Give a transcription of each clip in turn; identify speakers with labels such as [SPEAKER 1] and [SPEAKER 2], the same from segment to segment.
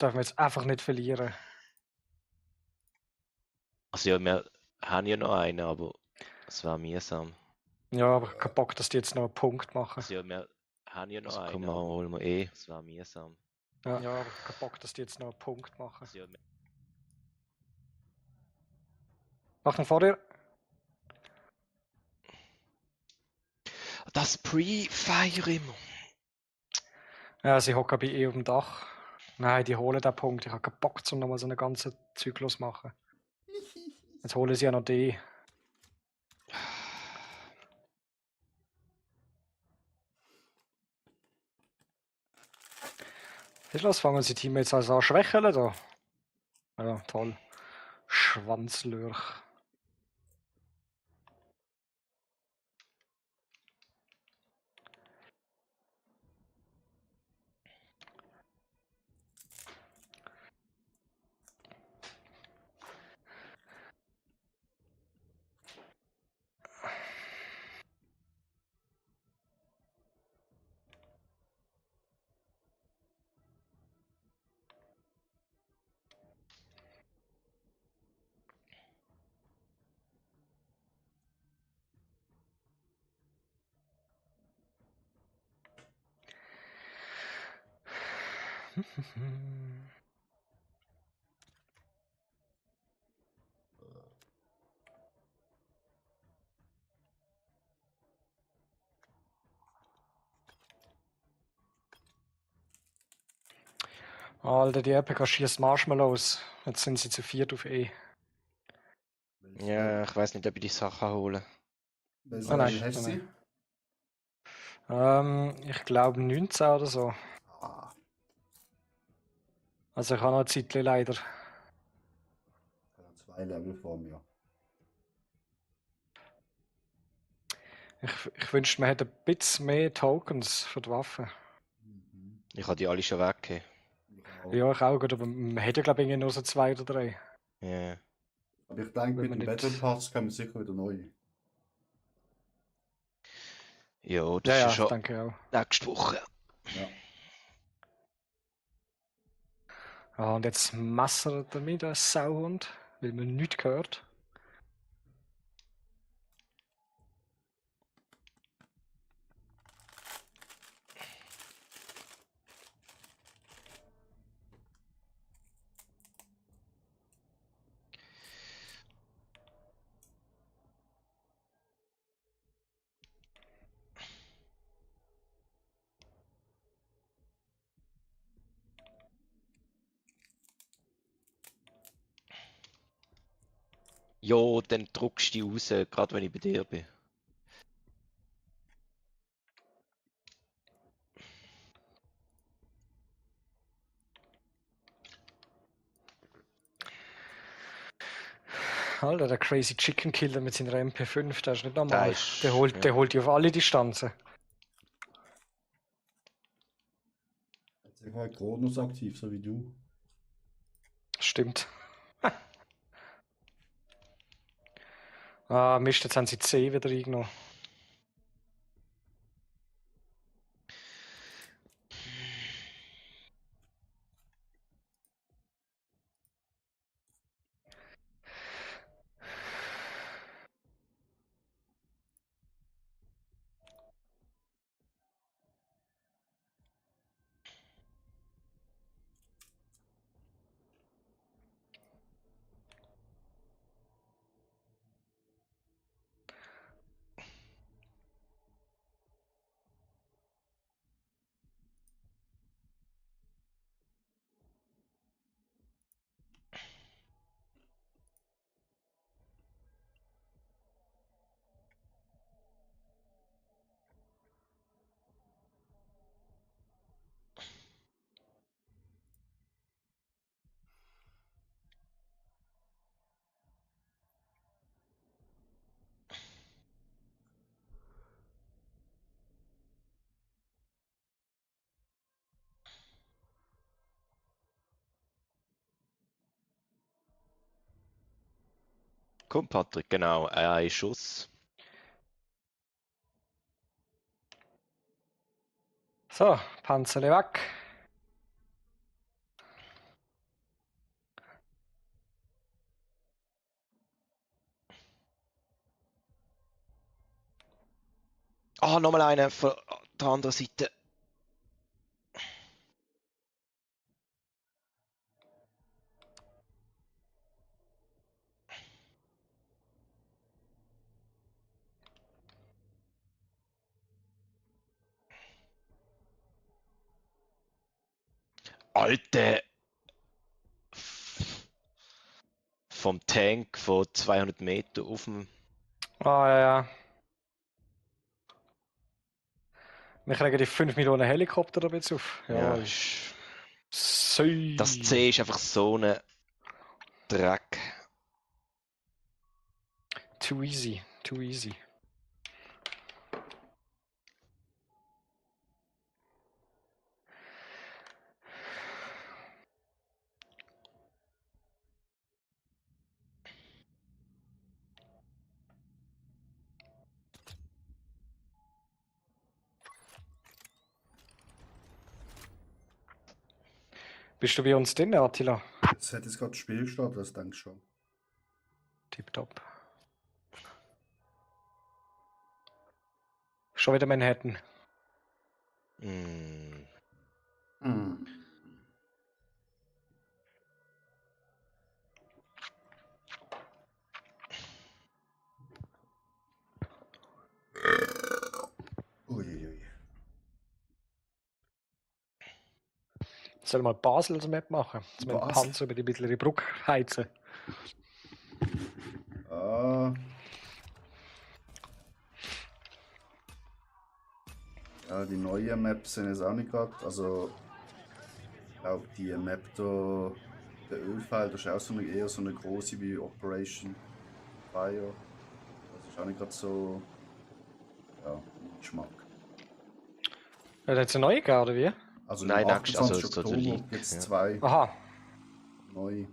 [SPEAKER 1] dürfen wir jetzt einfach nicht verlieren.
[SPEAKER 2] Also ja, wir haben ja noch einen, aber es war mühsam.
[SPEAKER 1] Ja, aber kein Bock, dass die jetzt noch einen Punkt machen.
[SPEAKER 2] Also ja, wir haben ja noch
[SPEAKER 1] Also
[SPEAKER 2] einen,
[SPEAKER 1] komm,
[SPEAKER 2] aber holen wir eh. Es war mühsam.
[SPEAKER 1] Ja, aber kein Bock, dass die jetzt noch einen Punkt machen.
[SPEAKER 2] Also ja,
[SPEAKER 1] Mach ihn vor dir.
[SPEAKER 2] das Pre-Fire immer.
[SPEAKER 1] Ja, sie hocken bei eh auf dem Dach. Nein, die holen den Punkt. Ich habe keinen Bock, um nochmal so einen ganzen Zyklus zu machen. Jetzt holen sie ja noch die. Ist los, fangen sie Team jetzt also an schwächeln da. Ja, toll. Schwanzlurch. Alter, die Epica schießt Marshmallows. Jetzt sind sie zu viert auf E.
[SPEAKER 2] Ja, ich weiß nicht, ob ich die Sachen hole.
[SPEAKER 3] Welches Level hast du sie?
[SPEAKER 1] Ich glaube 19 oder so.
[SPEAKER 3] Ah,
[SPEAKER 1] Also ich habe noch ein Zeitchen leider.
[SPEAKER 3] ich habe 2 Level vor mir.
[SPEAKER 1] Ich wünschte, man hätte ein bisschen mehr Tokens für die Waffen.
[SPEAKER 2] Ich habe die alle schon weggegeben.
[SPEAKER 1] Ja, ich auch, gut, aber man hätte glaube ich nur so 2 oder 3.
[SPEAKER 2] Ja.
[SPEAKER 3] Aber ich denke,
[SPEAKER 1] Wenn
[SPEAKER 3] mit
[SPEAKER 1] man
[SPEAKER 3] dem
[SPEAKER 1] nicht-
[SPEAKER 3] Battle Pass kommen sicher wieder neu.
[SPEAKER 2] Ja, das
[SPEAKER 1] Ja,
[SPEAKER 2] ist ja schon
[SPEAKER 1] danke auch.
[SPEAKER 2] nächste Woche.
[SPEAKER 3] Ja.
[SPEAKER 1] Ah, und jetzt messert er mich, der Sauhund, weil man nichts gehört.
[SPEAKER 2] Ja, dann druckst du die raus, gerade wenn ich bei dir bin.
[SPEAKER 1] Alter, der Crazy Chicken Killer mit seiner MP5, der ist nicht normal.
[SPEAKER 2] ist-
[SPEAKER 1] Der holt die auf alle Distanzen.
[SPEAKER 3] Jetzt ist halt Kronos aktiv, so wie du.
[SPEAKER 1] Stimmt. Ah, Mist, jetzt haben sie C wieder eingenommen.
[SPEAKER 2] Komm, Patrick, genau, ein Schuss.
[SPEAKER 1] So, Panzerle weg.
[SPEAKER 2] Ah, nochmal einer von der anderen Seite. Alter! Vom Tank von 200 Meter auf dem...
[SPEAKER 1] Ah, ja, ja. Wir kriegen die 5 Millionen Helikopter da jetzt auf.
[SPEAKER 2] Ja,
[SPEAKER 1] Ja, Sei.
[SPEAKER 2] das C ist einfach so ein Dreck.
[SPEAKER 1] Too easy, too easy. Bist du bei uns drin, Attila?
[SPEAKER 3] Es hat jetzt gerade das Spiel gestartet, das denkst du schon.
[SPEAKER 1] Tipptopp. Schon wieder Manhattan.
[SPEAKER 2] Hm.
[SPEAKER 3] Hm. Uiuiui.
[SPEAKER 1] Sollen wir Basel als Map machen? Dass wir einen
[SPEAKER 3] Basel?
[SPEAKER 1] Panzer über die mittlere Brücke heizen.
[SPEAKER 3] Ah. Ja, die neuen Maps sind jetzt auch nicht gerade. Also, ich glaube, die Map da, der Ölfeld, das ist auch so eine, eher so eine große wie Operation Fire. Das ist auch nicht gerade so. Ja, mein Geschmack.
[SPEAKER 1] Ja, da hat es eine neue gegeben, oder wie?
[SPEAKER 3] Also,
[SPEAKER 2] Nein,
[SPEAKER 3] am
[SPEAKER 2] next, also
[SPEAKER 3] 28.
[SPEAKER 2] so der
[SPEAKER 3] Oktober
[SPEAKER 2] League,
[SPEAKER 3] gibt es
[SPEAKER 2] ja.
[SPEAKER 3] 2
[SPEAKER 1] Aha.
[SPEAKER 3] neue.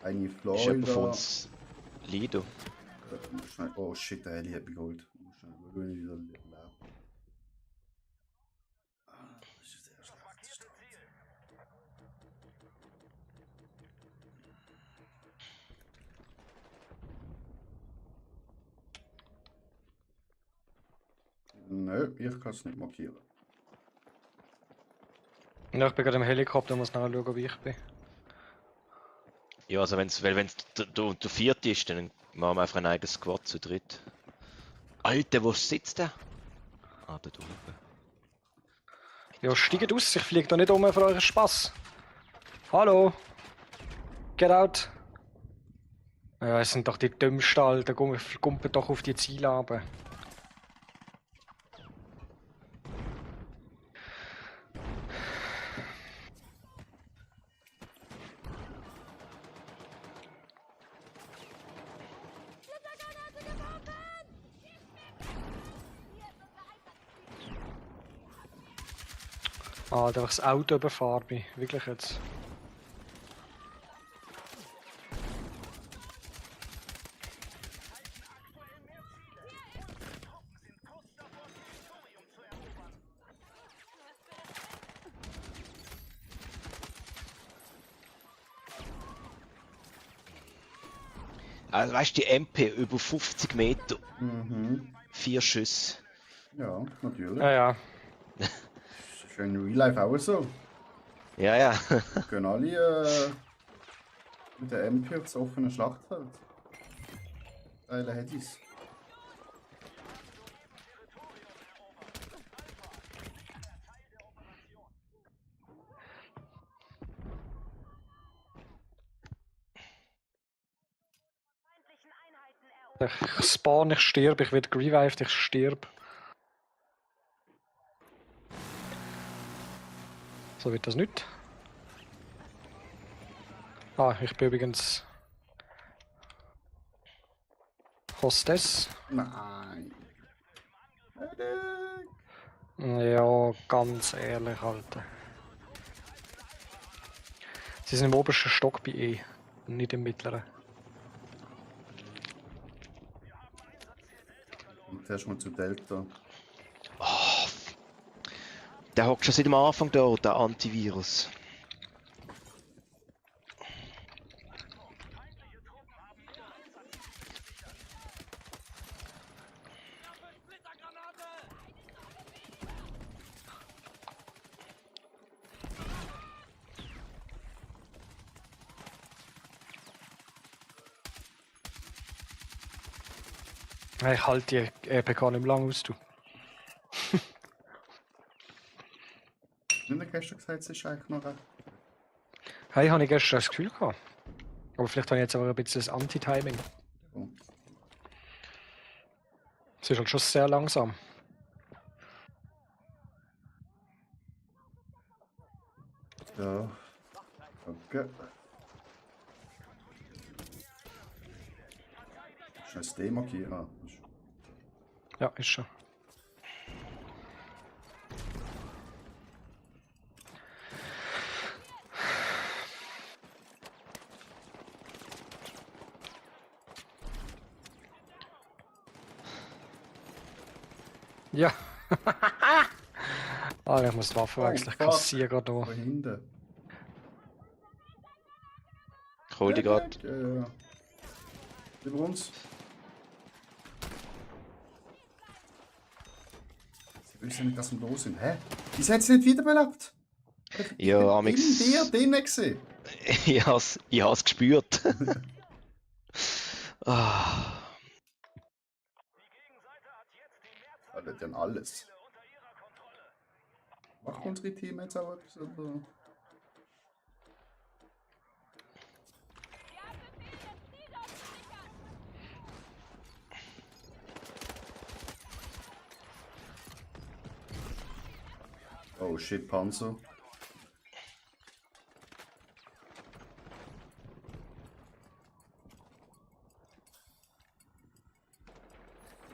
[SPEAKER 3] Eine
[SPEAKER 2] Ist jemand von
[SPEAKER 3] Florida.
[SPEAKER 2] uns Lido?
[SPEAKER 3] Oh shit, der Heli hat mich geholt. Ich muss schnell schauen, wenn ich wieder lebe. Das ist sehr schlecht. Nö, ich kann es nicht markieren.
[SPEAKER 1] Ja, ich bin gerade im Helikopter, muss nachher schauen, wie ich bin.
[SPEAKER 2] Ja, also weil wenn's der vierte ist, dann machen wir einfach ein eigenes Squad zu dritt. Alter, wo sitzt der? Ah, da oben.
[SPEAKER 1] Ja, steigt aus, ich fliege da nicht um für euren Spaß. Hallo? Get out! Ja, es sind doch die dümmsten, Alter. Gumpen doch auf die Ziele runter. Ah, da das Auto überfahren mich. Wirklich jetzt.
[SPEAKER 2] Also weißt du, die MP über 50 Meter,
[SPEAKER 3] Mhm.
[SPEAKER 2] 4 Schüsse.
[SPEAKER 3] Ja, natürlich.
[SPEAKER 1] Ja, ja.
[SPEAKER 3] Das ist ja in Real Life auch so.
[SPEAKER 2] Ja, ja.
[SPEAKER 3] Gehen alle mit der MP aufs offene Schlachtfeld. Geile Headies.
[SPEAKER 1] Ich spawn, ich sterbe, ich werde revived, ich sterbe. So wird das nicht. Ah, ich bin übrigens Hostess.
[SPEAKER 3] Nein. Medic.
[SPEAKER 1] Ja, ganz ehrlich, Alter. Sie sind im obersten Stock bei E, nicht im mittleren.
[SPEAKER 3] Und zuerst mal zu Delta.
[SPEAKER 2] Oh, der hockt schon seit dem Anfang da, der Antivirus.
[SPEAKER 1] Ich halte die EPK nicht mehr lang aus, du.
[SPEAKER 3] Nicht gestern gesagt, es ist eigentlich noch recht.
[SPEAKER 1] Hey, habe ich gestern das Gefühl gehabt. Aber vielleicht habe ich jetzt aber ein bisschen das Anti-Timing.
[SPEAKER 3] Oh.
[SPEAKER 1] Es ist halt schon sehr langsam.
[SPEAKER 3] Ja. Okay. Schnell das D markieren. Ah, ist-
[SPEAKER 1] Ja, ist schon. Ja. Ah, ich muss die Waffe
[SPEAKER 3] Oh,
[SPEAKER 1] wechseln. Ich
[SPEAKER 3] fuck.
[SPEAKER 1] kassiere gerade noch.
[SPEAKER 3] Da hinten.
[SPEAKER 2] Ich hol die gerade.
[SPEAKER 3] Ja. Über uns. Sie wissen nicht, dass wir los sind. Hä? Wieso hat sie nicht wiederbelebt?
[SPEAKER 2] Ja,
[SPEAKER 3] In
[SPEAKER 2] Amix.
[SPEAKER 3] dir drinnen gesehen.
[SPEAKER 2] Ich has gespürt. Ah.
[SPEAKER 3] Das wird dann alles. Machen unsere Team jetzt auch etwas? Oder? Oh shit, Panzer.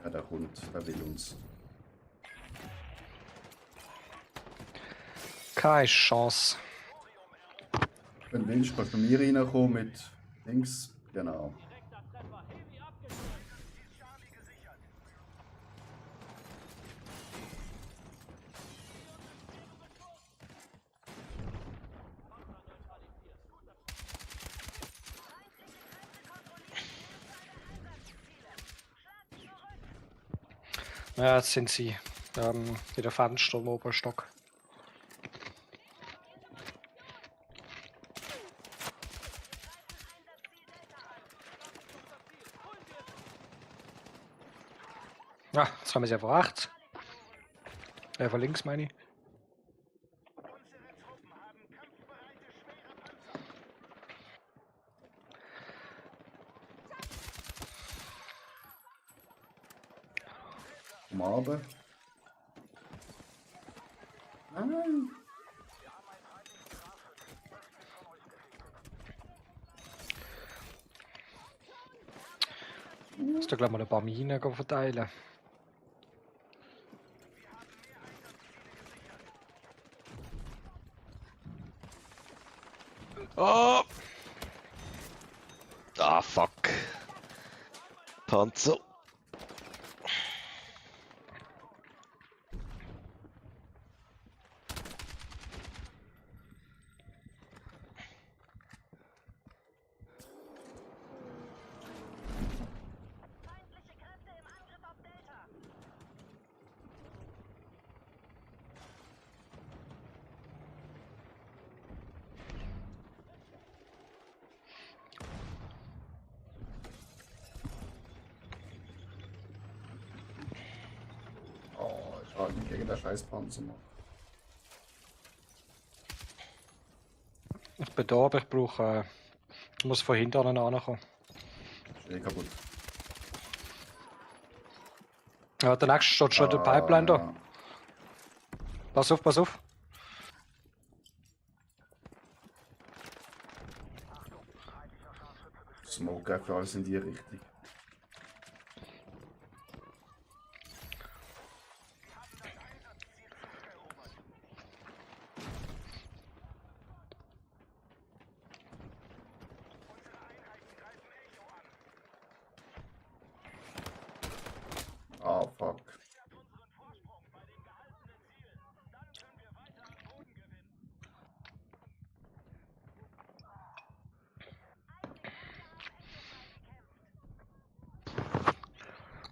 [SPEAKER 3] Ja, der kommt, der will uns.
[SPEAKER 1] Keine Chance.
[SPEAKER 3] Wenn du willst, kannst du bei mir reinkommen mit Dings. Genau.
[SPEAKER 1] Ja, jetzt sind sie in der Fenster im Oberstock. Ah, jetzt haben wir sie einfach rechts. Von links meine ich.
[SPEAKER 3] Am Abend. Nein.
[SPEAKER 1] Muss da gleich mal ein paar Minen verteilen.
[SPEAKER 2] Oh. Ah, fuck. Panzer.
[SPEAKER 3] Oh, ich halte mich gegen den scheiß Panzer noch.
[SPEAKER 1] Ich bin da, aber ich brauche. Ich muss von hinten ankommen.
[SPEAKER 3] Ist eh kaputt.
[SPEAKER 1] Ja, der nächste steht schon in der Pipeline da.
[SPEAKER 3] Ja.
[SPEAKER 1] Pass auf, pass auf.
[SPEAKER 3] Smoke einfach alles in die Richtung. Ah, fuck.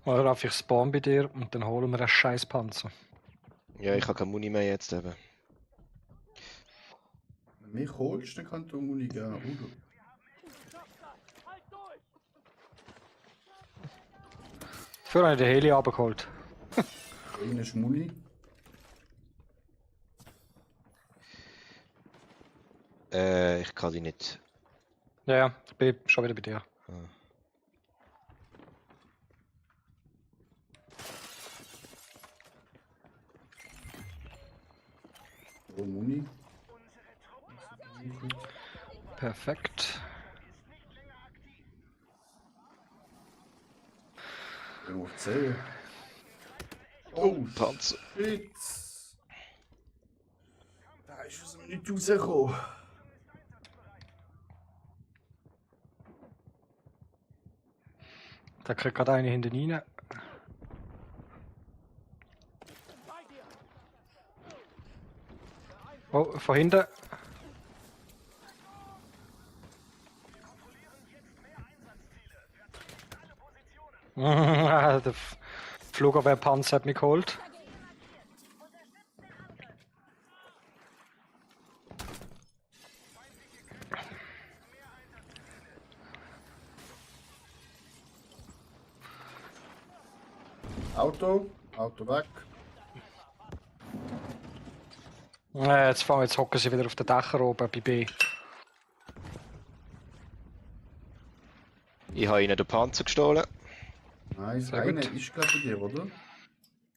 [SPEAKER 1] Mal rauf ich spawn bei dir und dann holen wir einen scheiß Panzer.
[SPEAKER 2] Ja, ich habe keine Muni mehr jetzt eben.
[SPEAKER 3] Wenn du mich holst, dann kannst du Muni geben. Udo.
[SPEAKER 1] Dafür habe ich den Heli runtergeholt.
[SPEAKER 3] Eine Schmuli.
[SPEAKER 2] Ich kann die nicht.
[SPEAKER 1] Ja, ja, ich bin schon wieder bei dir.
[SPEAKER 3] Oh, Muni.
[SPEAKER 1] Perfekt.
[SPEAKER 3] Irgendwo auf C.
[SPEAKER 2] Oh, Panzer.
[SPEAKER 3] Shit. Da ist aus dem Nichts rausgekommen.
[SPEAKER 1] Da kriegt gerade eine hinten rein. Oh, von hinten. Der Flugabwehrpanzer hat mich geholt.
[SPEAKER 3] Auto weg.
[SPEAKER 1] Jetzt hocken sie wieder auf den Dächern oben bei B.
[SPEAKER 2] Ich habe ihnen den Panzer gestohlen.
[SPEAKER 3] Nice.
[SPEAKER 1] Sehr
[SPEAKER 3] Einer
[SPEAKER 1] gut.
[SPEAKER 3] ist glaube ich bei dir, oder?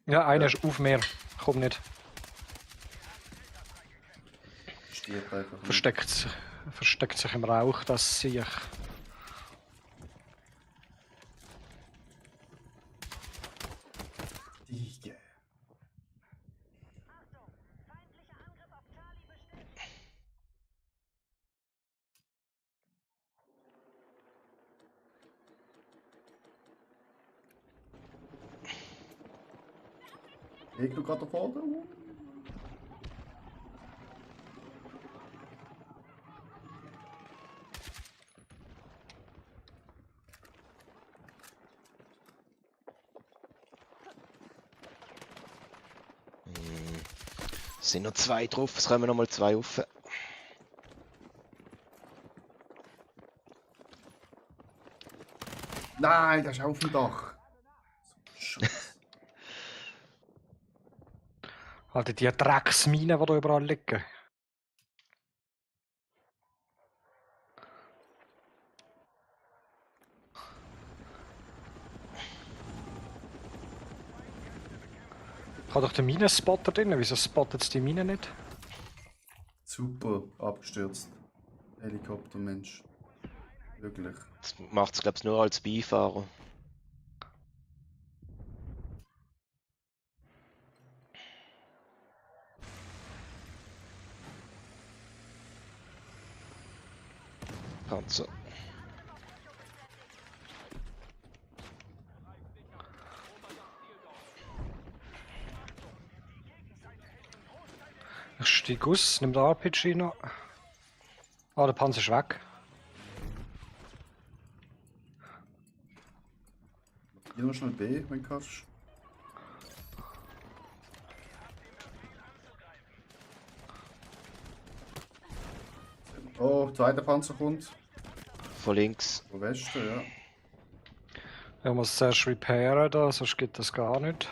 [SPEAKER 1] Ja, einer
[SPEAKER 3] Ja.
[SPEAKER 1] ist auf mir. Komm nicht.
[SPEAKER 3] Stirbt einfach. nicht.
[SPEAKER 1] Versteckt sich im Rauch, das sehe ich.
[SPEAKER 3] Digga. Ich du gerade da vorne?
[SPEAKER 2] Es sind noch 2 drauf, es kommen noch mal 2 rauf.
[SPEAKER 3] Nein, das ist auf dem Dach. Scheiße.
[SPEAKER 1] Alter, die Drecksminen, die da überall liegen. Ich habe doch den Minenspotter drin, wieso spottet es die Minen nicht?
[SPEAKER 3] Super abgestürzt. Helikoptermensch. Wirklich.
[SPEAKER 2] Das macht es, glaube ich, nur als Beifahrer. Panzer.
[SPEAKER 1] Ich steige aus, nimm den RPG noch. Ah, der Panzer ist weg.
[SPEAKER 3] Geh noch schnell B, wenn du kannst. Oh, zweiter Panzer kommt.
[SPEAKER 2] Von links.
[SPEAKER 3] Von Westen, ja.
[SPEAKER 1] Ich muss zuerst repairen da, sonst geht das gar nicht.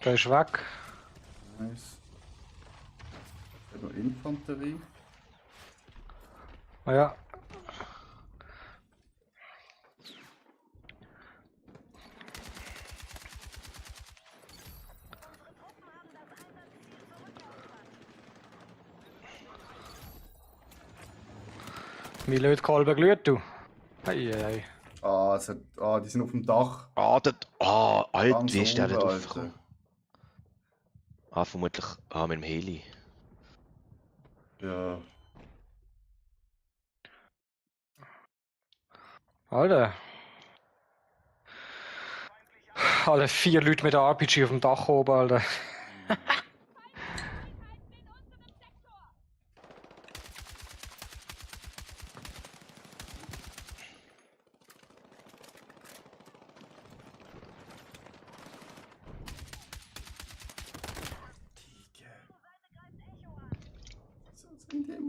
[SPEAKER 1] Der ist weg.
[SPEAKER 3] Nice. Ich habe noch Infanterie.
[SPEAKER 1] Ah ja. Wie Lötkolben glüht du? Eieiei.
[SPEAKER 3] Ah, die sind auf dem Dach.
[SPEAKER 2] Alter, Alter,
[SPEAKER 3] Ganz
[SPEAKER 2] wie ist der
[SPEAKER 3] oben,
[SPEAKER 2] da
[SPEAKER 3] Alter.
[SPEAKER 2] draufgekommen? Vermutlich mit dem Heli.
[SPEAKER 3] Ja.
[SPEAKER 1] Alter. Alle 4 Leute mit der RPG auf dem Dach oben, Alter.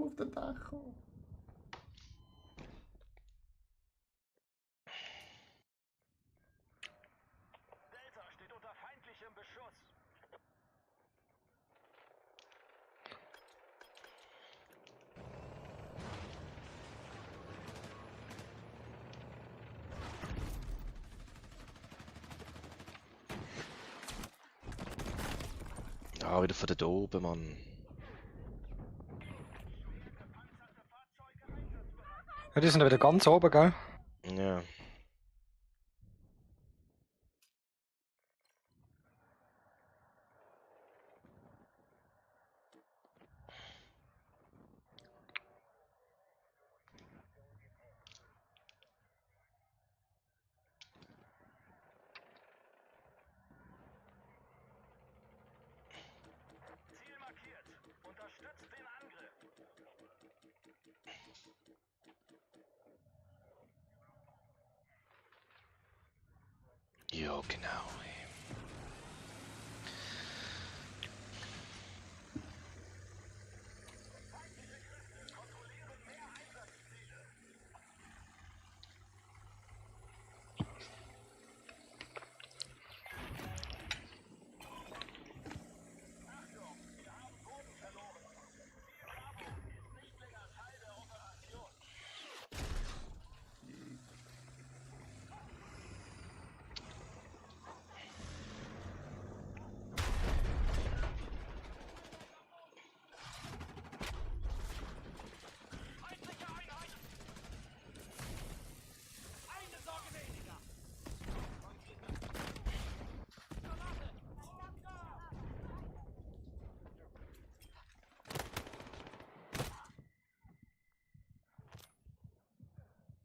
[SPEAKER 3] wir auf den Dach kommen.
[SPEAKER 4] Delta steht unter feindlichem Beschuss.
[SPEAKER 2] Ah, wieder von da oben, Mann.
[SPEAKER 1] Ja, die sind ja wieder ganz oben, gell?
[SPEAKER 2] Ja.
[SPEAKER 4] Ziel markiert. Unterstützt den Angriff.
[SPEAKER 2] Ja, genau.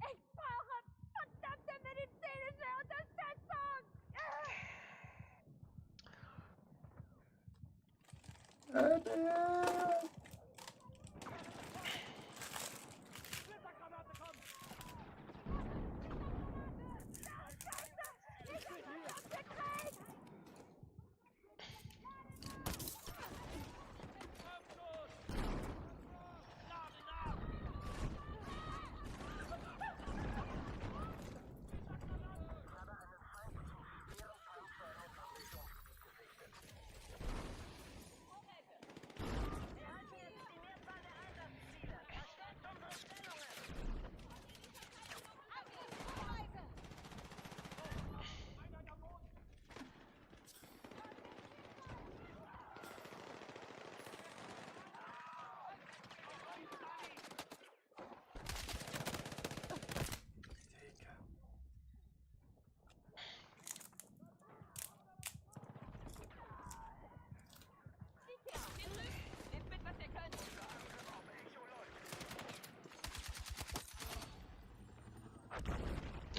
[SPEAKER 5] Ich brauche verdammte medizinische Unterstützung! Nehmt mit, was ihr könnt.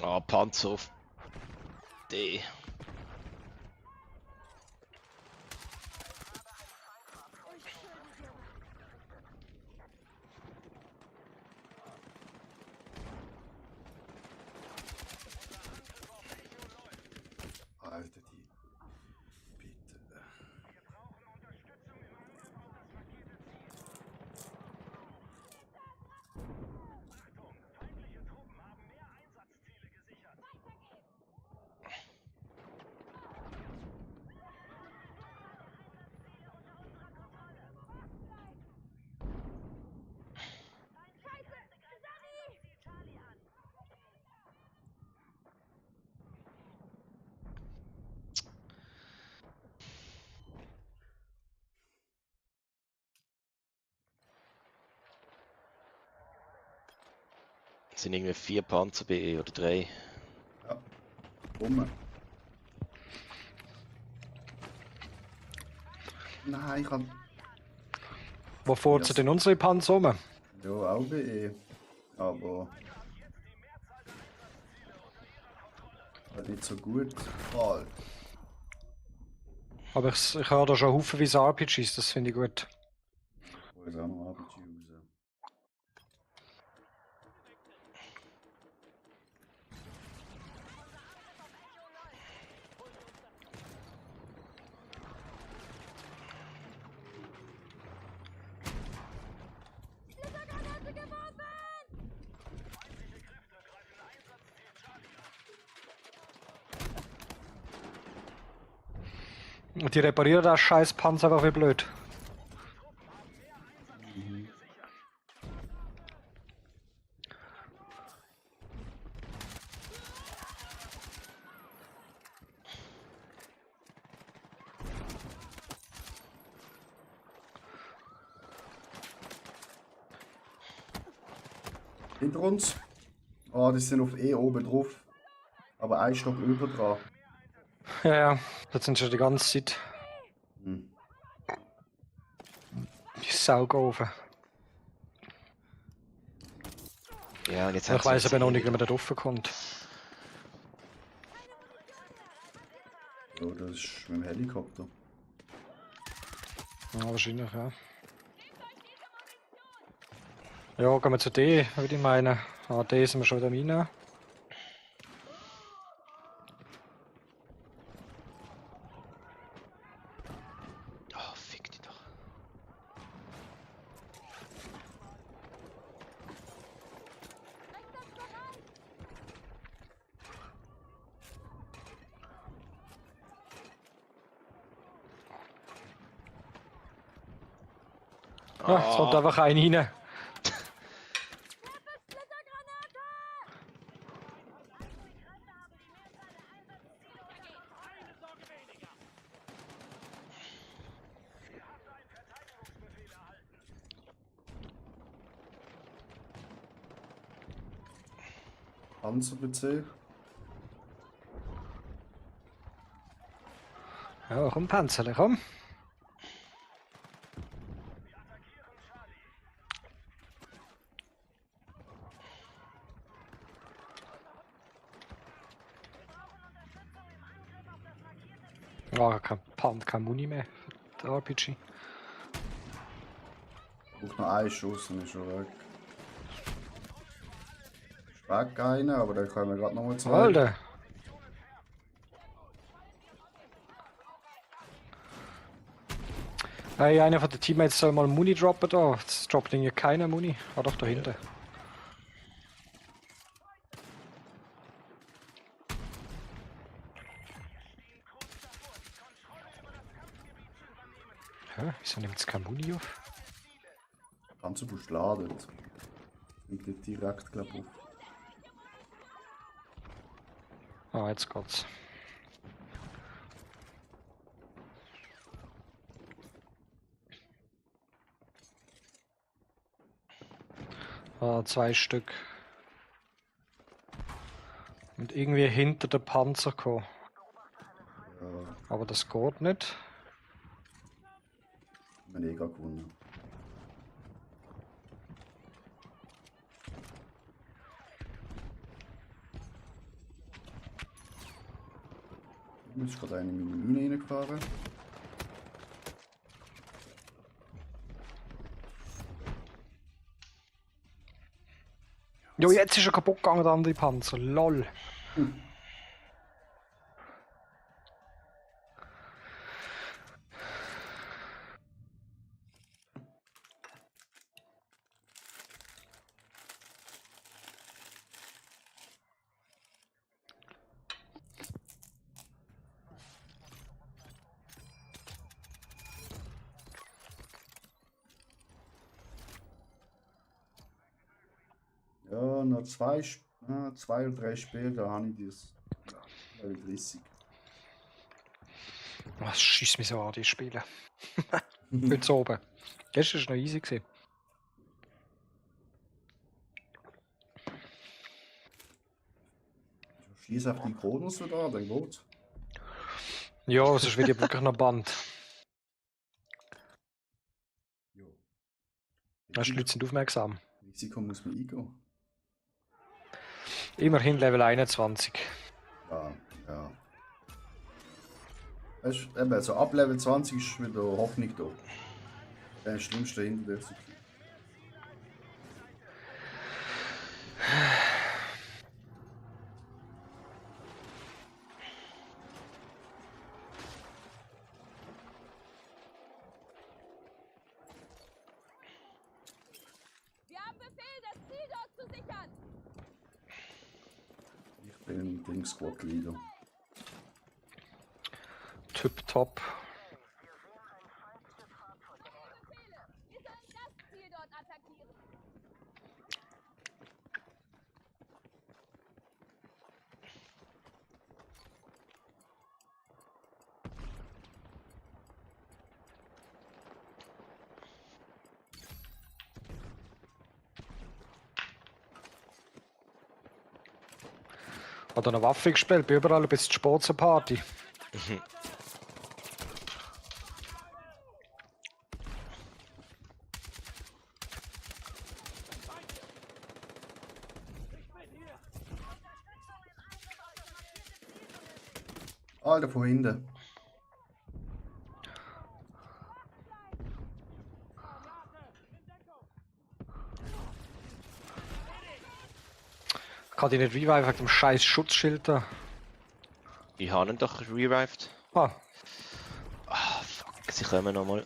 [SPEAKER 2] Ah, Panzer auf D.
[SPEAKER 3] Alter, die. Bitte.
[SPEAKER 4] Feindliche Truppen haben mehr Einsatzziele gesichert.
[SPEAKER 5] Scheiße! Johnny!
[SPEAKER 2] Es sind irgendwie 4 Panzer bei oder 3.
[SPEAKER 3] Ja. Rum. Nein, ich hab.
[SPEAKER 1] Wo fahren sie denn unsere Panzer rum?
[SPEAKER 3] Ja, auch BE. Aber. War nicht so gut. Halt.
[SPEAKER 1] Aber ich höre da schon haufenweise RPGs, das finde ich gut.
[SPEAKER 3] Ich hol jetzt auch noch RPG raus.
[SPEAKER 1] Und die reparieren das scheiß Panzer einfach wie blöd.
[SPEAKER 3] Hinter uns. Ah, die sind auf E oben drauf. Aber ein Stock über dran.
[SPEAKER 1] Ja, ja, das sind schon die ganze Zeit.
[SPEAKER 3] Hm.
[SPEAKER 1] Die Saugofen.
[SPEAKER 2] Ja, und jetzt
[SPEAKER 1] Ich
[SPEAKER 2] haben sie
[SPEAKER 1] weiß
[SPEAKER 2] uns
[SPEAKER 1] aber noch
[SPEAKER 2] eh
[SPEAKER 1] nicht, wie
[SPEAKER 2] wieder-
[SPEAKER 1] man da drauf kommt.
[SPEAKER 3] Ja, das ist mit dem Helikopter.
[SPEAKER 1] Ja, wahrscheinlich, ja. Ja, gehen wir zu D, würde ich meinen. Ah, D sind wir schon wieder rein.
[SPEAKER 2] Oh, fick die doch.
[SPEAKER 1] Ja, es kommt einfach ein rein.
[SPEAKER 3] Panzer-PC.
[SPEAKER 1] Ja, komm, Panzerle, komm. Ah, kein Muni mehr für die RPG.
[SPEAKER 3] Braucht noch einen Schuss und ist schon weg. Ist weg einer, aber da kommen wir gerade nochmal zwei.
[SPEAKER 1] Alter! Hey, einer von den Teammates soll mal Muni droppen da. Jetzt droppt irgendwie keiner Muni. Ah doch, da hinten. Hä? Wieso nimmt es kein Muni auf?
[SPEAKER 3] Panzerboost ladet. Nimmt nicht direkt, glaube ich, auf.
[SPEAKER 1] Ah, jetzt geht's. Ah, 2 Stück. Und irgendwie hinter der Panzer kommen.
[SPEAKER 3] Ja,
[SPEAKER 1] Aber das geht nicht.
[SPEAKER 3] wir haben eh gerade gewonnen. Mir ist gerade eine in meine Mine reingefahren.
[SPEAKER 1] Jo, jetzt ist er kaputt gegangen, der andere Panzer. LOL.
[SPEAKER 3] Ja, noch zwei, zwei oder drei Spiele, da habe ich das. Level 30.
[SPEAKER 1] Was schießt mich so an, die Spiele? Heute oben. Gestern war es noch easy gewesen.
[SPEAKER 3] Schieß auf die Kronos da, dann geht's.
[SPEAKER 1] Ja, sonst wird ja wirklich noch Band.
[SPEAKER 3] Ja.
[SPEAKER 1] Die Leute sind aufmerksam.
[SPEAKER 3] Risiko muss man eingehen.
[SPEAKER 1] Immerhin Level 21.
[SPEAKER 3] Ja, ja. Weißt du, eben, so ab Level 20 ist wieder Hoffnung da. Der Schlimmste hinter dir.
[SPEAKER 5] Wir haben Befehl, das Ziel dort zu sichern.
[SPEAKER 3] Ich bin im Ding Squad Leader.
[SPEAKER 1] Typ top. Hat er eine Waffe gespielt? Bin überall bis zur Spatzenparty.
[SPEAKER 3] Alter, von hinten.
[SPEAKER 1] Kann die nicht reviven wegen dem scheiß Schutzschild da.
[SPEAKER 2] Ich habe ihn doch revived.
[SPEAKER 1] Ah,
[SPEAKER 2] Ah, fuck, sie kommen nochmal.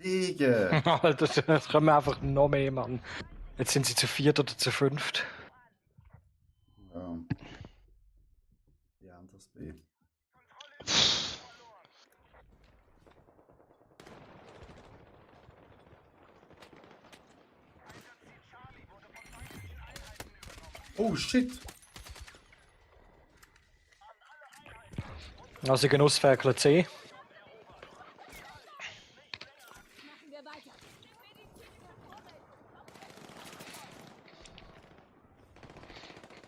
[SPEAKER 3] Digga.
[SPEAKER 1] Alter, das können wir einfach noch mehr machen. Jetzt sind sie zu viert oder zu fünft.
[SPEAKER 3] Ja. Die anderes B. Oh shit.
[SPEAKER 1] Also Genussferkel C.
[SPEAKER 5] Machen wir weiter.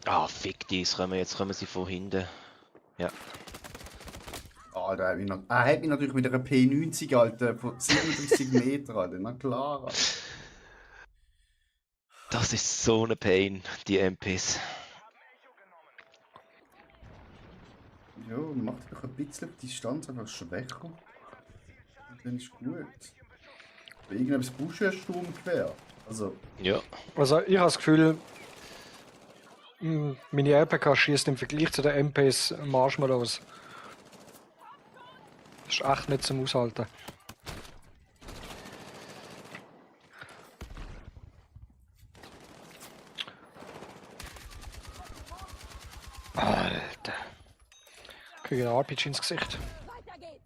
[SPEAKER 2] Ah, fick die, jetzt kommen sie von hinten. Ja.
[SPEAKER 3] Alter, er hat mich natürlich mit einer P90, Alter, von 37 Metern, Alter. Na klar, Alter.
[SPEAKER 2] Das ist so eine Pain, die MPs.
[SPEAKER 3] Ja, macht doch ein bisschen die Distanz einfach schwächer. Und dann ist gut. Bei irgendetwas brauchst du ja Sturmgewehr. Also,
[SPEAKER 2] Ja.
[SPEAKER 1] Also ich habe das Gefühl, meine LPK schießt im Vergleich zu den MPs Marshmallows. Das ist echt nicht zum Aushalten. Alter. Kriege einen RPG ins Gesicht.
[SPEAKER 5] Weiter geht's.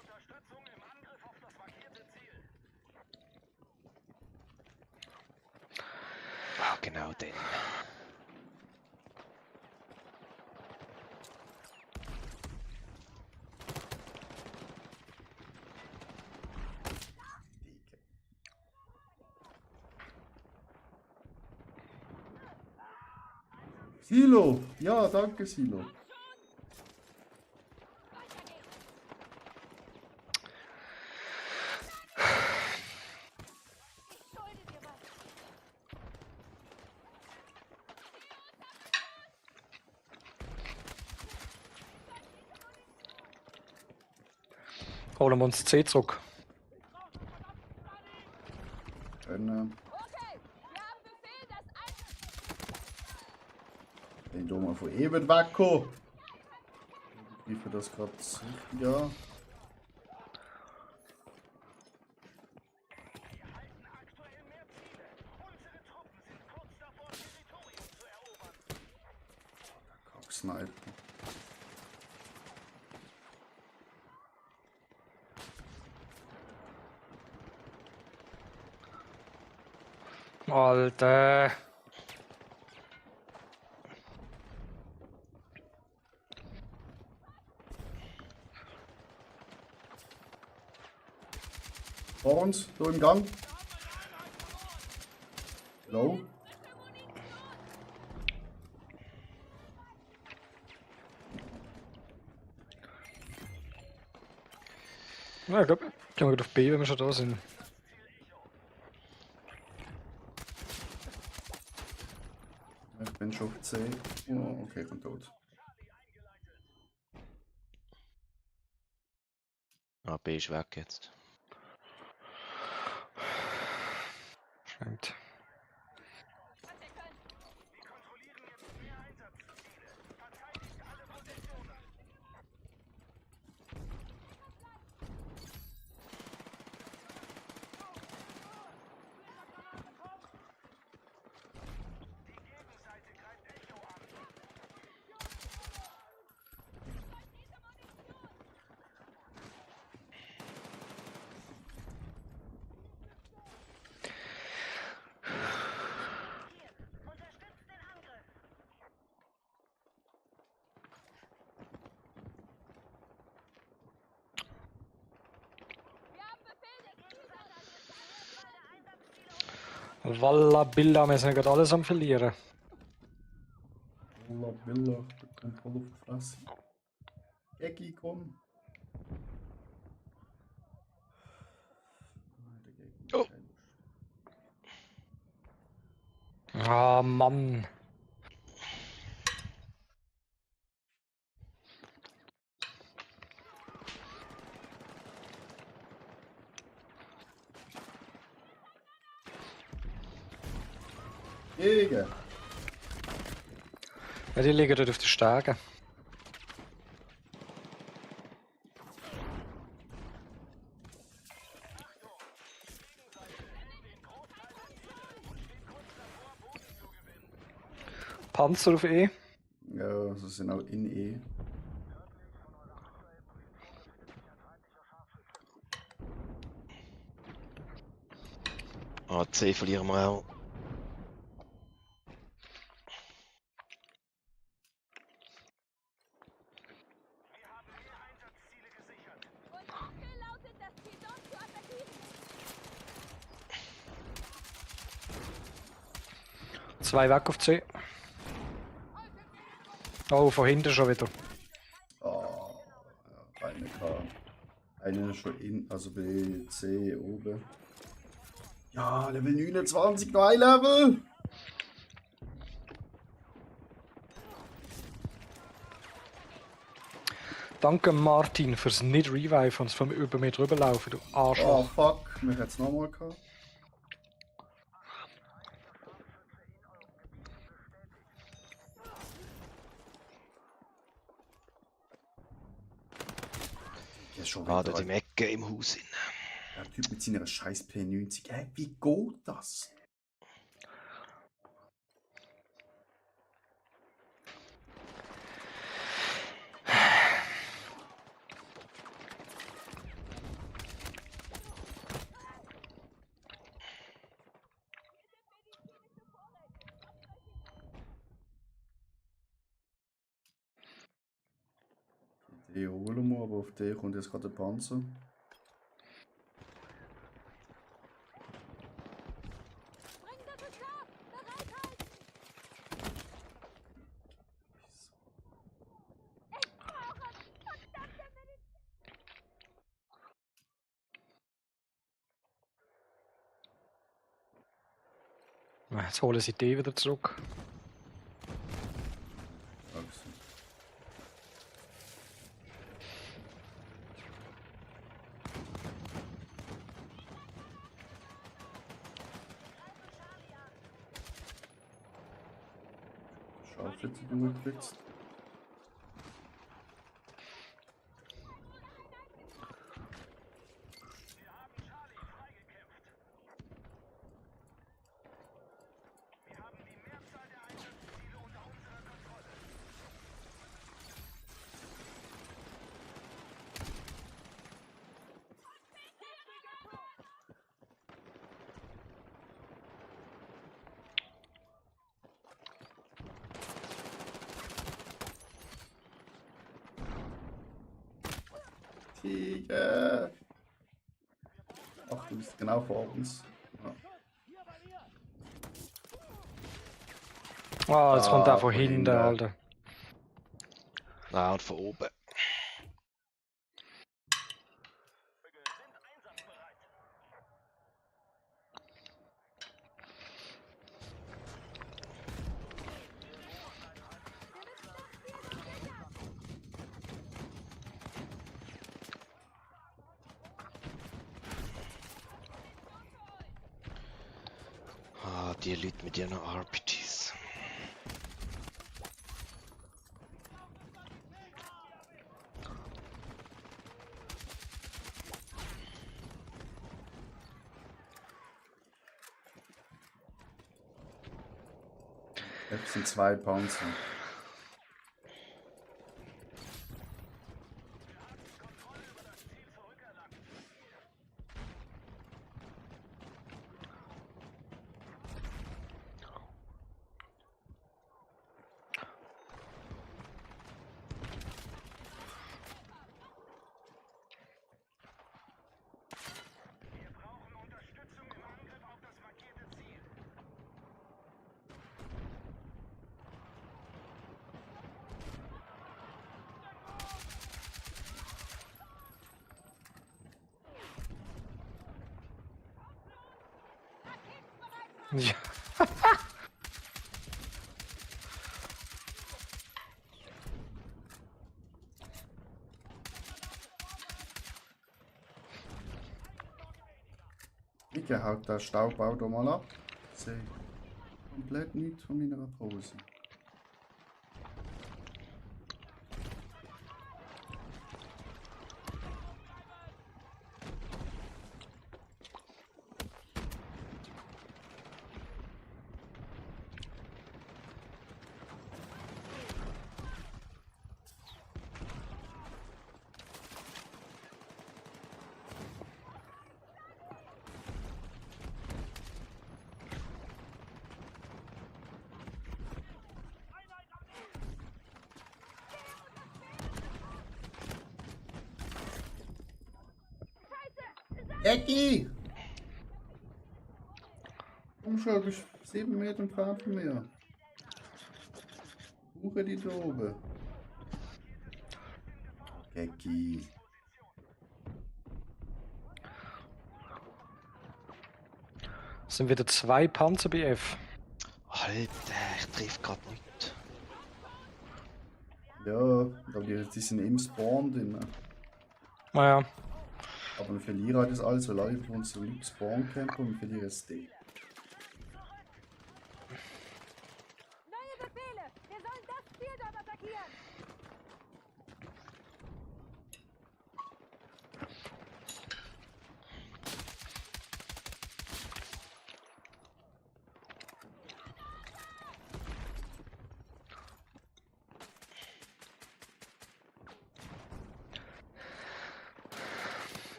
[SPEAKER 4] Unterstützung im Angriff auf das markierte Ziel.
[SPEAKER 2] Ah, genau den.
[SPEAKER 3] Silo! Ja, danke, Silo.
[SPEAKER 5] Schulde dir was.
[SPEAKER 1] Holen wir uns C zurück.
[SPEAKER 3] Dann,
[SPEAKER 5] Okay, wir haben Befehl, dass
[SPEAKER 3] wenn du mal von eben wegkommen. Ich greife das gerade richtig an.
[SPEAKER 4] Aktuell mehr Ziele. Unsere Truppen sind kurz davor, Territorium zu erobern.
[SPEAKER 3] Kacksniper.
[SPEAKER 1] Alter.
[SPEAKER 3] Vor uns, so im Gang. Low.
[SPEAKER 1] Na, ich glaube, gehen wir wieder auf B, wenn wir schon da sind.
[SPEAKER 3] Ich bin schon auf C. Oh, okay, ich bin tot.
[SPEAKER 2] Ah, B ist weg jetzt.
[SPEAKER 1] Stimmt. Walla Billa, wir sind gerade alles am Verlieren.
[SPEAKER 3] Billa, Billa, der kommt voll auf die Fresse. Eggi, komm. Nein, der Gegner
[SPEAKER 2] Oh.
[SPEAKER 3] hat keine Lust.
[SPEAKER 1] Ah, Mann.
[SPEAKER 3] Gegen.
[SPEAKER 1] Ja, die liegen dort auf den Stegen. Panzer auf E.
[SPEAKER 3] Ja, sie sind auch in E.
[SPEAKER 2] Ah, C verlieren wir auch.
[SPEAKER 5] Und Befehl lautet, das Ziel dort zu attackieren.
[SPEAKER 1] 2 weg auf C. Oh, von hinten schon wieder.
[SPEAKER 3] Ah, ja, eine schon in, also bei C oben. Ja, Level 29, noch ein Level!
[SPEAKER 1] Danke Martin fürs nicht Revive und vom über mir drüber laufen, du
[SPEAKER 3] Oh
[SPEAKER 1] Arschloch.
[SPEAKER 3] fuck, wir hätten es nochmal gehabt. Ja, schon
[SPEAKER 2] Ah,
[SPEAKER 3] wieder.
[SPEAKER 2] dort im Ecke im Haus hin.
[SPEAKER 3] Der Typ mit seiner scheiß P90. Hä, wie geht das? Die holen wir, aber auf die kommt jetzt gerade der Panzer.
[SPEAKER 5] Bring das ist klar! Bereithalten! Ich brauche verdammte Medizin!
[SPEAKER 1] Jetzt holen sie die wieder zurück.
[SPEAKER 3] Also. Scharfschütze durchgeblitzt. Tiger! Ach, du bist genau vor uns. Ja.
[SPEAKER 1] Ah, jetzt kommt
[SPEAKER 3] Ah,
[SPEAKER 1] auch von
[SPEAKER 3] von
[SPEAKER 1] hinten,
[SPEAKER 3] hinten.
[SPEAKER 1] Alter.
[SPEAKER 2] Ah, und von oben. Ah, die Leute mit ihren RPGs.
[SPEAKER 3] F sind 2 Panzer.
[SPEAKER 1] Ja.
[SPEAKER 3] Ich haut der Staubauto mal ab. Ich sehe komplett nichts von meiner Pose. Ecki! Komm schon, du bist 7 Meter entfernt von mir. Suche die da oben. Ecki.
[SPEAKER 1] Es sind wieder 2 Panzer bei F.
[SPEAKER 2] Alter, ich triff grad nicht.
[SPEAKER 3] Ja, aber die sind im Spawn drin.
[SPEAKER 1] Naja,
[SPEAKER 3] Aber wir verlieren halt das alles, weil Leute von uns so lieb Spawn campen und wir verlieren es den.
[SPEAKER 5] Neue Befehle! Wir sollen das Ziel dort attackieren!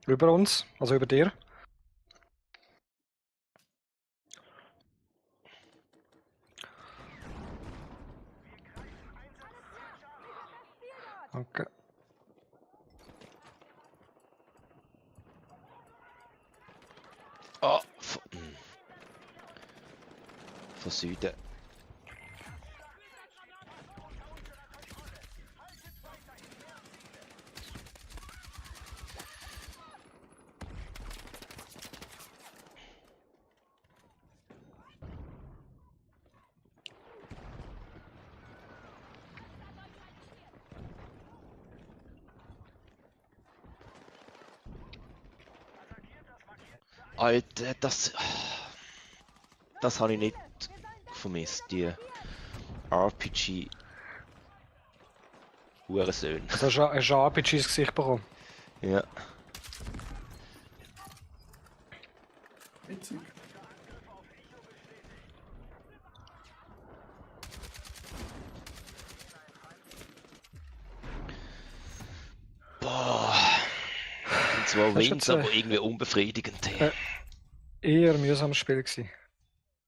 [SPEAKER 1] über uns, also über dir. Danke.
[SPEAKER 2] Ah, von Süden. Alter, das habe ich nicht vermisst, die RPG Hurensöhne.
[SPEAKER 1] Also hast du ein RPG ins Gesicht bekommen.
[SPEAKER 2] Ja.
[SPEAKER 3] Witzig.
[SPEAKER 2] Boah. Und zwar
[SPEAKER 1] Das ist
[SPEAKER 2] Wins,
[SPEAKER 1] jetzt,
[SPEAKER 2] aber irgendwie unbefriedigend. Hey.
[SPEAKER 1] Eher ein mühsames Spiel gewesen.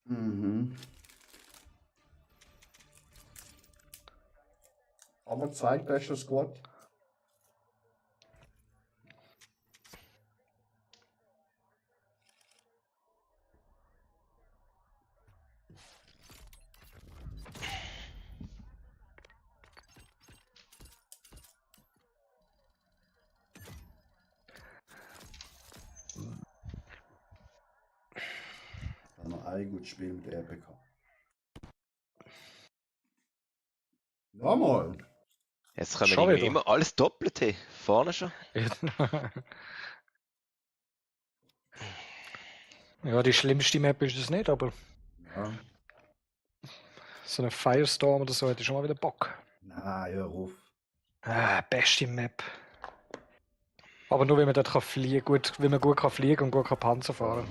[SPEAKER 3] Mhm. Aber zweitbester Squad. Haben wir ein gutes Spiel mit RPK. Nochmal!
[SPEAKER 2] Jetzt können wir
[SPEAKER 1] Schon
[SPEAKER 2] irgendwie
[SPEAKER 1] wieder.
[SPEAKER 2] immer alles doppelt. Hey. Vorne schon.
[SPEAKER 1] Ja, die schlimmste Map ist es nicht, aber
[SPEAKER 3] Ja.
[SPEAKER 1] so eine Firestorm oder so hätte ich schon mal wieder Bock.
[SPEAKER 3] Nein, hör auf.
[SPEAKER 1] Beste Map. Aber nur wenn man dort kann fliegen, wenn man gut kann fliegen und gut kann Panzer fahren.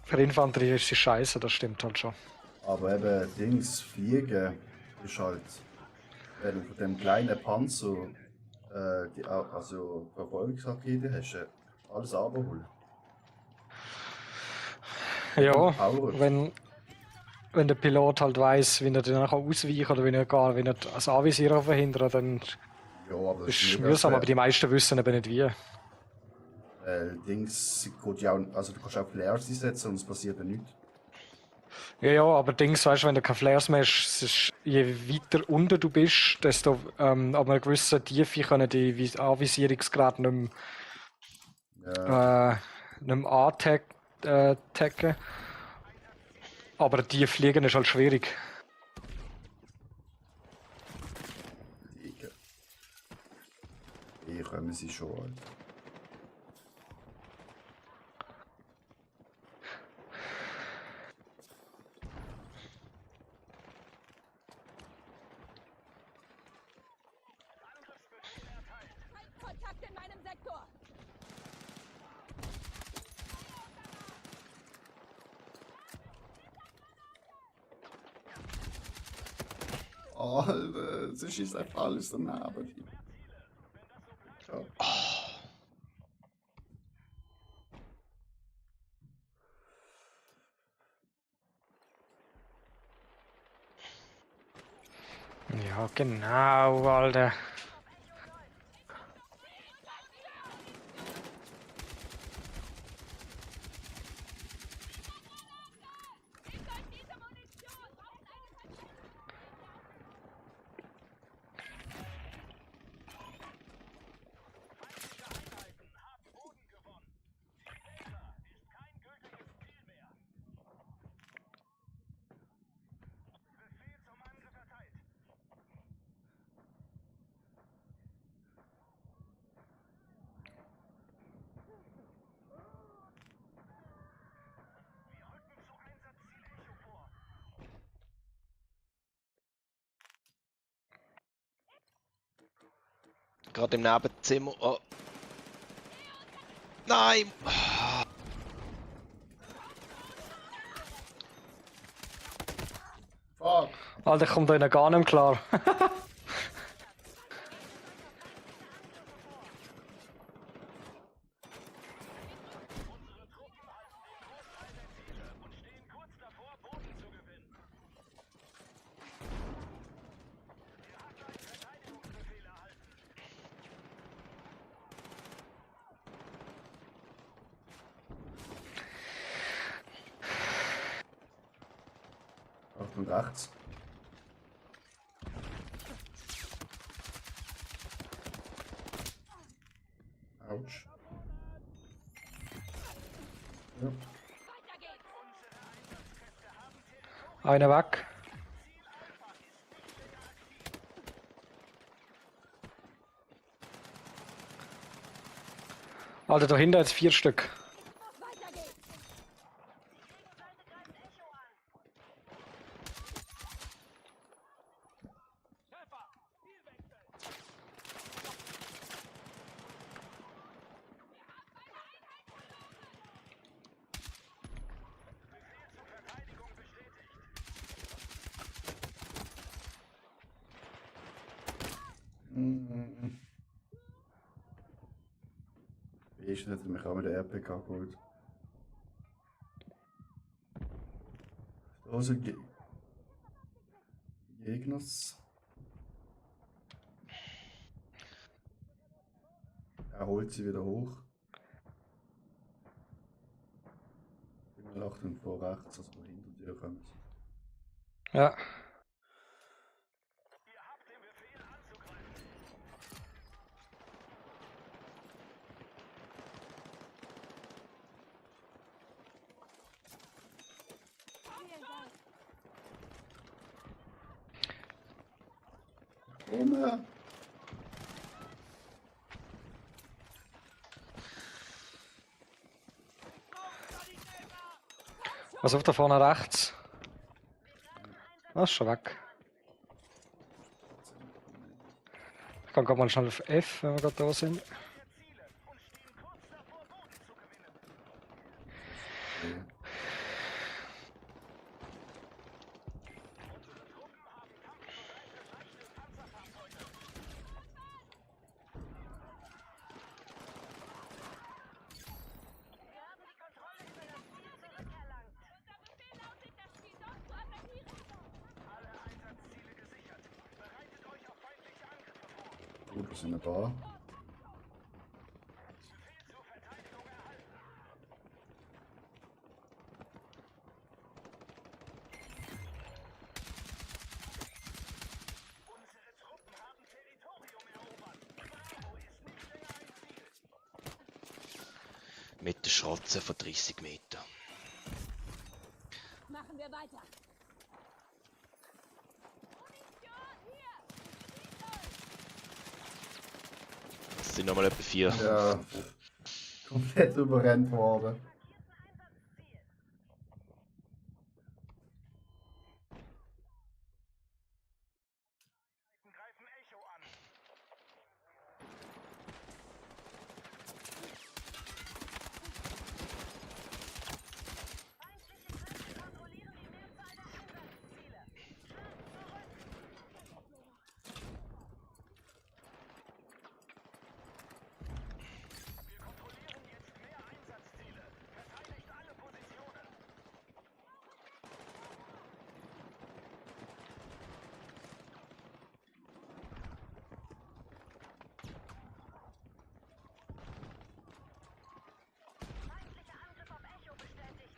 [SPEAKER 1] Für Infanterie ist sie scheiße, das stimmt halt schon.
[SPEAKER 3] Aber eben, Dings, Fliegen ist halt, wenn du von dem kleinen Panzer, also Verfolgungsrakete hast, alles abholen.
[SPEAKER 1] Ja,
[SPEAKER 3] Powered.
[SPEAKER 1] wenn der Pilot halt weiss, wie er dann ausweichen kann oder wenn er das Anvisieren verhindern, dann
[SPEAKER 3] Ja, aber
[SPEAKER 1] Das
[SPEAKER 3] das
[SPEAKER 1] ist
[SPEAKER 3] mega
[SPEAKER 1] mühsam,
[SPEAKER 3] schwer.
[SPEAKER 1] aber die meisten wissen eben nicht wie.
[SPEAKER 3] Dings geht ja auch, also du kannst auch Flares einsetzen und es passiert ja nichts.
[SPEAKER 1] Ja, ja, aber Dings, weißt du, wenn du keine Flares mehr hast, es ist, je weiter unten du bist, desto ab einer gewissen Tiefe können die Anvisierungsgeräte
[SPEAKER 3] Ja,
[SPEAKER 1] nicht mehr taggen. Aber die fliegen ist halt schwierig.
[SPEAKER 3] Digga. Hier kommen sie schon, Alter.
[SPEAKER 5] Kontakt in meinem Sektor.
[SPEAKER 3] Alter, es ist einfach alles daneben. Ja.
[SPEAKER 1] Ja, genau, Alter.
[SPEAKER 2] Gerade im Nebenzimmer. Oh. Nein!
[SPEAKER 3] Fuck!
[SPEAKER 1] Alter, ich komme da innen gar nicht mehr klar.
[SPEAKER 3] Achtung, rechts. Autsch. Ja.
[SPEAKER 1] Einer weg. Alter, da hinten jetzt 4 Stück.
[SPEAKER 5] Weiter geht's.
[SPEAKER 3] Mhm. Ich hätte mich auch mit der RPK geholt. Da sind Gegners. Er holt sie wieder hoch. Immer Achtung vor rechts, also hinter dir kommt.
[SPEAKER 1] Ja.
[SPEAKER 5] Vielen Dank.
[SPEAKER 3] Komme!
[SPEAKER 1] Was auf da vorne rechts? Ah, ist schon weg. Ich kann gerade mal schnell auf F, wenn wir gerade da sind.
[SPEAKER 3] Okay.
[SPEAKER 5] Wir haben die Kontrolle über das Ziel zurückerlangt. Unser Befehl lautet, das Ziel dort zu attackieren.
[SPEAKER 4] Alle Einsatzziele gesichert. Bereitet euch auf feindliche Angriffe vor.
[SPEAKER 3] Gut, wir sind ein paar.
[SPEAKER 4] Unsere Truppen haben Territorium erobert. Bravo ist nicht länger ein Ziel.
[SPEAKER 2] Mit der Schrotze von 30 Meter.
[SPEAKER 5] Machen wir weiter. Munition, hier!
[SPEAKER 2] Es sind nochmal etwa 4.
[SPEAKER 3] Ja, komplett überrennt worden.
[SPEAKER 4] Greifen Echo an.
[SPEAKER 5] Feindliche Kräfte kontrollieren die Mehrzahl der Einsatzziele. Schlag zurück!
[SPEAKER 4] Wir kontrollieren jetzt mehr Einsatzziele. Verteidigt alle Positionen.
[SPEAKER 5] Feindlicher Angriff auf Echo bestätigt.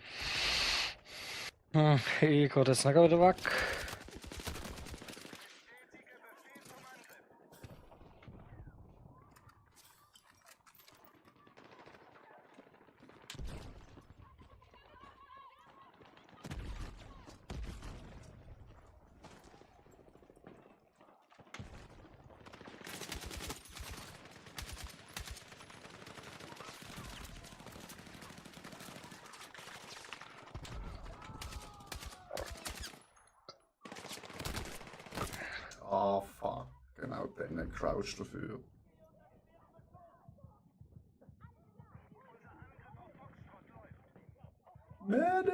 [SPEAKER 1] Ich gehe jetzt noch wieder weg.
[SPEAKER 4] Bestätige Befehl zum Angriff.
[SPEAKER 3] Ah, fuck. Genau, dann crouch dafür. Medic!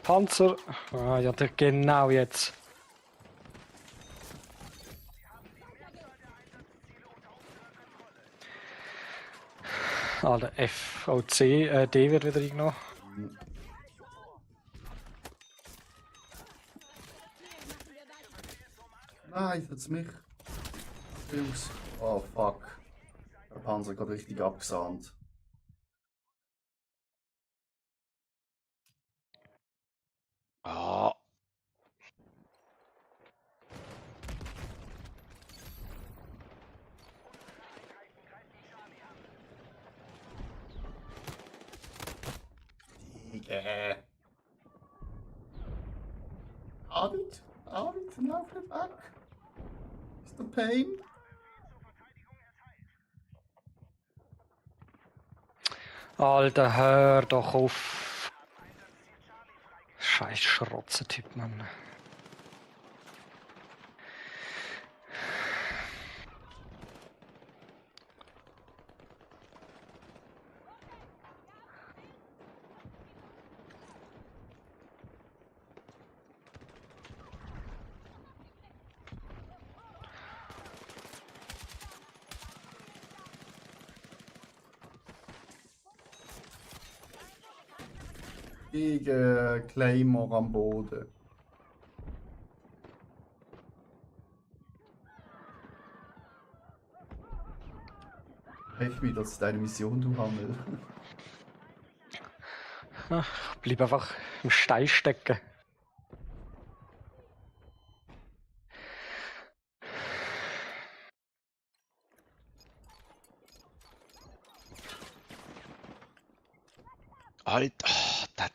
[SPEAKER 1] Panzer. Ah, ja, genau jetzt. Alter, FOC, D wird wieder eingenommen.
[SPEAKER 3] Nein, jetzt mich. Jungs. Oh, fuck. Der Panzer gerade richtig abgesahnt.
[SPEAKER 2] Ah,
[SPEAKER 3] Digga. Arvid? Arvid, lauf nicht weg. Ist der Pain?
[SPEAKER 1] Alter, hör doch auf. Scheiß Schrotzentyp, Mann.
[SPEAKER 3] Gegen Claymore am Boden. Hilf mir, das ist deine Mission, du Hammel.
[SPEAKER 1] Ach, bleib einfach im Stein stecken.
[SPEAKER 2] Alter, oh, das.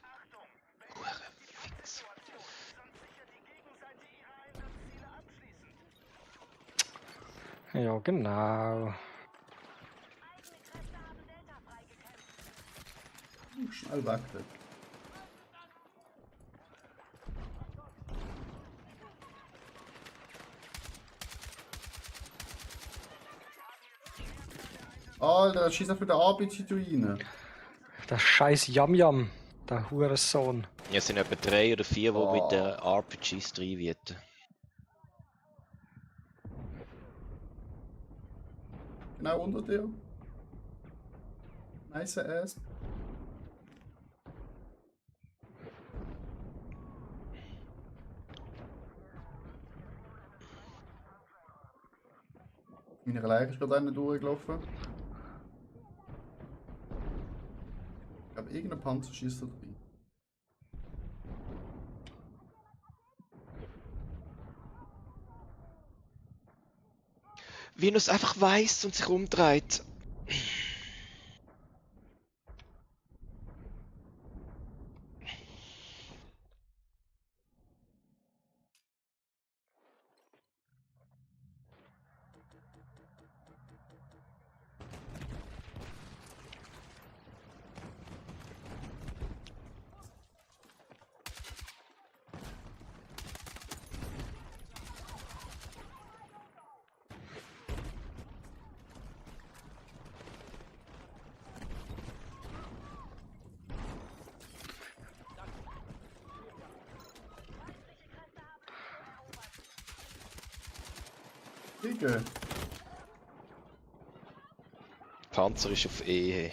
[SPEAKER 2] Hurenfix.
[SPEAKER 4] Sonst sichert die Gegenseite ihre Einsatzziele abschließend.
[SPEAKER 1] Ja, genau.
[SPEAKER 5] Eigene Kräfte haben Delta freigekämpft.
[SPEAKER 3] Schnell weg. Dort. Alter, schießt auf mit der RPG rein.
[SPEAKER 1] Der scheiß Yam-Yam. Der Hurensohn.
[SPEAKER 2] Ja, es sind etwa 3 oder 4, die mit den RPGs drin wird.
[SPEAKER 3] Genau unter dir. Nice ass. Meine Leiche ist gerade einer durchgelaufen. Ich glaube, irgendein Panzer schießt da drin.
[SPEAKER 2] Wie er es einfach weiss und sich umdreht.
[SPEAKER 3] Kriege.
[SPEAKER 2] Panzer ist auf E.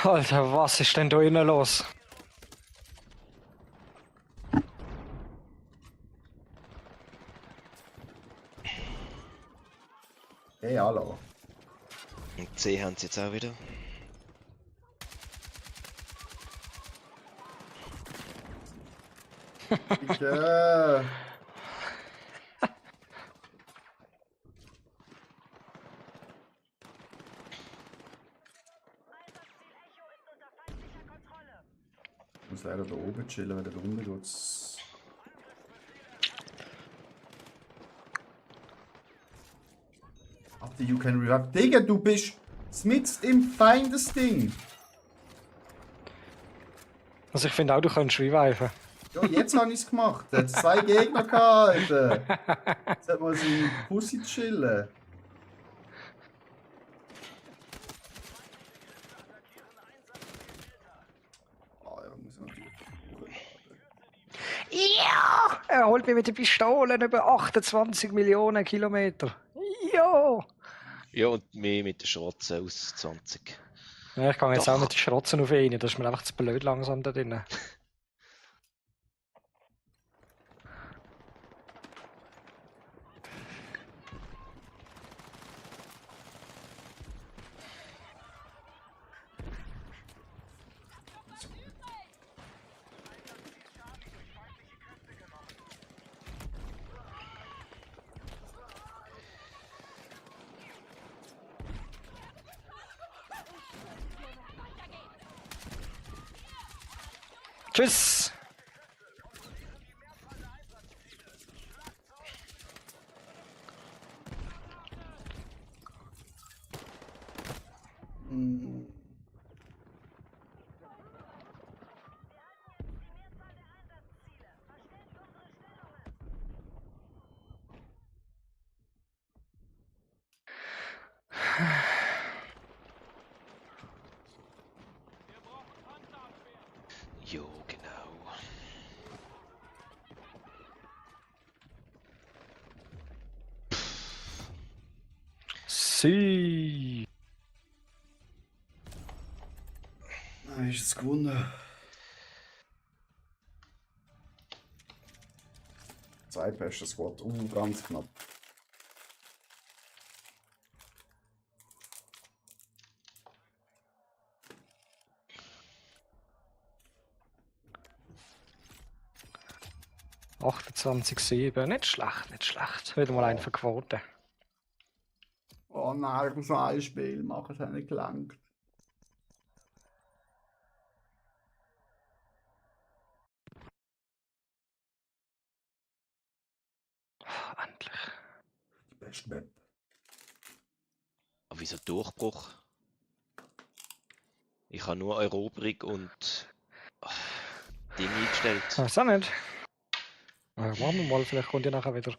[SPEAKER 1] Alter, was ist denn da innen los?
[SPEAKER 3] Hey, hallo.
[SPEAKER 2] Und C haben sie jetzt auch wieder.
[SPEAKER 3] Kriege.
[SPEAKER 5] Einsatzziel Echo ist unter feindlicher Kontrolle.
[SPEAKER 3] Ich muss leider da oben chillen, weil da unten geht's. After you can react. Digga, du bist mitten im Feindesding.
[SPEAKER 1] Also ich finde auch, du könntest reviven.
[SPEAKER 3] Ja, jetzt habe ich es gemacht. Er hat 2 Gegner gehabt, Alter. Jetzt hat man seine Pussy chillen. Ah ja, muss ich natürlich.
[SPEAKER 1] Ja! Er holt mich mit den Pistolen über 28 Millionen Kilometer. Ja!
[SPEAKER 2] Ja, und mehr mit der Schrotze aus 20.
[SPEAKER 1] Ja, ich gehe jetzt
[SPEAKER 2] Doch.
[SPEAKER 1] auch mit den Schrotzen auf ihn. Das ist mir einfach zu blöd langsam da drin. Tschüss!
[SPEAKER 3] Mm.
[SPEAKER 2] Jo, genau.
[SPEAKER 1] Sie.
[SPEAKER 3] Ist jetzt gewonnen. 2 bester Squad. Ganz knapp.
[SPEAKER 1] Oh, 28,7. Nicht schlecht, nicht schlecht. Wieder mal ein für Quote.
[SPEAKER 3] Oh nein, ich muss noch ein Spiel machen, es hat nicht gelangt.
[SPEAKER 1] Oh, endlich.
[SPEAKER 3] Die beste Map.
[SPEAKER 2] Aber wieso Durchbruch? Ich habe nur Eroberung und Ding eingestellt.
[SPEAKER 1] Weiß auch nicht. Warten wir mal, vielleicht kommt ihr nachher wieder.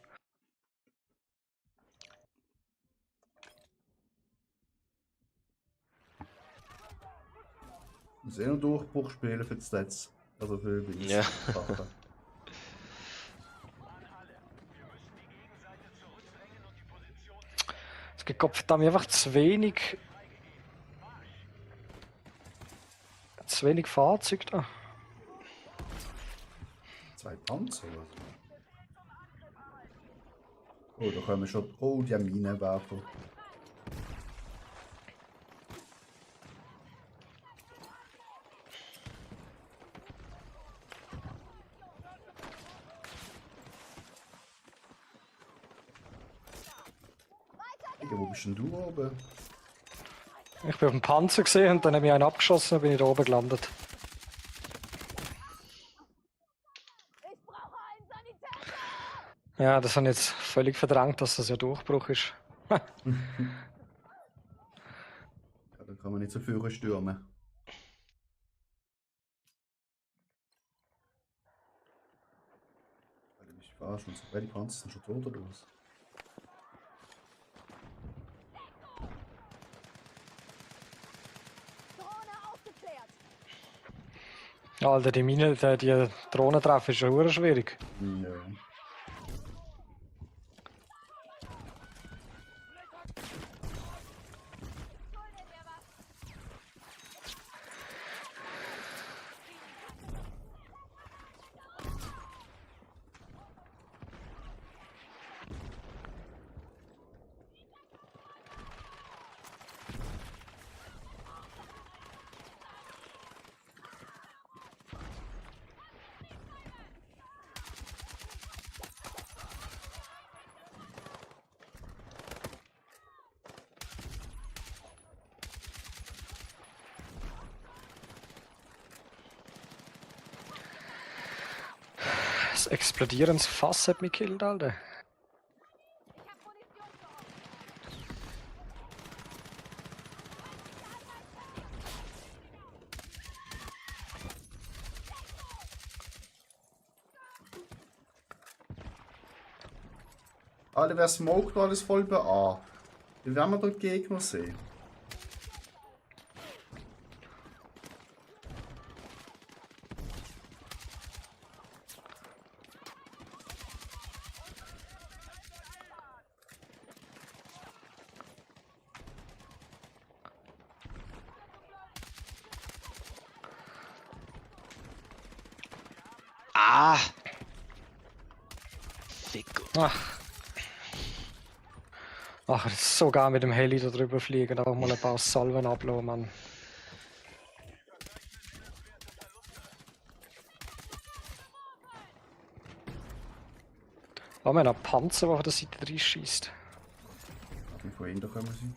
[SPEAKER 3] Ich muss noch Durchbruch spielen für die Stats. Also für die
[SPEAKER 2] Ja.
[SPEAKER 3] Sachen.
[SPEAKER 1] Es gibt Gottverdammt einfach zu wenig. Zu wenig Fahrzeuge da.
[SPEAKER 3] 2 Panzer oder so. Oh, da kommen schon. Oh, die Minenwerfer. Digga, wo bist denn du oben?
[SPEAKER 1] Ich bin auf dem Panzer gesehen und dann habe ich einen abgeschossen und bin ich da oben gelandet.
[SPEAKER 5] Ich brauche einen Sanitäter!
[SPEAKER 1] Ja, das habe ich jetzt völlig verdrängt, dass das ja Durchbruch ist.
[SPEAKER 3] Ja, da kann man nicht so viel stürmen. Alter, bist du verarscht? Und so beide Panzer sind schon tot oder was?
[SPEAKER 5] Drohne aufgeklärt!
[SPEAKER 1] Alter, die Mine, die Drohnen treffen ist ja hure schwierig.
[SPEAKER 3] Ja.
[SPEAKER 5] Schuldet mir was!
[SPEAKER 1] Das explodierendes Fass hat mich gekillt, Alter.
[SPEAKER 5] Ich hab Munition für euch!
[SPEAKER 3] Alter, wer smoked alles voll bei A? Wie werden wir dort Gegner sehen?
[SPEAKER 2] Ah! Fick.
[SPEAKER 1] Ach. Ach, das ist so geil mit dem Heli da drüber fliegen, einfach mal ein paar Salven ablassen, Mann. Oh, wir haben einen Panzer, der auf der Seite drin schießt.
[SPEAKER 3] Wie vorhin da kommen sie?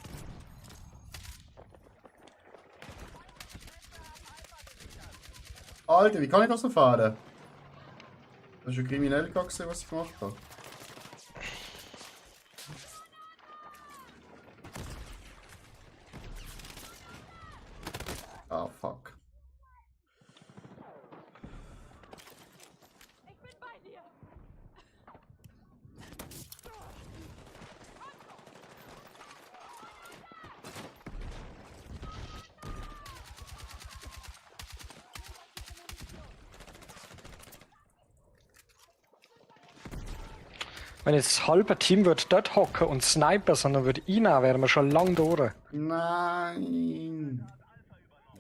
[SPEAKER 3] Alter, wie kann ich das noch fahren? Das ist ein kriminell gewesen, was ich gemacht habe. Ah, fuck.
[SPEAKER 5] Ich bin bei dir!
[SPEAKER 1] Wenn jetzt das halbe Team würde dort hocken und snipen, sondern würde reinnehmen, wären wir schon lang durch.
[SPEAKER 3] Nein!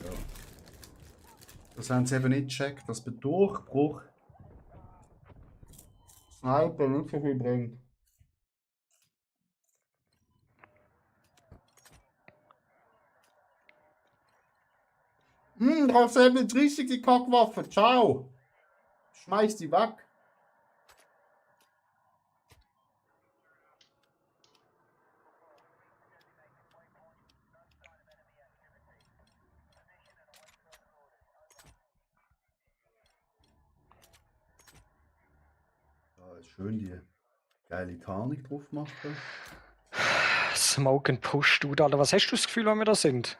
[SPEAKER 3] Ja. Das haben sie eben nicht gecheckt, dass bei Durchbruch Sniper nicht so viel bringt. Drauf selber 30 die Kackwaffe. Ciao! Schmeiß die weg. Da ist schön die geile Tarnung drauf machen.
[SPEAKER 1] Smoke and Push, du, Alter. Was hast du das Gefühl, wenn wir da sind?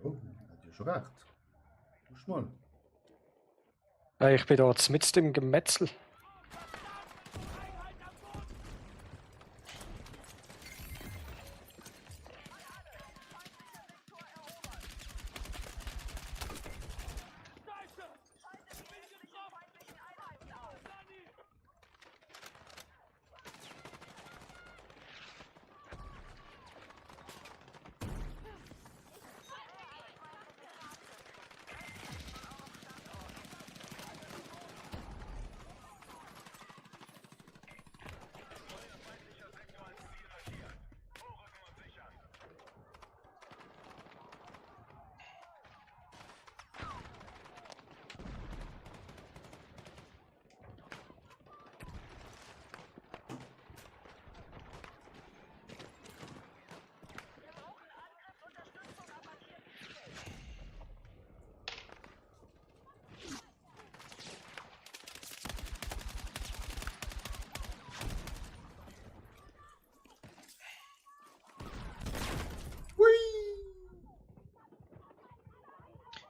[SPEAKER 3] Ja, hat ja schon recht. Push mal.
[SPEAKER 1] Ja, ich bin da mitten im Gemetzel.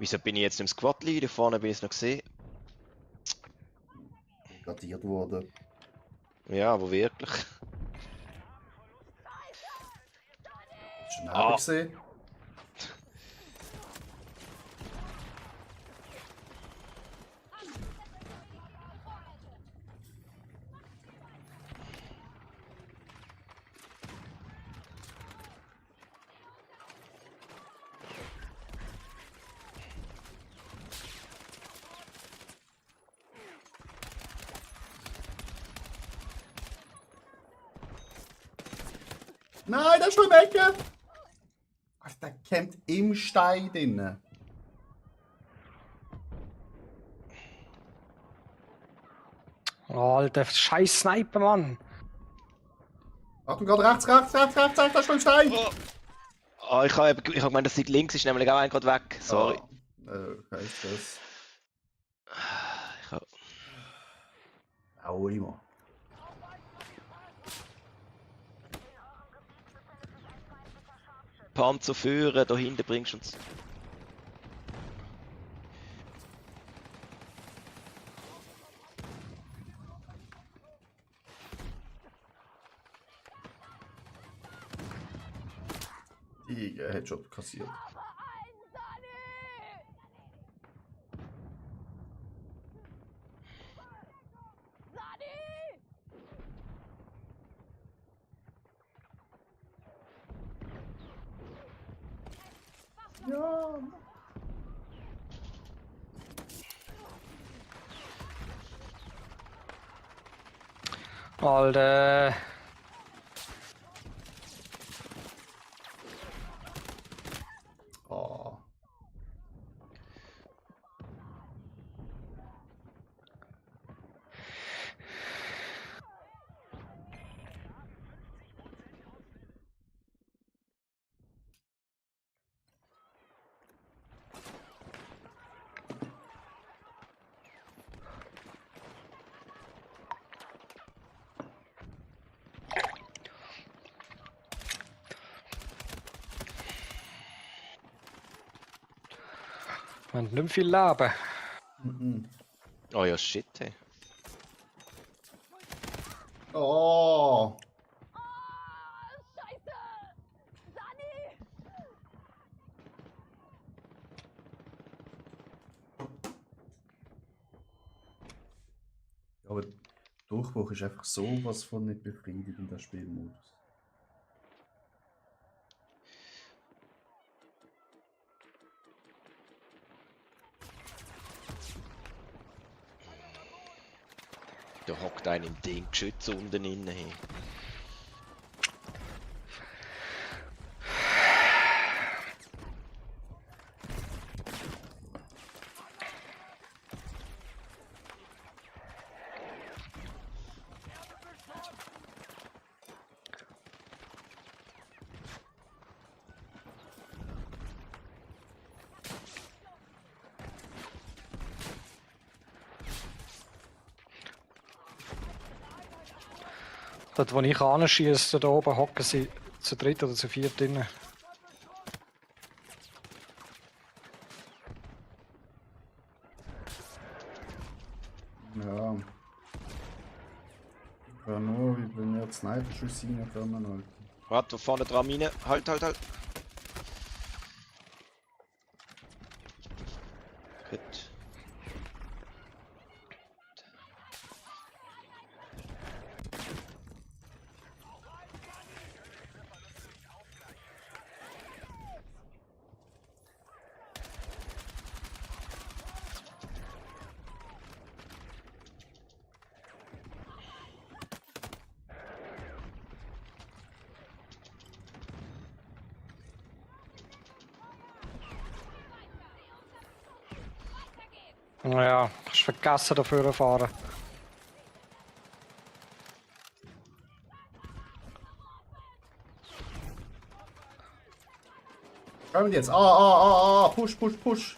[SPEAKER 2] Wieso bin ich jetzt im Squad liegen? Da vorne bin ich es noch gesehen.
[SPEAKER 3] Gradiert worden.
[SPEAKER 2] Ja, aber wirklich.
[SPEAKER 3] Schon
[SPEAKER 2] Ah.
[SPEAKER 3] gesehen. Nein, der ist schon im Ecke! Ach, der campt im Stein drin.
[SPEAKER 1] Oh, Alter, scheiß Sniper, Mann.
[SPEAKER 3] Achtung, gerade rechts, der ist schon im Stein!
[SPEAKER 2] Ah, ich hab gemeint, das links ist nämlich auch ein gerade weg. Sorry.
[SPEAKER 3] Okay, das.
[SPEAKER 2] Ich hab...
[SPEAKER 3] Aui, Mann.
[SPEAKER 2] Panzer führen, da hinten bringst du uns.
[SPEAKER 3] Headshot kassiert. Ja.
[SPEAKER 1] Alter.
[SPEAKER 3] Oh.
[SPEAKER 1] Man hat nicht viel Leben.
[SPEAKER 2] Oh ja, shit, hey.
[SPEAKER 3] Oh.
[SPEAKER 5] Scheiße! Sani!
[SPEAKER 3] Aber Durchbruch ist einfach sowas von nicht befriedigend in der Spielmodus.
[SPEAKER 2] Da hockt ein im Ding Geschütz unten innen. Hey.
[SPEAKER 1] Dort, wo ich anschieße, da oben hocken sie zu dritt oder zu viert drin.
[SPEAKER 3] Ja. Ich kann nur, wie bei mir Sniper-Schüsse reinkommen. Halt.
[SPEAKER 2] Warte, vorne dran, Mine. Halt. Gut.
[SPEAKER 1] Naja, hast vergessen dafür zu fahren.
[SPEAKER 3] Kommen jetzt. Push.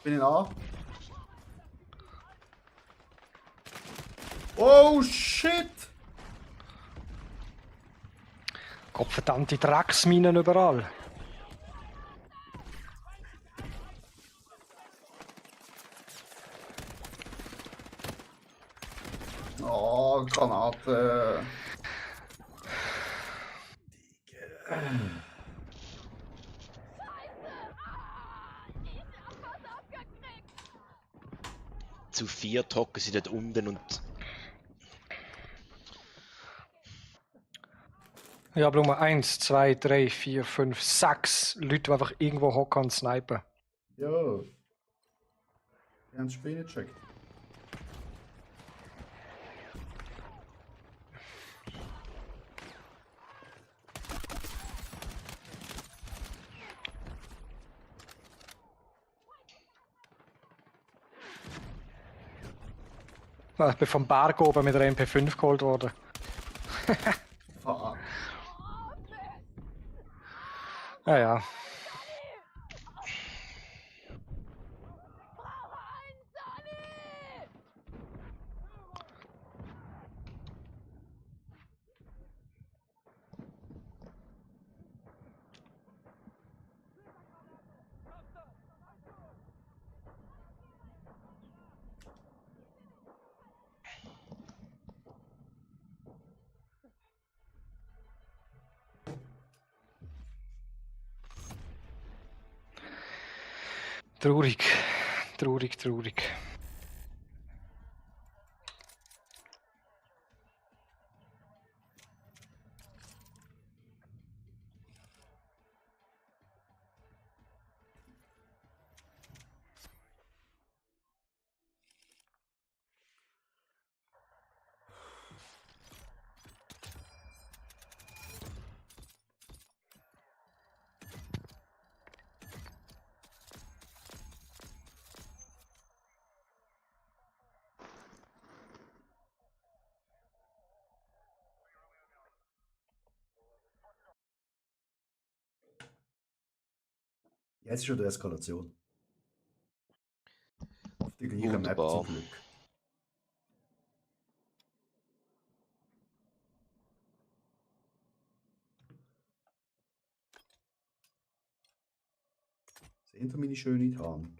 [SPEAKER 3] Bin in A. Oh shit!
[SPEAKER 1] Gottverdammte Drecksminen überall.
[SPEAKER 3] Oh, Granate.
[SPEAKER 2] Zu 4 hocken sie dort unten und
[SPEAKER 1] Ich habe Nummer 1, 2, 3, 4, 5, 6 Leute, die einfach irgendwo hocken und snipen.
[SPEAKER 3] Ja. Wir haben das Spiel nicht gecheckt.
[SPEAKER 1] Ich bin vom Berg oben mit der MP5 geholt worden.
[SPEAKER 3] Fuck.
[SPEAKER 1] Ja, ja. Traurig. Traurig, traurig.
[SPEAKER 3] Jetzt ist schon die Eskalation. Auf die gleiche Map
[SPEAKER 2] Wunderbar.
[SPEAKER 3] zum Glück. Seht ihr meine schöne Tarnung?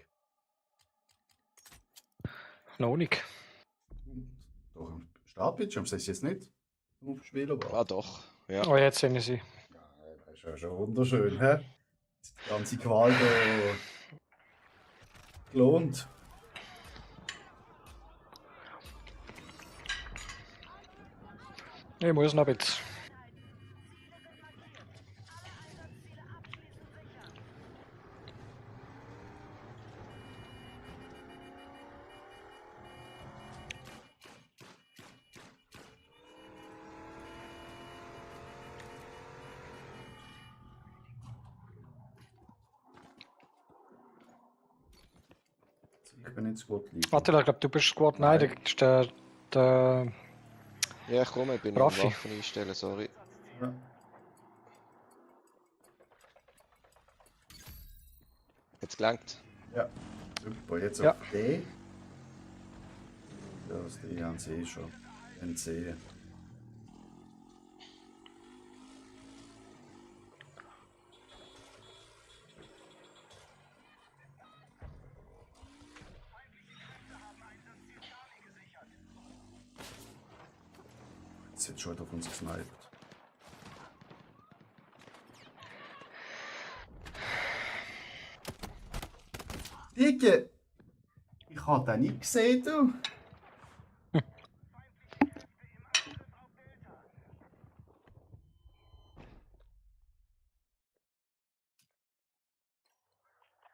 [SPEAKER 1] Noch nicht.
[SPEAKER 3] Doch, am Startbildschirm sehe ich jetzt nicht. Auf dem Spieler
[SPEAKER 2] Ah doch, ja.
[SPEAKER 1] Oh, jetzt sehen sie.
[SPEAKER 3] Ja, das ist ja schon wunderschön, hä? Die ganze Qual da gelohnt.
[SPEAKER 1] Ich muss noch ein bisschen.
[SPEAKER 3] Ich bin nicht so gut lieb.
[SPEAKER 1] Attila, ich glaube, du bist Squad. Nein,
[SPEAKER 3] Nein.
[SPEAKER 1] das ist der
[SPEAKER 2] Ja, ich komme, ich bin
[SPEAKER 1] Raffi.
[SPEAKER 2] am Waffen einstellen, sorry.
[SPEAKER 3] Ja.
[SPEAKER 2] Jetzt gelangt.
[SPEAKER 3] Ja, super. Jetzt
[SPEAKER 1] Ja.
[SPEAKER 3] auf D. Ja, das D haben sie eh schon. NC. Jetzt wird schon wieder auf uns gesniped. Dicke! Ich hab den nicht gesehen, du!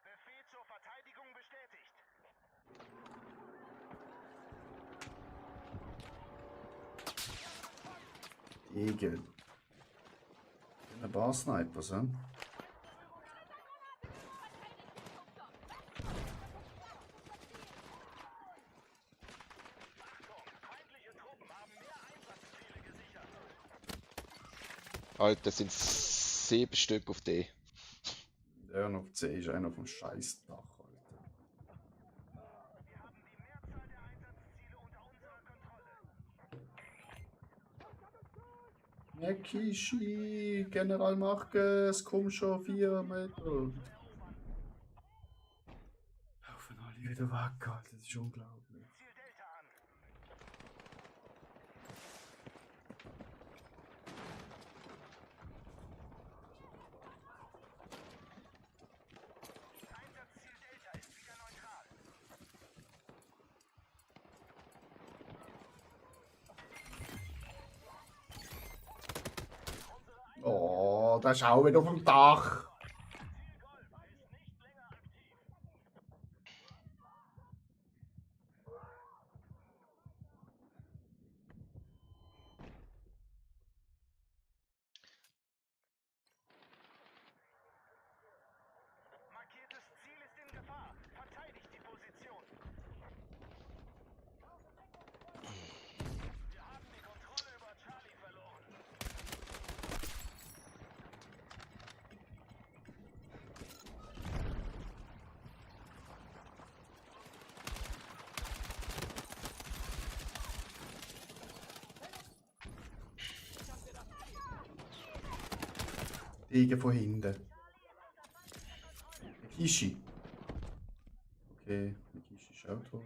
[SPEAKER 4] Befehl zur Verteidigung bestätigt.
[SPEAKER 3] Dicke. Ein paar Snipers, hä?
[SPEAKER 2] Alter, das sind 7 Stück auf D.
[SPEAKER 3] Der und auf C ist einer vom Scheißdach, Alter.
[SPEAKER 4] Wir haben die Mehrzahl der Einsatzziele unter unserer Kontrolle.
[SPEAKER 3] Nekishi, General Marquez, komm schon, 4 Meter. Laufen alle wieder weg, Alter, das ist unglaublich.
[SPEAKER 4] Ziel Delta an.
[SPEAKER 3] Oh, da ist auch wieder auf dem Dach.
[SPEAKER 4] Markiertes Ziel ist in Gefahr. Verteidigt die Position. Wir haben die Kontrolle über Charlie verloren.
[SPEAKER 3] Liegen von hinten. Kishi. Okay, Kishi ist auch tot.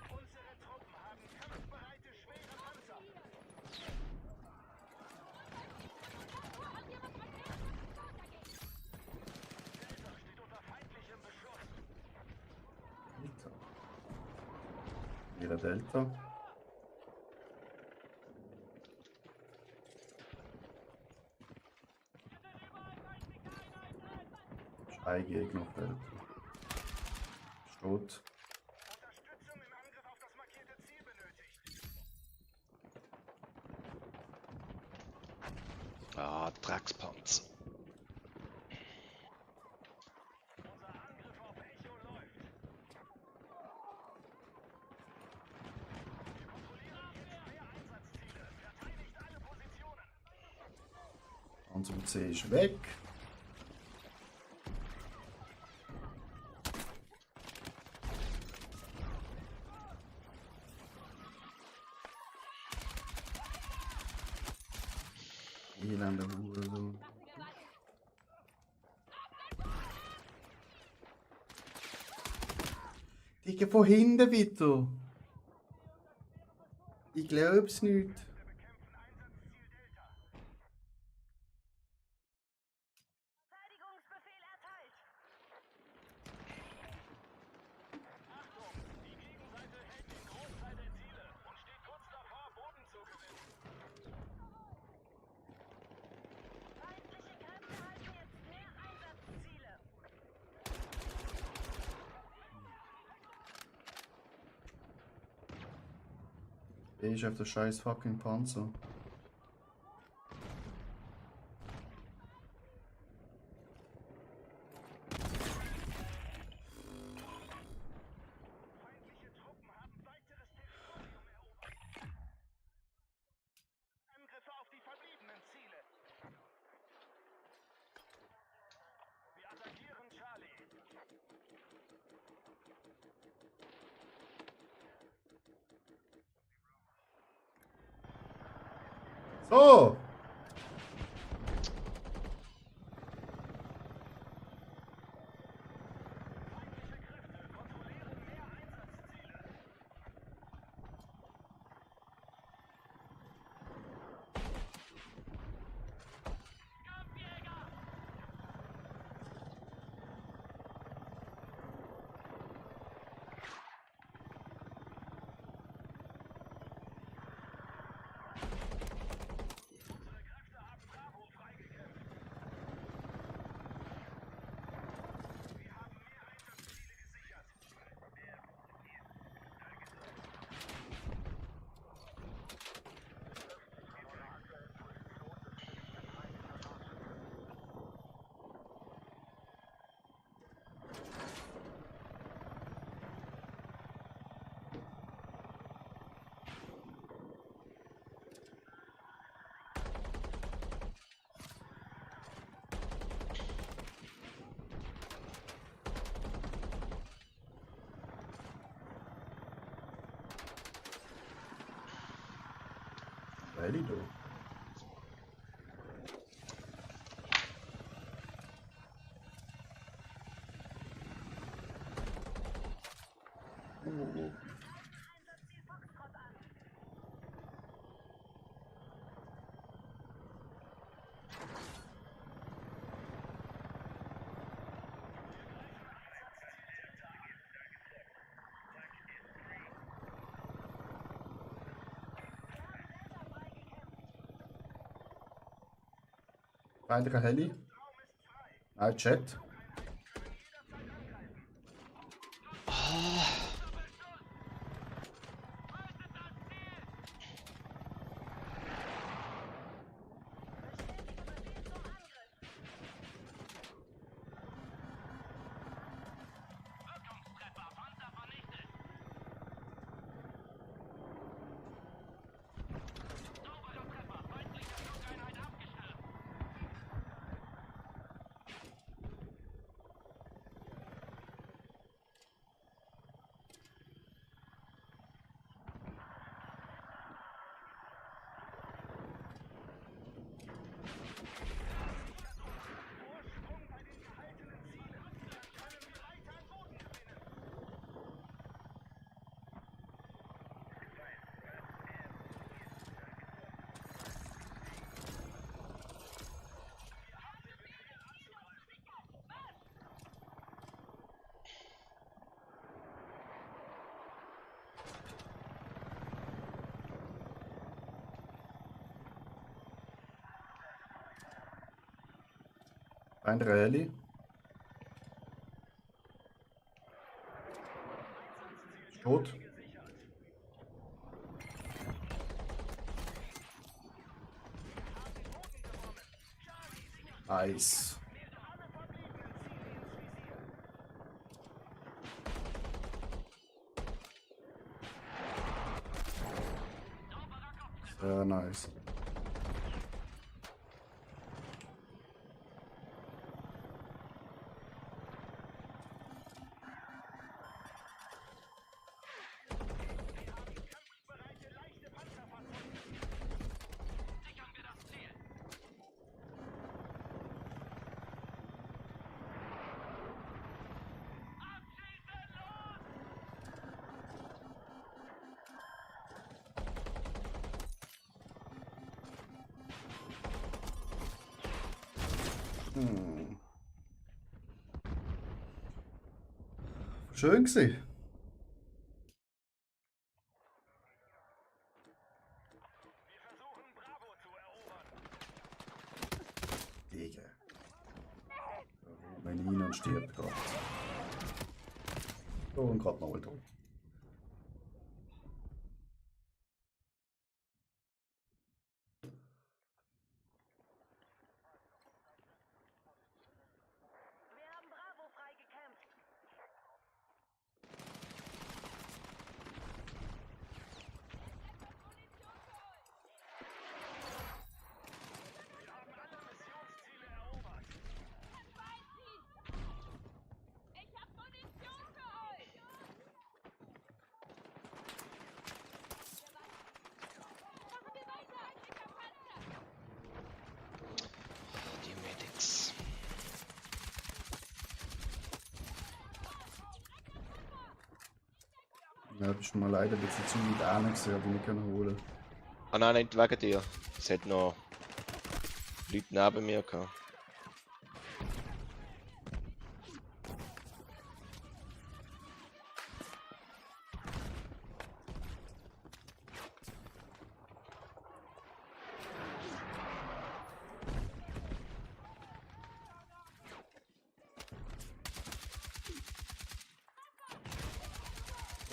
[SPEAKER 4] Unsere Truppen haben kampfbereite schwere Panzer. Delta steht unter feindlichem Beschuss.
[SPEAKER 3] Delta. Ihre Delta. Ist ein Gegner auf Delta. Ist tot.
[SPEAKER 4] Unterstützung im Angriff auf das markierte Ziel benötigt.
[SPEAKER 2] Ah, Dreckspanzer.
[SPEAKER 4] Unser Angriff auf Echo läuft. Wir kontrollieren jetzt mehr Einsatzziele. Verteidigt alle Positionen.
[SPEAKER 3] Unser C ist weg. Elende Hurensohn. Digga, von hinten bitte. Ich glaub's nicht.
[SPEAKER 4] Wir bekämpfen Einsatzziel Delta.
[SPEAKER 5] Verteidigungsbefehl erteilt.
[SPEAKER 4] Achtung! Die Gegenseite hält den Großteil der Ziele und steht kurz davor, Boden zu gewinnen.
[SPEAKER 5] Feindliche Kräfte halten jetzt mehr Einsatzziele.
[SPEAKER 3] Der ist auf der scheiß fucking Panzer.
[SPEAKER 4] Feindliche Truppen haben weiteres Territorium erobert. Angriffe auf die verbliebenen Ziele. Wir attackieren Charlie.
[SPEAKER 3] So!
[SPEAKER 4] Feindliche Kräfte kontrollieren mehr Einsatzziele. Kampfjäger!
[SPEAKER 3] Heli da. Oh. Feindlicher Heli. Nein, Chat.
[SPEAKER 4] Wirkungstreffer, Panzer vernichtet. Sauberer Treffer, feindliche Flugeinheit abgestürzt. Vorsprung bei den gehaltenen Zielen. Können wir weiter an Boden gewinnen.
[SPEAKER 3] Feindlicher Heli. Tot. Nice. Sehr nice.
[SPEAKER 4] Bereite leichte Panzerfahrzeuge. Sichern wir das Ziel. Abschießen los!
[SPEAKER 3] Schön gewesen.
[SPEAKER 4] Wir versuchen Bravo zu erobern.
[SPEAKER 3] Digga. Wenn ihn und stirbt gerade. So, und gerade nochmal tot.
[SPEAKER 5] Wir haben Bravo freigekämpft.
[SPEAKER 4] Wir haben alle Missionsziele erobert.
[SPEAKER 5] Ich hab Munition für euch! Machen wir weiter! Feindlicher Panzer!
[SPEAKER 2] Die Medics.
[SPEAKER 3] Ja, bist du mal leider ein bisschen zu weit ran gewesen, habe ich nicht können holen.
[SPEAKER 2] Ah nein, nicht wegen dir. Es hat noch Leute neben mir gehabt.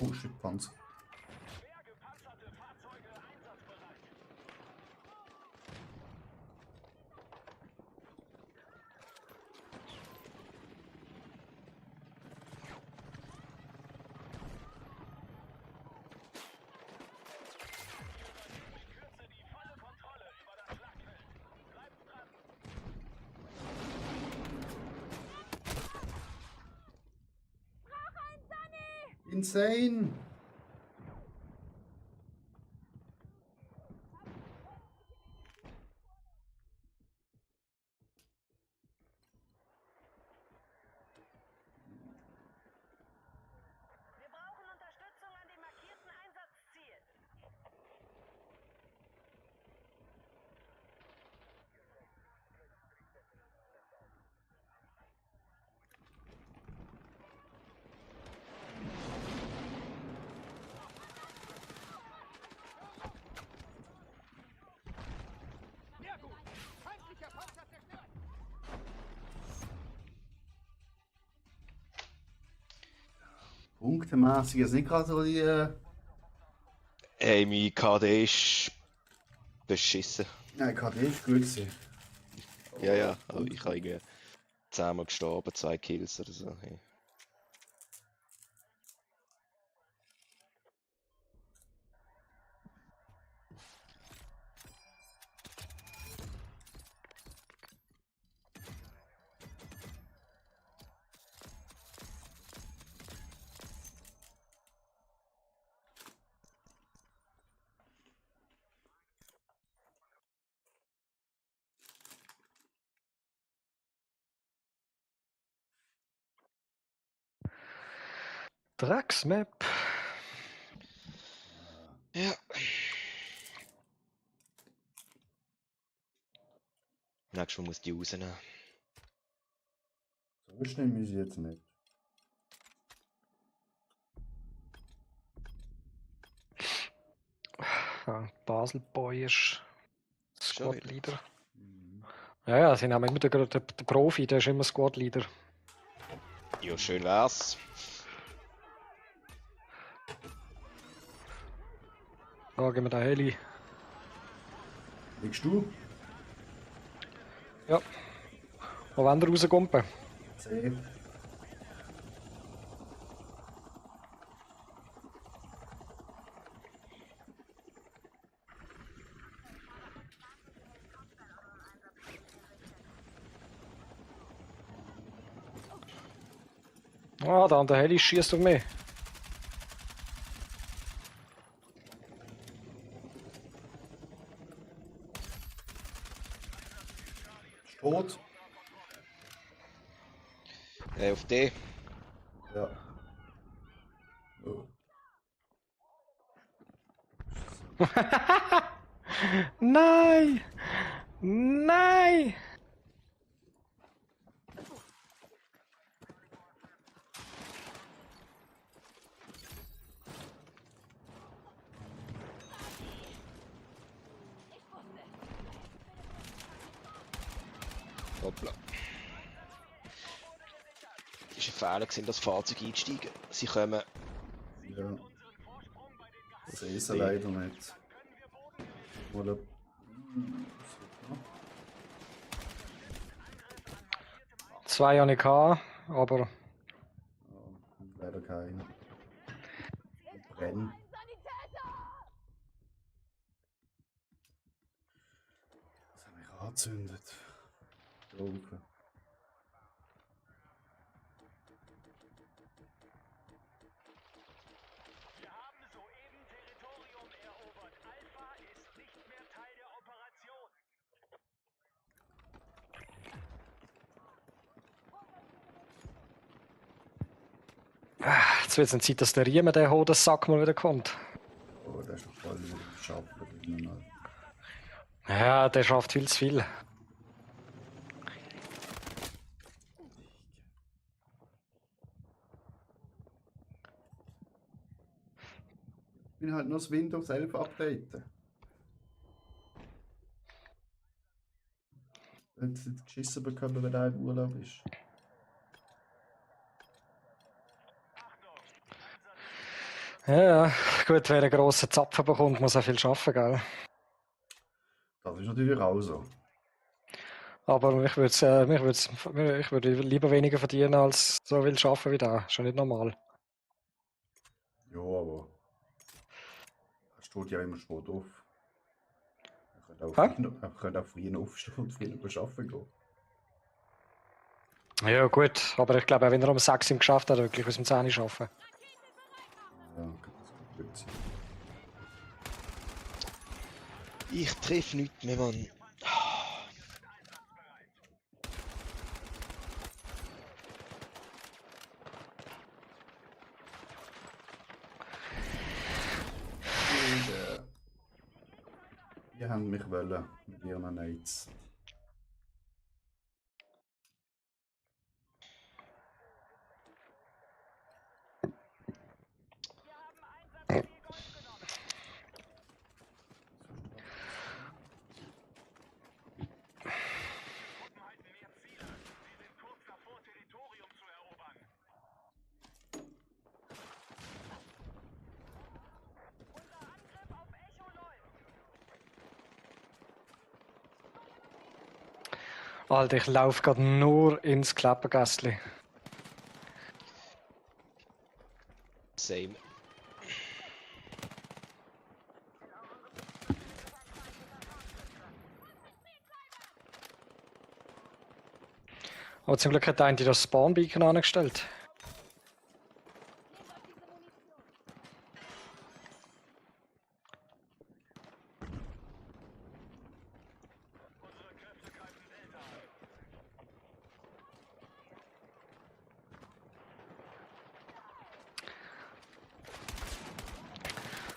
[SPEAKER 3] Oh shit, Panzer.
[SPEAKER 4] Schwer gepanzerte Fahrzeuge einsatzbereit. In Kürze die volle Kontrolle über das Schlachtfeld. Bleibt dran.
[SPEAKER 3] Insane! Punktemäßig ist nicht gerade so die.
[SPEAKER 2] Hey, mein KD ist beschissen.
[SPEAKER 3] Nein, KD ist gut gewesen.
[SPEAKER 2] Ja, ja, aber ich habe irgendwie 10-mal gestorben, 2 Kills oder so. Hey.
[SPEAKER 1] Drecksmap.
[SPEAKER 2] Ja. Nächstes Mal muss ich die rausnehmen.
[SPEAKER 3] So schnell muss ich jetzt nicht.
[SPEAKER 1] Ja, Basel Boy ist
[SPEAKER 2] Schon
[SPEAKER 1] Squad
[SPEAKER 2] wieder.
[SPEAKER 1] Leader.
[SPEAKER 3] Mhm.
[SPEAKER 1] Ja, ja, sie haben immer der Profi, der ist immer Squad Leader.
[SPEAKER 2] Ja, schön wär's.
[SPEAKER 1] Da gehen wir den Heli.
[SPEAKER 3] Liegst du?
[SPEAKER 1] Ja. Wo wollen wir rausgumpen?
[SPEAKER 3] C.
[SPEAKER 1] Ah, da an der Heli schießt auf mich.
[SPEAKER 3] Ist tot?
[SPEAKER 2] Auf D.
[SPEAKER 3] Ja. Oh.
[SPEAKER 1] Nein! Nein!
[SPEAKER 2] Hoppla. Es war ein Fehler, gewesen, das Fahrzeug einzusteigen. Sie kommen.
[SPEAKER 3] Ja. Das ist er leider nicht. Oder.
[SPEAKER 1] Zwei habe ich gehabt, aber
[SPEAKER 3] Ja, leider keine. Brennen. Das hat mich angezündet. Drogen.
[SPEAKER 4] Wir haben soeben Territorium erobert. Alpha ist nicht mehr Teil der Operation.
[SPEAKER 1] jetzt wird es Zeit, dass der Riemen, der Hodensack mal wieder kommt.
[SPEAKER 3] Oh, der ist doch voll wieder geschafft.
[SPEAKER 1] Ja, der schafft viel zu viel.
[SPEAKER 3] Ich bin halt nur das Windows 11 updaten. Wenn du jetzt geschissen bekommen, wenn er im Urlaub ist.
[SPEAKER 1] Ja, gut, wer einen grossen Zapfen bekommt, muss auch viel arbeiten, gell?
[SPEAKER 3] Das ist natürlich auch so.
[SPEAKER 1] Aber ich würde lieber weniger verdienen, als so viel arbeiten wie da. Ist schon nicht normal.
[SPEAKER 3] Ja, aber. Er steht ja immer spät auf. Er könnte auch früher aufstehen und früher arbeiten gehen.
[SPEAKER 1] Ja, gut, aber ich glaube, auch wenn er um 6 Uhr geschafft hat, wirklich bis um 10 Uhr arbeiten.
[SPEAKER 3] Ja, das kann gut sein.
[SPEAKER 2] Ich treffe nichts mehr, Mann.
[SPEAKER 3] Die haben mich wollen mit ihren Nights.
[SPEAKER 4] Wir haben Einsatzziel Gold genommen. Truppen halten mehr Ziele. Sie sind kurz davor, Territorium zu erobern.
[SPEAKER 1] Alter, ich laufe gerade nur ins Klappergässli.
[SPEAKER 2] Same.
[SPEAKER 1] Aber zum Glück hat einer das Spawnbeacon angestellt.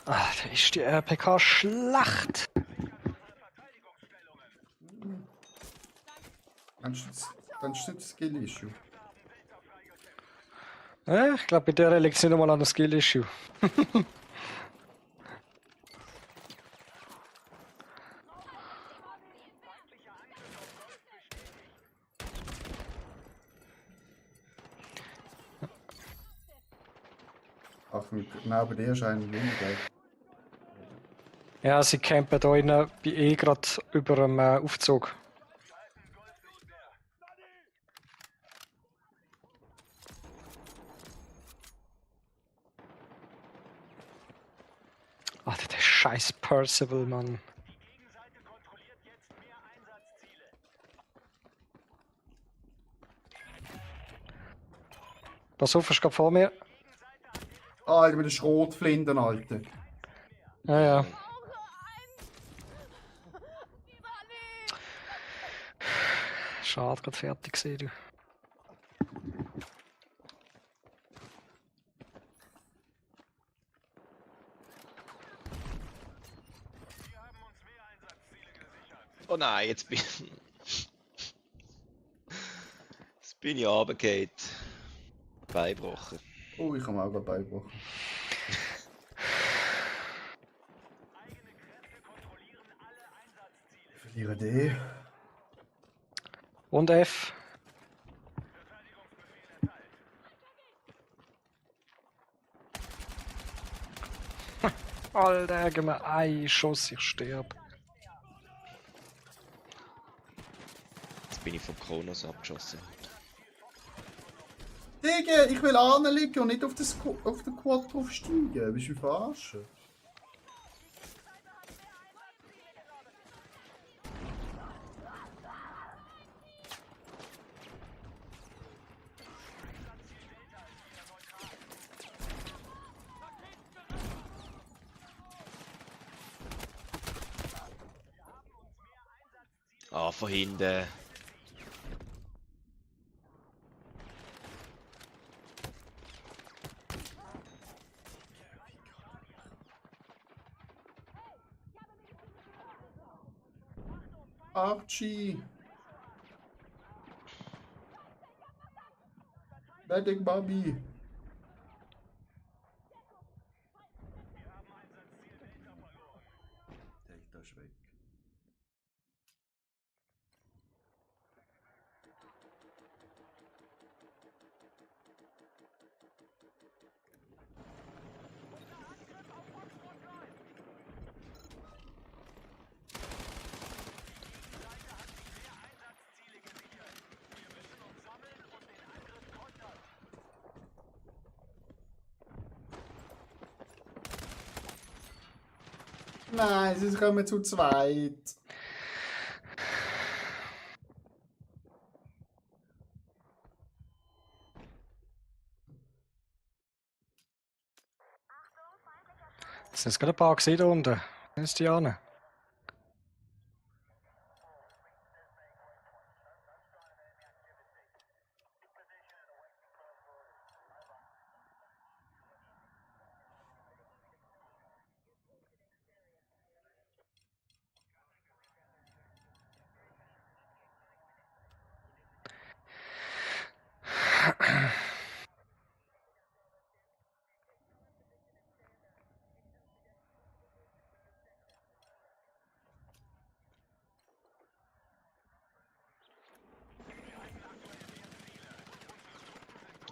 [SPEAKER 1] Ah, da ist die RPK schlecht.
[SPEAKER 3] Kannst du nicht das Skill-Issue?
[SPEAKER 1] Ich glaube, bei der liegt es nicht einmal an der Skill-Issue.
[SPEAKER 3] Ach, genau bei dir ist einer weniger.
[SPEAKER 1] Ja, sie campen da innen bei E gerade über dem Aufzug. Alter, der scheiß Percival, Mann.
[SPEAKER 4] Gegenseite kontrolliert jetzt mehr Einsatzziele.
[SPEAKER 1] Pass auf, ist gerade vor mir.
[SPEAKER 3] Alter, mit den Schrotflinten, Alter.
[SPEAKER 1] Ja, ja. Schade, gerade fertig gesehen, du.
[SPEAKER 2] Oh nein, jetzt bin jetzt bin ich runtergefallen. Beinbrochen.
[SPEAKER 3] Oh, ich habe mir auch gerade beigebrochen. Ich verliere D.
[SPEAKER 1] Und F. Alter, gib mir einen Schuss, ich sterbe.
[SPEAKER 2] Jetzt bin ich vom Kronos abgeschossen.
[SPEAKER 3] Digga, ich will anliegen und nicht auf den Quad draufsteigen. Bist du verarschen?
[SPEAKER 2] Ah, von hinten.
[SPEAKER 3] Archie. Medic Bobby. Delta ist weg. Nein, sie kommen zu zweit.
[SPEAKER 1] Es sind gerade ein paar gesehen da unten. Wo ist die Anne?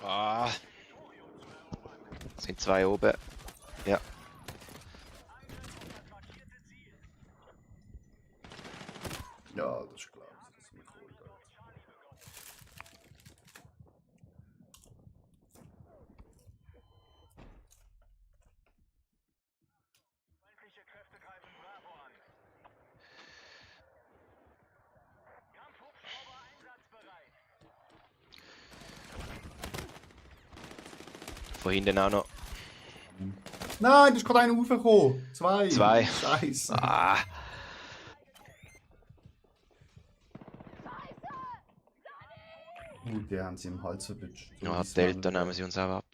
[SPEAKER 2] Ah. Sind zwei oben. Ja.
[SPEAKER 3] Ja, das ist klar. Das ist mir cool.
[SPEAKER 2] Von hinten auch noch.
[SPEAKER 3] Nein, da ist gerade einer raufgekommen. Zwei.
[SPEAKER 2] Zwei.
[SPEAKER 3] Scheiße.
[SPEAKER 2] Ah,
[SPEAKER 3] Die haben sie im Hals erwischt. So
[SPEAKER 2] ja,
[SPEAKER 3] ist
[SPEAKER 2] die
[SPEAKER 3] es
[SPEAKER 2] Eltern
[SPEAKER 3] mal.
[SPEAKER 2] nehmen sie uns auch ab.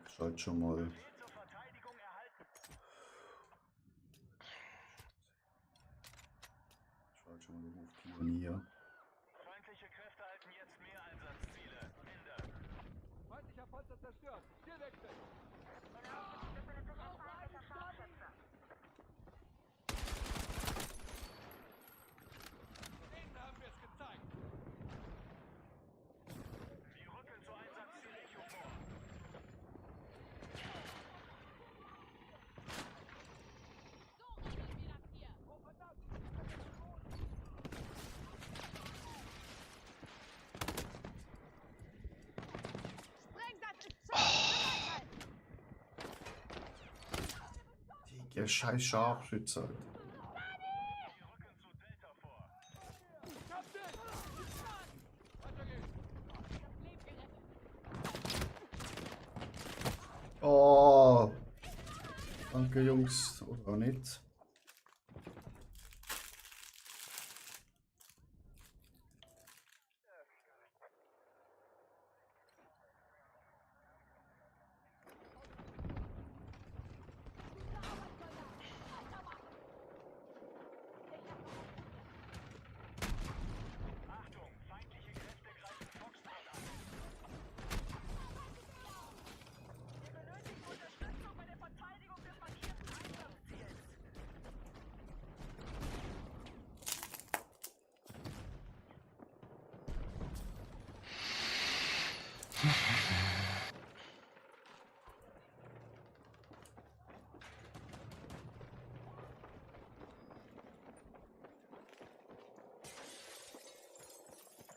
[SPEAKER 3] Ich schalte schon mal. Ich schalte schon mal auf Pionier.
[SPEAKER 4] Feindliche Kräfte halten jetzt mehr Einsatzziele. Ende. Feindlicher Panzer zerstört. Zielwechsel. Denen haben wir es gezeigt. Sie rücken zu Einsatzziel Echo vor.
[SPEAKER 5] Sprengsatz ist zurück!
[SPEAKER 3] Die scheiß Scharfschütze. Alter.
[SPEAKER 4] Sie rücken zu Delta vor. Weiter geht's.
[SPEAKER 3] Oh. Danke, Jungs. Oder auch nicht.
[SPEAKER 4] Achtung, feindliche Kräfte greifen Foxtrot an. Wir benötigen Unterstützung bei der Verteidigung des markierten Einsatzziels.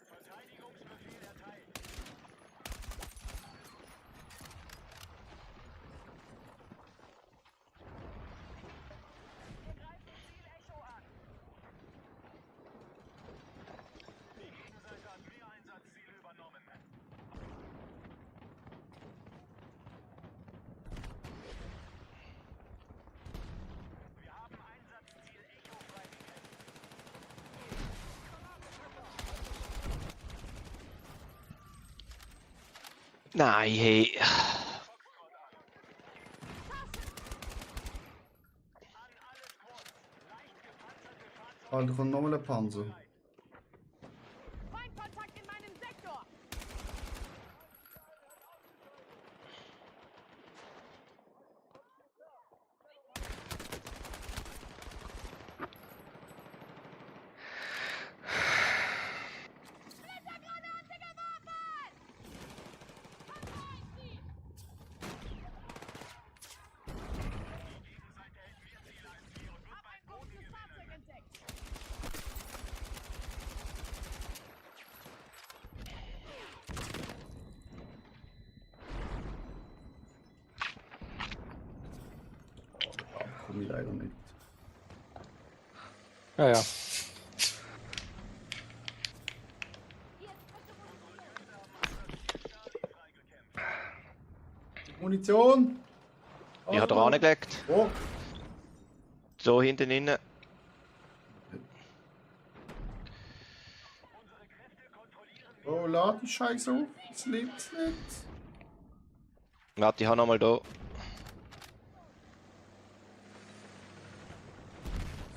[SPEAKER 4] Verteidigungsbefehl erteilt. Wir greifen Ziel Echo an. Die Gegenseite hat mehr Einsatzziele übernommen. Wir haben Einsatzziel Echo freigegeben.
[SPEAKER 2] Nein, hey.
[SPEAKER 3] Alter, kommt nochmal ein Panzer.
[SPEAKER 5] Feindkontakt in meinem Sektor! Blittergranate geworfen! Hab ein großes Fahrzeug entdeckt!
[SPEAKER 3] Komme ich leider nicht.
[SPEAKER 1] Ja, ja.
[SPEAKER 3] Munition!
[SPEAKER 2] Die hat er angelegt.
[SPEAKER 3] Oh!
[SPEAKER 2] So hinten innen.
[SPEAKER 3] Oh, lad die Scheiße auf. Das lebt's nicht.
[SPEAKER 2] Warte, ich habe nochmal da.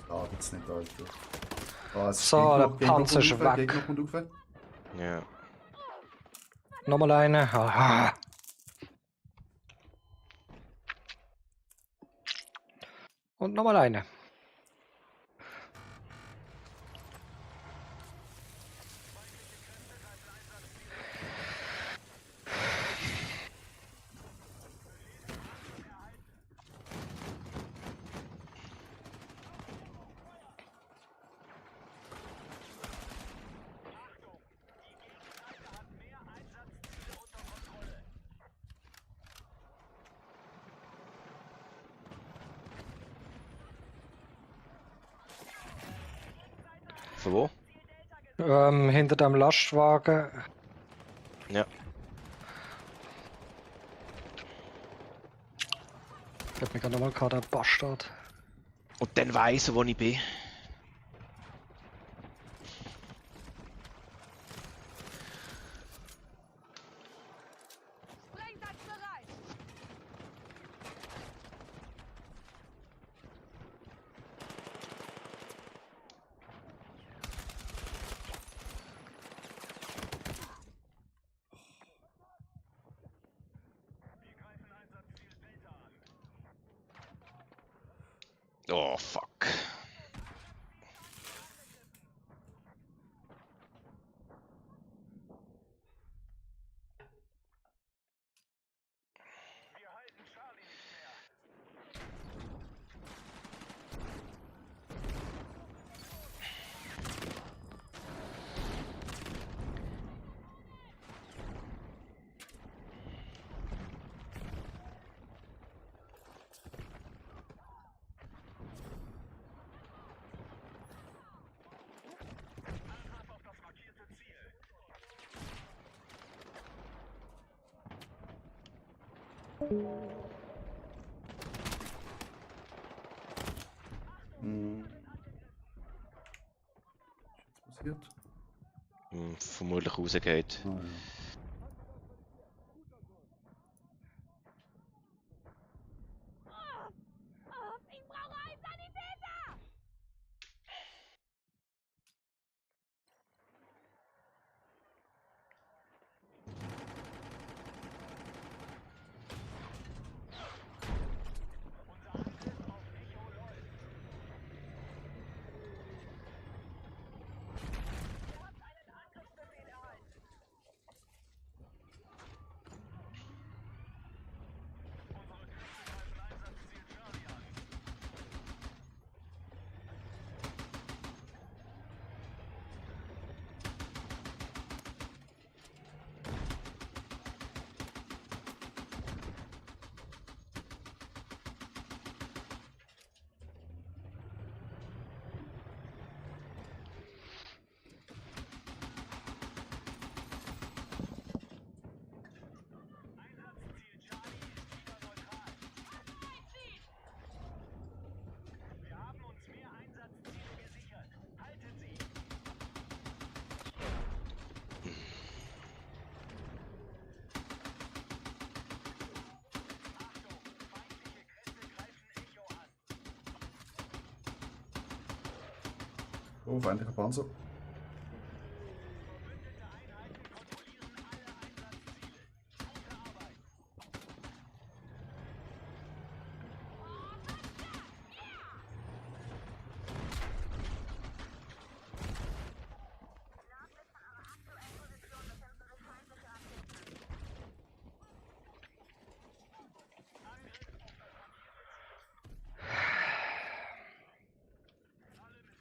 [SPEAKER 3] Das lädt jetzt nicht, Alter. Was?
[SPEAKER 1] So, der Panzer ist weg.
[SPEAKER 3] Gegner kommt rauf.
[SPEAKER 2] Ja.
[SPEAKER 1] Nochmal eine. Aha. Und nochmal eine.
[SPEAKER 2] Von wo?
[SPEAKER 1] Hinter dem Lastwagen.
[SPEAKER 2] Ja.
[SPEAKER 1] Ich hab mich gerade nochmal gehabt, der Bastard.
[SPEAKER 2] Und dann weiss er, wo ich bin.
[SPEAKER 5] Sprengsatz bereit.
[SPEAKER 2] Oh, fuck.
[SPEAKER 4] Wir halten Charlie nicht mehr. Angriff auf das markierte Ziel.
[SPEAKER 3] Hm. Was ist jetzt passiert?
[SPEAKER 2] Vermutlich rausgeht.
[SPEAKER 3] Ah, ja.
[SPEAKER 5] Ich brauche einen Sanitäter!
[SPEAKER 4] Unser Angriff auf Echo läuft.
[SPEAKER 5] Ihr habt einen Angriffsbefehl erhalten.
[SPEAKER 4] Unsere Kräfte greifen Einsatzziel Charlie an. Einsatzziel Charlie ist wieder neutral. Wir haben uns mehr Einsatzziele gesichert. Haltet sie! Achtung! Feindliche Kräfte greifen Echo an.
[SPEAKER 3] Oh, feindlicher Panzer.
[SPEAKER 4] Verbündete Einheiten kontrollieren alle Einsatzziele. Gute Arbeit!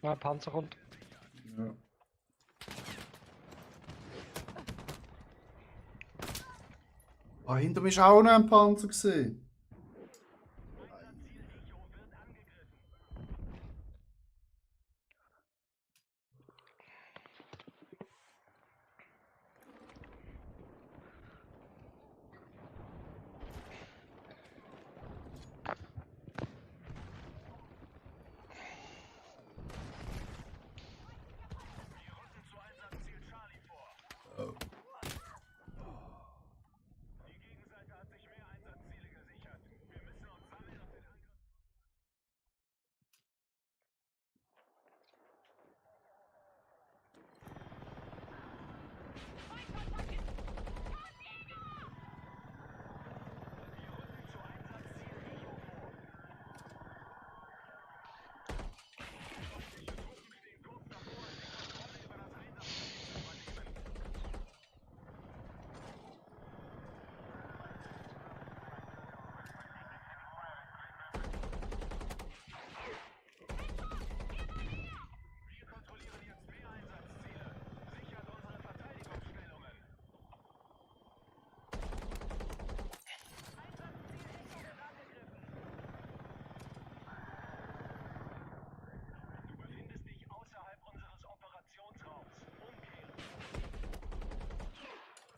[SPEAKER 1] Na, Panzer rund.
[SPEAKER 3] Ja. Ah, hinter mir ist auch noch ein Panzer gesehen.
[SPEAKER 4] Einsatzziel Echo wird angegriffen. Wir rücken zu Einsatzziel Charlie vor.
[SPEAKER 3] Oh.
[SPEAKER 4] Die Gegenseite hat sich mehr Einsatzziele gesichert.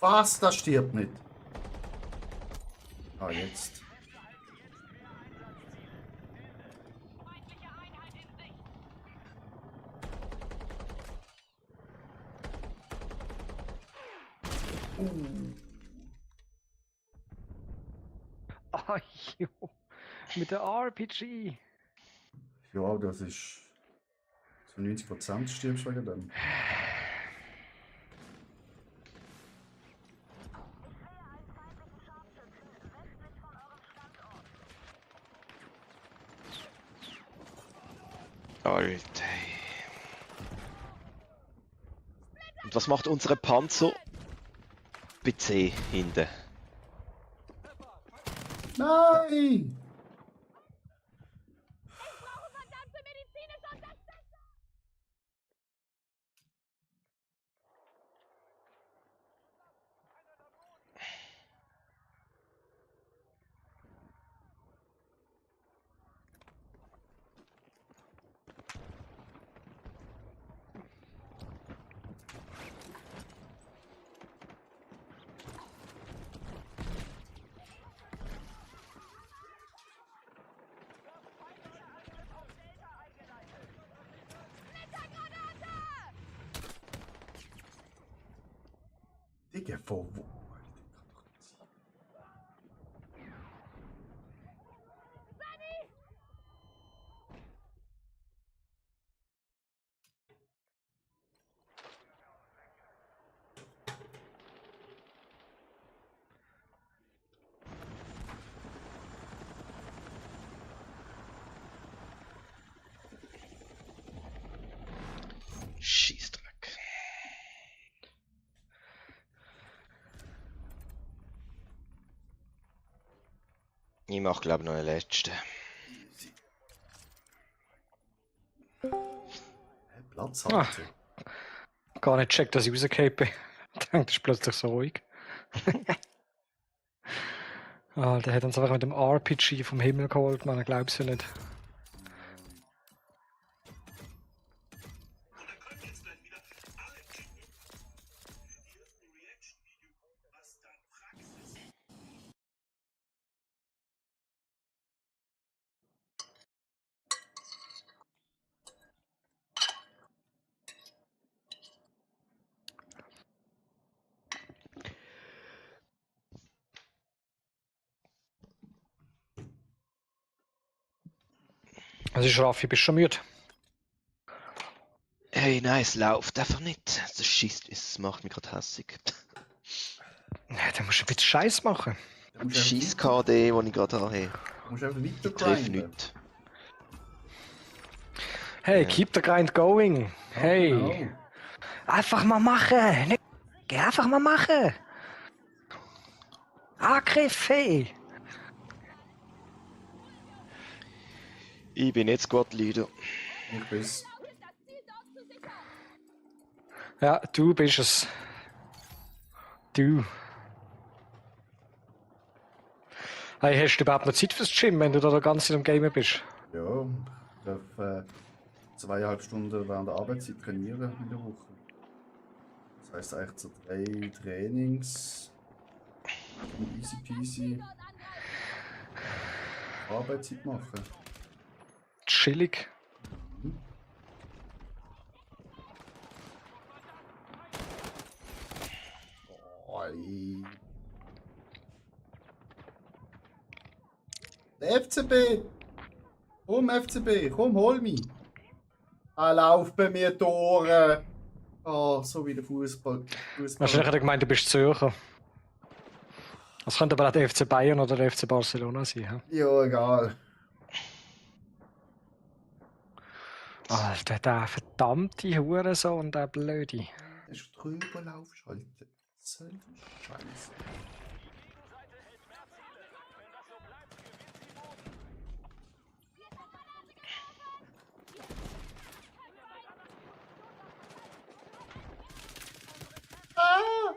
[SPEAKER 3] Was? Das stirbt nicht. Ah, jetzt.
[SPEAKER 5] Feindliche Einheit in Sicht.
[SPEAKER 1] Ah, jo. Mit der RPG.
[SPEAKER 3] Ja, das ist. So 90% stirbst du wegen dem.
[SPEAKER 2] Alter. Und was macht unsere Panzer? PC hinten.
[SPEAKER 3] Nein!
[SPEAKER 5] Verdammte medizinische Unterstützung!
[SPEAKER 3] Digga, von wo?
[SPEAKER 2] Scheißdreck. Ich mach glaub noch einen letzten.
[SPEAKER 3] Hä, Platz halten.
[SPEAKER 1] Gar nicht checkt, dass ich rausgekommen bin. Denkt, ist plötzlich so ruhig. Ah, der hat uns einfach mit dem RPG vom Himmel geholt, man glaubt's ja nicht. Also ich Raffi, bist du schon müde?
[SPEAKER 2] Hey, nein, es läuft einfach nicht. Das schießt, es macht mich gerade hässig.
[SPEAKER 1] Ja, dann musst du ein bisschen Scheiß machen.
[SPEAKER 3] Du musst einfach
[SPEAKER 2] Scheiß KD, den ich gerade habe.
[SPEAKER 3] Du musst einfach weiter
[SPEAKER 2] Ich treffe
[SPEAKER 3] grinden.
[SPEAKER 2] nichts.
[SPEAKER 1] Hey,
[SPEAKER 2] Ja.
[SPEAKER 1] keep the grind going. Hey,
[SPEAKER 3] Genau.
[SPEAKER 1] einfach mal machen. Nicht- Geh einfach mal machen. Angriff, hey.
[SPEAKER 2] Ich bin jetzt Squad Leader.
[SPEAKER 3] Ich bin's.
[SPEAKER 1] Ja, du bist es. Du. Hey, hast du überhaupt noch Zeit fürs Gym, wenn du da ganz Zeit am Gamen bist?
[SPEAKER 3] Ja, ich darf 2,5 Stunden während der Arbeitszeit trainieren in der Woche. Das heisst eigentlich so 3 Trainings. Und easy peasy. Arbeitszeit machen.
[SPEAKER 1] Chillig.
[SPEAKER 3] Oi. Der FCB! Komm, FCB, komm, hol mich! Ah, lauf bei mir Tore! Oh, so wie der Fußball.
[SPEAKER 1] Wahrscheinlich hat er gemeint, du bist Zürcher. Das könnte aber auch der FC Bayern oder der FC Barcelona sein. He?
[SPEAKER 3] Ja, egal.
[SPEAKER 1] Alter, der verdammte Hurensohn, der Blöde.
[SPEAKER 3] Der ist drüber laufschalten. Soll die Scheiße. Ah!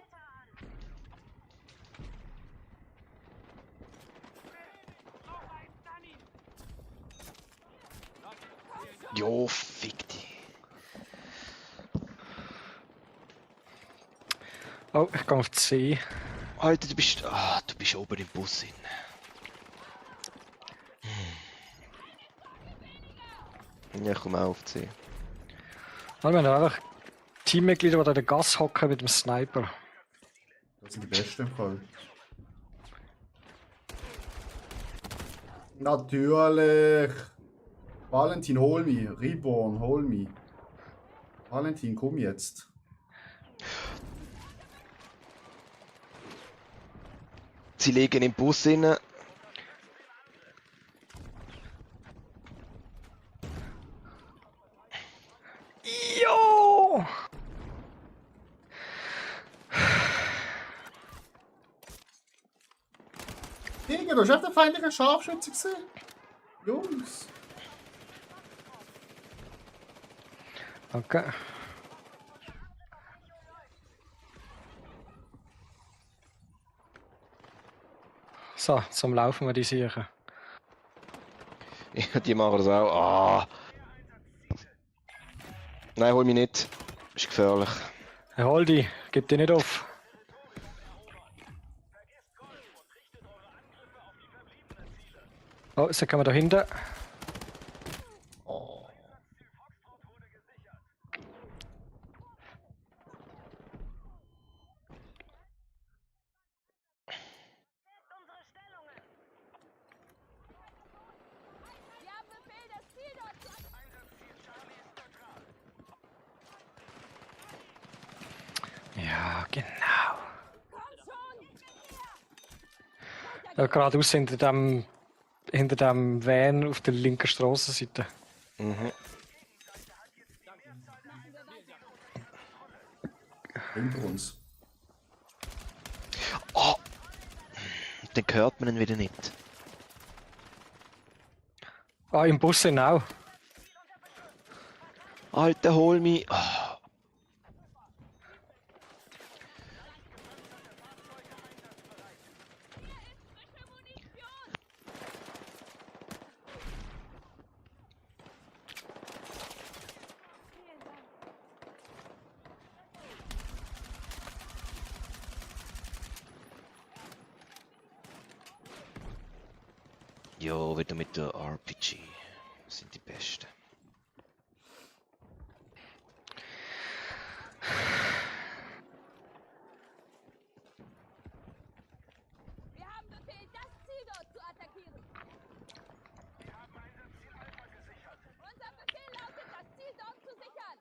[SPEAKER 2] Jo, fick dich.
[SPEAKER 1] Oh, ich gehe auf C.
[SPEAKER 2] Alter, du bist oben im Bus hin. Ja, ich komme auch auf C.
[SPEAKER 1] Wir haben einfach Teammitglieder, die an der Gas hocken mit dem Sniper.
[SPEAKER 3] Das sind die besten im Fall. Natürlich! Valentin, hol mich. Reborn, hol mich. Valentin, komm jetzt.
[SPEAKER 2] Sie liegen im Bus inne.
[SPEAKER 1] Jo!
[SPEAKER 3] Digga, du hast echt ein feindlicher Scharfschütze gesehen? Jungs!
[SPEAKER 1] Okay. So, zum Laufen wir die sicher.
[SPEAKER 2] Ja, die machen das auch. Ah. Nein, hol mich nicht. Ist gefährlich.
[SPEAKER 1] Hol die, gib die nicht auf. Oh, so kann man da hinten.
[SPEAKER 3] Oh.
[SPEAKER 5] Unsere Stellungen. Wir haben Befehl, das Ziel dort zu
[SPEAKER 1] Ja, genau.
[SPEAKER 5] Komm schon!
[SPEAKER 1] Ja, geradeaus hinter dem Van auf der linken Strassenseite.
[SPEAKER 2] Mhm.
[SPEAKER 3] Hinter uns.
[SPEAKER 2] Oh! Dann hört man ihn wieder nicht.
[SPEAKER 1] Ah, im Bus sind auch.
[SPEAKER 2] Alter, hol mich. Ah. Jo, wieder mit der RPG. Das sind die Besten.
[SPEAKER 5] Wir haben Befehl, das Ziel dort zu attackieren. Unser Befehl lautet, das Ziel dort zu sichern.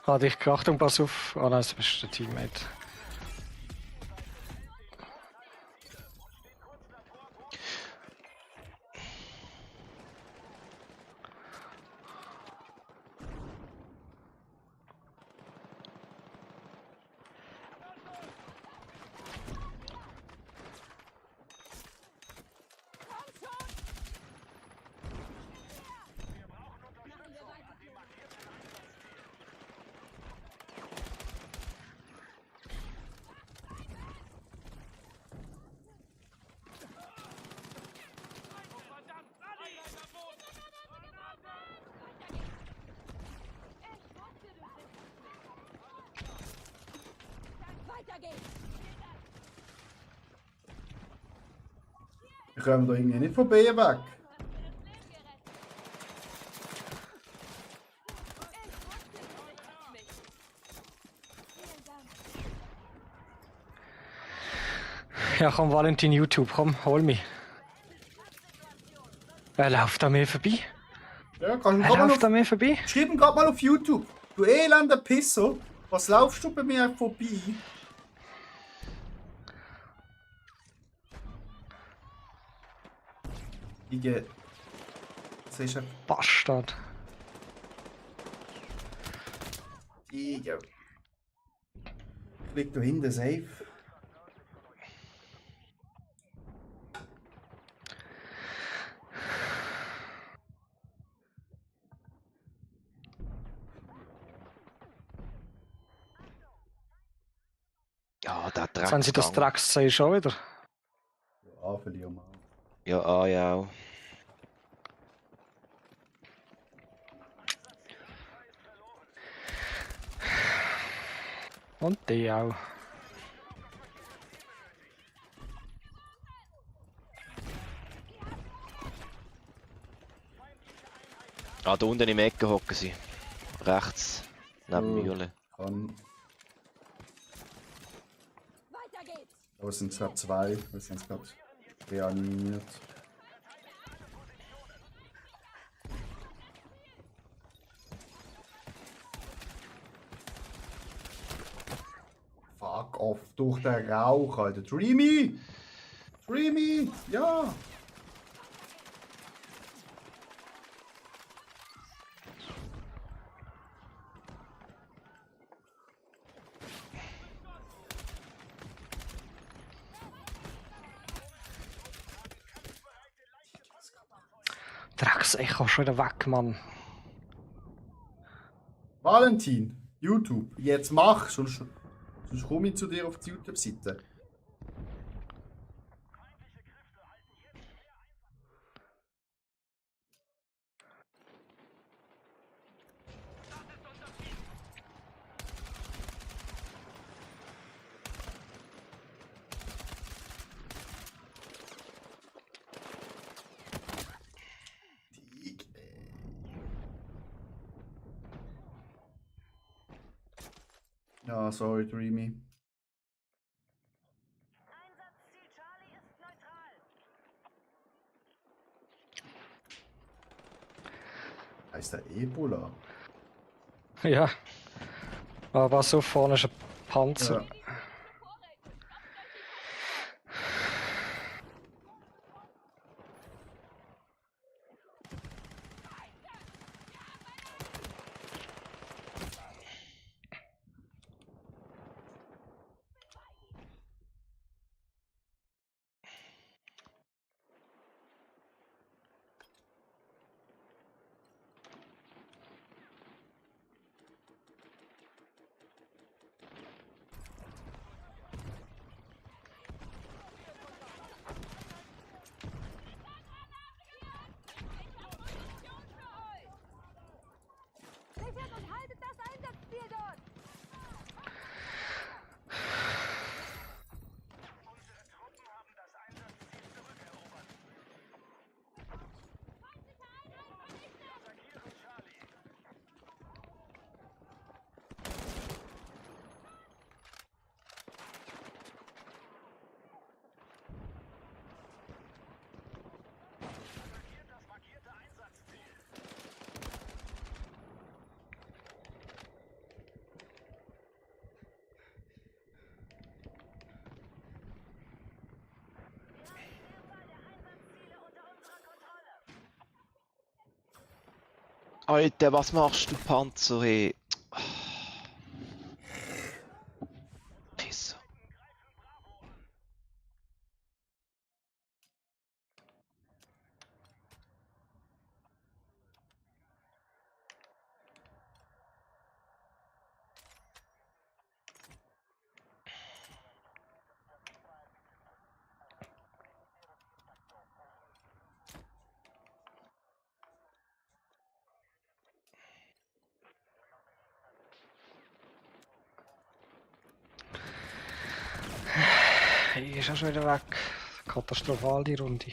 [SPEAKER 1] Ah, dich, Achtung, pass auf. Ah nein, das bist der Teammate. Weiter geht's.
[SPEAKER 3] Wir kommen da irgendwie nicht von B weg. Ja, komm,
[SPEAKER 1] Valentin, YouTube, komm, hol mich. Er läuft an mir vorbei.
[SPEAKER 3] Ja, kannst du
[SPEAKER 1] Er
[SPEAKER 3] grad mal
[SPEAKER 1] läuft an mir vorbei.
[SPEAKER 3] schreib ihn gerade mal auf YouTube. Du elender Pisser. Was laufst du bei mir vorbei? Digga. Das ist ein
[SPEAKER 1] Bastard.
[SPEAKER 3] Digga. Liegt da hinten safe.
[SPEAKER 2] Ja, der
[SPEAKER 1] Jetzt haben sie das
[SPEAKER 2] Drecksgang.
[SPEAKER 1] Dreckszeug schon wieder.
[SPEAKER 3] Ja, verlieren wir.
[SPEAKER 2] Ja, ja auch.
[SPEAKER 1] Und die auch.
[SPEAKER 2] Ah, da unten im Ecke hocken sie. Rechts. Neben
[SPEAKER 3] Oh.
[SPEAKER 2] Mühle.
[SPEAKER 3] Kann.
[SPEAKER 5] Weiter geht's!
[SPEAKER 3] Aber es sind zwar zwei, wir sind es gerade reanimiert. Fuck off, durch den Rauch, Alter. Dreamy! Dreamy! Ja!
[SPEAKER 1] Drecksecho schon wieder weg, Mann.
[SPEAKER 3] Valentin, YouTube, jetzt mach, sonst komme ich zu dir auf die YouTube-Seite. Ja, sorry, Dreamy.
[SPEAKER 5] Einsatzziel Charlie ist neutral.
[SPEAKER 3] Heißt der Ebola?
[SPEAKER 1] Ja. Aber so vorne ist ein Panzer.
[SPEAKER 3] Ja.
[SPEAKER 5] Sichert und haltet das Einsatzziel dort! Vielzahl der Einsatzziele unter unserer Kontrolle.
[SPEAKER 2] Alter, was machst du, Panzer, ey? Pisser.
[SPEAKER 1] Hey, ist auch schon wieder weg. Katastrophal die Runde.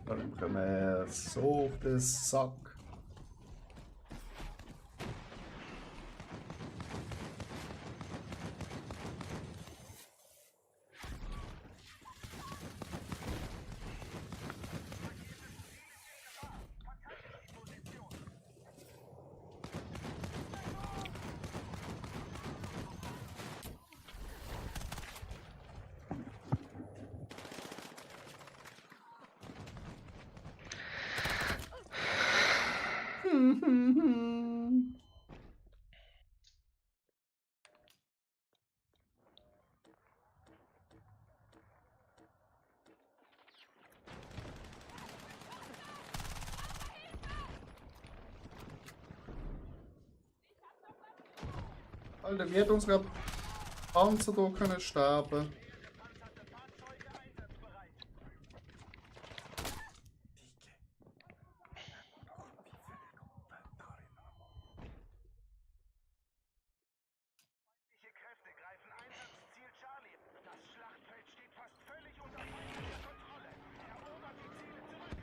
[SPEAKER 3] Dann kommen wir so auf den Sack. Alter, wie hat unser Panzer da können sterben?
[SPEAKER 4] Feindliche Kräfte greifen Einsatzziel Charlie. Das Schlachtfeld steht fast völlig unter feindlicher Kontrolle. Erobert die Ziele zurück.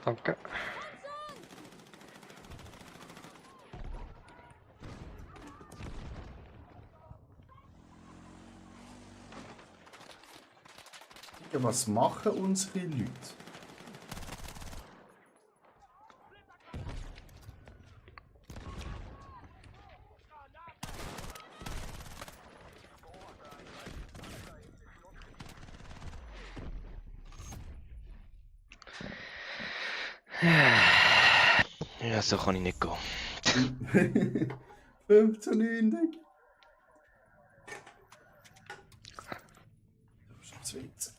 [SPEAKER 1] Danke.
[SPEAKER 3] Ja, was machen unsere Leute?
[SPEAKER 2] Ja, so kann ich nicht gehen.
[SPEAKER 3] 5 zu 9, Digga. Das ist schon zu witzig.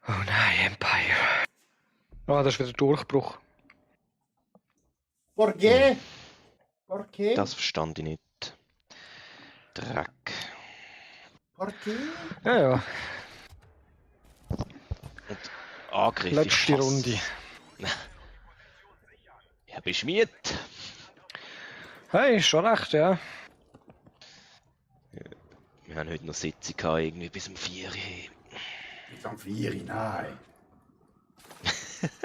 [SPEAKER 1] Oh nein, Empire. Ah, das ist wieder Durchbruch.
[SPEAKER 3] Por qué? Por qué?
[SPEAKER 2] Das verstand ich nicht. Dreck.
[SPEAKER 3] Por qué?
[SPEAKER 1] Ja, ja.
[SPEAKER 2] Angriff. ich
[SPEAKER 1] Letzte
[SPEAKER 2] hasse
[SPEAKER 1] Runde.
[SPEAKER 2] es. Ja, bist du miet?
[SPEAKER 1] Hey, schon recht, ja.
[SPEAKER 2] Wir haben heute noch Sitzung gehabt, irgendwie bis um 4 Uhr.
[SPEAKER 3] Bis um 4 Uhr, nein.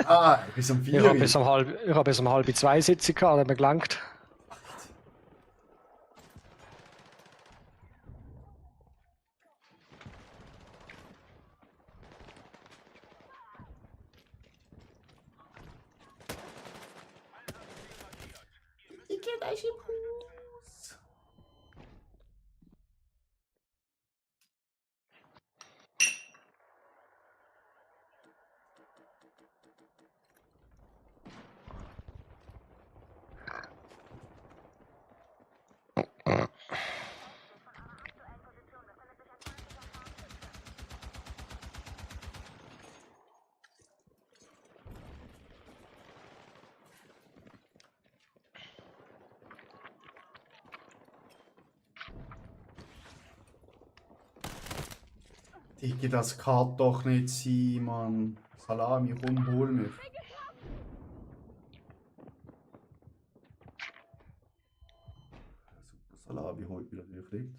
[SPEAKER 3] Ah, bis um 4
[SPEAKER 1] Ich
[SPEAKER 3] Uhr.
[SPEAKER 1] habe bis um halb 2 Sitzung gehabt, hat mir gelangt.
[SPEAKER 3] Digga, das kann doch nicht sein, Mann. Salami, komm, hol mich. Super, Salami holt mich natürlich nicht.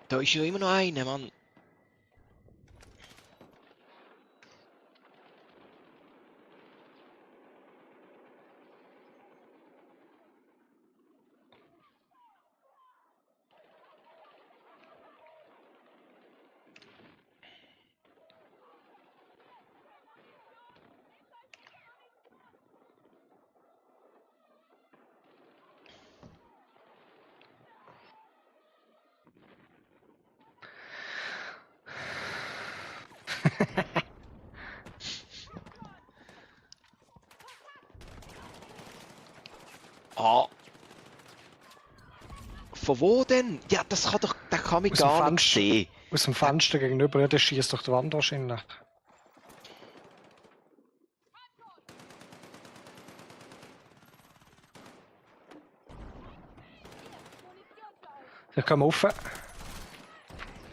[SPEAKER 2] Da ist ja immer noch einer, Mann. Ah. Von wo denn? Ja, das kann doch. Der kann mich
[SPEAKER 1] Aus dem
[SPEAKER 2] gar nicht
[SPEAKER 1] Fenster.
[SPEAKER 2] sehen.
[SPEAKER 1] Aus dem Fenster gegenüber, ja, der schießt durch die Wand wahrscheinlich. Ich komme rauf.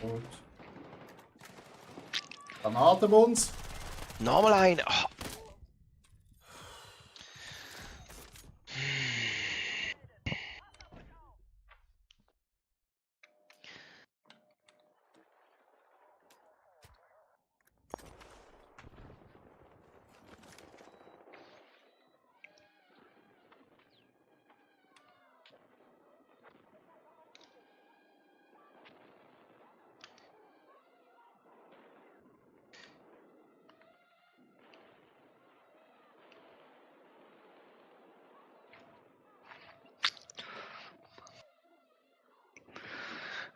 [SPEAKER 3] Gut. Granatenbunds.
[SPEAKER 2] Nochmal ein. Ah.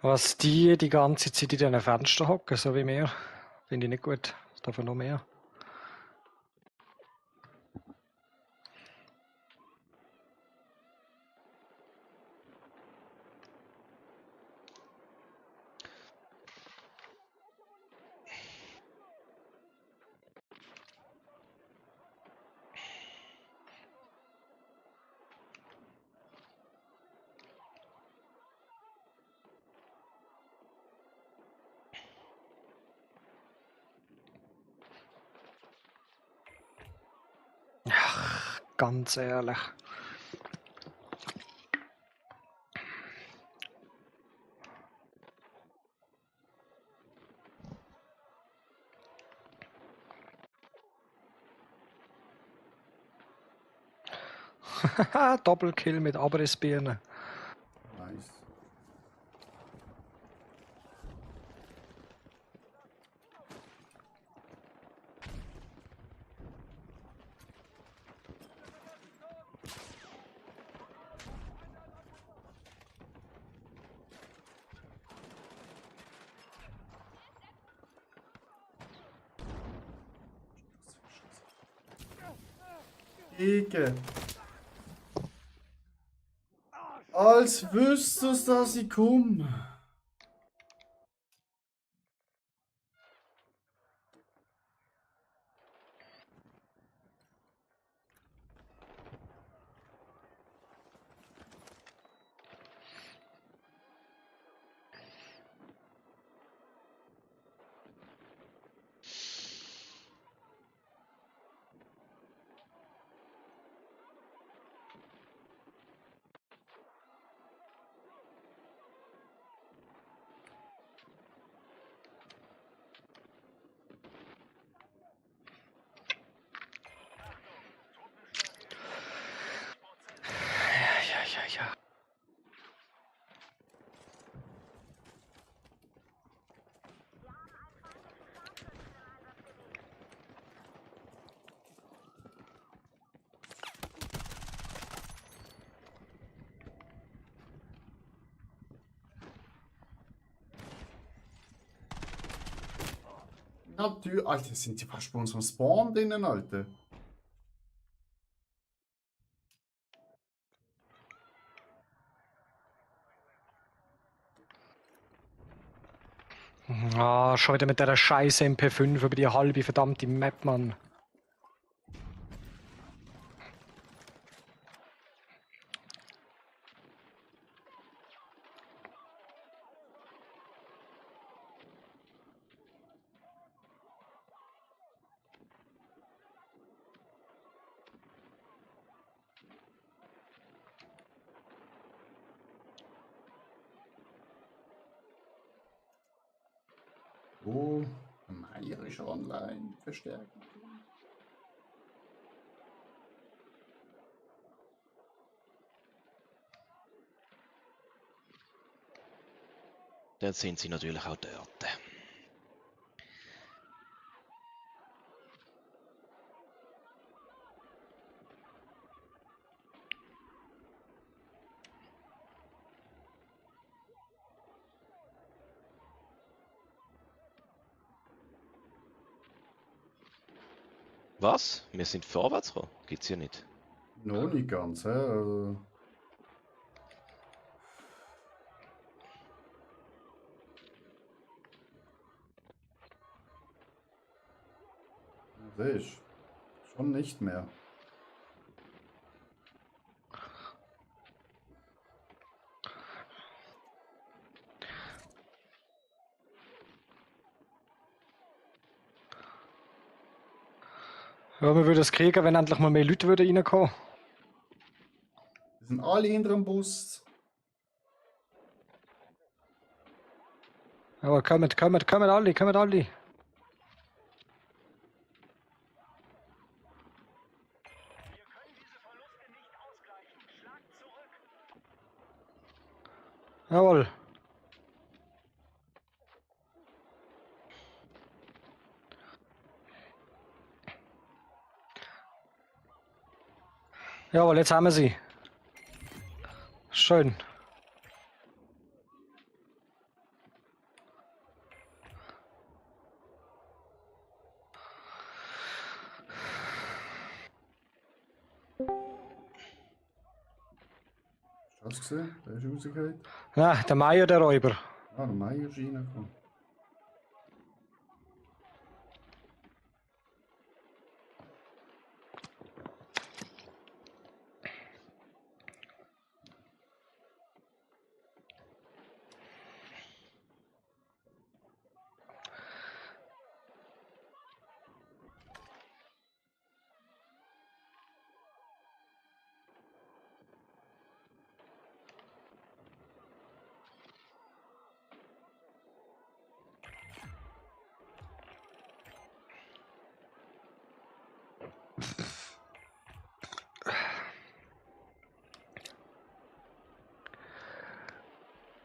[SPEAKER 1] Was die ganze Zeit in diesen Fenstern hocken, so wie wir, finde ich nicht gut. Es darf noch mehr. Ach, ganz ehrlich. Doppelkill mit Abrissbirne.
[SPEAKER 3] Nice. Ike. Als wüsstest du, dass ich komme.
[SPEAKER 1] Ja.
[SPEAKER 3] Natürlich. Alter, sind die fast bei unserem Spawn drinnen, Alter.
[SPEAKER 1] Ah, schon wieder mit der scheiß MP5 über die halbe verdammte Map, Mann.
[SPEAKER 3] Oh, Meier ist online. Verstärken.
[SPEAKER 2] Dann sind sie natürlich auch dort. Was? Wir sind vorwärts gekommen? Gibt's hier nicht.
[SPEAKER 3] Noch nicht ganz, hä? Also, sehe ich. Schon nicht mehr.
[SPEAKER 1] Ja, wir würden es kriegen, wenn endlich mal mehr Leute würden reinkommen.
[SPEAKER 3] Die sind alle hinter dem Bus.
[SPEAKER 1] Aber kommen alle, kommen alle.
[SPEAKER 4] Wir können diese Verluste nicht ausgleichen. Schlagt zurück.
[SPEAKER 1] Jawohl. Jawohl, jetzt haben wir sie. Schön.
[SPEAKER 3] Hast du das gesehen? Der ist rausgefallen.
[SPEAKER 1] Ja, der Meier, der Räuber.
[SPEAKER 3] Ah, der Meier ist reingekommen.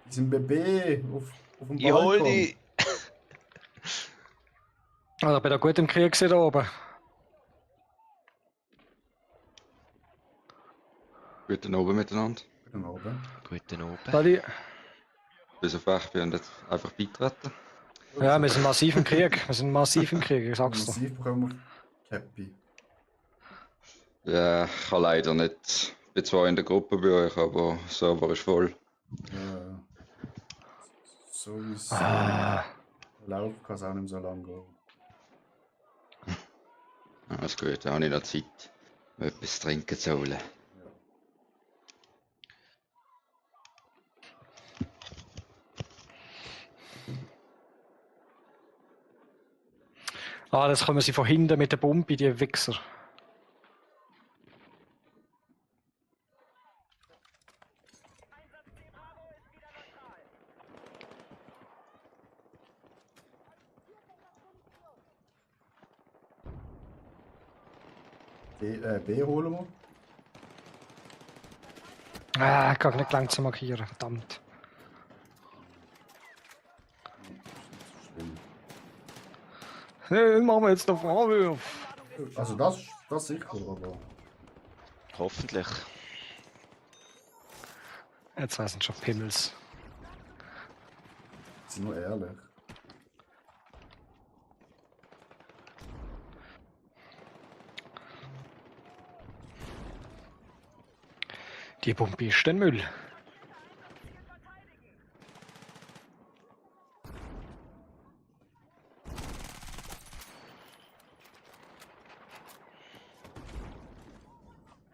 [SPEAKER 3] Die sind BB auf dem
[SPEAKER 2] Ich hol
[SPEAKER 3] Balkon.
[SPEAKER 2] die!
[SPEAKER 1] Also, ich bin da gut im Krieg gewesen da oben.
[SPEAKER 6] Guten Abend miteinander.
[SPEAKER 3] Guten Abend.
[SPEAKER 2] Guten Abend.
[SPEAKER 1] Sali.
[SPEAKER 6] Bis auf euch, wir haben jetzt einfach beitreten.
[SPEAKER 1] Ja, wir sind massiv im Krieg. Wir sind massiv im Krieg, ich sag's dir.
[SPEAKER 3] Massiv bekommen wir Cappy.
[SPEAKER 6] Ja, ich habe leider nicht. Ich bin zwar in der Gruppe bei euch, aber der Server ist voll.
[SPEAKER 3] So wie es
[SPEAKER 1] Ah,
[SPEAKER 3] läuft, kann es auch nicht mehr so lange gehen.
[SPEAKER 6] Alles gut, da habe ich noch Zeit, um etwas zu trinken zu holen.
[SPEAKER 1] das kommen sie von hinten mit der Bombe, die Wichser.
[SPEAKER 4] Einsatzteam Bravo ist wieder neutral.
[SPEAKER 3] B holen wir.
[SPEAKER 1] Ich kann nicht lang zu markieren, verdammt.
[SPEAKER 3] Schlimm.
[SPEAKER 1] Hey, machen wir jetzt den Vorwurf.
[SPEAKER 3] Also das sicher, aber
[SPEAKER 2] Hoffentlich.
[SPEAKER 1] Jetzt heißen schon Pimmels.
[SPEAKER 3] sind nur ehrlich.
[SPEAKER 1] Die Bombe ist den Müll.
[SPEAKER 4] Wir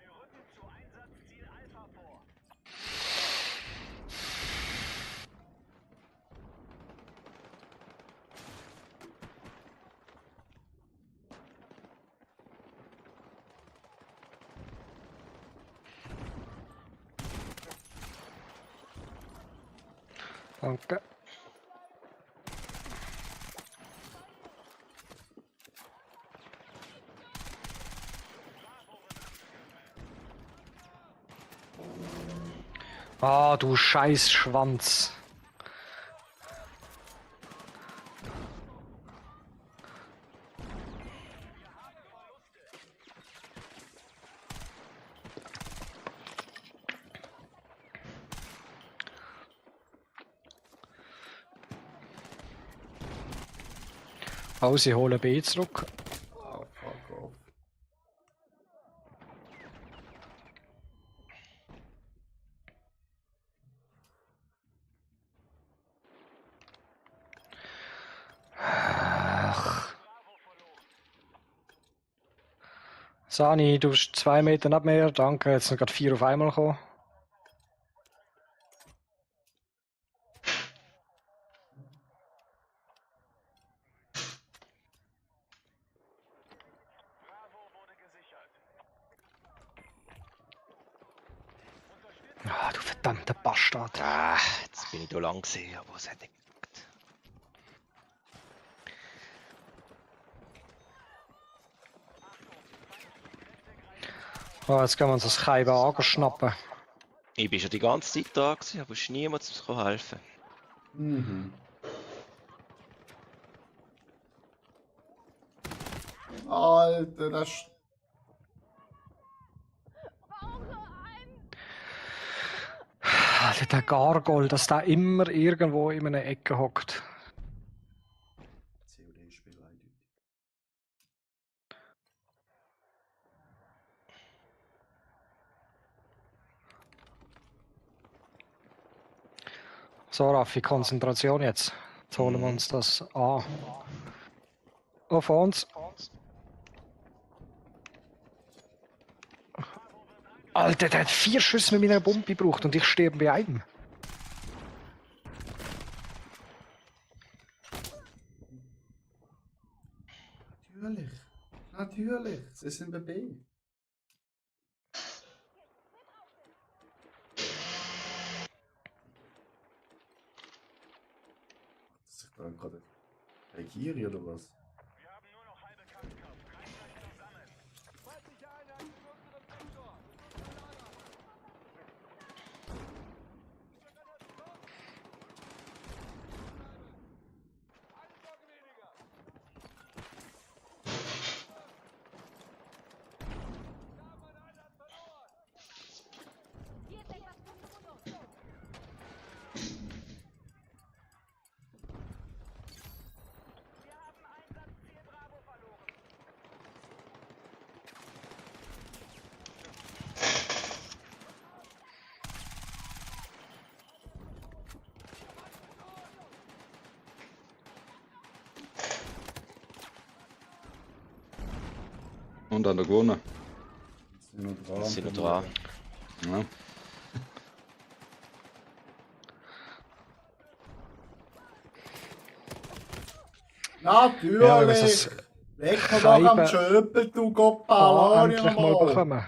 [SPEAKER 4] rücken zu Einsatzziel Alpha vor.
[SPEAKER 1] Danke. Ah, du scheiß Schwanz. Oh, sie holen B zurück.
[SPEAKER 3] Ah, fuck off.
[SPEAKER 1] Sani, du bist 2 Meter nicht mehr. Danke, jetzt sind gerade 4 auf einmal gekommen.
[SPEAKER 4] Bravo
[SPEAKER 1] Ah, du verdammter Bastard.
[SPEAKER 2] Ah, jetzt bin ich da lang gesehen, aber es hat nicht geklappt.
[SPEAKER 1] Oh, jetzt können wir uns das Scheibe angeschnappen.
[SPEAKER 2] Ich bin schon die ganze Zeit da gewesen, aber es ist niemand zu helfen.
[SPEAKER 3] Mhm. Alter, das ist...
[SPEAKER 1] Alter, der Gargoyle, dass der immer irgendwo in einer Ecke hockt.
[SPEAKER 3] COD-Spiel eindeutig.
[SPEAKER 1] So, Raffi, Konzentration jetzt. Jetzt holen wir uns das an. Auf uns. Alter, der hat 4 Schüsse mit meiner Bombe gebraucht und ich sterbe bei einem.
[SPEAKER 3] Natürlich. Natürlich. Sie sind bei B. Das ist doch gerade Regieri oder was?
[SPEAKER 4] Wir haben nur noch halbe Kampfkraft. Reißt euch zusammen. Feindliche Einheiten in unserem Sektor. Eine Sorge weniger. Wir haben eine Einheit verloren.
[SPEAKER 5] Hier ist etwas gute Munition.
[SPEAKER 4] Wir haben Einsatzziel Bravo verloren.
[SPEAKER 6] Und an der gewonnen.
[SPEAKER 3] Sind noch dran.
[SPEAKER 2] Sind noch dran.
[SPEAKER 6] Ja.
[SPEAKER 3] Natürlich!
[SPEAKER 1] Ja, aber das
[SPEAKER 3] Weg mir doch am
[SPEAKER 1] Scheibe-
[SPEAKER 3] Schöpel, du Gott,
[SPEAKER 1] endlich mal bekommen.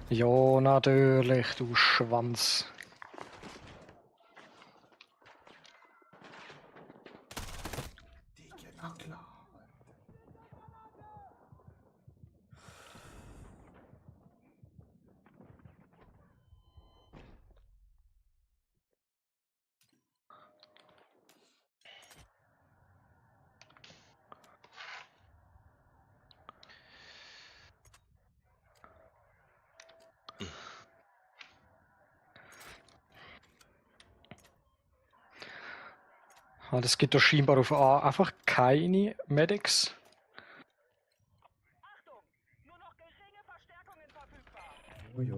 [SPEAKER 1] Ja, natürlich, du Schwanz.
[SPEAKER 3] Na klar.
[SPEAKER 1] Ah, das gibt doch scheinbar auf A einfach keine Medics.
[SPEAKER 4] Achtung! Nur noch geringe Verstärkungen verfügbar.
[SPEAKER 3] Oh ja,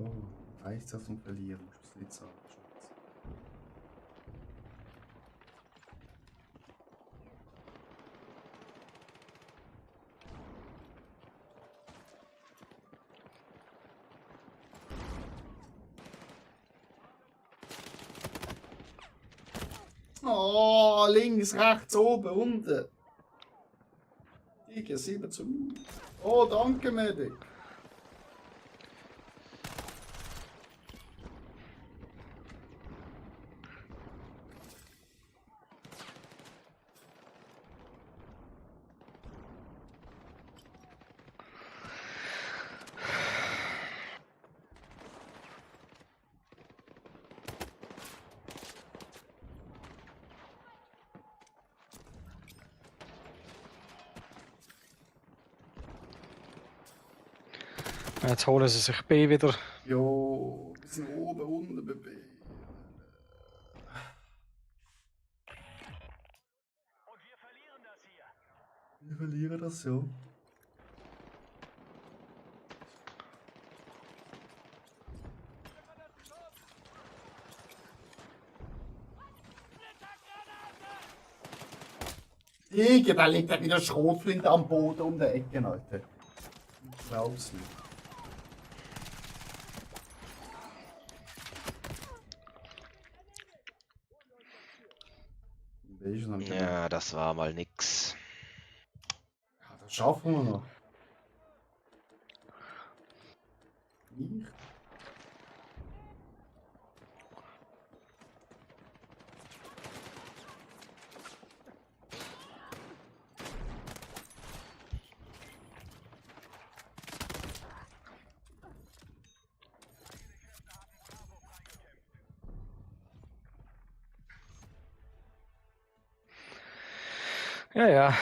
[SPEAKER 3] Einsatz und verlieren, musst du es nicht sagen. Schatz. Oh, links, rechts, oben, unten. Digga, 7 zu 0. Oh, danke, Medic.
[SPEAKER 1] Jetzt holen sie sich B wieder.
[SPEAKER 3] Jo, wir sind oben, unten, Baby.
[SPEAKER 4] Und wir verlieren das hier.
[SPEAKER 3] Wir verlieren das so. Digga, da liegt ja wieder Schrotflinte am Boden um der Ecke, Alter. Ich glaub's nicht. Invasion haben wir noch.
[SPEAKER 2] Ja, das war mal nix.
[SPEAKER 3] Ja, das schaffen wir noch. Ich?
[SPEAKER 1] Ja, ja.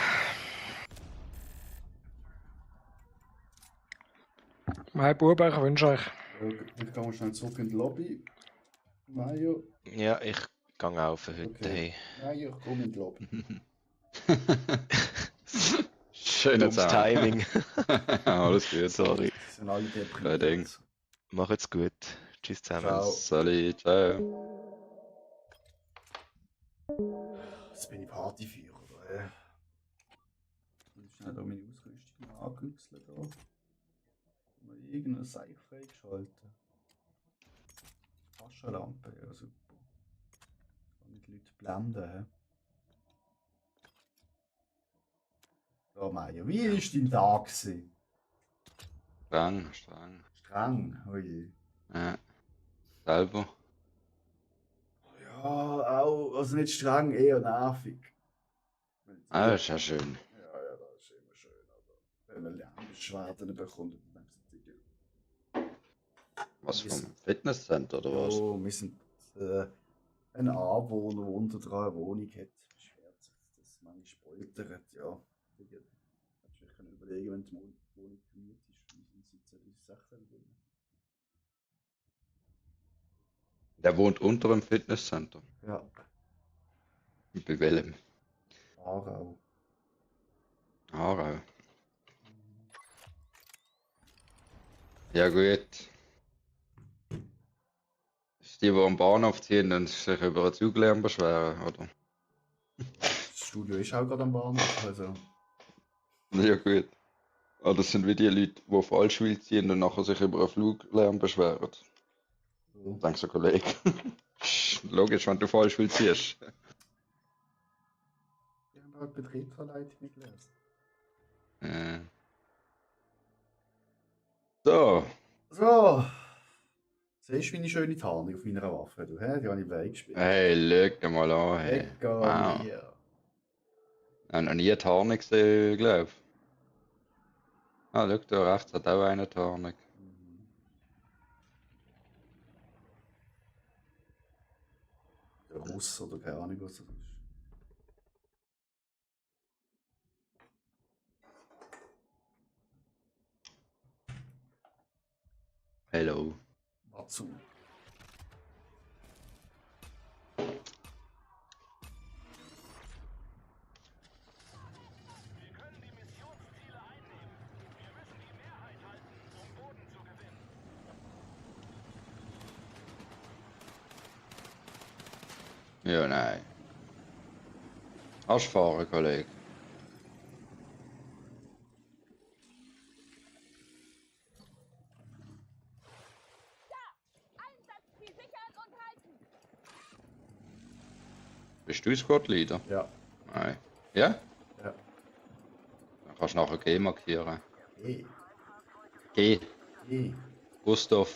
[SPEAKER 1] Mein Buben, ich wünsche euch.
[SPEAKER 3] Ich gehe mal schnell zurück in die Lobby. Mario,
[SPEAKER 2] Ja, ich gehe auch für heute.
[SPEAKER 3] Okay.
[SPEAKER 2] Hey.
[SPEAKER 3] Mario, komm in die Lobby.
[SPEAKER 6] Schöner
[SPEAKER 2] Dummes
[SPEAKER 6] Zahn.
[SPEAKER 2] Timing.
[SPEAKER 6] Alles gut.
[SPEAKER 2] Sorry.
[SPEAKER 3] Die sind alle
[SPEAKER 6] Kein Ding.
[SPEAKER 3] deprimiert.
[SPEAKER 2] Macht's gut. Tschüss zusammen.
[SPEAKER 3] Ciao.
[SPEAKER 6] Salut, ciao.
[SPEAKER 3] Jetzt bin ich Partyführer, oder? Ich schnell da meine Ausrüstung angüchseln da. Mal irgendein Seich freigeschalten. Taschenlampe, ja super. Kann ich die Leute blenden, hä? So, Mario, wie war dein Tag gewesen?
[SPEAKER 6] Streng, streng.
[SPEAKER 3] Streng, oje.
[SPEAKER 6] Ja. Selber.
[SPEAKER 3] Ja, auch, also nicht streng, eher nervig.
[SPEAKER 6] Ah, das ist ja schön.
[SPEAKER 3] Ja, ja, das ist immer schön, aber wenn man Lärmbeschwerden bekommt, dann denkt man
[SPEAKER 6] Was
[SPEAKER 3] Wir
[SPEAKER 6] vom
[SPEAKER 3] sind-
[SPEAKER 6] Fitnesscenter oder was?
[SPEAKER 3] oh, wir sind ein Anwohner, der unter dran eine Wohnung hat, beschwert sich, dass manchmal poltert, ja. Hättest du vielleicht überlegen, wenn die Wohnung gemietet ist, wie sind sie 2016 drin?
[SPEAKER 6] Der wohnt unter dem Fitnesscenter.
[SPEAKER 3] Ja,
[SPEAKER 6] Bei welchem?
[SPEAKER 3] Aarau.
[SPEAKER 6] Aarau. Ja gut. Ist die, die am Bahnhof ziehen und sich über einen Zuglärm beschweren, oder?
[SPEAKER 3] Das Studio ist auch gerade am Bahnhof, also.
[SPEAKER 6] Ja gut. Oder das sind wie die Leute, die Fallschwil ziehen und nachher sich über einen Fluglärm beschweren.
[SPEAKER 3] So.
[SPEAKER 6] Danke, so Kollege. Logisch, wenn du Fallschwil ziehst.
[SPEAKER 3] Wir haben halt Betriebsverleitung gelesen.
[SPEAKER 6] Äh. So.
[SPEAKER 3] So. Siehst du meine schöne Tarnung auf meiner Waffe? Du, hä? Die habe ich weggespielt.
[SPEAKER 6] Hey, schau mal an. Hey.
[SPEAKER 3] Lecker
[SPEAKER 6] Wow.
[SPEAKER 3] mir.
[SPEAKER 6] Ich habe noch nie eine Tarnung gesehen, glaube ich. Ah, schau, da rechts hat auch eine Tarnung.
[SPEAKER 3] Der Russ oder keine Ahnung, was das ist.
[SPEAKER 6] Hello.
[SPEAKER 3] Dazu.
[SPEAKER 4] Wir können die Missionsziele einnehmen. Wir müssen die Mehrheit halten, um Boden zu gewinnen.
[SPEAKER 6] Ja, nein. Kannst fahren, Kollege.
[SPEAKER 5] Einsatzziel sichern und halten.
[SPEAKER 6] Bist du Squad-Leader?
[SPEAKER 3] Ja.
[SPEAKER 6] Nein. Ja?
[SPEAKER 3] Ja.
[SPEAKER 6] Dann kannst du nachher G markieren.
[SPEAKER 3] Eh.
[SPEAKER 6] G.
[SPEAKER 3] Eh.
[SPEAKER 6] Gustav.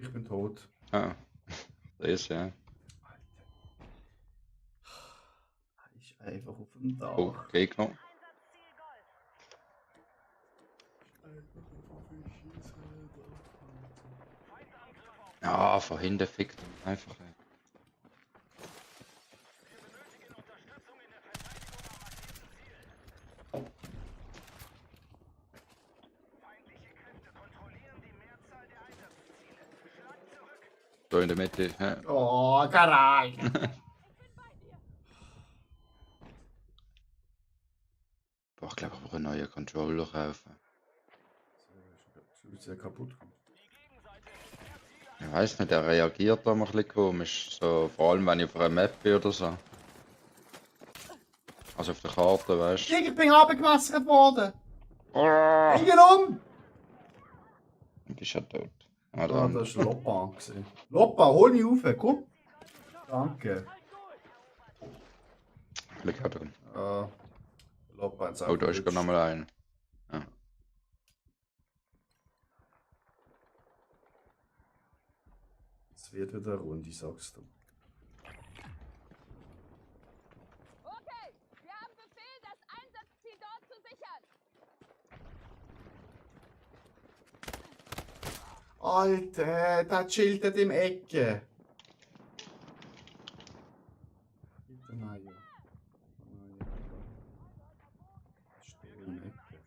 [SPEAKER 3] Ich bin tot.
[SPEAKER 6] Ah. Das ja.
[SPEAKER 3] Ich einfach auf dem Dach.
[SPEAKER 6] Oh, Gegner.
[SPEAKER 5] Einsatzziel Gold.
[SPEAKER 6] Ja, von hinten fickt ihn einfach. Ey.
[SPEAKER 4] Feindliche Kräfte kontrollieren die Mehrzahl der Einsatzziele. Schlag zurück.
[SPEAKER 6] So in der Mitte. Ja.
[SPEAKER 3] Oh, Karai!
[SPEAKER 6] Boah, ich glaube, ich brauche einen neuen Controller kaufen.
[SPEAKER 3] Ist ja kaputt.
[SPEAKER 6] Ich weiß nicht, der reagiert da mal ein bisschen komisch. So, vor allem wenn ich auf einer Map bin oder so. Also auf der Karte, weißt du.
[SPEAKER 3] Ich bin abgewässert worden!
[SPEAKER 6] Ah,
[SPEAKER 3] Bring ihn um!
[SPEAKER 6] du bist ja tot. Ah,
[SPEAKER 3] Ah,
[SPEAKER 6] dann.
[SPEAKER 3] das war Lopan. Lopan, hol mich rauf, komm! Danke.
[SPEAKER 6] Glück hat drin.
[SPEAKER 3] Ah, Lopan hat's auch
[SPEAKER 6] Oh, da ist
[SPEAKER 3] gerutscht.
[SPEAKER 6] noch mal ein. Ja.
[SPEAKER 3] Es wird wieder eine Runde, sagst du.
[SPEAKER 5] Okay, wir haben Befehl, das Einsatzziel dort zu sichern.
[SPEAKER 3] Alter, der chillt dort im Ecke. Bitte nein, ja. Nein, ja. Stehe im Ecke.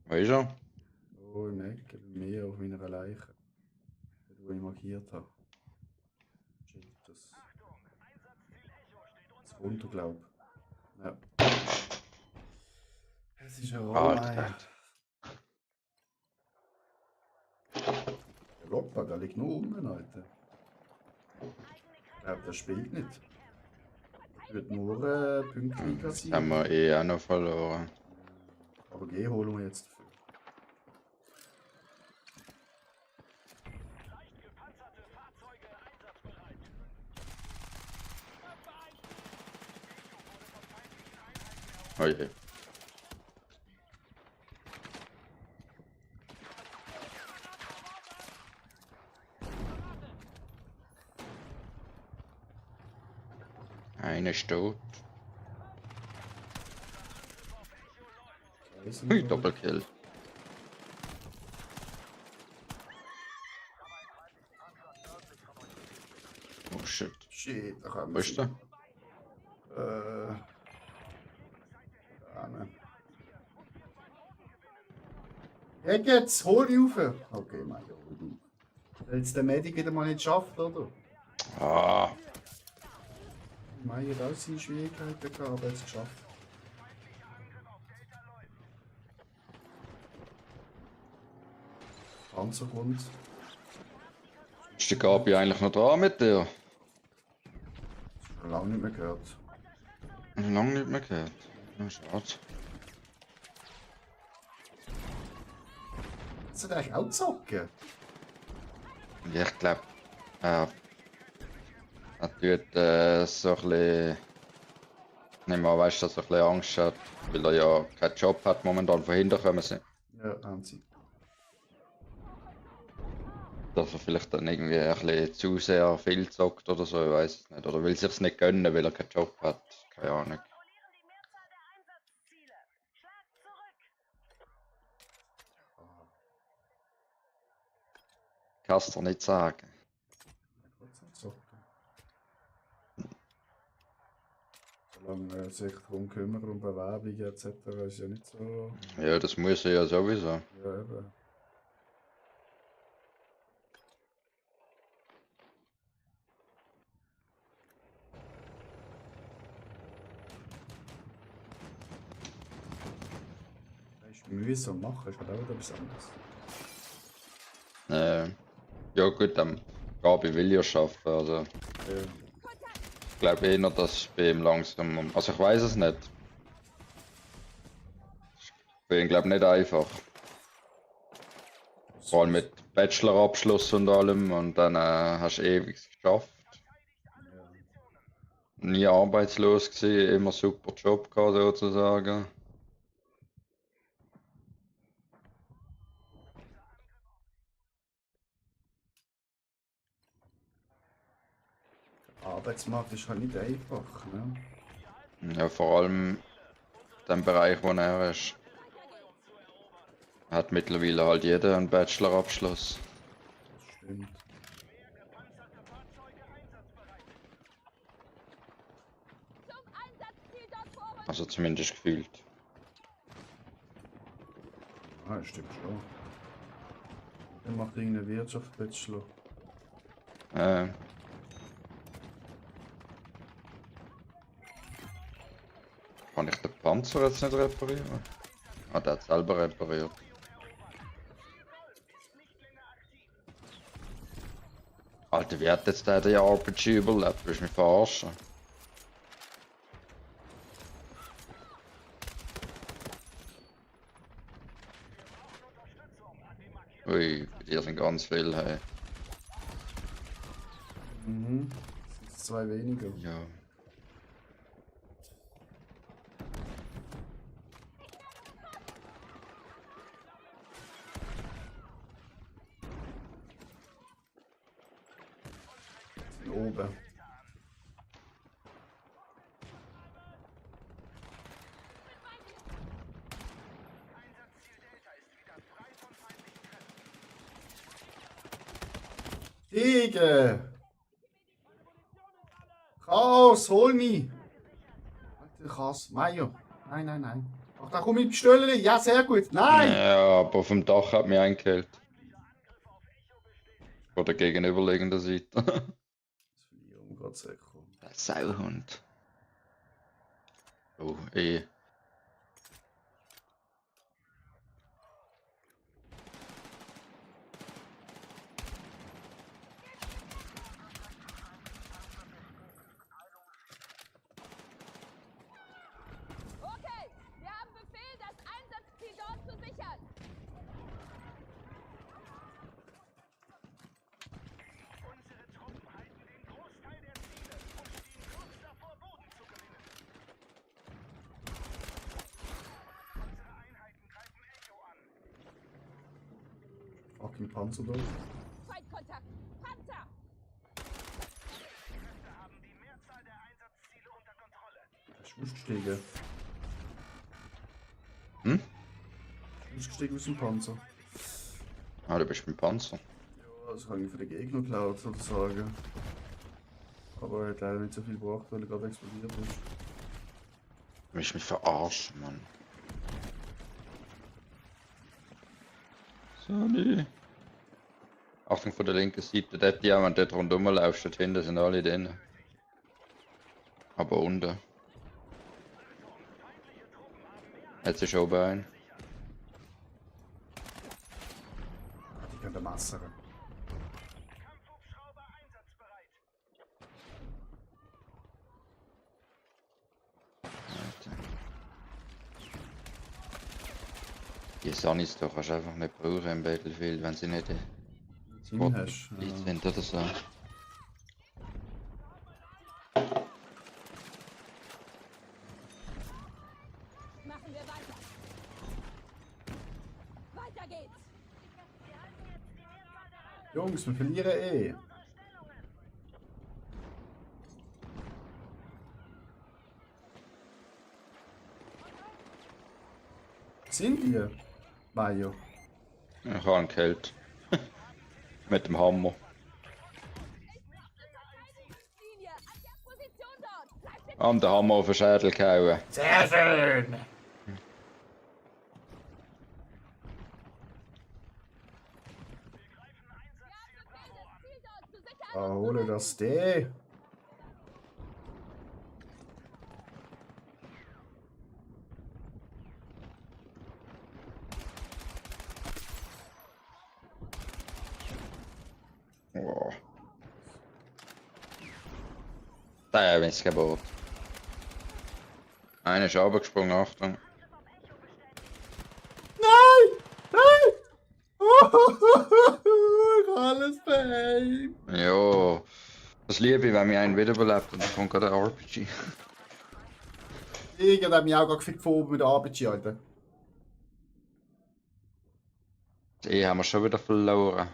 [SPEAKER 6] Wo ist er?
[SPEAKER 3] Oh, im Ecke, bei mir auf meiner Leiche. Dort, wo ich markiert habe. Chillt das. Das runter, glaub ich. Ja. Es ist ein Rollei.
[SPEAKER 6] Alter.
[SPEAKER 3] Der Lopa, der liegt nur unten, Alter. Ich glaube, der spielt nicht. Er wird nur Punkte
[SPEAKER 6] Das
[SPEAKER 3] kassieren.
[SPEAKER 6] haben wir eh auch noch verloren.
[SPEAKER 3] Aber G holen wir jetzt dafür.
[SPEAKER 6] Oh je. Einer ist tot. Hui, Doppelkill. Oh shit.
[SPEAKER 3] Shit, da kommen
[SPEAKER 6] Wo ist der?
[SPEAKER 3] Da ne. Hey, jetzt, hol dich rauf! Okay, mein Gott, hol dich auf. Weil jetzt der Medic wieder mal nicht schafft, oder?
[SPEAKER 6] Ah,
[SPEAKER 3] Mai hat auch seine Schwierigkeiten gehabt, aber jetzt geschafft. Panzergrund.
[SPEAKER 6] ist der Gabi eigentlich noch dran mit dir?
[SPEAKER 3] Schon lange nicht mehr gehört.
[SPEAKER 6] Lange nicht mehr gehört. Ja, schade.
[SPEAKER 3] Kannst du eigentlich auch zocken?
[SPEAKER 6] Ja, ich glaube, er tut so ein bisschen. Nicht mal weißt, dass er ein bisschen Angst hat, weil er ja keinen Job hat momentan von hinten kommen sie.
[SPEAKER 3] Ja, haben sie.
[SPEAKER 6] Dass er vielleicht dann irgendwie ein bisschen zu sehr viel zockt oder so, ich weiß es nicht. Oder will sich es nicht gönnen, weil er keinen Job hat. Keine Ahnung.
[SPEAKER 5] Kontrollieren die Mehrzahl der Einsatzziele. Schlag zurück.
[SPEAKER 6] Kannst du nicht sagen.
[SPEAKER 3] Trotzdem zocken. Solange er sich darum kümmert, um Bewerbungen etc. ist ja nicht so.
[SPEAKER 6] Ja, das muss er ja sowieso.
[SPEAKER 3] Ja, eben. Das ist mühsam machen, ist halt auch etwas anderes.
[SPEAKER 6] Ja gut, dann Gabi will ja arbeiten, also
[SPEAKER 3] Ja.
[SPEAKER 6] ich glaube eher, dass bei ihm langsam. Also ich weiß es nicht. Für ihn glaube ich nicht einfach. Vor allem mit Bachelorabschluss und allem und dann hast du ewig geschafft. Nie arbeitslos gewesen, immer super Job gehabt sozusagen.
[SPEAKER 3] Der Arbeitsmarkt ist halt nicht einfach, ne?
[SPEAKER 6] Ja, vor allem dem Bereich, wo er ist. Hat mittlerweile halt jeder einen Bachelorabschluss.
[SPEAKER 3] Das stimmt.
[SPEAKER 5] Zum Einsatzziel dort vorrücken.
[SPEAKER 6] Also zumindest gefühlt.
[SPEAKER 3] Ah, das stimmt schon. Er macht irgendeinen Wirtschaftsbachelor.
[SPEAKER 6] Kann ich den Panzer jetzt nicht reparieren? Ah, der hat selber repariert. Alter, wie hat jetzt der RPG überlebt? Willst du mich verarschen? Ui, bei dir sind ganz viele. Hey.
[SPEAKER 3] Mhm. Das sind 2 weniger.
[SPEAKER 6] Ja.
[SPEAKER 3] Sind oben. Digga! Chaos, hol mich! Alter, Chaos. Mayo. Nein, nein, nein. Ach, da komme ich bestellen. Ja, sehr gut. Nein!
[SPEAKER 6] Ja, aber vom Dach hat mich eingekillt. Von der gegenüberliegenden Seite.
[SPEAKER 3] Das verlieren wir gerade sehr cool.
[SPEAKER 6] Der Sauhund. Oh, eh.
[SPEAKER 5] Okay, wir haben Befehl, das Einsatzziel dort zu sichern.
[SPEAKER 4] Unsere Truppen halten den Großteil der Ziele und stehen kurz davor, Boden zu gewinnen. Unsere Einheiten greifen Echo an.
[SPEAKER 3] Fucking Panzer da.
[SPEAKER 5] Feindkontakt. Panzer.
[SPEAKER 4] Kräfte haben die Mehrzahl der Einsatzziele unter Kontrolle.
[SPEAKER 3] Er ist ausgestiegen.
[SPEAKER 6] Hm?
[SPEAKER 3] Ausgestiegen aus dem Panzer.
[SPEAKER 6] Ah, du bist beim Panzer.
[SPEAKER 3] Ja, das kann ich für den Gegner geklaut, sozusagen. Aber er hat leider nicht so viel gebracht, weil er gerade explodiert ist.
[SPEAKER 6] Du willst mich verarschen, Mann. So, nee. Achtung von der linken Seite, dort die, wenn du dort rundherum laufst, dort hinten sind alle drin. Aber unten. Jetzt ist oben ein.
[SPEAKER 3] Die können der massacren.
[SPEAKER 4] Kampfhubschrauber einsatzbereit.
[SPEAKER 6] Die Sunnies da kannst du einfach nicht brauchen im Battlefield, wenn sie nicht
[SPEAKER 3] Team hast.
[SPEAKER 6] Leute sind oder so.
[SPEAKER 5] Machen wir weiter. Weiter geht's.
[SPEAKER 3] Jungs, wir verlieren eh. Sind wir? Mayo.
[SPEAKER 6] Ich habe einen gekillt. Mit dem Hammer.
[SPEAKER 5] Linie. An der Position dort. Bleibt in
[SPEAKER 6] Am den Hammer auf den Schädel gehauen.
[SPEAKER 3] Sehr schön!
[SPEAKER 5] Ziel dort zu sichern.
[SPEAKER 3] Ah, hole das D.
[SPEAKER 6] Wow. Der ist kaputt. Einer ist runtergesprungen, Achtung.
[SPEAKER 3] Nein! Nein! Alles Babe!
[SPEAKER 6] Jo. Das liebe ich, wenn mich einen wiederbelebt und dann kommt gerade ein RPG.
[SPEAKER 3] Irgendwann hat mich auch gerade gefunden mit der RPG, Alter.
[SPEAKER 6] Die haben wir schon wieder verloren.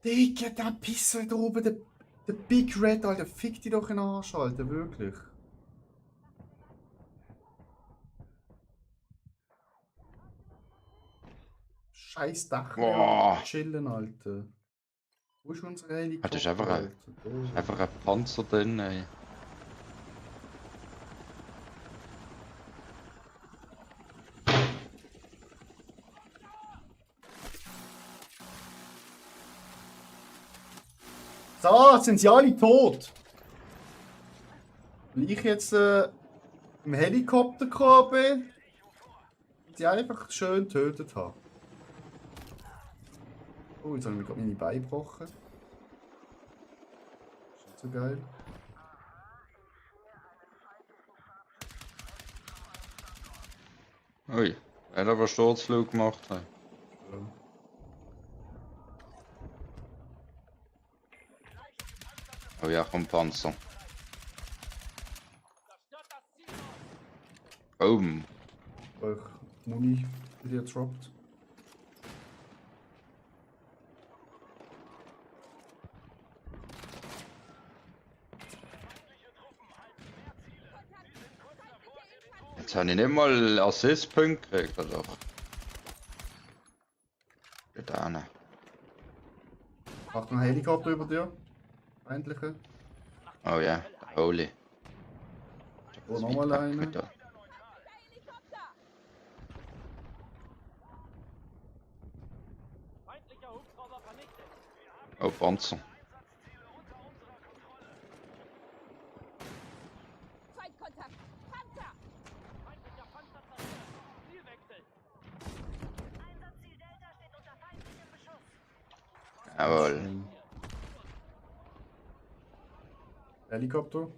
[SPEAKER 3] Digga, der Pisser da oben, der Big Red, Alter, fick dich doch in den Arsch, Alter, wirklich. Scheiß Dach,
[SPEAKER 6] Boah.
[SPEAKER 3] chillen, Alter. Wo ist unsere Helikopter?
[SPEAKER 6] das ist einfach ein-
[SPEAKER 3] Alter? Da.
[SPEAKER 6] Einfach ein Panzer drin, ey.
[SPEAKER 3] So, jetzt sind sie alle tot. Weil ich jetzt im Helikopter gekommen bin und sie einfach schön getötet habe. Oh, jetzt habe ich mir gerade meine Beine gebrochen. Ist nicht so geil.
[SPEAKER 6] Ui, wer hat aber Sturzflug gemacht. Hey.
[SPEAKER 3] Ja.
[SPEAKER 6] Oh ja, komm Panzer. Boom.
[SPEAKER 3] Euch Muni wieder droppt.
[SPEAKER 6] Jetzt habe ich nicht mal Assist-Punkte gekriegt, oder? Getan.
[SPEAKER 3] Macht ein Helikopter über dir. Feindliche.
[SPEAKER 6] Oh ja, der Holy.
[SPEAKER 3] Oh, nochmal eine.
[SPEAKER 5] Helikopter!
[SPEAKER 6] Oh, Panzer.
[SPEAKER 5] Feindkontakt! Panzer! Einsatzziel Delta steht unter feindlichem Beschuss.
[SPEAKER 6] Jawohl.
[SPEAKER 3] Helikopter.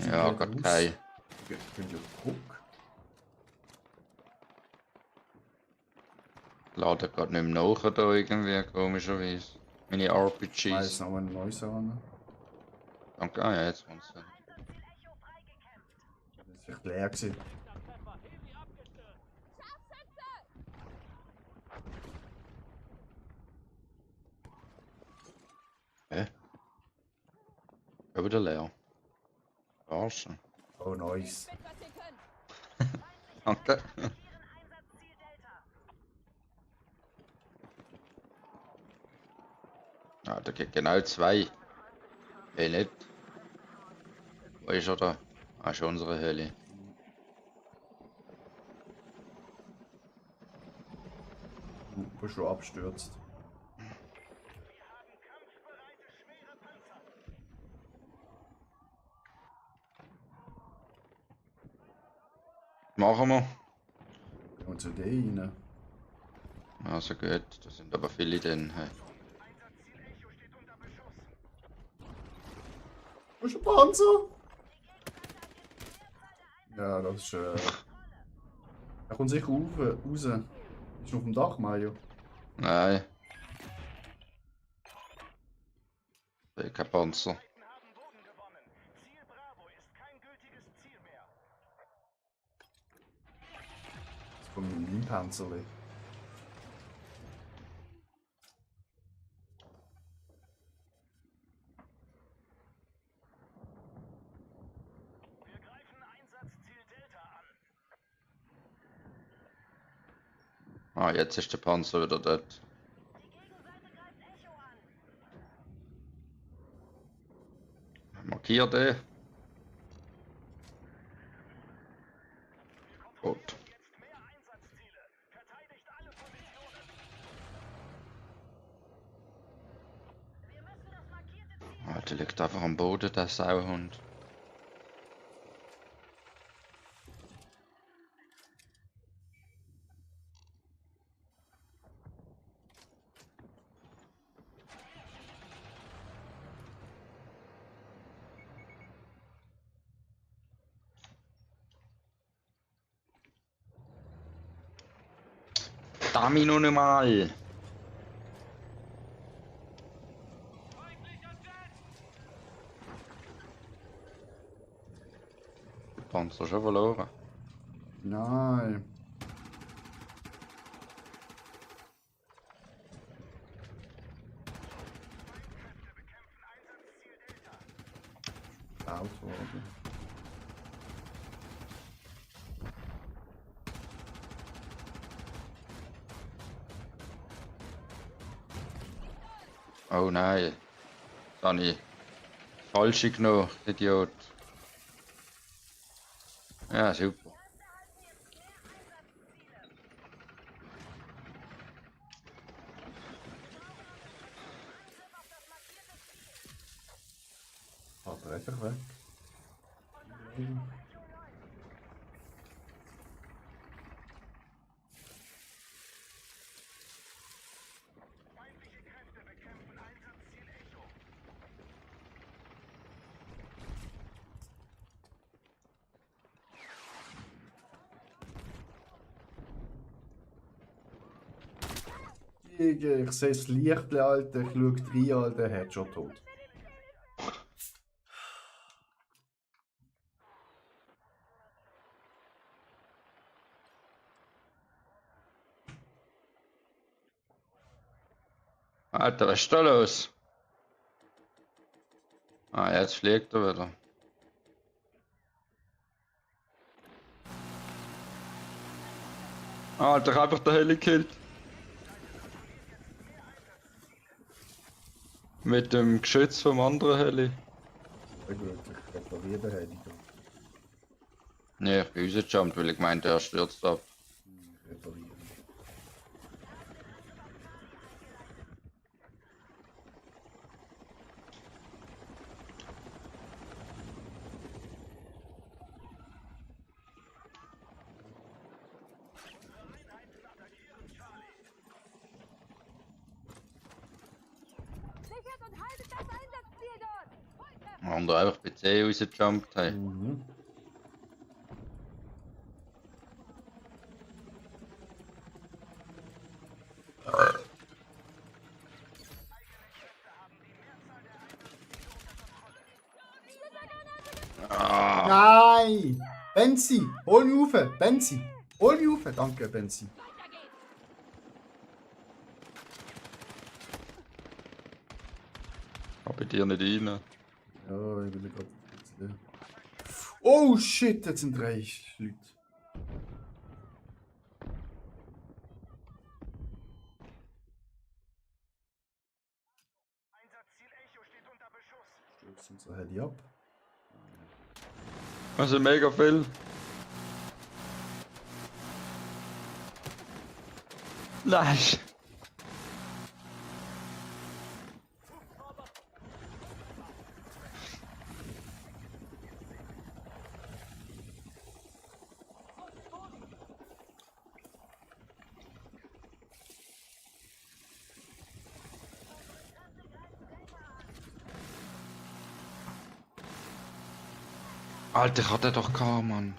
[SPEAKER 6] Ja,
[SPEAKER 3] Geht
[SPEAKER 6] Gott
[SPEAKER 3] raus.
[SPEAKER 6] kein.
[SPEAKER 3] Ich bin ja Druck.
[SPEAKER 6] Laden gerade nicht mehr nach da irgendwie, komischerweise. Meine
[SPEAKER 3] Weiß
[SPEAKER 6] RPGs.
[SPEAKER 3] noch ein neues an.
[SPEAKER 6] Danke, ah ja, jetzt kommt's.
[SPEAKER 5] Einsatzziel Echo freigekämpft.
[SPEAKER 3] Das ist vielleicht leer gewesen.
[SPEAKER 6] Hä? Schon wieder leer. Verarschen.
[SPEAKER 3] Oh, nice.
[SPEAKER 5] Mit was ihr könnt!
[SPEAKER 6] Danke.
[SPEAKER 5] Einsatzziel Delta.
[SPEAKER 6] Ja, da geht genau zwei. Hey, nicht. Wo ist er da? Ah, ist unsere Heli.
[SPEAKER 3] Du bist schon abstürzt.
[SPEAKER 6] Machen wir.
[SPEAKER 3] Gehen wir zu dir rein.
[SPEAKER 6] Also gut, da sind aber viele drin. Hey.
[SPEAKER 3] Wo ist ein Panzer? Ja, das ist. Er kommt sicher raus. Ist noch auf dem Dach, Mario.
[SPEAKER 6] Nein. Da ist kein Panzer.
[SPEAKER 4] haben Boden gewonnen. Ziel Bravo ist kein gültiges Ziel mehr.
[SPEAKER 3] Das kommt mit meinem Panzerli.
[SPEAKER 4] Wir greifen Einsatzziel Delta an.
[SPEAKER 6] Ah, jetzt ist der Panzer wieder dort.
[SPEAKER 5] Die Gegenseite greift Echo an.
[SPEAKER 6] Markier den. Gut.
[SPEAKER 4] Jetzt mehr Einsatzziele. Verteidigt alle Positionen.
[SPEAKER 5] Wir müssen das markierte Ziel.
[SPEAKER 6] Ah, der liegt einfach am Boden, der Sauhund. Dami noch nicht mal. Der Panzer schon verloren.
[SPEAKER 3] Nein. Laut worden.
[SPEAKER 6] Oh nein. Da habe ich falsche genommen, Idiot. Ja, super.
[SPEAKER 3] Hat er einfach weg. Ich sehe das Licht, Alter. Ich schaue rein, Alter. Headshot tot.
[SPEAKER 6] Alter, was ist da los? Ah, jetzt fliegt er wieder. Alter, ich hab einfach den Heli gekillt. Mit dem Geschütz vom anderen Heli.
[SPEAKER 3] Ja gut, ich repariere den Heli.
[SPEAKER 6] Nee, ich bin rausgejumpt, weil ich meinte, er stürzt ab.
[SPEAKER 3] Reparieren.
[SPEAKER 5] Sichert und haltet das Einsatzziel dort!
[SPEAKER 6] Der andere einfach PC rausgejumpt. Hey.
[SPEAKER 3] Mhm.
[SPEAKER 6] Ah,
[SPEAKER 3] Nein! Benzi! Hol mich rauf! Benzi! Hol mich rauf! Danke, Benzi.
[SPEAKER 6] hab ich dir nicht rein.
[SPEAKER 3] Ja, ich will gerade ein bisschen. Oh shit, jetzt sind 3 Leute.
[SPEAKER 4] Einsatzziel Echo steht unter Beschuss.
[SPEAKER 3] Stürzt unser Heli ab.
[SPEAKER 6] Also mega viel. Nein. Alter, ich hatte doch gehabt, Mann.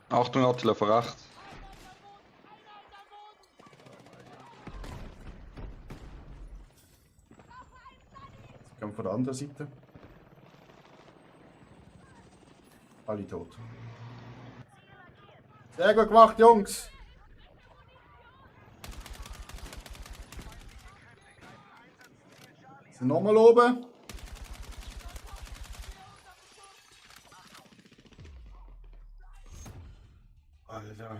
[SPEAKER 6] Achtung, Attila, vor rechts.
[SPEAKER 3] Kommt von der anderen Seite. Alle tot. Sehr gut gemacht, Jungs! Sind nochmal oben. Alter,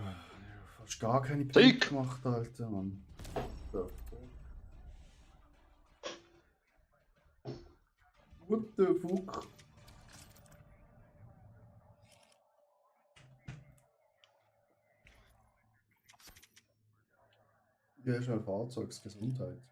[SPEAKER 3] fast gar keine Punkte
[SPEAKER 6] Sieg!
[SPEAKER 3] gemacht, Alter, Mann. So. What the fuck? Wie ist ein Fahrzeugsgesundheit?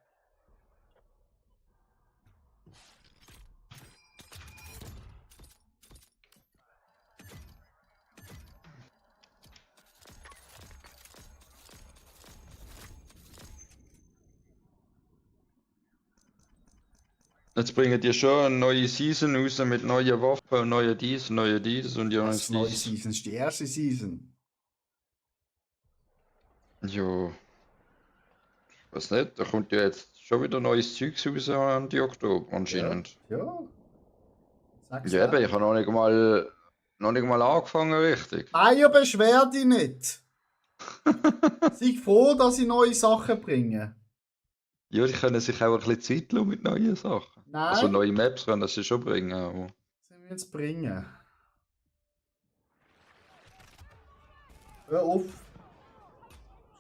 [SPEAKER 6] Jetzt bringen die schon eine neue Season raus mit neuen Waffen und neuen dies und ja
[SPEAKER 3] Das ist die neue
[SPEAKER 6] dies.
[SPEAKER 3] Season, das ist die erste Season.
[SPEAKER 6] Jo. Was nicht? Da kommt ja jetzt schon wieder neues Zeugs raus an die Oktober anscheinend.
[SPEAKER 3] Ja. Sag's
[SPEAKER 6] Ja, eben,
[SPEAKER 3] dir.
[SPEAKER 6] ich habe noch nicht mal angefangen richtig.
[SPEAKER 3] Eier, beschwer dich nicht. Sei froh, dass ich neue Sachen bringe.
[SPEAKER 6] Ja, die können sich auch ein bisschen Zeit lassen mit neuen Sachen.
[SPEAKER 3] Nein,
[SPEAKER 6] Also neue Maps können sie schon bringen, aber...
[SPEAKER 3] was sollen wir jetzt bringen? Hör auf.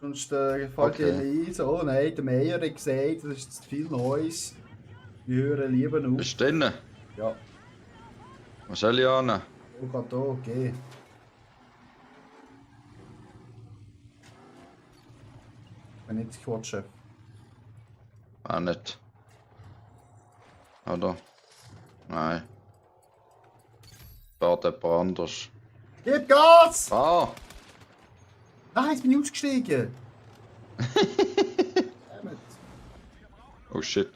[SPEAKER 3] Sonst fällt
[SPEAKER 6] Okay.
[SPEAKER 3] dir ein, so, oh nein, der Meier hat gesagt, das ist zu viel Neues. Wir hören lieber auf.
[SPEAKER 6] Bist du drin?
[SPEAKER 3] Ja,
[SPEAKER 6] Was soll ich annehmen?
[SPEAKER 3] oh Gott, okay. Wenn nicht Squad-Chef.
[SPEAKER 6] Auch nicht. Oder? Nein. War jemand anders.
[SPEAKER 3] Gib Gas!
[SPEAKER 6] Ah!
[SPEAKER 3] Nein, jetzt bin ich ausgestiegen. Dammit.
[SPEAKER 6] Oh shit.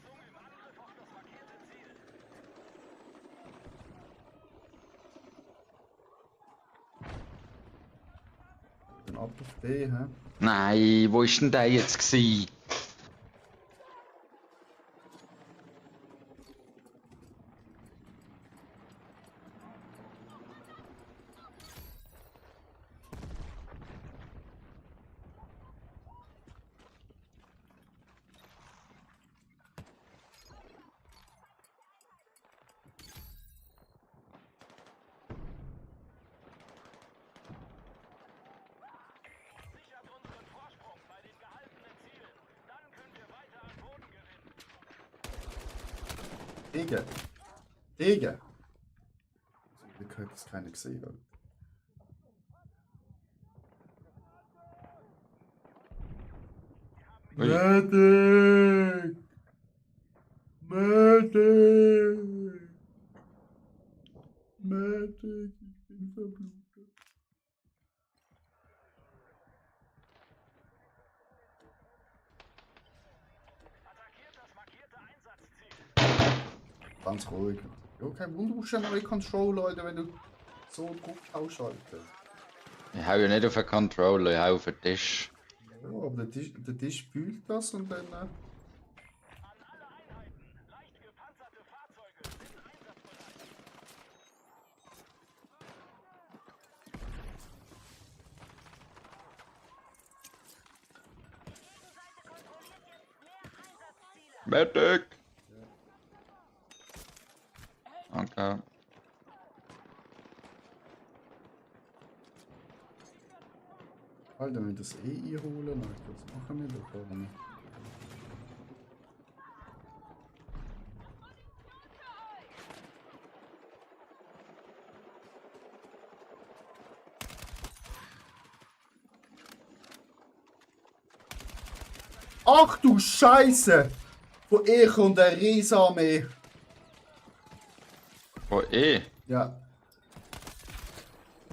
[SPEAKER 3] Dann ab auf D, hä?
[SPEAKER 6] Nein, wo ist denn der jetzt gsi?
[SPEAKER 4] Sichert unseren Vorsprung bei den gehaltenen Zielen. Dann könnt ihr weiter an Boden gewinnen.
[SPEAKER 3] Digga. Digga. Zum Glück hat es keiner gesehen. Alter.
[SPEAKER 6] Ui.
[SPEAKER 3] Medic! Medic! Medic, ich bin verblutet.
[SPEAKER 4] Attackiert das markierte Einsatzziel.
[SPEAKER 3] Ganz ruhig. Ja, kein Wunder, du hast ja neue Controller, Alter, wenn du so Druck ausschaltest.
[SPEAKER 6] Ich hau ja nicht auf den Controller, ich hau auf den Tisch.
[SPEAKER 3] Ja, aber der Tisch spült das und dann.
[SPEAKER 4] An alle Einheiten. Leicht gepanzerte Fahrzeuge sind einsatzbereit.
[SPEAKER 5] Gegenseite kontrolliert jetzt mehr Einsatzziele.
[SPEAKER 6] Medic! Danke.
[SPEAKER 3] Alter, wenn wir das einholen, Alter, das machen wir doch gar nicht. Ach du Scheiße! Von ihr kommt eine Riesenarmee.
[SPEAKER 6] Oh eh!
[SPEAKER 3] Ja,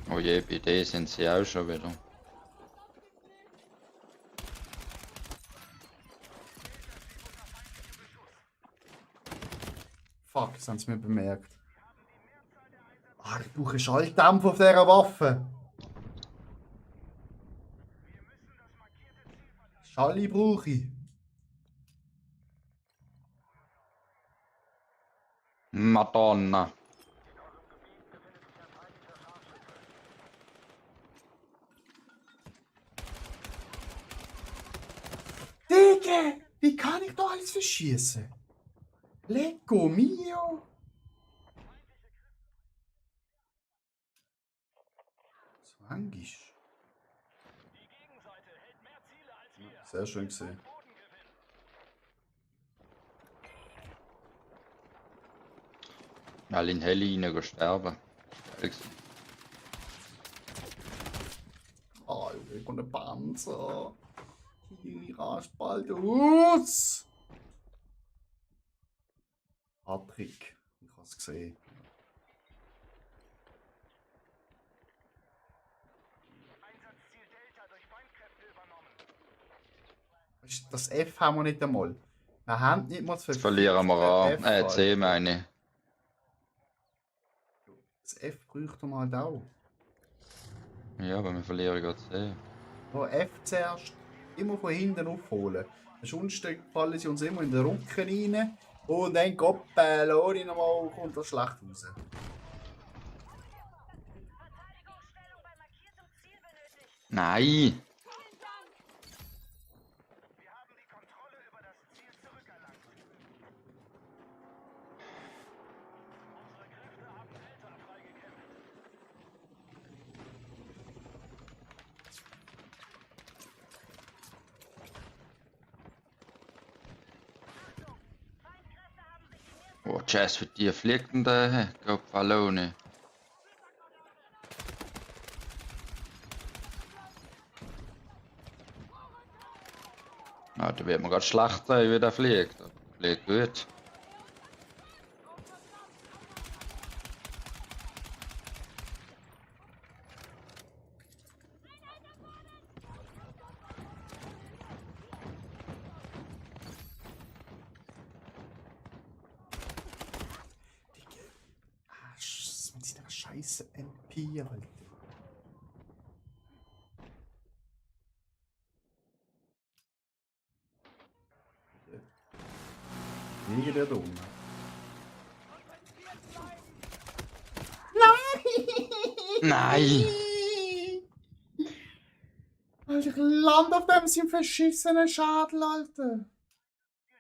[SPEAKER 6] Oh je, bei denen sind sie auch schon wieder.
[SPEAKER 3] fuck, das haben sie mir bemerkt. Ah, ich brauche Schalldämpfer auf dieser Waffe. Schalli brauche ich.
[SPEAKER 6] Madonna!
[SPEAKER 3] Digga, wie kann ich da alles verschießen? Lecco mio! Zwangisch.
[SPEAKER 4] Die Gegenseite hält mehr Ziele als wir.
[SPEAKER 3] Sehr schön gesehen.
[SPEAKER 4] Bodengewinn.
[SPEAKER 6] Alle in Heli rein sterben. Geil gewesen.
[SPEAKER 3] Ah, ich komme ein Panzer. Ich rast bald aus. Patrick, ich habe es gesehen.
[SPEAKER 4] Einsatzziel Delta durch Feindkräfte übernommen.
[SPEAKER 3] Weisst du, das F haben wir nicht einmal. Wir haben nicht mal das
[SPEAKER 6] Jetzt verlieren wir an.
[SPEAKER 3] F,
[SPEAKER 6] C
[SPEAKER 3] Alter.
[SPEAKER 6] meine ich.
[SPEAKER 3] Das F bräuchte man halt auch.
[SPEAKER 6] Ja, aber wir verlieren gerade C.
[SPEAKER 3] Oh, F zuerst immer von hinten aufholen. Sonst fallen sie uns immer in den Rücken rein. Und dann Lori nochmal kommt das schlecht raus.
[SPEAKER 5] Verteidigungsstellung bei markiertem Ziel benötigt.
[SPEAKER 6] Nein!
[SPEAKER 4] Wir haben die Kontrolle über das Ziel zurückerlangt. Unsere Kräfte haben Delta freigekämpft.
[SPEAKER 5] Feindkräfte haben sich die
[SPEAKER 6] Oh, Jazz, für die fliegt denn der Gopalone? Ja, da wird man gerade schlecht sein, wie der fliegt. Der fliegt gut.
[SPEAKER 3] Mit seiner scheiße MP, Alter. Liege der da unten.
[SPEAKER 6] Nein!
[SPEAKER 3] Alter, ich land auf dem sind verschissenen Schadel, Alter.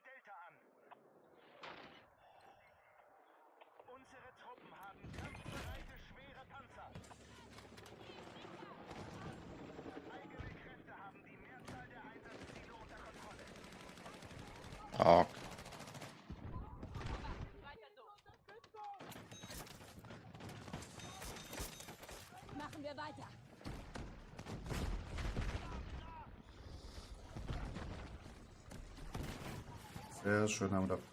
[SPEAKER 4] Delta an. Unsere Truppen haben kampfbereite schwere Panzer. Eigene Kräfte haben die Mehrzahl der Einsatzziele unter Kontrolle.
[SPEAKER 6] Ah,
[SPEAKER 5] Machen wir weiter.
[SPEAKER 3] Sehr schön haben wir da.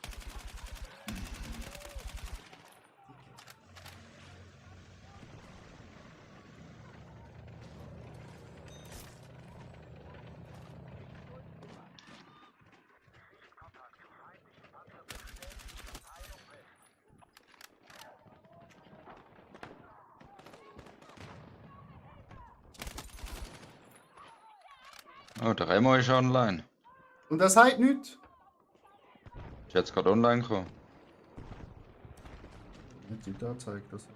[SPEAKER 6] oh, der Remo ist online.
[SPEAKER 3] Und er sagt nichts.
[SPEAKER 6] Ist jetzt gerade online gekommen.
[SPEAKER 3] Nicht die da zeigt das.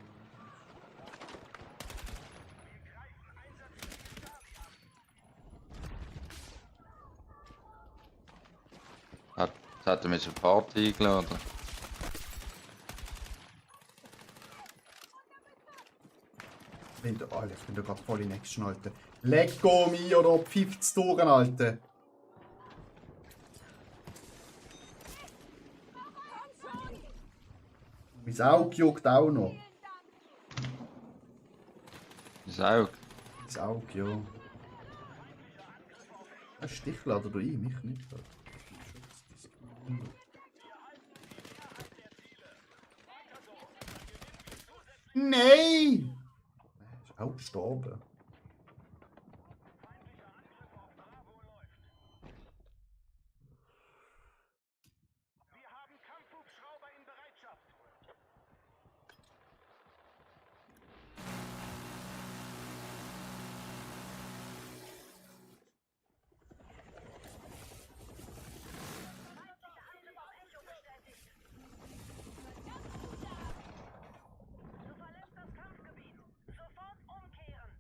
[SPEAKER 6] Hat er mich sofort eingeladen.
[SPEAKER 3] Alter, ich bin da gerade voll in Action, Alter. Leg go mich oder 50 Touren, Alter. Mein Auge juckt auch noch.
[SPEAKER 6] Ist auch.
[SPEAKER 3] Mein Auge, ja. Ein Stichlader da ein, mich nicht. Alter. Nein! Er ist auch gestorben.
[SPEAKER 4] Wir haben Kampfhubschrauber in Bereitschaft. Du verlässt das Kampfgebiet. Sofort umkehren.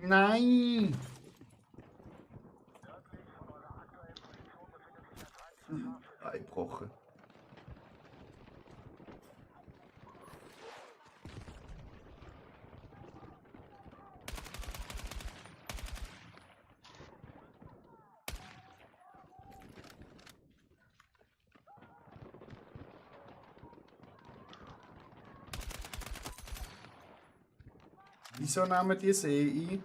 [SPEAKER 3] Nein! Eingebrochen. Wieso nehmen die See ein?
[SPEAKER 4] Wir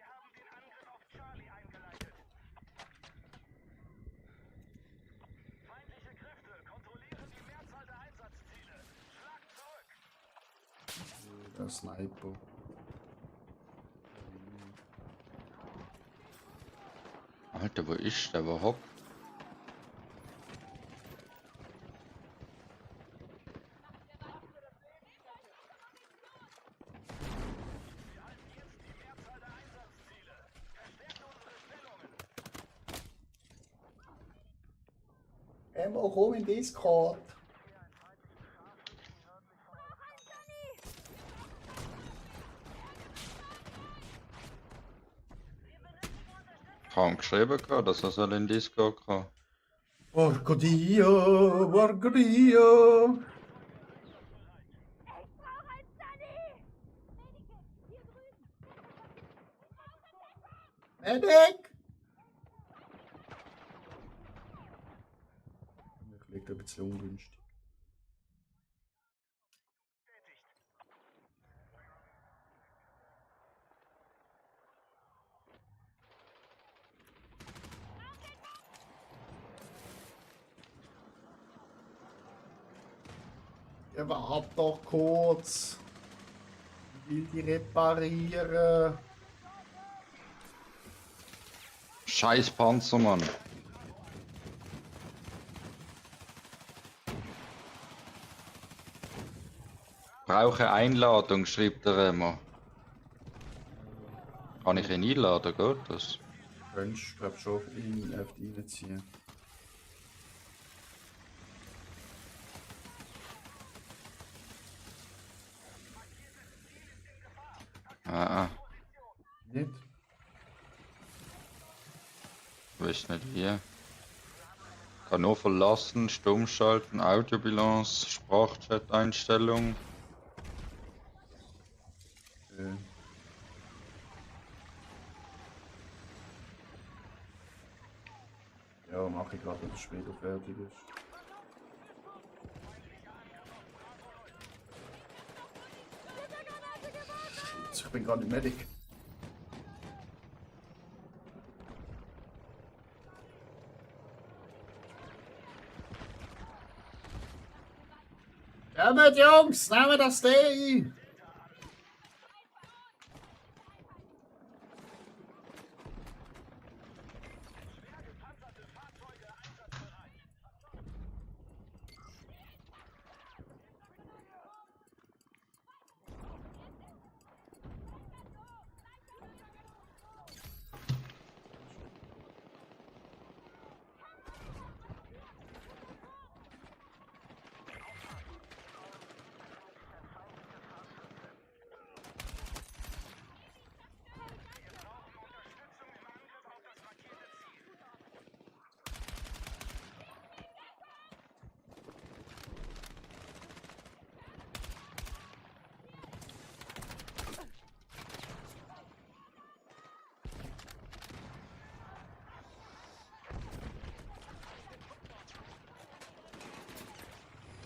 [SPEAKER 4] haben den Angriff auf Charlie eingeleitet. Feindliche Kräfte kontrollieren die Mehrzahl der Einsatzziele. Schlag zurück.
[SPEAKER 3] Der Sniper.
[SPEAKER 6] Alter, wo ist der überhaupt?
[SPEAKER 3] Mal komm in Discord.
[SPEAKER 6] Kaum geschrieben, dass er soll in Discord kommen.
[SPEAKER 3] Porco Dio.
[SPEAKER 5] Ich brauche ein Sunny! Medikit, hier drüben!
[SPEAKER 3] Medic! Ich liegt ein bisschen ungünstig. Ja, warte doch kurz. Ich will die reparieren.
[SPEAKER 6] Scheiß Panzer, Mann. Brauche Einladung, schreibt er immer. Kann ich ihn einladen, geht das?
[SPEAKER 3] Könntest, glaub schon, ihn reinziehen.
[SPEAKER 6] Ah,
[SPEAKER 3] Nicht?
[SPEAKER 6] weiß nicht wie. Kann nur verlassen, stumm schalten, Audiobilanz, Sprachchat-Einstellung.
[SPEAKER 3] Äh. Ja, mache ich gerade, wenn es später fertig ist. Ich bin gerade im Medic. Kommt, Jungs, nehmen das Ding!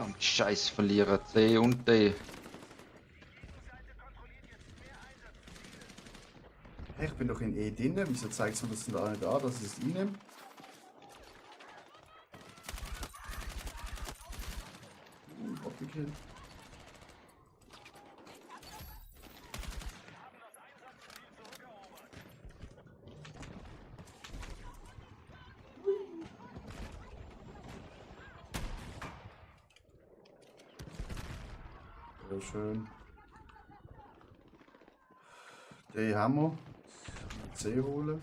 [SPEAKER 6] Verdammt Scheiß, verlieren C und D.
[SPEAKER 3] Hey, ich bin doch in E drin, wieso zeigt es mir das denn da nicht an, dass ich es einnehme? Doppelkill. Sehr schön. Den haben wir. C holen.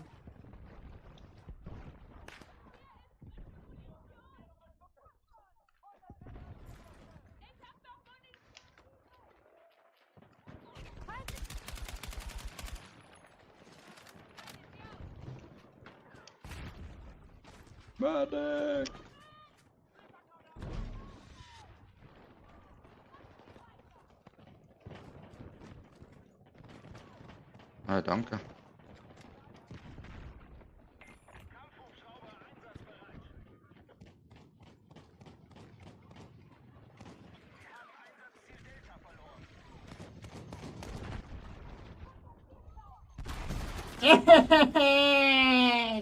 [SPEAKER 6] Medic! Ah, danke.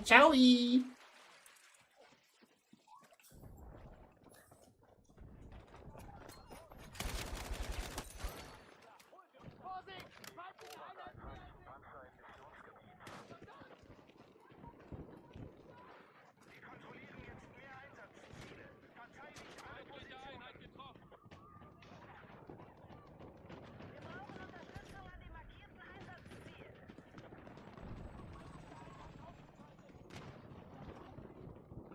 [SPEAKER 3] Ciao!
[SPEAKER 5] Unterstützung an dem markierten Einsatzziel.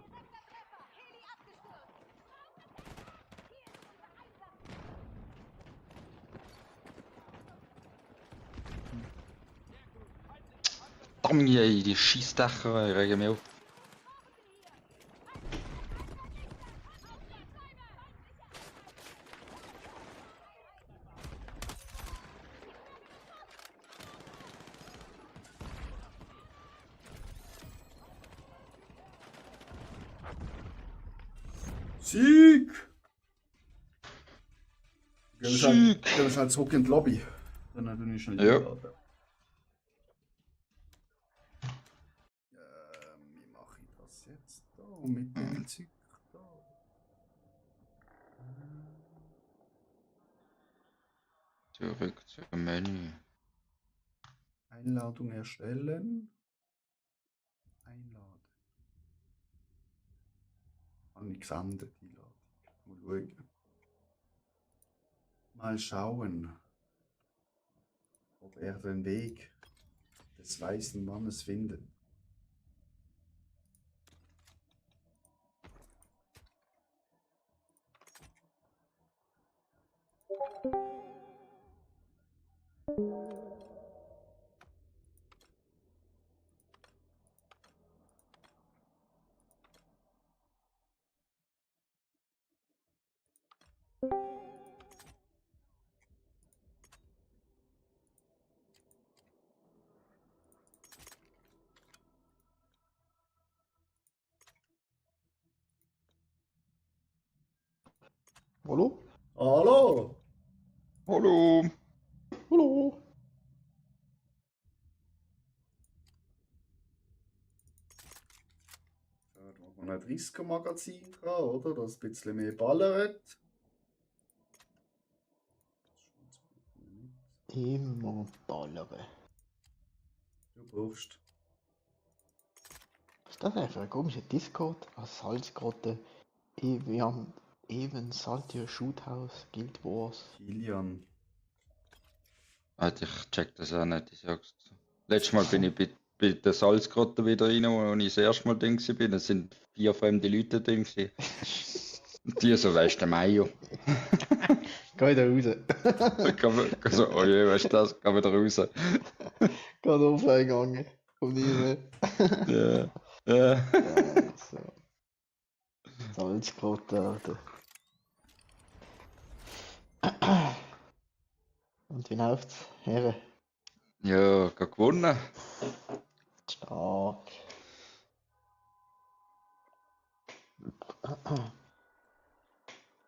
[SPEAKER 5] Direkter Treffer. Heli abgestürzt. Hier ist unser Einsatz.
[SPEAKER 6] Verdammt, ey, die Schießdacher regen mich auf.
[SPEAKER 3] Sieg! Gehen wir schnell zurück in die Lobby. Dann tue ich schnell
[SPEAKER 6] Ja.
[SPEAKER 3] einladen. Wie mache ich das jetzt da mit dem Zeug da?
[SPEAKER 6] Zurück zum Menü.
[SPEAKER 3] Einladung erstellen. Einladen. Habe ich gesendet, die Einladung. Mal schauen. Mal schauen, ob er den Weg des weißen Mannes findet.
[SPEAKER 7] Hallo?
[SPEAKER 3] Hallo!
[SPEAKER 6] Hallo!
[SPEAKER 7] Hallo?
[SPEAKER 3] Da machen wir ein 30er-Magazin dran, oder? Das ein bisschen mehr ballert.
[SPEAKER 7] Immer ballern.
[SPEAKER 3] Du brauchst.
[SPEAKER 7] Was ist das denn für ein komischer Discord? Als Salzgrotte. Wir haben eben Saltier Shoothouse, Guild Wars.
[SPEAKER 3] Kilian.
[SPEAKER 6] Alter, ich check das auch nicht, ich sag's dir. Letztes Mal bin ich bei der Salzgrotte wieder rein, wo ich das erste Mal drin war. Es sind 4 fremde Leute drin. Und die so, weißt du, der Mayo.
[SPEAKER 7] Geh wieder raus.
[SPEAKER 6] Ich so, oh je, weißt du das? Geh wieder raus.
[SPEAKER 7] Gerade offline gegangen. Kommt nie mehr.
[SPEAKER 6] Ja. Ja.
[SPEAKER 7] Ja, so. Salzgrotte, Alter. Und wie läuft's, Herren?
[SPEAKER 6] Ja, gewonnen.
[SPEAKER 7] Stark.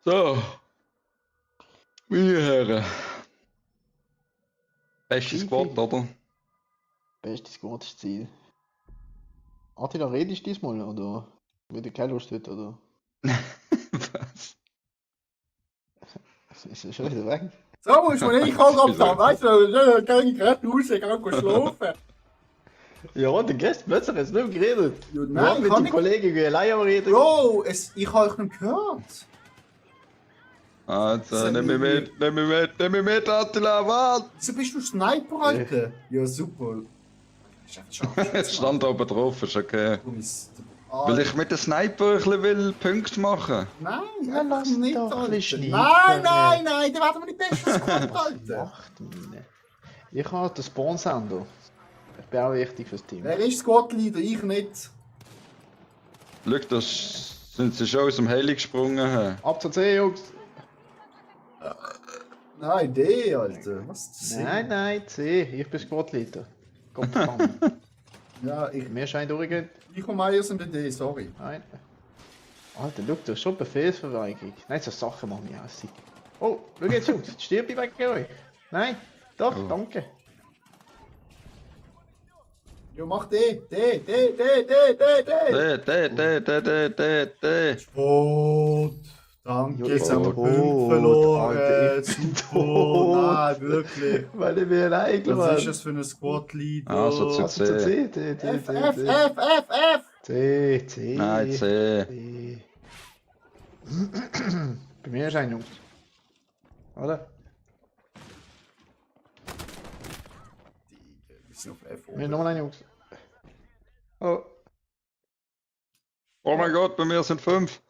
[SPEAKER 6] So. Meine Herren. Bestes
[SPEAKER 7] Viel,
[SPEAKER 6] Squad,
[SPEAKER 7] viel.
[SPEAKER 6] oder?
[SPEAKER 7] Bestes gutes Ziel. Attila, redest du diesmal, oder? Wieder keine Lust hat, oder?
[SPEAKER 6] Was?
[SPEAKER 7] Ist er schon wieder weg?
[SPEAKER 3] So musst du nicht kommen, da, weißt du, kann ich gerade raus, ich kann schlafen.
[SPEAKER 7] Ja, der Gast plötzlich jetzt nicht mehr geredet.
[SPEAKER 3] Ja,
[SPEAKER 7] Wir
[SPEAKER 3] nein,
[SPEAKER 7] haben mit
[SPEAKER 3] kann
[SPEAKER 7] dem
[SPEAKER 3] ich.
[SPEAKER 7] Kollegen allein am Reden.
[SPEAKER 3] Bro, ich habe euch nicht gehört.
[SPEAKER 6] Also, nimm mich mit, Attila, warte!
[SPEAKER 3] Wieso bist du Sniper, Alter? Ja, super. Ist echt schade.
[SPEAKER 6] Es stand oben drauf, ist okay.
[SPEAKER 3] Du bist.
[SPEAKER 6] Weil ich mit dem Sniper ein bisschen will Punkte machen.
[SPEAKER 3] Nein,
[SPEAKER 7] Ja,
[SPEAKER 3] einfach
[SPEAKER 7] lass
[SPEAKER 3] nicht,
[SPEAKER 7] doch ein
[SPEAKER 3] Alter.
[SPEAKER 7] bisschen
[SPEAKER 3] Nein,
[SPEAKER 7] schneiden.
[SPEAKER 3] nein, dann werden wir nicht besser Squad, Alter.
[SPEAKER 7] Macht meine. Ich habe den Spawn-Sender. Ich bin auch wichtig fürs Team.
[SPEAKER 3] Wer ist Squad-Leader? Ich nicht.
[SPEAKER 6] Schau, das sind sie schon aus dem Heli gesprungen.
[SPEAKER 7] Ab zur C, Jungs.
[SPEAKER 3] Nein, D, Alter. Was ist das?
[SPEAKER 7] Nein, C. Ich bin Squad-Leader. Kommt dran.
[SPEAKER 3] Ja,
[SPEAKER 7] Mir scheint durchgehen.
[SPEAKER 3] ich und Meier sind bei D, sorry.
[SPEAKER 7] Nein. Alter, schau, du hast schon Befehlsverweigerung. Nein, so Sachen machen mich hässlich. Oh, schau jetzt, Jungs. Jetzt stirb ich wegen euch. Nein. Doch,
[SPEAKER 6] Oh.
[SPEAKER 7] danke.
[SPEAKER 3] Ja, mach D. D.
[SPEAKER 6] D.
[SPEAKER 3] Sport. Danke,
[SPEAKER 7] Ja,
[SPEAKER 3] jetzt haben wir
[SPEAKER 7] tot,
[SPEAKER 3] Punkte verloren.
[SPEAKER 7] Alter, ich bin
[SPEAKER 3] Super.
[SPEAKER 7] tot.
[SPEAKER 3] Nein, wirklich.
[SPEAKER 7] Weil ich mir allein
[SPEAKER 3] Was ist das für ein Squad-Leader?
[SPEAKER 6] Also zu
[SPEAKER 7] Also zur C.
[SPEAKER 3] F, F, F, F, F.
[SPEAKER 7] C.
[SPEAKER 6] Nein, C.
[SPEAKER 7] C. Bei mir ist ein Jungs. Oder?
[SPEAKER 3] Wir sind auf F
[SPEAKER 7] Wir
[SPEAKER 3] oben.
[SPEAKER 7] haben nochmal ein Jungs. Oh.
[SPEAKER 6] Oh mein Gott, bei mir sind 5.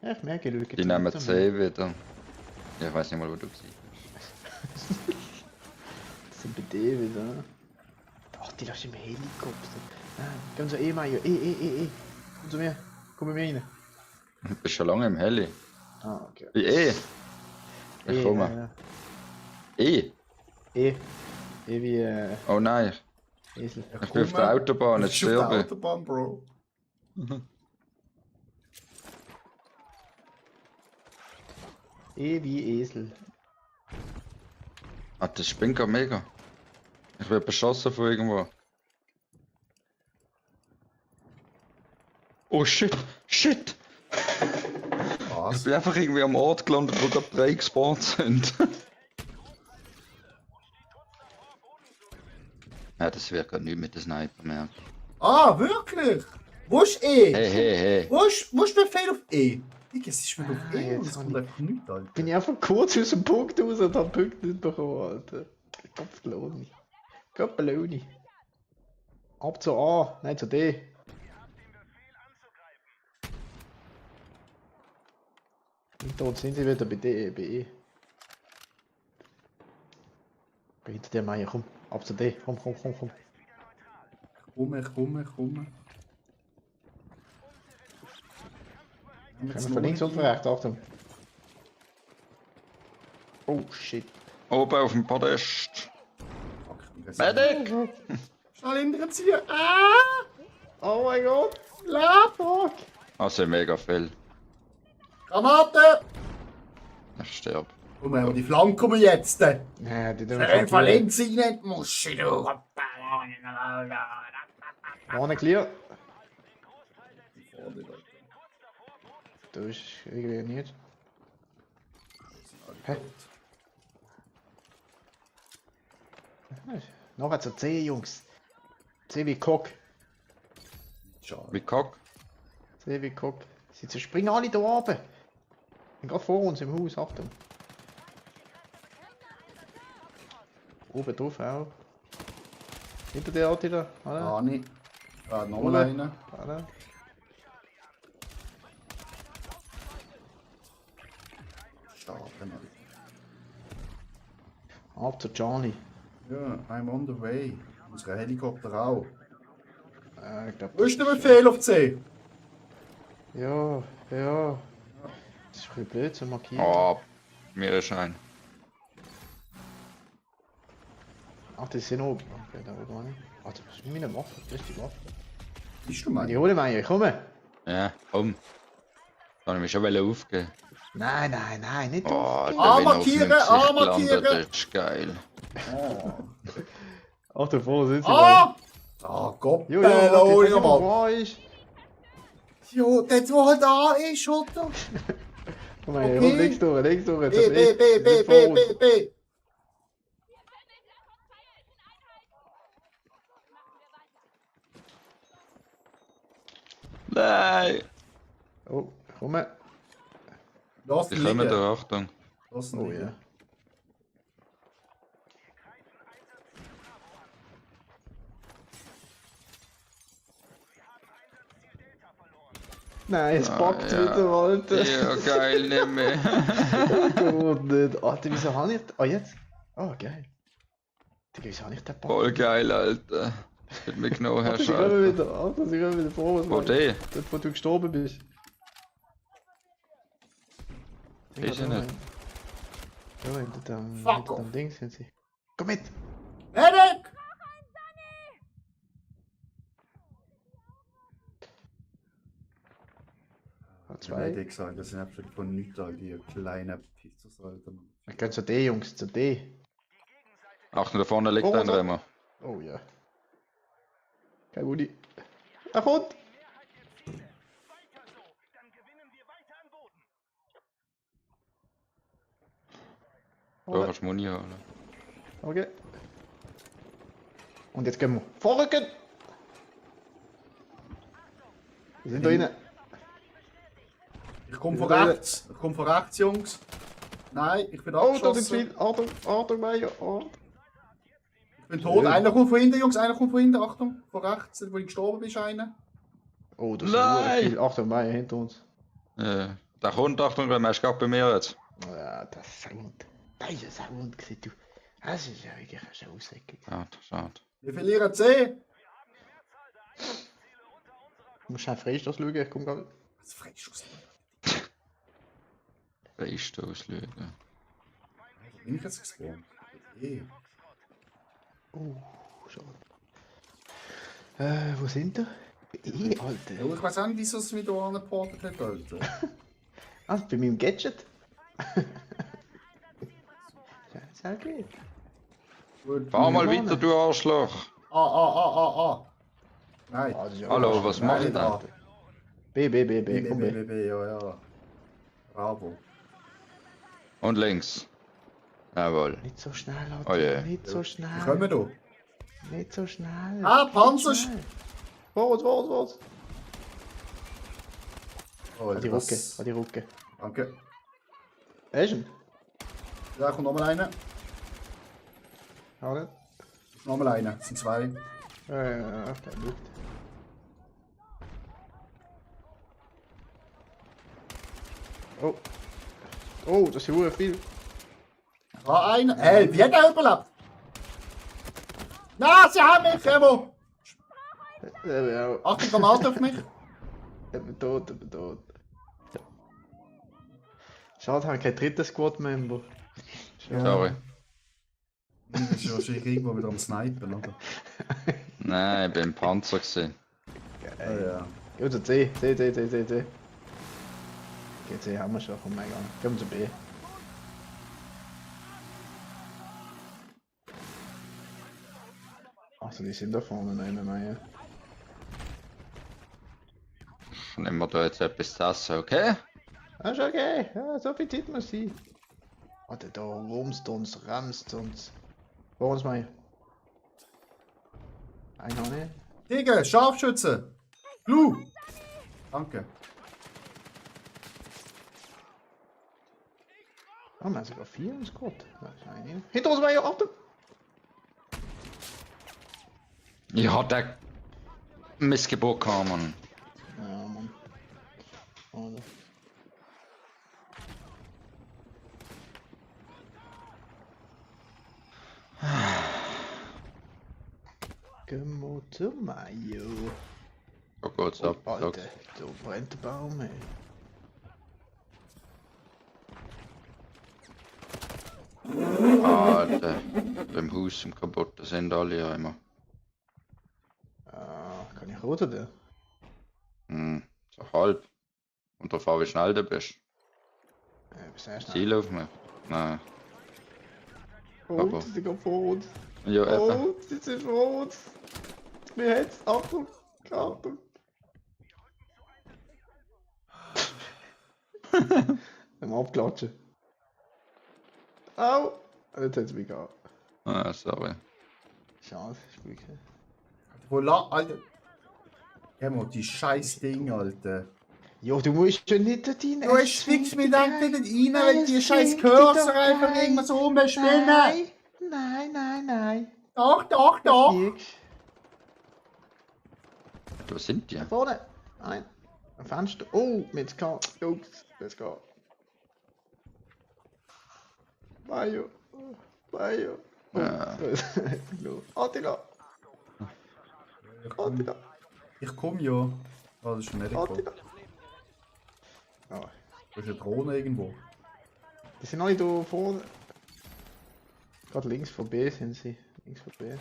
[SPEAKER 7] Ja, ich merke, du
[SPEAKER 6] Die nehmen C wieder. Ja, ich weiß nicht mal, wo du bist.
[SPEAKER 7] Das sind bei dir wieder. Ach, die lass im Helikopter. Nein, komm so Mayo. Komm zu mir. Komm bei mir rein.
[SPEAKER 6] Du bist schon lange im Heli.
[SPEAKER 7] Ah, okay.
[SPEAKER 6] Wie Ich komme. E?
[SPEAKER 7] E wie
[SPEAKER 6] Oh nein,
[SPEAKER 7] Esel.
[SPEAKER 6] ich bin auf der Autobahn,
[SPEAKER 3] Du
[SPEAKER 6] jetzt
[SPEAKER 3] bist auf der
[SPEAKER 6] sterbe ich.
[SPEAKER 3] Autobahn, Bro.
[SPEAKER 7] wie Esel.
[SPEAKER 6] Ah, das spinnt grad mega. Ich werde beschossen von irgendwo. Oh shit, shit! Ich
[SPEAKER 3] Was?
[SPEAKER 6] bin einfach irgendwie am Ort gelandet, wo gerade 3 gespawnt sind. Ja, das wird gerade nicht mit der Sniper mehr.
[SPEAKER 3] Ah, wirklich? Wo ist E?
[SPEAKER 6] Hey, hey, hey.
[SPEAKER 3] Wo ist Befehl auf E? Digga, es ist mir auf
[SPEAKER 7] Ah,
[SPEAKER 3] E und
[SPEAKER 7] jetzt
[SPEAKER 3] es
[SPEAKER 7] hab
[SPEAKER 3] kommt
[SPEAKER 7] ich-
[SPEAKER 3] einfach nichts, Alter.
[SPEAKER 7] Bin ich einfach kurz aus dem Punkt raus und hab Punkte nicht bekommen, Alter. Kopfloni. Kopfloni. Ab zu A, nein zu D. Und dort sind sie wieder bei D, bei E. Bei hinter der Meier, komm. Ab zu D, komm.
[SPEAKER 3] Ich komme.
[SPEAKER 7] Kommen wir von links und von rechts, Achtung. Oh shit.
[SPEAKER 6] Oben auf dem Podest.
[SPEAKER 3] Medic!
[SPEAKER 6] Medic!
[SPEAKER 3] Schnell hinterher ziehen! Ah!
[SPEAKER 7] Oh mein Gott!
[SPEAKER 3] Lauf!
[SPEAKER 7] Fuck!
[SPEAKER 6] Also mega viel.
[SPEAKER 3] Granate!
[SPEAKER 6] Ich sterbe.
[SPEAKER 3] Komm, aber die Flanke kommen jetzt!
[SPEAKER 7] Ja, die tun
[SPEAKER 3] Wenn von links rein, musst du!
[SPEAKER 7] Vorne clear. Du ist irgendwie nicht. Hä? Noch zu C, Jungs. C wie Cock.
[SPEAKER 6] Wie Cock.
[SPEAKER 7] C wie Cock. Sie zerspringen alle da oben. Und gerade vor uns im Haus, Achtung. Oben drauf auch. Hinter dir, Attila.
[SPEAKER 3] Ah, nicht. Ah, noch
[SPEAKER 7] Oder?
[SPEAKER 3] einer.
[SPEAKER 7] Warte.
[SPEAKER 3] Starten, Alter.
[SPEAKER 7] Ab zu Charlie.
[SPEAKER 3] Ja, I'm on the way. Unser Helikopter auch.
[SPEAKER 7] Ich glaub,
[SPEAKER 3] Wo ist der Befehl auf C?
[SPEAKER 7] Ja. Das ist ein bisschen blöd zu markieren.
[SPEAKER 6] Oh, mir ist ein.
[SPEAKER 7] Ach, das sind oben. Okay, da oben auch nicht. Ach, das ist meine Waffe. Das ist die Waffe.
[SPEAKER 3] Bist du
[SPEAKER 7] Die
[SPEAKER 3] mein?
[SPEAKER 7] hole mich, komm.
[SPEAKER 6] Ja, komm. Kann ich mich schon aufgeben.
[SPEAKER 7] Nein, nicht
[SPEAKER 6] Oh,
[SPEAKER 7] aufgeben.
[SPEAKER 6] Alter, wenn er auf
[SPEAKER 3] markieren,
[SPEAKER 6] meinem Gesicht
[SPEAKER 3] A markieren.
[SPEAKER 6] landet, das ist geil.
[SPEAKER 7] Ach, davor sind sie.
[SPEAKER 3] Ah! Ah, Gott,
[SPEAKER 7] Jo,
[SPEAKER 3] hol
[SPEAKER 7] jo,
[SPEAKER 3] mal.
[SPEAKER 7] wo ist?
[SPEAKER 3] Jo, der, wo halt da ist, oder?
[SPEAKER 7] Komm mal,
[SPEAKER 3] Okay.
[SPEAKER 7] links durch.
[SPEAKER 3] B.
[SPEAKER 6] Nein!
[SPEAKER 7] Oh, komm.
[SPEAKER 3] Lass
[SPEAKER 6] Die
[SPEAKER 3] ihn
[SPEAKER 6] kommen
[SPEAKER 3] liegen.
[SPEAKER 6] da, Achtung.
[SPEAKER 3] Lass ihn
[SPEAKER 7] Oh
[SPEAKER 3] liegen.
[SPEAKER 7] ja. Nein, es packt
[SPEAKER 6] ja.
[SPEAKER 7] wieder, Alter.
[SPEAKER 6] Ja, geil, nicht mehr.
[SPEAKER 7] Gut nicht. Alter, wieso habe ich... Ah, jetzt? Oh, geil. Digga, wieso habe ich den
[SPEAKER 6] Voll
[SPEAKER 7] Pack?
[SPEAKER 6] geil, Alter. Wird mir genau
[SPEAKER 7] Alter, sie kommen
[SPEAKER 6] herschalten.
[SPEAKER 7] wieder. Alter, sie kommen wieder vor.
[SPEAKER 6] Wo die?
[SPEAKER 7] Dort, wo du gestorben bist.
[SPEAKER 6] Ist er nicht?
[SPEAKER 7] Ja, hinter
[SPEAKER 3] Fuck
[SPEAKER 7] dem Ding sind sie. Komm mit!
[SPEAKER 3] Medic!
[SPEAKER 7] Zwei.
[SPEAKER 3] Medic sagen, das sind absolut von nichts, Alter, die kleinen Pizzas, Alter.
[SPEAKER 7] Wir gehen zu D, Jungs, zu D.
[SPEAKER 6] Achtung, da vorne liegt
[SPEAKER 7] Oh,
[SPEAKER 6] einer
[SPEAKER 7] so.
[SPEAKER 6] immer.
[SPEAKER 7] Oh ja. Kein Woody. Er kommt!
[SPEAKER 6] Da kannst du Muni holen.
[SPEAKER 7] Okay. Und jetzt gehen wir. Vorrücken! Wir sind da rein.
[SPEAKER 3] Ich komme von rechts. Ich komme von rechts, Jungs. Nein, ich bin
[SPEAKER 7] Oh, da sind
[SPEAKER 3] abgeschossen.
[SPEAKER 7] viele. Achtung, Achtung, Meier. Oh.
[SPEAKER 3] Ich bin tot. Einer kommt von hinten, Jungs. Einer kommt von hinten. Achtung. Von rechts, wo du gestorben bist, einer.
[SPEAKER 7] Oh, das
[SPEAKER 6] Nein!
[SPEAKER 7] ist viel. Achtung, Meier hinter uns.
[SPEAKER 6] Ja. Da kommt, Achtung, der ist gerade bei mir jetzt.
[SPEAKER 7] Ja, das ist Sound. Das ist ein Sound, gewesen, du. Das ist ja wirklich eine Schausäcke.
[SPEAKER 6] Schade.
[SPEAKER 3] Wir verlieren C.
[SPEAKER 7] Du musst schnell Freistoß schauen, ich komm gerade.
[SPEAKER 3] Was Freischuss.
[SPEAKER 6] Freistoß schauen.
[SPEAKER 3] Bin ich jetzt gespawnt?
[SPEAKER 7] Schade. Wo sind wir? Alter.
[SPEAKER 3] Ja, ich weiß auch nicht, wieso es mich da angeportet hat, Alter.
[SPEAKER 7] Ah, bei meinem Gadget? Sehr gut.
[SPEAKER 3] Gut.
[SPEAKER 6] Fahr mal
[SPEAKER 7] Mann.
[SPEAKER 6] weiter, du Arschloch.
[SPEAKER 3] Nein.
[SPEAKER 7] Ah, das ist ja
[SPEAKER 6] Hallo,
[SPEAKER 7] auch
[SPEAKER 6] was
[SPEAKER 7] schön.
[SPEAKER 6] macht
[SPEAKER 3] Nein,
[SPEAKER 6] der?
[SPEAKER 7] B,
[SPEAKER 3] B,
[SPEAKER 7] komm B.
[SPEAKER 3] ja. Bravo.
[SPEAKER 6] Und links. Jawohl.
[SPEAKER 7] Nicht so schnell, Leute.
[SPEAKER 6] Oh je.
[SPEAKER 7] Nicht so
[SPEAKER 3] Wir
[SPEAKER 7] schnell.
[SPEAKER 3] kommen da.
[SPEAKER 7] Nicht so schnell.
[SPEAKER 3] Ah, Panzer!
[SPEAKER 7] Nicht schnell. Vorwärts.
[SPEAKER 3] Oh,
[SPEAKER 7] An die Rucke, an die Rucke.
[SPEAKER 3] Danke.
[SPEAKER 7] Hast du ihn?
[SPEAKER 3] Da kommt nochmal einer.
[SPEAKER 7] Schade.
[SPEAKER 3] Nochmal einer. Das sind zwei.
[SPEAKER 7] Der liegt. Oh. Oh, das ist ja viel.
[SPEAKER 3] Ah, einer. Hey, wie hat er überlebt? Na, sie haben mich, Remo!
[SPEAKER 7] Ja,
[SPEAKER 3] Achtung, Granate auf mich.
[SPEAKER 7] ich bin tot. Schade, haben wir kein drittes Squad-Member.
[SPEAKER 6] Sorry.
[SPEAKER 3] Das ist ja wahrscheinlich irgendwo wieder am Snipen, oder?
[SPEAKER 6] Nein, ich bin im Panzer gewesen.
[SPEAKER 3] Ja.
[SPEAKER 7] Gehen wir zu C. Okay, C haben wir schon, komm mal an. Gehen wir zu B. Also die sind da vorne noch immer mehr.
[SPEAKER 6] Nehmen wir da jetzt etwas zu essen, okay?
[SPEAKER 7] Ah, ist okay. Ja, so viel Zeit muss sein. Warte, da rumst uns, ramst uns. Vor uns mal. Einer nicht.
[SPEAKER 3] Digga, Scharfschütze! Blue! Danke.
[SPEAKER 7] Ah, wir haben sogar 4 im Squad. Das ist eine. Hinter uns mal, Achtung!
[SPEAKER 6] Ich hatte Missgeburt gehabt, Mann.
[SPEAKER 7] Ja, Mann. Schade. Gehen wir zu Mayo.
[SPEAKER 6] So geht's ab.
[SPEAKER 7] Oh, Alter, da brennt der Baum, ey.
[SPEAKER 6] Alter, beim Haus im kaputt, das sind alle ja immer.
[SPEAKER 7] Kann ich roten da?
[SPEAKER 6] So halb. Und davon wie schnell du bist.
[SPEAKER 7] Bis erst
[SPEAKER 6] Ziel auf mich. Nein.
[SPEAKER 7] Oh,
[SPEAKER 6] Aber-
[SPEAKER 7] die sind gerade vor uns.
[SPEAKER 6] Ja, eben.
[SPEAKER 7] Oh, die sind vor uns. Mir jetzt. Achtung. Achtung. Am Abklatschen. Au! Jetzt hat es mich gehabt.
[SPEAKER 6] Ah, sorry.
[SPEAKER 7] Schade, ist gut.
[SPEAKER 3] Wo la... Alter. Remo, die scheiß Ding, Alter.
[SPEAKER 7] Jo, du musst schon nicht da rein.
[SPEAKER 3] Du stickst mir dann nicht rein, wenn die scheiß Cursor einfach irgendwas rumspinnen.
[SPEAKER 7] Nein.
[SPEAKER 3] Doch.
[SPEAKER 7] Fliegst.
[SPEAKER 6] Wo sind die?
[SPEAKER 7] Da vorne. Nein. Ein Fenster. Oh, mit K. Jungs, let's go. Mayo. Oh,
[SPEAKER 6] Ja.
[SPEAKER 7] Attila.
[SPEAKER 3] Ich komm ja. Oh, das ist ein Medical.
[SPEAKER 7] Attila. Oh,
[SPEAKER 3] Da ist eine Drohne irgendwo.
[SPEAKER 7] die sind alle da vorne. Gerade links von B sind sie. Links von B.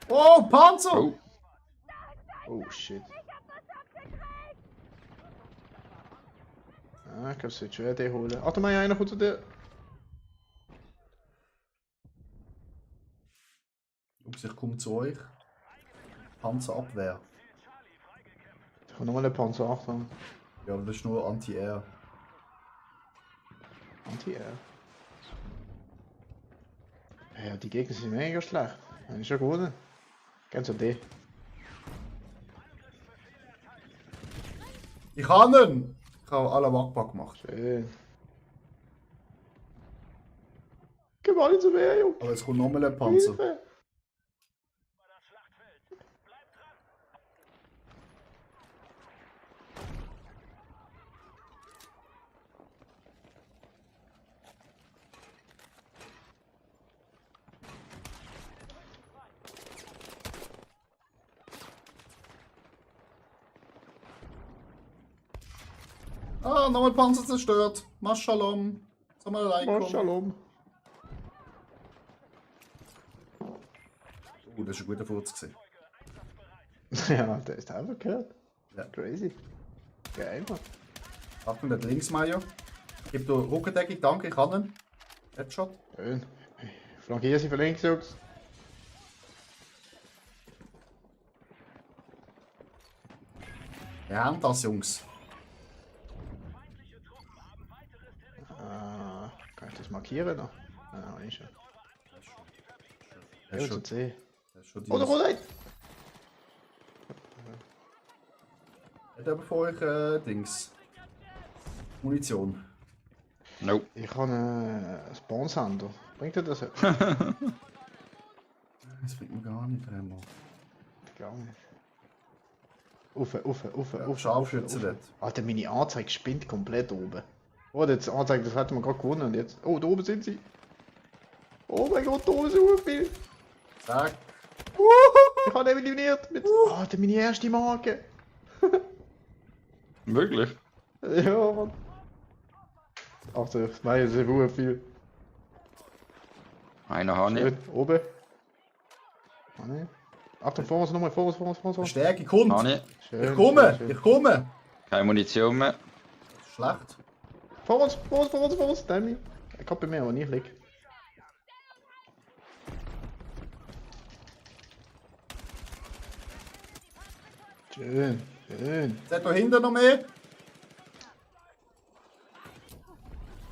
[SPEAKER 3] Oh, Panzer!
[SPEAKER 6] Oh,
[SPEAKER 7] Oh shit. Ah, ich glaube, es wird schwer, den holen. Warte mal, einer kommt zu dir.
[SPEAKER 3] Ups, ich komme zu euch. Panzerabwehr.
[SPEAKER 7] Da kommt nochmal ein Panzer, Achtung.
[SPEAKER 3] Ja, aber das ist nur Anti-Air.
[SPEAKER 7] Anti-Air. Ja, die Gegner sind mega schlecht. Das ist ja gut. Gehen zu D.
[SPEAKER 3] Ich kann ihn! Ich habe alle Wackpack gemacht.
[SPEAKER 7] Schön. Geh mal nicht zu mir, Junge.
[SPEAKER 3] Aber jetzt kommt nochmal ein Panzer.
[SPEAKER 7] Hilfe.
[SPEAKER 3] Ah, nochmal Panzer zerstört. Maschalom. Soll mal reinkommen?
[SPEAKER 7] Shalom.
[SPEAKER 3] Das ist ein guter Furz gewesen.
[SPEAKER 7] Ja, der ist einfach gehört.
[SPEAKER 3] Ja.
[SPEAKER 7] Crazy. Geil, Mann.
[SPEAKER 3] Achtung, der hat links Mayo. Gib du Rückendeckung, danke, ich kann ihn. Headshot.
[SPEAKER 7] Schön. Flankier sie von links, Jungs.
[SPEAKER 3] Wir haben das, Jungs.
[SPEAKER 7] Kann ich das markieren noch? Nein, nicht schon.
[SPEAKER 3] Das ist schon,
[SPEAKER 7] C.
[SPEAKER 3] das ist schon
[SPEAKER 7] Oder Rolleit!
[SPEAKER 3] Hat aber vor euch Dings. Munition.
[SPEAKER 6] Nope.
[SPEAKER 7] Ich habe einen Spawn-Sender. Bringt dir das?
[SPEAKER 3] Das bringt mir gar nicht, Remo.
[SPEAKER 7] Gar nicht. Auf.
[SPEAKER 3] Scharfschütze dort.
[SPEAKER 7] Alter, meine Anzeige spinnt komplett oben. Oh, jetzt Anzeige, das hätten wir gerade gewonnen und jetzt. Oh, da oben sind sie. Oh mein Gott, da oben ist so viel.
[SPEAKER 3] Zack.
[SPEAKER 7] Ich habe eliminiert mit. Alter, meine erste Marke.
[SPEAKER 6] Wirklich?
[SPEAKER 7] Ja, Mann. Alter, das Nein, ist sehr viel.
[SPEAKER 6] Einer habe ich.
[SPEAKER 7] Schön, oben. Ah, nee. Achtung, vor uns nochmal, vor uns.
[SPEAKER 3] Verstärke, kommt.
[SPEAKER 6] Habe ich.
[SPEAKER 7] Schön,
[SPEAKER 3] Ich komme,
[SPEAKER 7] schön.
[SPEAKER 3] ich komme.
[SPEAKER 6] Keine Munition mehr.
[SPEAKER 3] Schlecht.
[SPEAKER 7] Vor uns, Demi. Ich hab bei mir, aber nicht liegen. Schön.
[SPEAKER 3] Jetzt hat da hinten noch mehr.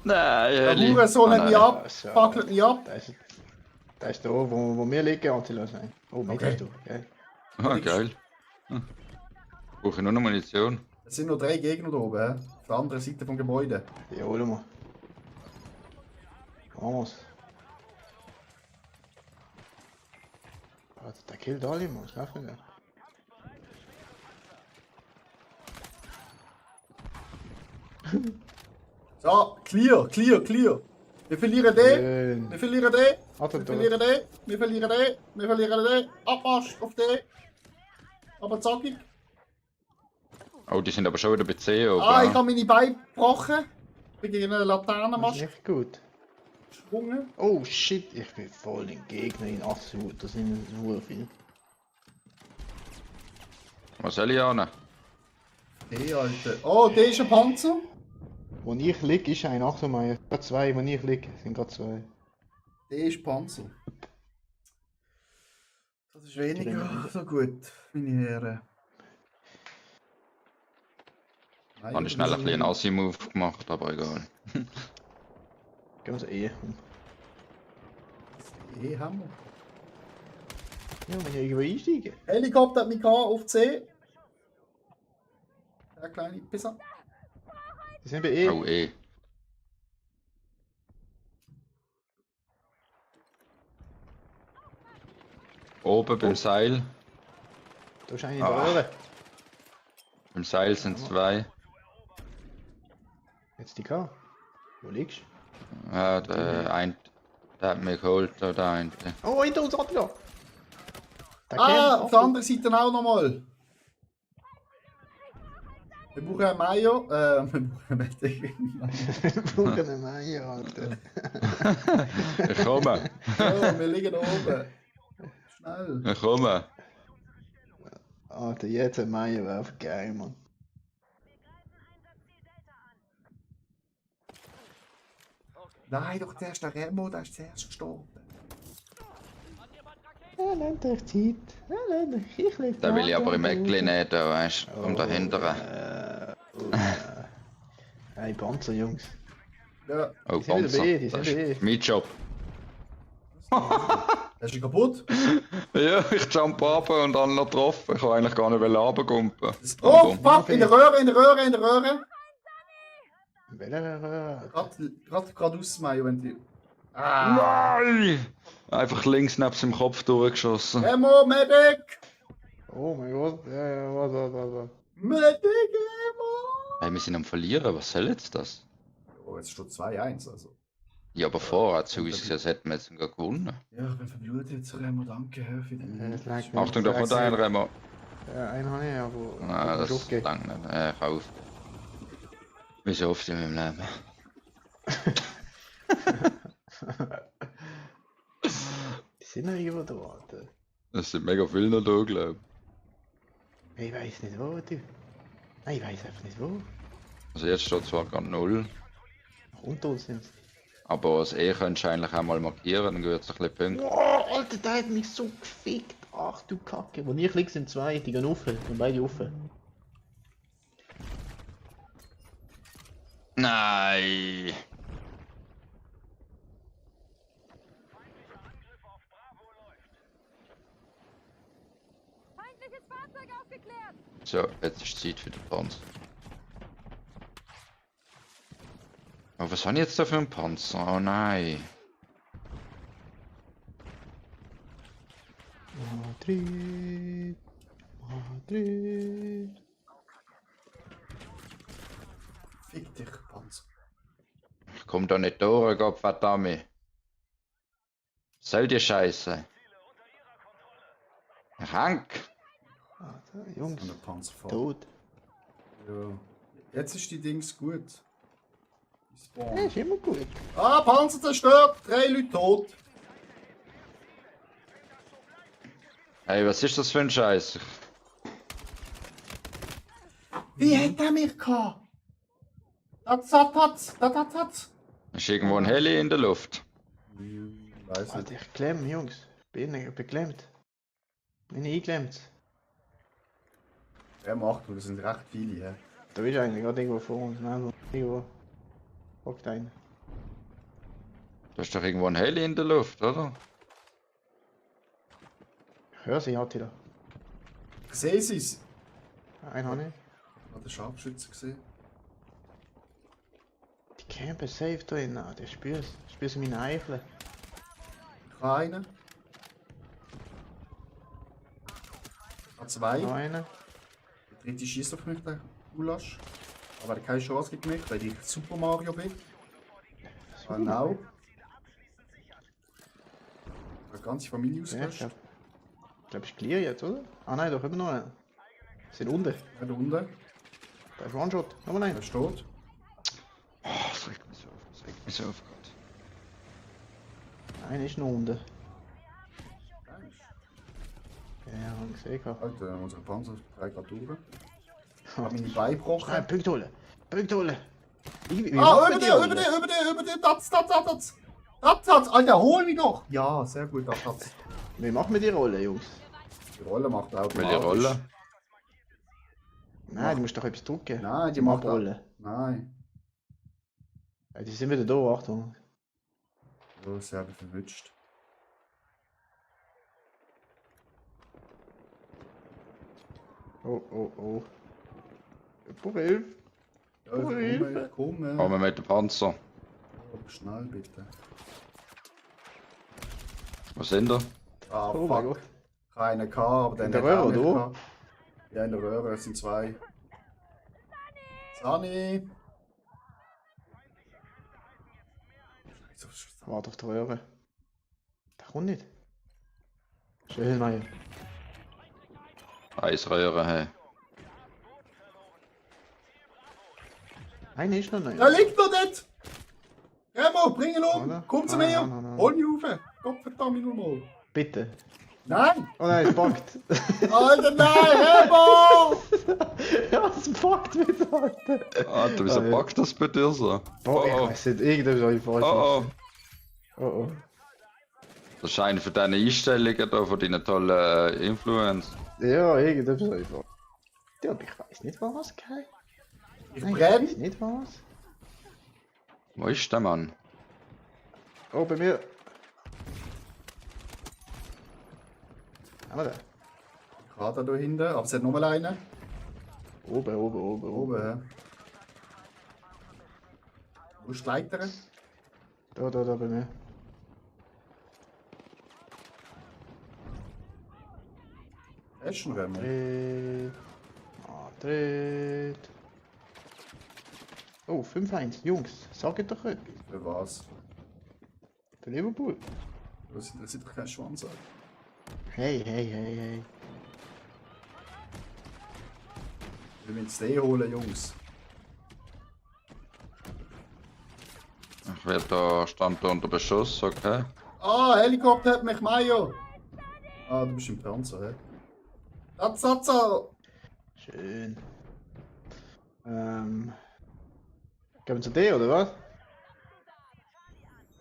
[SPEAKER 6] Nein,
[SPEAKER 3] Der
[SPEAKER 6] Heli.
[SPEAKER 3] Hurensohn hat
[SPEAKER 6] Ah,
[SPEAKER 3] mich
[SPEAKER 6] nein.
[SPEAKER 3] ab.
[SPEAKER 7] so.
[SPEAKER 3] Fackelt mich ab.
[SPEAKER 7] Da ist da, wo wir liegen, Antilos. Oh, mit
[SPEAKER 3] Okay.
[SPEAKER 7] du. Gell?
[SPEAKER 6] Ah, geil. Brauche ich nur noch Munition.
[SPEAKER 3] Es sind noch 3 Gegner da oben, he? Auf der anderen Seite vom Gebäude.
[SPEAKER 7] Ja, hol mal. Vamos. Alter, der killt alle, Mann. Was läuft denn da?
[SPEAKER 3] So, clear. Wir verlieren den.
[SPEAKER 7] Schön.
[SPEAKER 3] Wir verlieren den.
[SPEAKER 7] Alter,
[SPEAKER 3] Wir
[SPEAKER 7] da.
[SPEAKER 3] verlieren den. Wir verlieren den. Wir verlieren den. Abmarsch auf den. Aber zackig.
[SPEAKER 6] Oh, die sind aber schon wieder bei C oben.
[SPEAKER 3] Ah, ich habe meine Beine gebrochen. Ich bin gegen eine
[SPEAKER 7] Das ist
[SPEAKER 3] Laternenmast
[SPEAKER 7] nicht gut.
[SPEAKER 3] gesprungen.
[SPEAKER 7] Oh shit, ich bin voll im Gegner in 8 Minuten. Das sind so viel.
[SPEAKER 6] Was soll ich an?
[SPEAKER 3] Hey, Alter. Oh, der ist ein Panzer.
[SPEAKER 7] Wo ich liege, ist ein 8 Mai. Gerade 2, wo ich liege, sind gerade 2.
[SPEAKER 3] Der ist Panzer. Das ist weniger so gut, meine Herren. Nein,
[SPEAKER 6] Habe ich schnell ein bisschen einen Assi-Move gemacht, aber egal.
[SPEAKER 7] Gehen wir es eh.
[SPEAKER 3] haben wir.
[SPEAKER 7] Ja, wenn ich irgendwo einsteigen.
[SPEAKER 3] Helikopter hat mich gehabt auf C. Der kleine Pisser.
[SPEAKER 7] Die sind bei E.
[SPEAKER 6] Oh, eh. Oben beim Seil.
[SPEAKER 7] Da ist einer in der Röhre.
[SPEAKER 6] Beim Seil sind 2.
[SPEAKER 7] Jetzt die K. Wo liegst
[SPEAKER 6] Ja, der hat mich geholt, da der eine.
[SPEAKER 7] du? Oh, hinter uns hat er. Der
[SPEAKER 3] Auf der anderen Seite auch nochmal. Wir brauchen einen Mayo. Wir brauchen einen Medic.
[SPEAKER 7] Wir brauchen einen Meier, Alter.
[SPEAKER 6] Ich komme,
[SPEAKER 3] Ja, wir liegen da oben. Schnell.
[SPEAKER 6] ich komme.
[SPEAKER 7] Alter, jetzt ein Meier wäre einfach geil, Mann.
[SPEAKER 3] Nein, doch der ist der Remo, der ist zuerst gestorben.
[SPEAKER 7] Ja, lernt euch Zeit. Ja, lernt euch. Ich leg
[SPEAKER 6] Den will ich aber im Eckli nicht, da weißt du, um dahinter.
[SPEAKER 7] Hey, Panzer, Jungs.
[SPEAKER 3] Ja,
[SPEAKER 6] Oh,
[SPEAKER 7] Die sind wieder
[SPEAKER 6] Panzer.
[SPEAKER 7] bei E, die
[SPEAKER 6] Das
[SPEAKER 7] sind bei
[SPEAKER 6] ist
[SPEAKER 7] E.
[SPEAKER 6] mein Job.
[SPEAKER 3] der ist kaputt.
[SPEAKER 6] Ja, ich jump ab und dann noch getroffen. Ich wollte eigentlich gar nicht runtergumpen.
[SPEAKER 3] Oh, fuck, in der Röhre.
[SPEAKER 7] Welcher Röhre?
[SPEAKER 3] Gerade geradeaus, Mayo, wenn die... Ah!
[SPEAKER 6] Nein! Einfach links neben seinem Kopf durchgeschossen.
[SPEAKER 3] Remo, Medic!
[SPEAKER 7] Oh mein Gott. Ja, was.
[SPEAKER 3] Medic, Remo!
[SPEAKER 6] Hey, wir sind am Verlieren, was soll jetzt das?
[SPEAKER 3] Oh, jetzt steht 2-1, also.
[SPEAKER 6] Ja, aber vorher hat es so ausgesehen, als hätten wir jetzt sogar gewonnen.
[SPEAKER 3] Ja, ich bin verblutet jetzt, Remo, danke für den...
[SPEAKER 7] Das lag
[SPEAKER 6] Achtung, da kommt ein Remo.
[SPEAKER 7] Ja, einen habe ich, aber...
[SPEAKER 6] Nein, das langt nicht. Ich auf. Wie so oft in meinem Leben.
[SPEAKER 7] Die sind noch irgendwo da, Alter.
[SPEAKER 6] Es sind mega viele noch da, glaube
[SPEAKER 7] Ich weiß nicht wo, du. Nein, ich weiß einfach nicht wo.
[SPEAKER 6] Also jetzt steht zwar gerade 0,
[SPEAKER 7] Unter uns sind sie.
[SPEAKER 6] aber das E könntest du eigentlich auch mal markieren, dann wird es ein bisschen Punkte.
[SPEAKER 7] Oh, Alter, der hat mich so gefickt. Ach du Kacke. Wo ich liege, sind zwei, die gehen rauf. Die gehen beide rauf.
[SPEAKER 6] Nein!
[SPEAKER 5] Feindliches Fahrzeug aufgeklärt.
[SPEAKER 6] So, jetzt ist Zeit für den Panzer. Aber was haben ich jetzt da für einen Panzer? Oh nein!
[SPEAKER 7] Madrid. Madrid.
[SPEAKER 3] Fick dich, Panzer.
[SPEAKER 6] Ich komm da nicht durch, Gott verdammt! Soll die Scheiße? Rank!
[SPEAKER 7] Alter,
[SPEAKER 3] Und
[SPEAKER 7] Jungs.
[SPEAKER 3] der Panzer fahren.
[SPEAKER 7] Tot.
[SPEAKER 3] Ja. Jetzt ist die Dings gut. Die
[SPEAKER 7] Ja,
[SPEAKER 3] Spawn.
[SPEAKER 7] ist immer gut.
[SPEAKER 3] Ah, Panzer zerstört! 3 Leute tot!
[SPEAKER 6] Hey, was ist das für ein Scheiß?
[SPEAKER 3] Wie hat er mich gehabt? Das.
[SPEAKER 6] Ist irgendwo ein Heli in der Luft?
[SPEAKER 3] Weiß
[SPEAKER 7] Alter,
[SPEAKER 3] nicht.
[SPEAKER 7] ich klemm, Jungs. Bin beklemmt. Bin eingeklemmt.
[SPEAKER 3] Wer macht, das sind recht viele, hä?
[SPEAKER 7] Da ist einer gerade irgendwo vor uns. Nein, so irgendwo. Hockt einer.
[SPEAKER 6] Da ist doch irgendwo ein Heli in der Luft, oder?
[SPEAKER 7] Ich höre sie, Attila.
[SPEAKER 3] Ich sehe sie.
[SPEAKER 7] Einen habe ich.
[SPEAKER 3] Hat der Scharfschütze gesehen?
[SPEAKER 7] Die campen safe da drin. Ah, der spürst. Spürst du meine Eifel?
[SPEAKER 3] Ich habe einen. Ich habe 2.
[SPEAKER 7] Noch einen.
[SPEAKER 3] Der dritte schießt auf mich, der Gulasch. Aber er hat keine Chance gegen mich, weil ich Super Mario bin. Genau. Die ganze Familie
[SPEAKER 7] Ja, ich
[SPEAKER 3] ausgelöscht.
[SPEAKER 7] glaube, ich clear jetzt, oder? Ah nein, doch immer noch einen. Sind unten.
[SPEAKER 3] Da unten,
[SPEAKER 7] Da ist One-Shot. Nochmal
[SPEAKER 3] der
[SPEAKER 7] einen.
[SPEAKER 3] steht.
[SPEAKER 6] Oh, das regt mich so auf, das regt mich so auf, Gott.
[SPEAKER 7] Einer ist noch unten. Ja, hab ich gesehen. gehabt.
[SPEAKER 3] Alter, unsere Panzer 3 Grad durch. Ich
[SPEAKER 7] Ach,
[SPEAKER 3] habe meine Beine gebrochen.
[SPEAKER 7] Nein, Punkt holen. Punkt holen. Wie
[SPEAKER 3] Ah,
[SPEAKER 7] macht man
[SPEAKER 3] über
[SPEAKER 7] die
[SPEAKER 3] dir,
[SPEAKER 7] Rolle?
[SPEAKER 3] über dir, das. Alter, hol mich doch. Ja, sehr gut, das.
[SPEAKER 7] Wie macht man die Rolle, Jungs?
[SPEAKER 3] Die Rolle macht auch
[SPEAKER 6] Welche Rolle?
[SPEAKER 7] Nein, du musst doch etwas drücken.
[SPEAKER 3] Nein, die
[SPEAKER 7] Zum
[SPEAKER 3] macht
[SPEAKER 7] Abrollen.
[SPEAKER 3] Nein.
[SPEAKER 7] Ja, die sind wieder da, Achtung.
[SPEAKER 3] So, sie haben verwünscht.
[SPEAKER 7] Oh, oh, oh. Hilfe.
[SPEAKER 3] Ja, ich komme.
[SPEAKER 6] Kommen wir mit dem Panzer.
[SPEAKER 3] Aber schnell bitte.
[SPEAKER 6] Wo sind wir?
[SPEAKER 3] Ah,
[SPEAKER 7] Oh mein
[SPEAKER 3] fuck.
[SPEAKER 7] Gott.
[SPEAKER 3] Keinen gehabt, aber dann
[SPEAKER 7] In der
[SPEAKER 3] hat er
[SPEAKER 7] Röhre,
[SPEAKER 3] mich
[SPEAKER 7] oder?
[SPEAKER 3] gehabt. Ja, in der Röhre, es sind 2. Sani!
[SPEAKER 7] Warte auf die Röhre. Der kommt nicht. Schön, Meier.
[SPEAKER 6] Eisröhre, hey.
[SPEAKER 7] Einer ist noch nicht.
[SPEAKER 3] Er liegt noch dort! Remo, bring ihn um!
[SPEAKER 7] Oder?
[SPEAKER 3] Komm zu
[SPEAKER 7] Nein,
[SPEAKER 3] mir!
[SPEAKER 7] nein, nein, nein.
[SPEAKER 3] Hol mich rauf! Gott verdammt nochmal!
[SPEAKER 7] Bitte.
[SPEAKER 3] Nein!
[SPEAKER 7] Oh nein, es packt.
[SPEAKER 3] Alter, nein! Remo!
[SPEAKER 7] Ja, es packt wieder, Alter.
[SPEAKER 6] Alter, wieso
[SPEAKER 7] Ah, ja.
[SPEAKER 6] packt das bei dir so?
[SPEAKER 7] Boah, ich
[SPEAKER 6] Oh,
[SPEAKER 7] weiß nicht, irgendwas habe ich falsch
[SPEAKER 6] oh, oh.
[SPEAKER 7] gemacht. Oh, oh.
[SPEAKER 6] Das ist eine von deinen Einstellungen da, von deinen tollen Influence.
[SPEAKER 7] Ja, irgendwas habe ich falsch. Ja, aber ich weiß nicht was, Kai.
[SPEAKER 3] Ich
[SPEAKER 7] Nein, ich
[SPEAKER 3] brenne!
[SPEAKER 7] weiß nicht was.
[SPEAKER 6] Wo ist der Mann?
[SPEAKER 7] Oh, bei mir. Haben wir den?
[SPEAKER 3] Ich habe da hinten, aber es hat nochmal einen.
[SPEAKER 7] Oben.
[SPEAKER 3] Oben, hä? Wo ist die Leiter?
[SPEAKER 7] Da, bei mir.
[SPEAKER 3] Hast du einen Remo?
[SPEAKER 7] Madrid. Oh, 5-1. Jungs, sag doch etwas.
[SPEAKER 3] Für was?
[SPEAKER 7] Für Liverpool.
[SPEAKER 3] Das interessiert doch keinen Schwanz an.
[SPEAKER 7] Hey.
[SPEAKER 3] Wir müssen es eh holen, Jungs.
[SPEAKER 6] Ich werde da stand da unter Beschuss, okay?
[SPEAKER 3] Ah, Helikopter hat mich Mayo! Ah, du bist im Panzer, hä? Satza!
[SPEAKER 7] Schön. Gehen wir zu dir, oder was?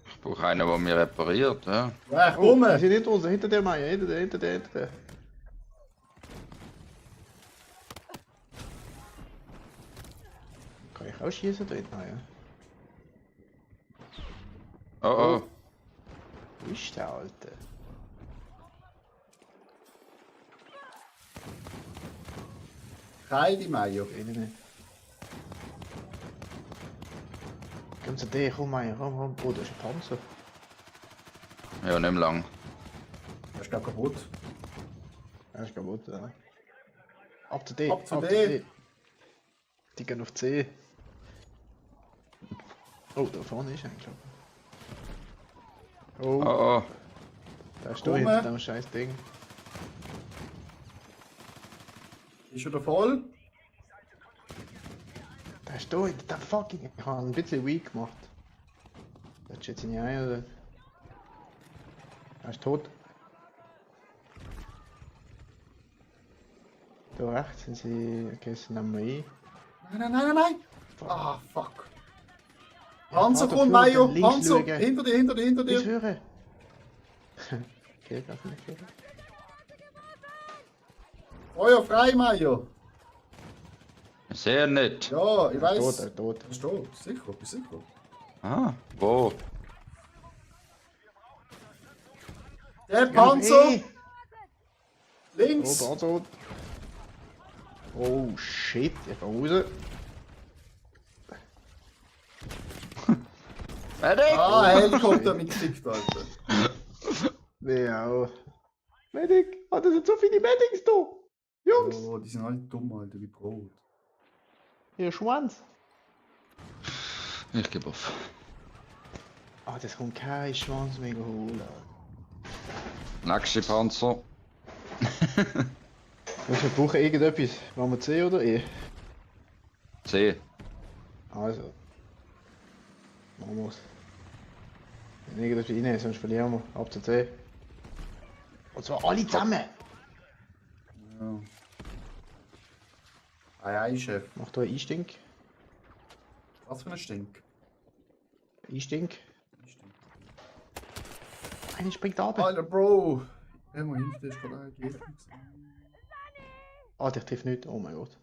[SPEAKER 6] Ich brauche einen, der mir repariert, ja.
[SPEAKER 3] Ja, ich
[SPEAKER 7] Oh, die
[SPEAKER 3] komme!
[SPEAKER 7] sind hinter uns, hinter dir, Meier, hinter dir. Kann ich auch schießen dort, Meier?
[SPEAKER 6] Oh oh.
[SPEAKER 7] Wo ist der Alte?
[SPEAKER 3] Heidi Mayo.
[SPEAKER 7] Weiß ich nicht. Gehen wir zu dir, komm Meier, komm. Oh, da ist ein Panzer.
[SPEAKER 6] Ja, nicht mehr lang.
[SPEAKER 3] Das ist glaub kaputt.
[SPEAKER 7] Er ist kaputt, ja. Ab zu dir,
[SPEAKER 3] Ab zu dir.
[SPEAKER 7] Die gehen auf C. Oh, da vorne ist eigentlich. Oh,
[SPEAKER 6] Oh oh.
[SPEAKER 7] da ist du
[SPEAKER 3] Komme.
[SPEAKER 7] hinter dem scheiß Ding.
[SPEAKER 3] Ist wieder voll?
[SPEAKER 7] Da ist du hinter dem fucking. Ich habe ein bisschen weak gemacht. Das ist jetzt nicht ein, oder? Er ist tot. Da rechts sind sie. Okay, sie nehmen wir ein.
[SPEAKER 3] Nein! Ah, fuck. Panzer
[SPEAKER 7] Vater,
[SPEAKER 3] kommt,
[SPEAKER 7] vorne,
[SPEAKER 3] Mayo!
[SPEAKER 7] links
[SPEAKER 3] Panzer!
[SPEAKER 7] schauen.
[SPEAKER 3] Hinter
[SPEAKER 7] Ich
[SPEAKER 3] dir!
[SPEAKER 7] höre. Okay, darf ich nicht hören.
[SPEAKER 3] Feuer frei, Mayo!
[SPEAKER 6] Ich sehe ihn nicht.
[SPEAKER 3] Ja, ich
[SPEAKER 7] Er ist
[SPEAKER 3] weiß.
[SPEAKER 7] tot.
[SPEAKER 3] Er ist tot. Sicher, bist sicher.
[SPEAKER 6] Ah, wo?
[SPEAKER 3] Der Panzer!
[SPEAKER 7] Hey.
[SPEAKER 3] Links!
[SPEAKER 7] Oh, tot. Oh shit, ich geh raus.
[SPEAKER 6] Medic!
[SPEAKER 3] Ah, Helikopter mitgekriegt, Alter.
[SPEAKER 7] Ja. Medic! Ah, da sind so viele Medics da! Jungs!
[SPEAKER 3] Oh, die sind alle dumm, Alter, wie Brot.
[SPEAKER 7] Ihr Schwanz!
[SPEAKER 6] Ich gebe auf.
[SPEAKER 7] Ah, das kommt kein Schwanz mehr holen.
[SPEAKER 6] Nächste Panzer.
[SPEAKER 7] Wir brauchen irgendetwas. Wollen wir C oder E?
[SPEAKER 6] C.
[SPEAKER 7] Also. Machen wir's. Wenn irgendetwas rein, sonst verlieren wir. Ab zu C. Und zwar alle zusammen!
[SPEAKER 3] Ja. Ei, Chef.
[SPEAKER 7] Mach da einen Einstink.
[SPEAKER 3] Was für ein Stink.
[SPEAKER 7] Einstink. Einer springt runter.
[SPEAKER 3] Alter, Bro! Immer hinten ist gerade ein Gegner.
[SPEAKER 7] Ah, der trifft nicht. Oh mein Gott.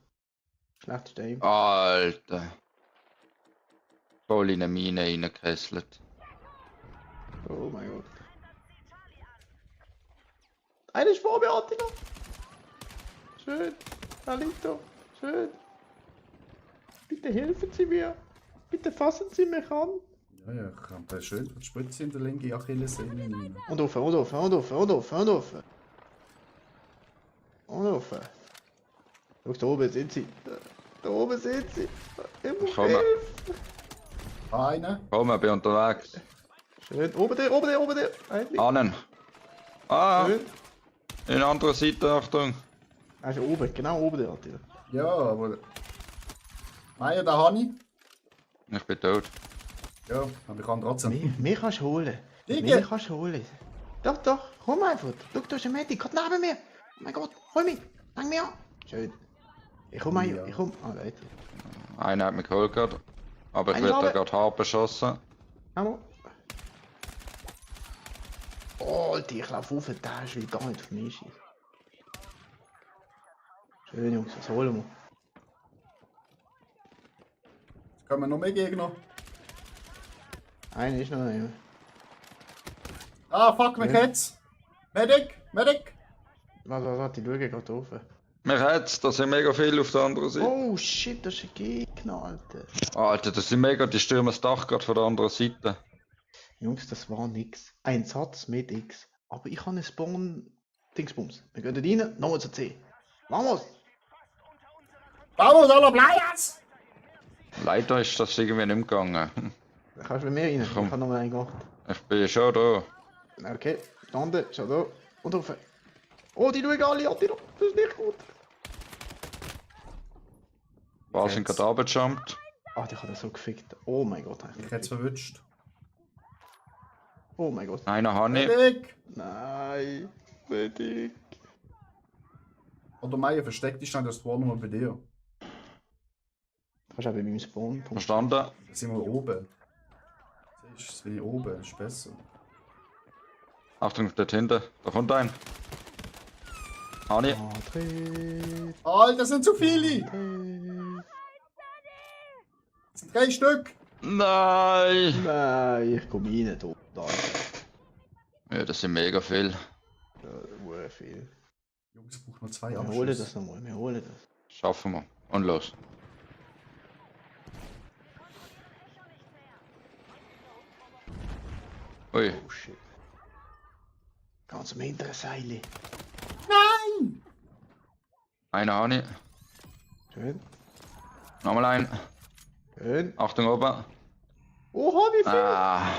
[SPEAKER 7] Schlechteste Aim.
[SPEAKER 6] Alter. Voll in eine Mine reingekesselt.
[SPEAKER 7] Oh mein Gott. Einer ist vor mir, Attila. Schön. Da liegt er. Schön. Bitte helfen Sie mir. Bitte fassen Sie mich an.
[SPEAKER 3] Ja, ich kann da schön die Spritze in der linken Achillessehne rein.
[SPEAKER 7] Und offen, und offen, und offen, und offen, und offen. Und offen. Schau, da oben sind sie. Da oben sind sie. Ich muss
[SPEAKER 6] Komm.
[SPEAKER 7] helfen.
[SPEAKER 3] Einer.
[SPEAKER 6] Komm, ich bin unterwegs.
[SPEAKER 7] Schön. Oben der, oben der, oben der. Endlich.
[SPEAKER 6] Annen. Ah,
[SPEAKER 7] Schön.
[SPEAKER 6] in der anderen Seite, Achtung.
[SPEAKER 7] Er ist oben, genau oben der, Attila.
[SPEAKER 3] Ja, aber. Meier, da habe ich.
[SPEAKER 6] Ich bin tot.
[SPEAKER 3] Ja, aber ich kann trotzdem.
[SPEAKER 7] Mich kannst du holen.
[SPEAKER 3] Digga.
[SPEAKER 7] Mich kannst du holen. Doch, doch, komm einfach. Schau, da ist ein Medic, gerade neben mir. Oh mein Gott, hol mich. Fang mich an. Schön. Ich komm mal,
[SPEAKER 3] Ja.
[SPEAKER 7] ich komm. Ah, Leute.
[SPEAKER 6] Einer hat mich geholt gerade. Aber ich
[SPEAKER 7] Einer
[SPEAKER 6] werde
[SPEAKER 7] runter.
[SPEAKER 6] gerade hart beschossen.
[SPEAKER 7] Hallo. Oh, Alter, ich lauf auf, der ist will gar nicht auf mich schießen. Schön, Jungs, was holen wir?
[SPEAKER 3] Jetzt kommen noch mehr Gegner.
[SPEAKER 7] Einer ist noch nicht.
[SPEAKER 3] Ah, fuck, mich
[SPEAKER 7] Ja.
[SPEAKER 3] jetzt. Medic!
[SPEAKER 7] Was, die schauen gerade drauf.
[SPEAKER 6] Mich hat's, da sind mega viele auf der anderen Seite.
[SPEAKER 7] Oh shit, das ist ein Gegner, Alter.
[SPEAKER 6] Alter, das sind mega, die stürmen das Dach gerade von der anderen Seite.
[SPEAKER 7] Jungs, das war nix. Ein Satz mit X. Aber ich habe einen Spawn-Dingsbums. Wir gehen da rein, nochmal zu C. Vamos!
[SPEAKER 3] Vamos, aller Bleiers!
[SPEAKER 6] Leider ist das irgendwie nicht mehr gegangen.
[SPEAKER 7] Da kannst du mit mir rein.
[SPEAKER 6] Komm.
[SPEAKER 7] Ich habe nochmal einen gemacht.
[SPEAKER 6] Ich bin schon da.
[SPEAKER 7] Okay, standen, schau da. Und rauf. Oh, die schauen alle an, das ist nicht gut.
[SPEAKER 6] War sind
[SPEAKER 3] Jetzt.
[SPEAKER 6] gerade runtergejumpt.
[SPEAKER 7] Ah, die hat er so gefickt. Oh mein Gott.
[SPEAKER 3] Ich hätte es verwünscht.
[SPEAKER 7] Oh mein Gott.
[SPEAKER 6] Einer habe ich.
[SPEAKER 3] Medic!
[SPEAKER 7] Nein. Medic.
[SPEAKER 3] Oder Meier, versteckt dich dann das Spawn nochmal bei dir.
[SPEAKER 7] Kannst du auch bei meinem Spawn.
[SPEAKER 6] Verstanden?
[SPEAKER 3] Da sind wir oben. Siehst du, jetzt bin ich oben, ist besser.
[SPEAKER 6] Achtung, dort hinten. Da kommt ein. Hani.
[SPEAKER 7] Madrid.
[SPEAKER 3] Alter, das sind zu viele! Das sind 3 Stück!
[SPEAKER 6] Nein!
[SPEAKER 7] Nein, ich komme rein, du. Da.
[SPEAKER 6] Ja, das sind mega viel.
[SPEAKER 7] Ja, viel.
[SPEAKER 3] Jungs, ich brauche noch 2
[SPEAKER 7] Wir
[SPEAKER 3] Abschüsse.
[SPEAKER 7] holen das nochmal, wir holen das.
[SPEAKER 6] Schaffen wir. Und los. Ui.
[SPEAKER 7] Oh shit. Ganz im hinteren Seil.
[SPEAKER 6] Eine Hani.
[SPEAKER 7] Schön.
[SPEAKER 6] Nochmal ein.
[SPEAKER 7] Schön.
[SPEAKER 6] Achtung oben.
[SPEAKER 7] Oha, wie viel!
[SPEAKER 6] Ah.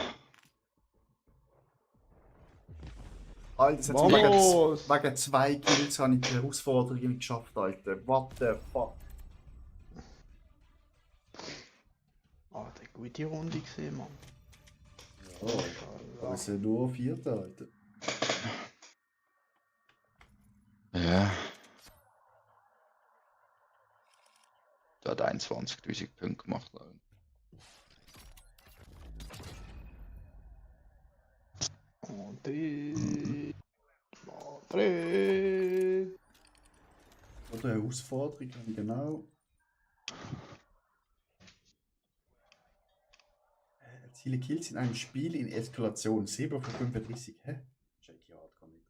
[SPEAKER 3] Alter, das hat
[SPEAKER 7] Vamos!
[SPEAKER 3] wegen 2 Kills habe ich die Herausforderung nicht geschafft, Alter. What the fuck?
[SPEAKER 7] Ah, das war eine gute Runde gesehen, Mann.
[SPEAKER 3] Oh, aber es sind nur 4, Alter.
[SPEAKER 6] Ja. Der hat 21.000 Punkte gemacht.
[SPEAKER 7] Madrid. Madrid.
[SPEAKER 3] Oder eine Herausforderung, genau. Ziele Kills in einem Spiel in Eskalation. 7 von 35. Hä? Jackie Hart kann nicht.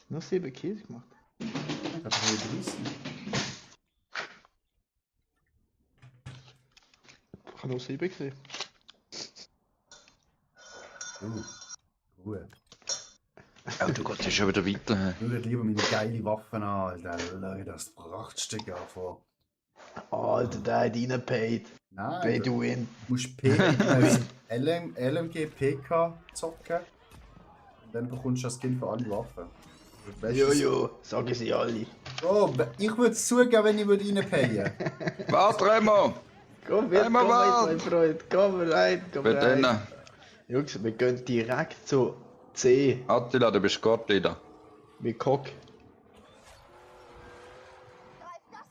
[SPEAKER 7] Nur 7 Kills gemacht.
[SPEAKER 3] Ich habe 30.
[SPEAKER 7] Ich habe nur 7 gesehen.
[SPEAKER 3] Ruhe.
[SPEAKER 6] Oh, du gehst schon wieder weiter.
[SPEAKER 3] Ich würde lieber meine geile Waffen an, Alter. Schau das Prachtstück an von.
[SPEAKER 7] Alter, der hat reingepaid.
[SPEAKER 3] Nein.
[SPEAKER 7] Pay to win.
[SPEAKER 3] Du musst LMG PK zocken. Und dann bekommst du das Skin für alle Waffen. Weißt du,
[SPEAKER 7] Jojo, sagen sie alle.
[SPEAKER 3] Bro, ich würde es zugeben, wenn ich reinpayen würde.
[SPEAKER 6] Warte, Remo!
[SPEAKER 7] Komm, wir
[SPEAKER 6] Einmal
[SPEAKER 7] komm rein,
[SPEAKER 6] warten.
[SPEAKER 7] mein Freund. Komm rein, komm
[SPEAKER 6] Bei
[SPEAKER 7] rein.
[SPEAKER 6] denen.
[SPEAKER 7] Jungs, wir gehen direkt zu C.
[SPEAKER 6] Attila, du bist Squad-Leader.
[SPEAKER 7] Mit Cock.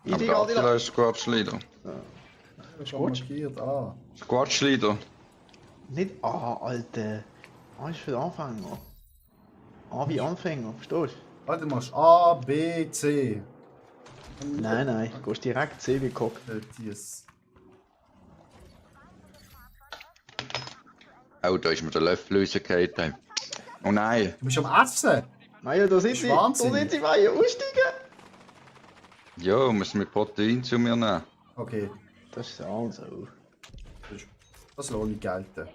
[SPEAKER 6] Aber
[SPEAKER 7] Easy,
[SPEAKER 6] der Attila
[SPEAKER 7] Attila.
[SPEAKER 6] ist Squad-Leader.
[SPEAKER 3] Schon markiert, ah.
[SPEAKER 6] Squad-Leader.
[SPEAKER 7] Nicht A, Alter. A ist für den Anfänger. A wie Anfänger, verstehst
[SPEAKER 3] Warte, du machst A, B, C.
[SPEAKER 7] du? Nein, du gehst direkt C wie Cock.
[SPEAKER 3] Dies.
[SPEAKER 6] Oh, da ist mir der Löffel rausgefallen. Oh nein.
[SPEAKER 3] Du bist am Essen!
[SPEAKER 7] Maja, da sind
[SPEAKER 3] ist
[SPEAKER 7] sie. Da
[SPEAKER 3] Wahnsinn.
[SPEAKER 7] sind sie, Maja. Aussteigen.
[SPEAKER 6] Ja, muss mit Protein zu mir nehmen.
[SPEAKER 3] Okay,
[SPEAKER 7] Das ist also.
[SPEAKER 3] das lohnt nicht gelten.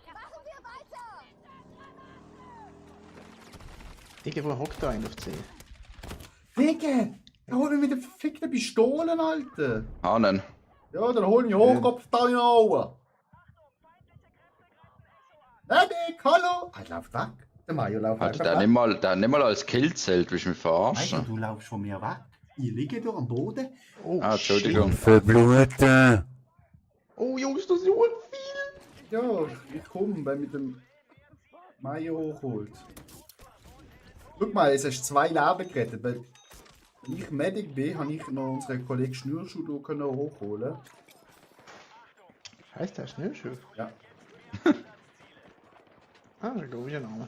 [SPEAKER 7] Irgendwo hockt da einer auf C.
[SPEAKER 3] Digga! Da hol mich mit den verfickten Pistolen, Alter!
[SPEAKER 6] Hanen.
[SPEAKER 3] Ja, dann hol mich Hochkopf da in Augen! Medic, hallo! Er läuft weg. Der Mario läuft
[SPEAKER 6] Alter,
[SPEAKER 3] einfach
[SPEAKER 6] der hat nicht mal als Kill zählt, willst du mich
[SPEAKER 3] Mario,
[SPEAKER 6] verarschen?
[SPEAKER 3] du laufst von mir weg. Ich liege hier am Boden.
[SPEAKER 7] Oh,
[SPEAKER 6] Ah, Entschuldigung.
[SPEAKER 3] Verbluten!
[SPEAKER 7] Oh, Jungs, das ist so viel.
[SPEAKER 3] Ja, ich komme, wenn mit dem Mario hochholt. Guck mal, jetzt hast du 2 Leben gerettet, weil wenn ich Medic bin, habe ich noch unseren Kollegen Schnürschuh hochholen.
[SPEAKER 7] Heißt der Schnürschuh?
[SPEAKER 3] Ja.
[SPEAKER 7] Ah, das ist ein komischer Name.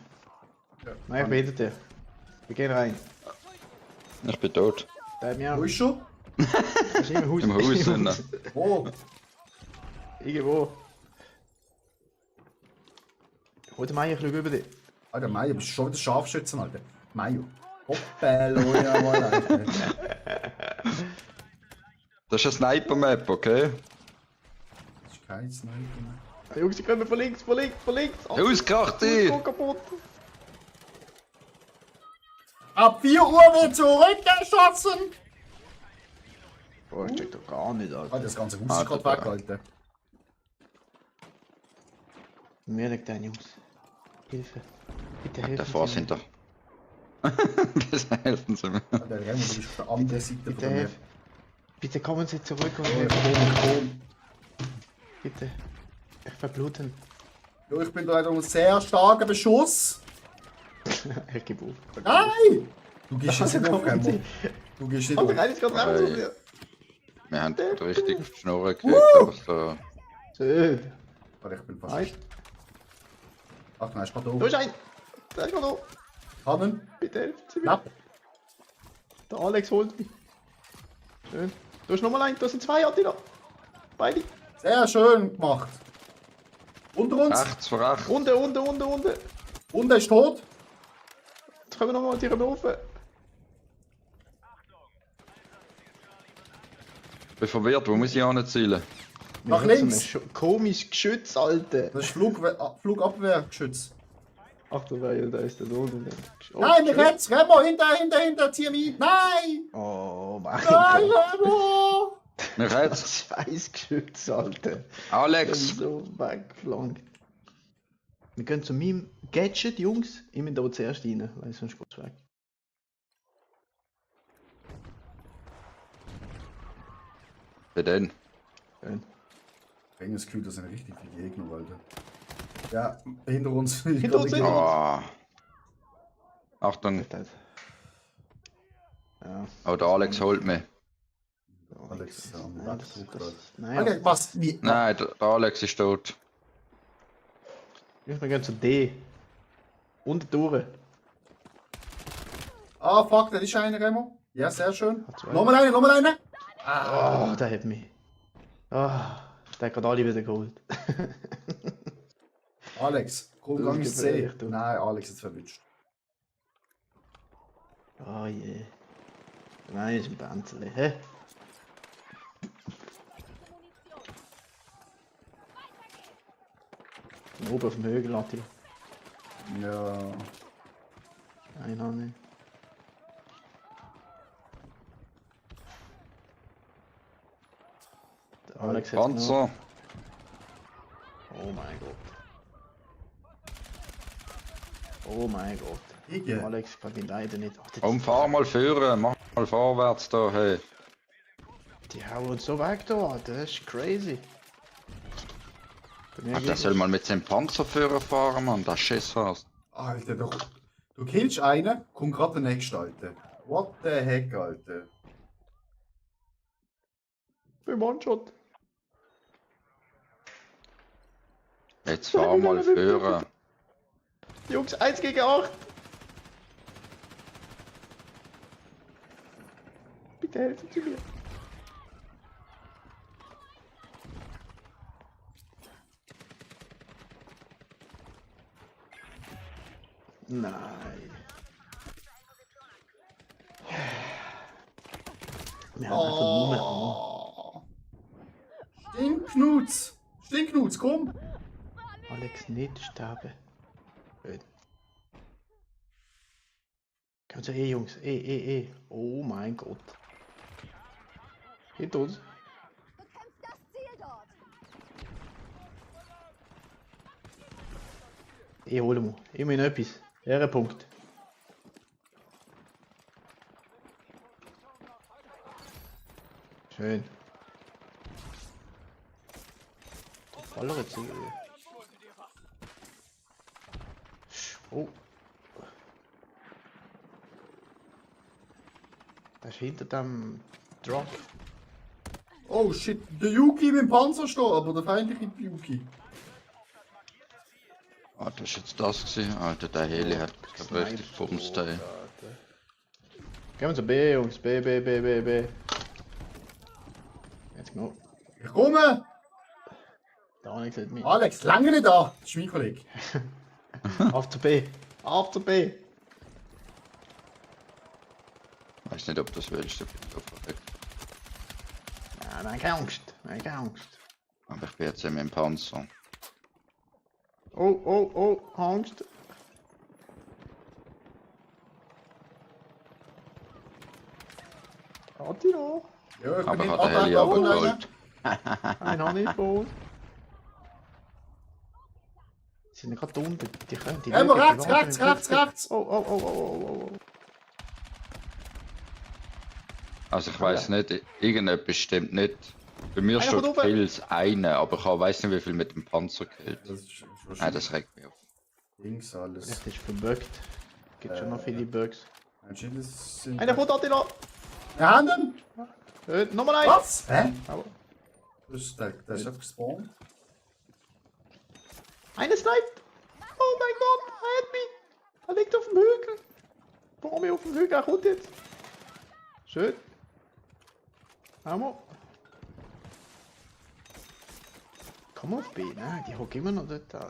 [SPEAKER 3] Ja.
[SPEAKER 7] Nein, ich bin hinter dir. Wir gehen rein.
[SPEAKER 6] Ich bin tot.
[SPEAKER 7] Der hat mir
[SPEAKER 3] Wo ist schon?
[SPEAKER 7] Das ist im Haus.
[SPEAKER 6] Im Haus drin.
[SPEAKER 3] Wo?
[SPEAKER 7] Irgendwo. Hol den Meier ein bisschen über dich.
[SPEAKER 3] Alter, Mario, bist du schon wieder Scharfschützen, Alter. Mario. Hoppello, ja, mal, Alter.
[SPEAKER 6] Das ist eine Sniper-Map, okay?
[SPEAKER 3] Das ist kein Sniper mehr.
[SPEAKER 7] Ah, Jungs, die kommen von links, von links, von links.
[SPEAKER 6] Ausgekracht,
[SPEAKER 7] Ich
[SPEAKER 6] ey!
[SPEAKER 7] bin kaputt.
[SPEAKER 3] Ab 4 Uhr wird zurückgeschossen!
[SPEAKER 7] Oh, ich check doch gar nicht, Alter.
[SPEAKER 3] Alter, das ganze Haus ist gerade weg, Alter.
[SPEAKER 7] Mir liegt ein, Jungs. Hilfe. Bitte helfen
[SPEAKER 6] Der
[SPEAKER 7] Sie
[SPEAKER 6] Fass
[SPEAKER 7] mir.
[SPEAKER 6] hinter. Das helfen sie mir.
[SPEAKER 3] Alter, Remo, du bist auf der anderen Seite von
[SPEAKER 7] Bitte
[SPEAKER 3] der Map.
[SPEAKER 7] helfen. Bitte kommen Sie zurück und
[SPEAKER 3] Oh, ich
[SPEAKER 7] helfen.
[SPEAKER 3] komm, ich komm.
[SPEAKER 7] Bitte. Ich verbluten.
[SPEAKER 3] Ja, ich bin da unter einem sehr starken Beschuss.
[SPEAKER 7] Ich gebe auf.
[SPEAKER 3] Nein! Du gehst jetzt
[SPEAKER 7] Also,
[SPEAKER 3] nicht auf,
[SPEAKER 7] kommen
[SPEAKER 3] Remo.
[SPEAKER 7] Sie.
[SPEAKER 3] Du gehst nicht
[SPEAKER 7] Oh,
[SPEAKER 3] auf.
[SPEAKER 7] der eine ist gerade raus.
[SPEAKER 6] Wir haben richtig auf die Schnurren gekriegt, aber so.
[SPEAKER 7] Schön.
[SPEAKER 3] Warte, ich bin fast.
[SPEAKER 7] Nein.
[SPEAKER 3] Ach nein, ist gerade
[SPEAKER 7] Da
[SPEAKER 3] oben.
[SPEAKER 7] ist ein. Da ist gerade da.
[SPEAKER 3] Hannen.
[SPEAKER 7] Bitte helfen Sie mir.
[SPEAKER 3] Knapp.
[SPEAKER 7] Der Alex holt mich. Schön. Da ist nochmal ein. Da sind zwei, Attila. Beide.
[SPEAKER 3] Sehr schön gemacht. Unter uns.
[SPEAKER 6] Rechts vor rechts.
[SPEAKER 7] Unten.
[SPEAKER 3] Und er ist tot.
[SPEAKER 7] Jetzt kommen wir nochmal, die rauf.
[SPEAKER 6] Ich bin verwirrt, wo muss ich anzielen?
[SPEAKER 3] Nach
[SPEAKER 7] Wir haben
[SPEAKER 3] links.
[SPEAKER 7] so ein komisches Geschütz, Alter.
[SPEAKER 3] Das ist Flugabwehrgeschütz.
[SPEAKER 7] Ach, da ist der da unten. Oh,
[SPEAKER 3] Nein, wir
[SPEAKER 7] schön.
[SPEAKER 3] rechts. Remo, hinter, zieh mich. Nein!
[SPEAKER 7] Oh mein
[SPEAKER 3] Nein,
[SPEAKER 7] Gott.
[SPEAKER 3] Remo!
[SPEAKER 6] Mir rechts.
[SPEAKER 7] Das scheiß Geschütz, Alter.
[SPEAKER 6] Alex.
[SPEAKER 7] So weggeflankt. Wir gehen zu meinem Gadget, Jungs. Ich bin da zuerst rein, weil sonst geht's weg.
[SPEAKER 6] Wer denn?
[SPEAKER 7] Schön.
[SPEAKER 3] Ich habe das Gefühl, das sind richtig viele Gegner, Alter. Ja, hinter uns.
[SPEAKER 7] Hinter uns, hinter uns.
[SPEAKER 6] Oh. Achtung.
[SPEAKER 7] Ja.
[SPEAKER 6] Oh, der Alex holt mich.
[SPEAKER 3] Alex,
[SPEAKER 7] Nein, nein,
[SPEAKER 3] Okay, was? Wie?
[SPEAKER 6] Nein, der Alex ist tot.
[SPEAKER 7] wir gehen zu D. Unten durch.
[SPEAKER 3] Ah, fuck, das ist einer, Remo. Ja, sehr schön.
[SPEAKER 7] zwei.
[SPEAKER 3] Nochmal eine.
[SPEAKER 7] Oh, der hat mich. Ah, der hat gerade alle wieder geholt.
[SPEAKER 3] Alex, komm,
[SPEAKER 7] Das
[SPEAKER 3] gang
[SPEAKER 7] ist
[SPEAKER 3] ins C.
[SPEAKER 7] gefährlich, du.
[SPEAKER 3] Nein, Alex ist verwünscht.
[SPEAKER 7] Oh je. Nein, ist ein Bänzeli. Hä? Oben auf dem Hügel, Attila.
[SPEAKER 3] Ja.
[SPEAKER 7] Nein, noch nicht. Der Alex hat
[SPEAKER 6] Panzer.
[SPEAKER 7] Oh mein Gott. Oh mein Gott.
[SPEAKER 3] Ige.
[SPEAKER 7] Alex kann ihn leider nicht. Ach,
[SPEAKER 6] Komm, fahr mal führen. Mach mal vorwärts da, hey.
[SPEAKER 7] die hauen uns so weg da. Das ist crazy. Bei mir
[SPEAKER 6] Ach, der
[SPEAKER 7] geht's
[SPEAKER 6] soll
[SPEAKER 7] nicht.
[SPEAKER 6] mal mit seinem Panzerführer fahren, Mann. Das Schiss hast.
[SPEAKER 3] Alter, du killst einen, kommt gerade der nächste, Alter. What the heck, Alter.
[SPEAKER 7] Beim One-Shot.
[SPEAKER 6] Jetzt fahr mal führen.
[SPEAKER 7] Jungs, 1 gegen 8. Bitte helfen Sie mir. Nein. Wir haben einfach nur mehr
[SPEAKER 3] Oh. Stinknutz, komm.
[SPEAKER 7] Alex nicht sterben. Gut. Kommt zu Jungs. Oh mein Gott. Hinter uns.
[SPEAKER 5] Bekämpft das Ziel dort.
[SPEAKER 7] Hol mal. Immerhin etwas. Ehrenpunkt. Schön. Voller jetzt. Oh. Das ist hinter dem Drop.
[SPEAKER 3] Oh shit, der Yuki mit dem Panzer steht, aber der feindliche Yuki.
[SPEAKER 6] Ah, das ist jetzt das gewesen. Alter, der Heli hat richtig Bums da.
[SPEAKER 7] Gehen wir zu B, Jungs. B. Jetzt genau.
[SPEAKER 3] Ich komme!
[SPEAKER 7] Der Alex hat mich.
[SPEAKER 3] Alex, lange nicht da! Das ist mein Kollege.
[SPEAKER 7] Auf zu B. Auf zu B.
[SPEAKER 6] Weiß nicht, ob das willst. Ich bin da verreckt.
[SPEAKER 7] Ja, nein, keine Angst. Nein, keine Angst.
[SPEAKER 6] Aber ich bin jetzt ja mit dem Panzer.
[SPEAKER 7] Oh, Angst. Attila.
[SPEAKER 3] Ja, ich
[SPEAKER 6] Aber
[SPEAKER 3] bin
[SPEAKER 6] hat der Heli abgeholt.
[SPEAKER 7] Nein, noch nicht vor uns. Sie sind gerade unten. Die können die
[SPEAKER 3] Remo,
[SPEAKER 7] Lüge, die
[SPEAKER 3] rechts!
[SPEAKER 7] warten. Oh.
[SPEAKER 6] Also ich weiß nicht, irgendetwas stimmt nicht. Bei mir
[SPEAKER 7] Einer
[SPEAKER 6] steht
[SPEAKER 7] kommt oben.
[SPEAKER 6] Kills eine, aber ich weiß nicht, wie viel mit dem Panzer killt.
[SPEAKER 3] Das ist
[SPEAKER 6] Nein,
[SPEAKER 3] wahrscheinlich
[SPEAKER 6] das regt mich auf.
[SPEAKER 3] Dings alles.
[SPEAKER 7] Das ist verbuggt. Gibt schon noch viele Bugs.
[SPEAKER 3] Anscheinend sind...
[SPEAKER 7] Einer kommt, Attila.
[SPEAKER 3] Wir haben ihn!
[SPEAKER 7] Nochmal ein.
[SPEAKER 3] Was? Hä?
[SPEAKER 7] Aua.
[SPEAKER 3] Der ist einfach gespawnt.
[SPEAKER 7] Einer sniped! Oh mein Gott, help me! Er liegt auf dem Hügel! Vor mir auf dem Hügel, er kommt jetzt! Schön! Hammer! Komm auf B, nein, die hocken immer noch dort da.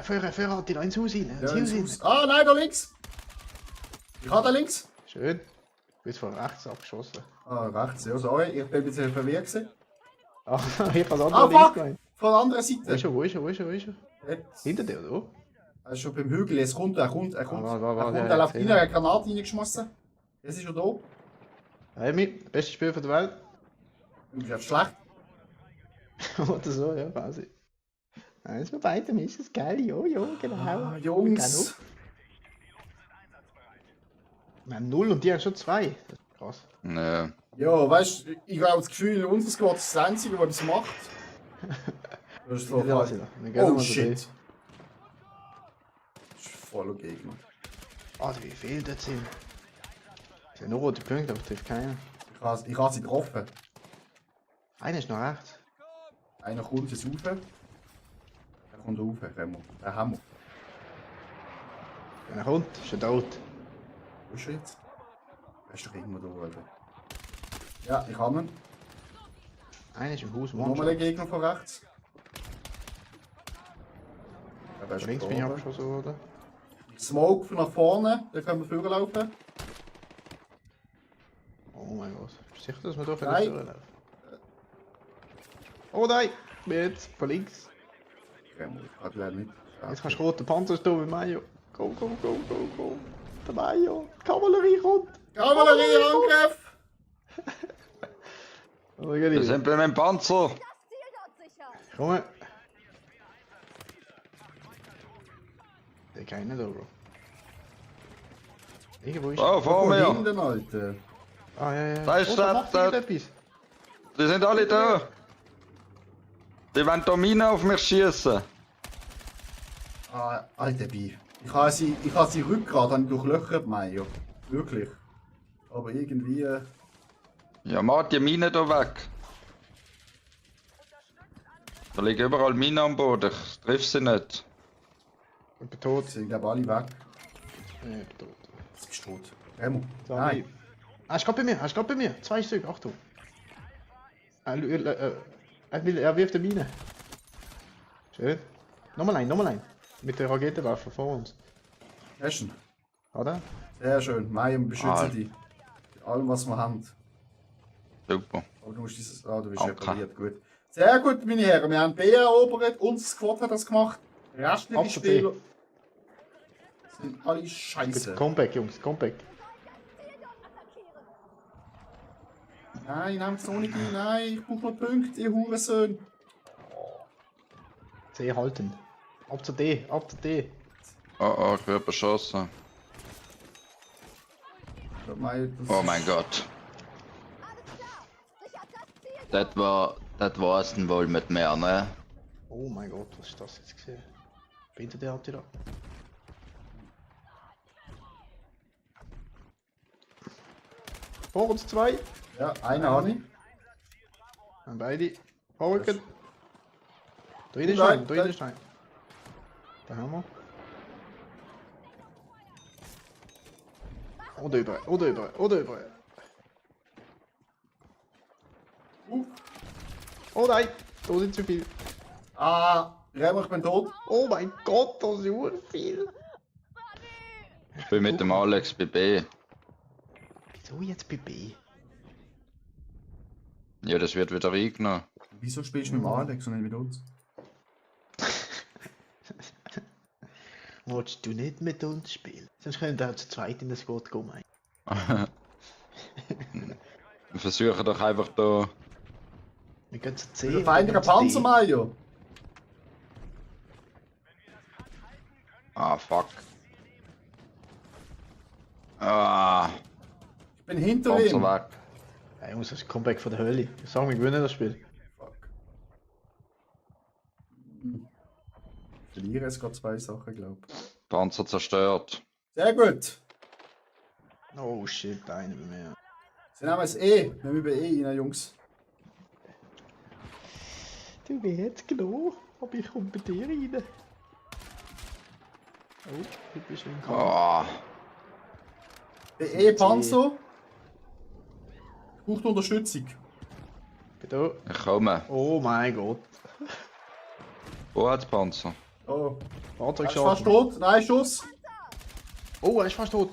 [SPEAKER 7] Führer, die da ins Haus rein,
[SPEAKER 3] Ja, ins Haus. Ah, nein, da links! Ich habe da links.
[SPEAKER 7] Schön. Du bist von rechts abgeschossen.
[SPEAKER 3] Ah, rechts, ja, sorry, ich bin ein bisschen verwirrt gewesen.
[SPEAKER 7] Ah, ich habe das
[SPEAKER 3] Ah,
[SPEAKER 7] andere links
[SPEAKER 3] fuck!
[SPEAKER 7] gemeint.
[SPEAKER 3] Von der anderen
[SPEAKER 7] Wo ist
[SPEAKER 3] Seite.
[SPEAKER 7] er?
[SPEAKER 3] Jetzt.
[SPEAKER 7] Hinter dir, oder?
[SPEAKER 3] Er ist schon beim Hügel, jetzt kommt er, er kommt.
[SPEAKER 7] warte,
[SPEAKER 3] Er läuft rein, er hat eine Granate reingeschmissen. Jetzt ist er da.
[SPEAKER 7] Helmi, bestes Spiel der Welt.
[SPEAKER 3] Du bist jetzt schlecht.
[SPEAKER 7] Oder so, ja, quasi. Eins von beiden ist es geil, jo, genau.
[SPEAKER 3] Ah, Jungs.
[SPEAKER 7] Wir haben 0 und die haben schon 2. Das ist krass.
[SPEAKER 6] Nö.
[SPEAKER 3] Ja, weißt du, ich habe das Gefühl, unser Squad ist das Einzige, was das macht. Das ist so
[SPEAKER 7] Ja,
[SPEAKER 3] halt.
[SPEAKER 7] wir gehen
[SPEAKER 3] Oh
[SPEAKER 7] mal
[SPEAKER 3] shit. Das ist voller Gegner.
[SPEAKER 7] Alter, wie viel das sind. Das sind nur rote Punkte, aber ich treffe keinen.
[SPEAKER 3] Ich habe sie getroffen.
[SPEAKER 7] Einer ist noch rechts.
[SPEAKER 3] Einer kommt jetzt rauf. Er kommt rauf, Remo. Den haben wir.
[SPEAKER 7] Wenn er kommt, ist er tot.
[SPEAKER 3] Wo ist er jetzt? Er ist doch irgendwo da, Alter. Ja, ich habe ihn.
[SPEAKER 7] Einer ist im Haus,
[SPEAKER 3] Nochmal ein Gegner von rechts. Ja, der ist
[SPEAKER 7] Von links bin ich
[SPEAKER 3] gestorben.
[SPEAKER 7] abgeschossen worden.
[SPEAKER 3] Smoke von nach vorne, da können wir vorlaufen.
[SPEAKER 7] Oh mein Gott. Bist du sicher, dass wir da
[SPEAKER 3] Nein.
[SPEAKER 7] durchlaufen? Oh nein! Jetzt, von links.
[SPEAKER 3] Remo, ich kann leider nicht.
[SPEAKER 7] Jetzt kannst du roten Panzer stehen mit Mayo. Go. Der Mayo. Die Kavallerie kommt.
[SPEAKER 3] Kavallerieangriff!
[SPEAKER 7] Oh, geht
[SPEAKER 6] Wir
[SPEAKER 7] nicht.
[SPEAKER 6] sind bei meinem Panzer.
[SPEAKER 5] Das Ziel dort sicher.
[SPEAKER 7] Komm. Der keiner da, Bro. Irgendwo ist
[SPEAKER 6] Oh, vor
[SPEAKER 3] Wo
[SPEAKER 6] mir.
[SPEAKER 3] hinten, Alter?
[SPEAKER 7] Ah, ja.
[SPEAKER 6] Da ist
[SPEAKER 7] oh,
[SPEAKER 6] der-
[SPEAKER 7] macht
[SPEAKER 6] der-
[SPEAKER 7] irgendetwas.
[SPEAKER 6] Die sind alle da. Die wollen da Minen auf mich schießen.
[SPEAKER 3] Ah, Alter, Bi. Ich habe sie Rückgrat durchlöchert, Mayo. Wirklich. Aber irgendwie.
[SPEAKER 6] Ja, mach die Minen da weg. Da liegen überall Minen am Boden. Ich triff sie nicht.
[SPEAKER 7] Ich bin tot.
[SPEAKER 3] Sie sind, glaube alle weg.
[SPEAKER 7] Ich bin tot.
[SPEAKER 3] Jetzt bist du tot. Remo.
[SPEAKER 7] So,
[SPEAKER 3] Nein.
[SPEAKER 7] Er ist gerade bei mir. 2 Stück, Achtung. Er wirft eine Mine. Schön. Nochmal ein. Mit der Raketenwaffe vor uns.
[SPEAKER 3] Hast du ihn?
[SPEAKER 7] Oder?
[SPEAKER 3] Sehr schön. Mayo, wir beschützen
[SPEAKER 6] Ah.
[SPEAKER 3] dich. Mit allem, was wir haben.
[SPEAKER 6] Super.
[SPEAKER 3] Aber du musst dieses. Ah, du bist
[SPEAKER 6] Okay.
[SPEAKER 3] repariert. Gut. Sehr gut, meine Herren. Wir haben B erobert. Unser Squad hat das gemacht. Restliche
[SPEAKER 7] Ab zu B.
[SPEAKER 3] Spieler sind alle scheiße.
[SPEAKER 7] Comeback, Jungs, Comeback.
[SPEAKER 3] Nein, nehmt es noch nicht ein. Nein, ich brauche noch Punkte, ihr Hurensöhne.
[SPEAKER 7] C halten. Ab zu D.
[SPEAKER 6] Oh, ich werde beschossen. Oh mein Gott. Das war's denn wohl mit mir, ne?
[SPEAKER 7] Oh mein Gott, was ist das jetzt gesehen? Hinter der hat da. Vor uns 2.
[SPEAKER 3] Ja, einer habe ich.
[SPEAKER 7] Haben beide. Vorrücken. Drinnen ist
[SPEAKER 3] Nein,
[SPEAKER 7] ein, drinnen ist ein. Da haben wir. Oder über. Oh nein, da sind zu viel.
[SPEAKER 3] Ah, Remo, ich bin tot.
[SPEAKER 7] Oh mein Gott, da sind so viel.
[SPEAKER 6] Ich bin mit dem Alex bei B.
[SPEAKER 7] Wieso jetzt bei B?
[SPEAKER 6] Ja, das wird wieder eingenommen.
[SPEAKER 3] Wieso spielst du mit dem Alex und nicht mit uns?
[SPEAKER 7] Wolltest du nicht mit uns spielen? Sonst können wir zu zweit in das Squad kommen.
[SPEAKER 6] Wir versuchen doch einfach da.
[SPEAKER 7] Wir gehen zu C.
[SPEAKER 3] Der feindliche Panzer, Mario.
[SPEAKER 6] Ah, fuck. Ah,
[SPEAKER 3] Ich bin hinter
[SPEAKER 6] Panzer
[SPEAKER 3] ihm.
[SPEAKER 6] weg.
[SPEAKER 7] Ja, Jungs, das ist ein Comeback von der Hölle. Ich sage, wir gewinnen das Spiel.
[SPEAKER 3] Fuck. Ich verliere jetzt gerade 2 Sachen, glaube ich.
[SPEAKER 6] Panzer zerstört.
[SPEAKER 3] Sehr gut.
[SPEAKER 7] Oh shit, einer bei mir.
[SPEAKER 3] Sie nehmen es E. Wir müssen E rein, Jungs.
[SPEAKER 7] Du, mir hat's genommen, aber ich komme bei dir rein. Oh, du bist im Kampf.
[SPEAKER 6] Oh,
[SPEAKER 3] Panzer. Braucht Unterstützung.
[SPEAKER 7] Bin da.
[SPEAKER 6] ich komme.
[SPEAKER 7] Oh mein Gott.
[SPEAKER 6] Wo hat's Panzer?
[SPEAKER 3] Oh.
[SPEAKER 7] Fahrzeug
[SPEAKER 3] Er ist fast
[SPEAKER 7] schaden.
[SPEAKER 3] tot. Nein, Schuss.
[SPEAKER 7] Oh, er ist fast tot.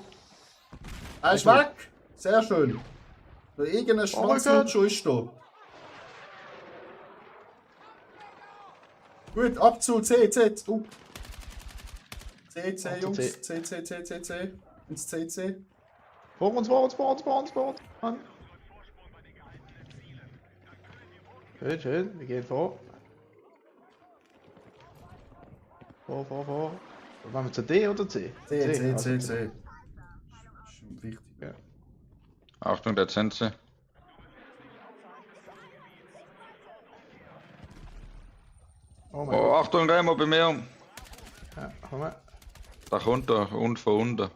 [SPEAKER 3] Er ist weg. Sehr schön. Nur irgendein Schwanzlutscher ist da. Gut, ab zu C. C, Jungs. C. Ins CC.
[SPEAKER 7] Vor uns. Mann. Schön, wir gehen vor. Vor. Wollen wir zu D oder C?
[SPEAKER 3] C.
[SPEAKER 7] Also
[SPEAKER 3] Ist wichtig.
[SPEAKER 7] Ja.
[SPEAKER 6] Achtung, da sind sie.
[SPEAKER 7] Oh mein
[SPEAKER 6] Oh,
[SPEAKER 7] Gott.
[SPEAKER 6] Achtung, Remo bei mir.
[SPEAKER 7] Ja, komm mal.
[SPEAKER 6] Da kommt er und von unten.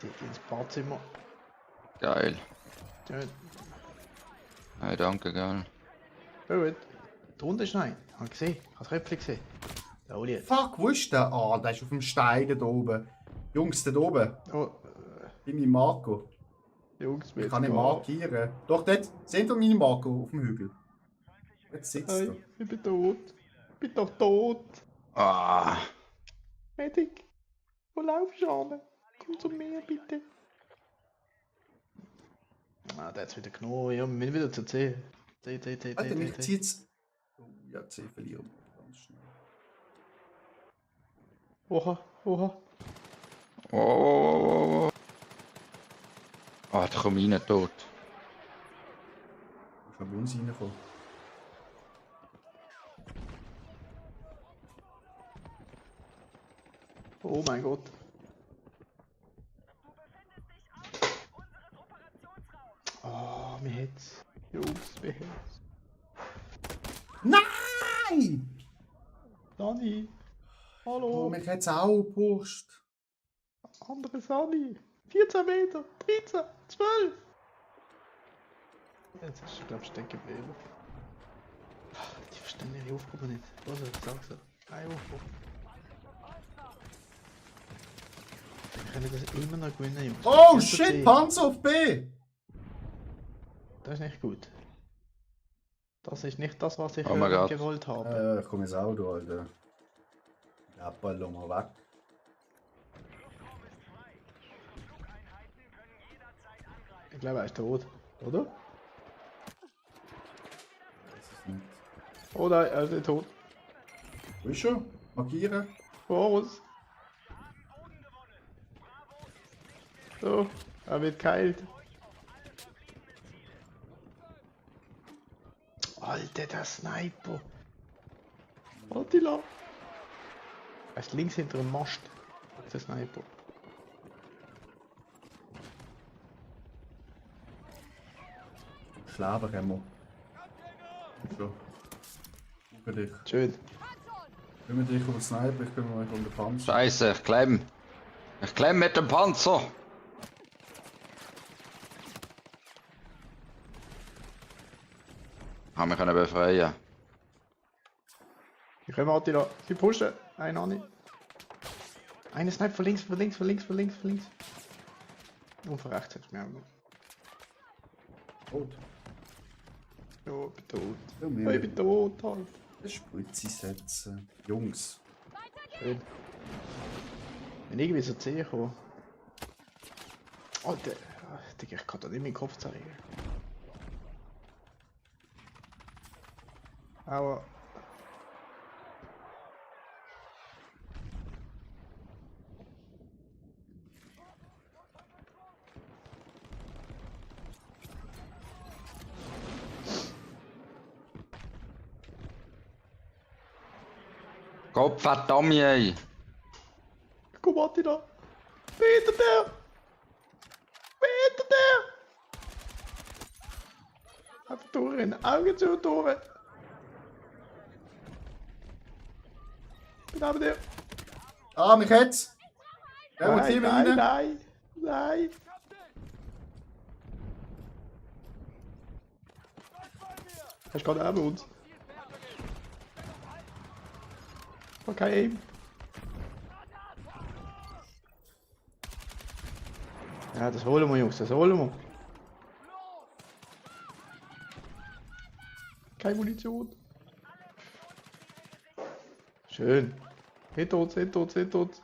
[SPEAKER 7] Die ins Badzimmer.
[SPEAKER 6] Geil.
[SPEAKER 7] Schön.
[SPEAKER 6] Hey, danke, geil.
[SPEAKER 7] Gut. Drunter ist nein. Ich habe gesehen. Ich habe das Köpfchen gesehen. Da hol ich jetzt.
[SPEAKER 3] Fuck, wo ist der? Ah, der ist auf dem Stein da oben. Jungs, da oben.
[SPEAKER 7] Oh,
[SPEAKER 3] Bei meinem Marco.
[SPEAKER 7] Jungs,
[SPEAKER 3] Ich kann nicht markieren. Doch, dort. Seht ihr meinen Marco auf dem Hügel? Jetzt sitzt er.
[SPEAKER 7] Hey, ich bin tot. Ich bin doch tot.
[SPEAKER 6] Ah,
[SPEAKER 7] Medic. Wo laufst du an? Komm zu mir, bitte. Ah, der hat's wieder genommen. Ja, wir müssen wieder zu C. C.
[SPEAKER 3] Alter, mich zieht's. Oh, ja, C verlieren wir ganz schnell.
[SPEAKER 7] Oha.
[SPEAKER 6] oh. Ah, da komm ich rein, tot.
[SPEAKER 3] Ich kann bei uns reinkommen.
[SPEAKER 7] Oh mein Gott. Oh, mir hat's. Jungs, mir hat's.
[SPEAKER 3] Nein!
[SPEAKER 7] Sani.
[SPEAKER 3] Oh,
[SPEAKER 7] Hallo.
[SPEAKER 3] mich hat's auch gepusht.
[SPEAKER 7] Andere Sani. 14 Meter. 13. 12. Jetzt ist, glaube ich, stecken geblieben. Die verstehen ihre Aufgabe nicht. Also, sag's so. Eine Aufgabe. Wir können das immer noch gewinnen, Jungs.
[SPEAKER 3] Oh
[SPEAKER 7] Wir sind
[SPEAKER 3] shit,
[SPEAKER 7] C.
[SPEAKER 3] Panzer auf B!
[SPEAKER 7] Das ist nicht gut. Das ist nicht das, was ich
[SPEAKER 6] Oh mein
[SPEAKER 7] hören
[SPEAKER 6] Gott.
[SPEAKER 7] gewollt habe.
[SPEAKER 3] Ich komme jetzt auch da, Alter. Ja, Ball mal weg.
[SPEAKER 7] Ich glaube, er ist tot. Oder?
[SPEAKER 3] Das ist nicht.
[SPEAKER 7] Oh nein, er ist nicht tot.
[SPEAKER 3] Wo ist er? Markieren.
[SPEAKER 7] Vor uns. So, er wird geheilt. Alter, der Sniper. Attila. Er ist links hinter dem Mast. Der Sniper.
[SPEAKER 3] Schlafen können wir. So. Guck dich.
[SPEAKER 7] Schön.
[SPEAKER 3] Kümmere dich um den Sniper, ich kümmere mich um den Panzer.
[SPEAKER 6] Scheiße, ich klemm. Ich klemm mit dem Panzer. Haben wir können befreien.
[SPEAKER 7] Ich komme Attila. Sie pushen. Ein Anni. Eine Sniper von links. Und von rechts hat mir auch noch.
[SPEAKER 3] Tot.
[SPEAKER 7] Ja, ich bin tot.
[SPEAKER 3] Ja,
[SPEAKER 7] Ja, ich bin tot, halt.
[SPEAKER 3] Spritze setzen. Jungs.
[SPEAKER 7] Schön. Wenn irgendwie so C kommen. Alter, Digga, ich kann da nicht meinen Kopf zeigen. Aua.
[SPEAKER 6] Gott verdammt, ey.
[SPEAKER 7] Komm, Attila! Hinter der! Hinter der! Einfach durchrennen, Augen zu und durch! Bin neben dir!
[SPEAKER 3] Ah, mich hat's! Der muss hier rein!
[SPEAKER 7] Nein! Er ist gerade neben uns. Okay, Aim. Ja, das holen wir, Jungs, das holen wir. Keine Munition. Schön. Hinter uns, hinter uns, hinter uns.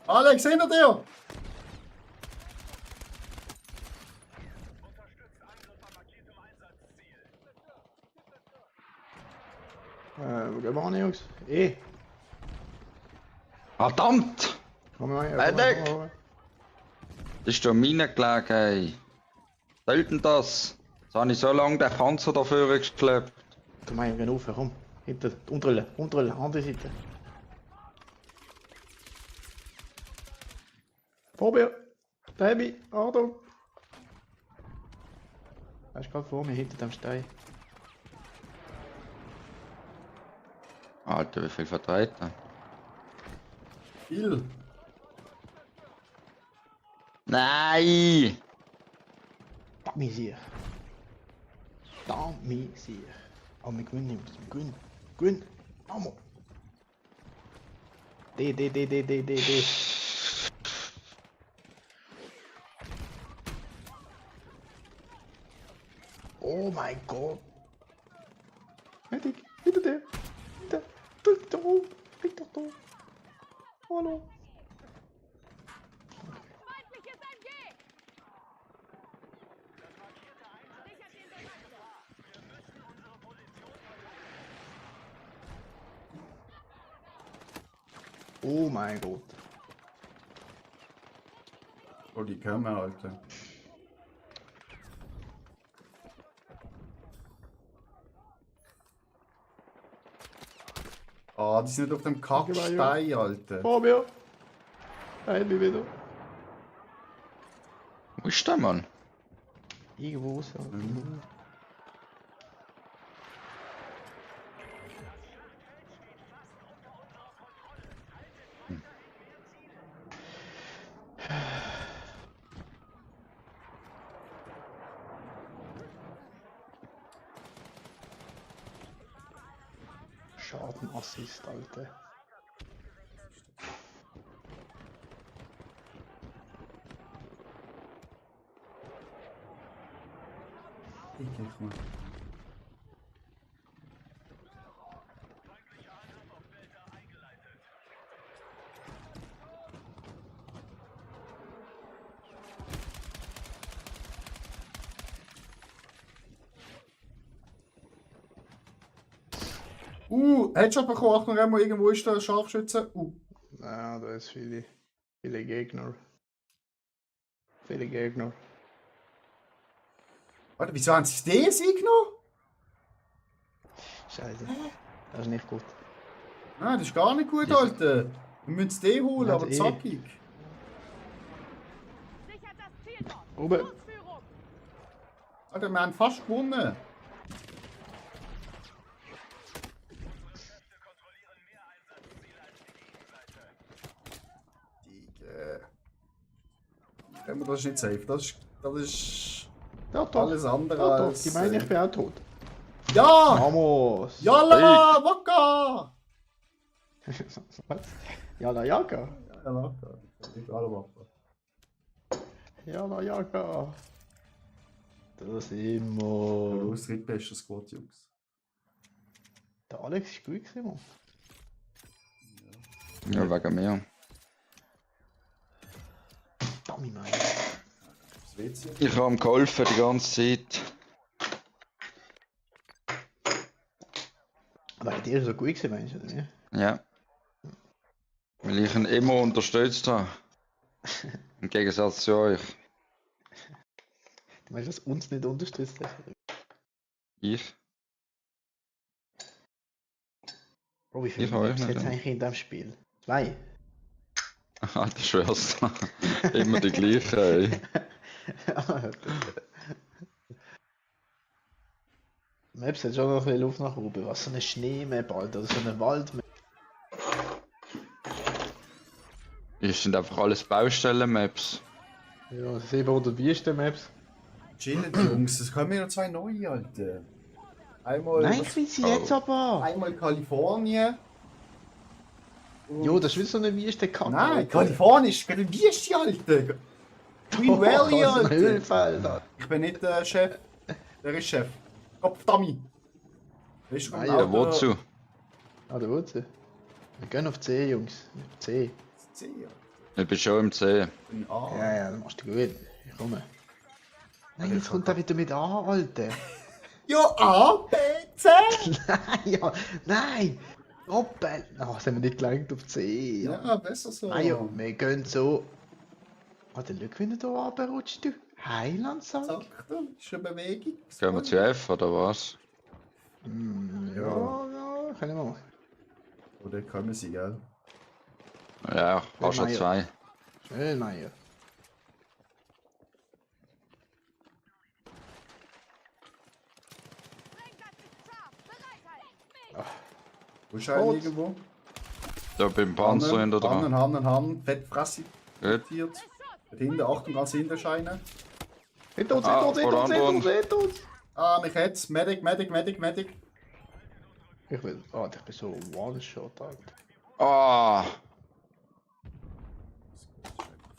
[SPEAKER 3] Alex, hinter dir!
[SPEAKER 7] Wo gehen wir an, Jungs?
[SPEAKER 6] Verdammt!
[SPEAKER 7] Komm mal
[SPEAKER 6] Medic!
[SPEAKER 7] rein.
[SPEAKER 6] Das ist doch meine gelegen, ey. Sollten das? Jetzt habe ich so lange den Panzer dafür geschleppt.
[SPEAKER 7] Komm mal, renn rauf, komm. Hinter, Unterrille, andere Seite. Vor mir! Debbie, Achtung! Er ist gerade vor mir, hinter dem Stein.
[SPEAKER 6] Alter, wie viel Vertreter?
[SPEAKER 3] Viel.
[SPEAKER 6] Nein!
[SPEAKER 7] Damisier. Damisier. Oh, wir gewinnen, Jungs. Wir gewinnen. Gewinnen. Vamos. D. Oh mein Gott. Medic, hinter dir. Hinter. Drück da oben. Liegt doch da. Hallo.
[SPEAKER 5] Feindliches MG! Sichert den Bereich.
[SPEAKER 7] Oh mein Gott.
[SPEAKER 3] Oh, die kommen, Alter. Ah, die sind nicht auf dem Kackstein, Alter.
[SPEAKER 7] Vor mir. Da hinten wieder.
[SPEAKER 6] Wo ist der Mann?
[SPEAKER 7] Irgendwo so. Schadenassist, Alter.
[SPEAKER 3] Ich geh mal. Headshot bekommen, Achtung, Remo, irgendwo ist da ein Scharfschütze.
[SPEAKER 7] Ja, da ist viele Gegner. Viele Gegner.
[SPEAKER 3] Warte, wieso haben sie das eingenommen?
[SPEAKER 7] Scheiße. Das ist nicht gut.
[SPEAKER 3] Nein, das ist gar nicht gut, Alter. Wir müssen den holen,
[SPEAKER 7] Ja,
[SPEAKER 3] aber zackig.
[SPEAKER 5] Sichert das Ziel dort.
[SPEAKER 7] Oben.
[SPEAKER 5] Führung.
[SPEAKER 3] Alter, wir haben fast gewonnen. Remo, das ist nicht safe. Das ist
[SPEAKER 7] Ja, doch.
[SPEAKER 3] alles andere
[SPEAKER 7] Ja, doch.
[SPEAKER 3] als...
[SPEAKER 7] Die meinen, ich bin auch tot.
[SPEAKER 3] Ja!
[SPEAKER 7] Vamos!
[SPEAKER 3] Yalla, Waka!
[SPEAKER 7] Was? Jalla Jaka!
[SPEAKER 3] Ja, Waka. Egal, Waka.
[SPEAKER 7] Jalla Jaka! Da sind
[SPEAKER 3] Der
[SPEAKER 7] wir.
[SPEAKER 3] Los, drittbester Squad, Jungs.
[SPEAKER 7] Der Alex ist gut gewesen, Mann.
[SPEAKER 6] Ja, wegen mir.
[SPEAKER 7] Dummy, Mann.
[SPEAKER 3] Das WC.
[SPEAKER 6] Ich habe ihm geholfen die ganze Zeit.
[SPEAKER 7] Aber hat er so gut gewesen, meinst du, oder nicht?
[SPEAKER 6] Ja. Weil ich ihn immer unterstützt habe. Im Gegensatz zu euch.
[SPEAKER 7] Du meinst, dass uns nicht unterstützt hast?
[SPEAKER 6] Ich?
[SPEAKER 7] Bro, wie
[SPEAKER 6] Ich
[SPEAKER 7] viele
[SPEAKER 6] auch
[SPEAKER 7] Maps
[SPEAKER 6] nicht,
[SPEAKER 7] jetzt
[SPEAKER 6] ja.
[SPEAKER 7] eigentlich in diesem Spiel? 2?
[SPEAKER 6] Alter, schwör's. Immer die gleichen, ey.
[SPEAKER 7] Maps hat schon noch ein bisschen Luft nach oben. Was, so eine Schneemap, Alter, oder so eine Waldmap.
[SPEAKER 6] Das sind einfach alles Baustellen-Maps.
[SPEAKER 7] Ja, 700 Wüsten-Maps.
[SPEAKER 3] Chillen, Jungs, es kommen ja noch 2 neue, Alter. Einmal,
[SPEAKER 7] Nein, ich will sie jetzt aber.
[SPEAKER 3] einmal Kalifornien. und-
[SPEAKER 7] Jo, das ist wieder so eine Wüste-Kacke.
[SPEAKER 3] Nein, Kalifornien ist gerade ein Wüste, Alter. Green Valley,
[SPEAKER 7] Das ist ein
[SPEAKER 3] Alter.
[SPEAKER 7] Ölfeld, Alter.
[SPEAKER 3] Ich bin nicht der Chef. Wer ist Chef? Kopfdummy. Weißt du,
[SPEAKER 7] Ah,
[SPEAKER 3] ja,
[SPEAKER 7] ja,
[SPEAKER 6] Wozu?
[SPEAKER 7] Ah, da wird's. Wir gehen auf C, Jungs. Auf C.
[SPEAKER 6] Ich bin schon im C.
[SPEAKER 7] Ja, ja, das machst du gut. Ich komme. Nein, jetzt kommt er wieder mit A, Alter.
[SPEAKER 3] Ja, A, B, C.
[SPEAKER 7] Nein, ja, nein! Doppel! Ach, das haben wir nicht gelangt auf C.
[SPEAKER 3] Ja, besser so.
[SPEAKER 7] Nein, ja, wir gehen so. Ah, dann schau, wie du hier runterrutscht, du. Heilandsack.
[SPEAKER 3] Zack, da ist eine Bewegung.
[SPEAKER 6] Gehen wir zu F oder was?
[SPEAKER 7] Ja, können wir machen.
[SPEAKER 3] Oder kommen sie, gell?
[SPEAKER 6] Ja, hast schon
[SPEAKER 7] Meier.
[SPEAKER 6] 2.
[SPEAKER 7] Schön, Meier.
[SPEAKER 3] Wo ist einer irgendwo?
[SPEAKER 6] Da beim Panzer hinter dran.
[SPEAKER 3] Hannen, Fettfresse.
[SPEAKER 6] Gut.
[SPEAKER 3] Dort hinten, Achtung, ganz hinten scheinen.
[SPEAKER 7] Hinter uns,
[SPEAKER 6] Ah,
[SPEAKER 7] hinter uns, hinter uns,
[SPEAKER 6] vor
[SPEAKER 7] hinter uns, hinter uns!
[SPEAKER 3] Ah, mich hat's. Medic.
[SPEAKER 7] Ich will. Ah, ich bin so One-Shot, Alter.
[SPEAKER 6] Ah,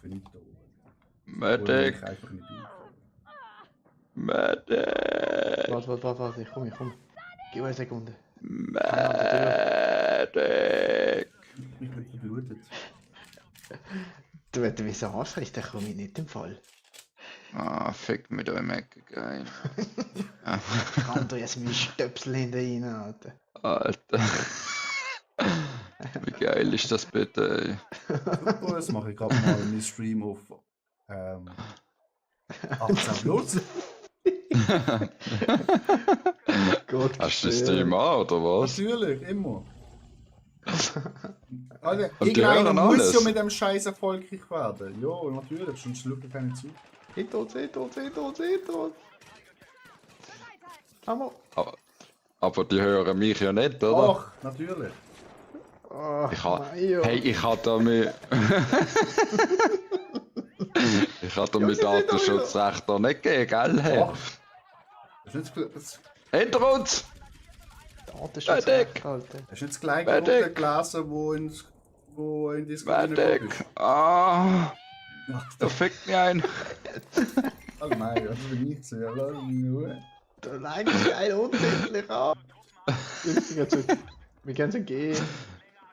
[SPEAKER 3] Für nicht da oben.
[SPEAKER 6] Medic,
[SPEAKER 3] Ich einfach nicht durch.
[SPEAKER 6] Medic,
[SPEAKER 7] Warte, ich komme. Gib mir eine Sekunde.
[SPEAKER 6] Medic.
[SPEAKER 3] Ich bin verblutet.
[SPEAKER 7] Du, wenn du mich so ansprichst, dann komme ich nicht im Fall.
[SPEAKER 6] Ah, fick mit eurem Ecke, geil.
[SPEAKER 7] Kann du jetzt meine Stöpsel hinter rein, Alter.
[SPEAKER 6] Alter. Wie geil ist das bitte, ey?
[SPEAKER 3] Super, das mache ich gerade mal in Stream auf 18 plus.
[SPEAKER 7] Gott,
[SPEAKER 6] Hast du das Stream an, oder was?
[SPEAKER 3] Natürlich, immer. Also,
[SPEAKER 6] Und die
[SPEAKER 3] irgendeiner
[SPEAKER 6] hören
[SPEAKER 3] muss
[SPEAKER 6] alles.
[SPEAKER 3] ja mit dem Scheiß erfolgreich werden. Ja, natürlich, sonst schauen keine zu.
[SPEAKER 7] Hinter uns. Hammer.
[SPEAKER 6] Aber die hören mich ja nicht, oder?
[SPEAKER 3] Ach, natürlich.
[SPEAKER 7] Oh,
[SPEAKER 6] Ich ha,
[SPEAKER 7] Mario.
[SPEAKER 6] hey, ich hatte da mit. Ich hatte mit
[SPEAKER 7] sie sind da
[SPEAKER 6] Datenschutzrecht da nicht gegeben, gell? Hey?
[SPEAKER 3] Ach. Das ist nicht das,
[SPEAKER 6] Hinter uns!
[SPEAKER 7] Datenschutz,
[SPEAKER 6] Medic.
[SPEAKER 7] Alter.
[SPEAKER 3] das, ist nicht das gleiche
[SPEAKER 6] Medic.
[SPEAKER 3] runtergelesen, wo in Discord
[SPEAKER 6] Medic! Ah!
[SPEAKER 3] Ach,
[SPEAKER 6] Da fickt mich ein!
[SPEAKER 3] oh nein, das bin ich gesehen. Lass mich in Ruhe.
[SPEAKER 7] Du leidest geil unsittlich an. Wir können so gehen.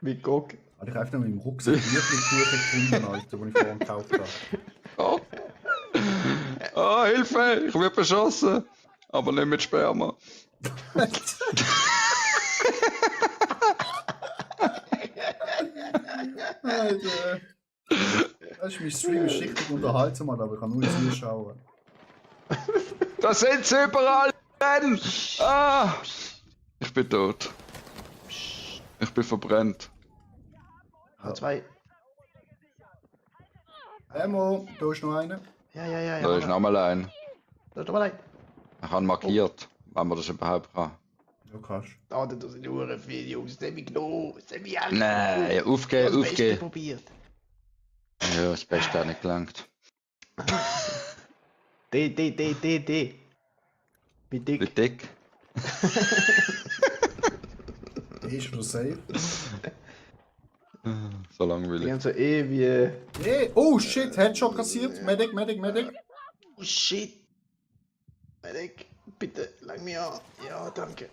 [SPEAKER 7] Mit Gog.
[SPEAKER 3] Also ich habe einfach noch mit dem Rucksack Bierchen gefunden, Alter, den ich vorhin gekauft habe.
[SPEAKER 6] Oh. Ah, Hilfe! Ich werde beschossen! Aber nicht mit Sperma.
[SPEAKER 3] Alter. Das ist mein Stream ist richtig unterhaltsam, aber ich kann nur zuschauen.
[SPEAKER 6] Da sind sie überall! Renn! Ah! Ich bin tot. Ich bin verbrennt.
[SPEAKER 7] Ah, 2.
[SPEAKER 3] Emo, da ist noch einer.
[SPEAKER 7] Ja.
[SPEAKER 6] Da ist noch mal ein.
[SPEAKER 7] Da ist noch mal ein.
[SPEAKER 6] Ich habe markiert, wenn man das überhaupt kann.
[SPEAKER 3] Ja, kannst.
[SPEAKER 7] Da sind nur viele Jungs. Das haben mich genommen. Das haben mich alle
[SPEAKER 6] Nein,
[SPEAKER 7] genommen.
[SPEAKER 6] aufgehen,
[SPEAKER 7] Das Beste
[SPEAKER 6] aufgehen.
[SPEAKER 7] probiert.
[SPEAKER 6] Ja, das Beste hat nicht gelangt.
[SPEAKER 7] D. Wie dick?
[SPEAKER 6] Wie dick?
[SPEAKER 3] Der ist schon safe.
[SPEAKER 6] So
[SPEAKER 7] Die
[SPEAKER 6] langweilig.
[SPEAKER 7] haben so wie.
[SPEAKER 3] Hey, oh shit, Headshot kassiert. Medic.
[SPEAKER 7] Oh shit. Medic, bitte, lang mir an. Ja, danke.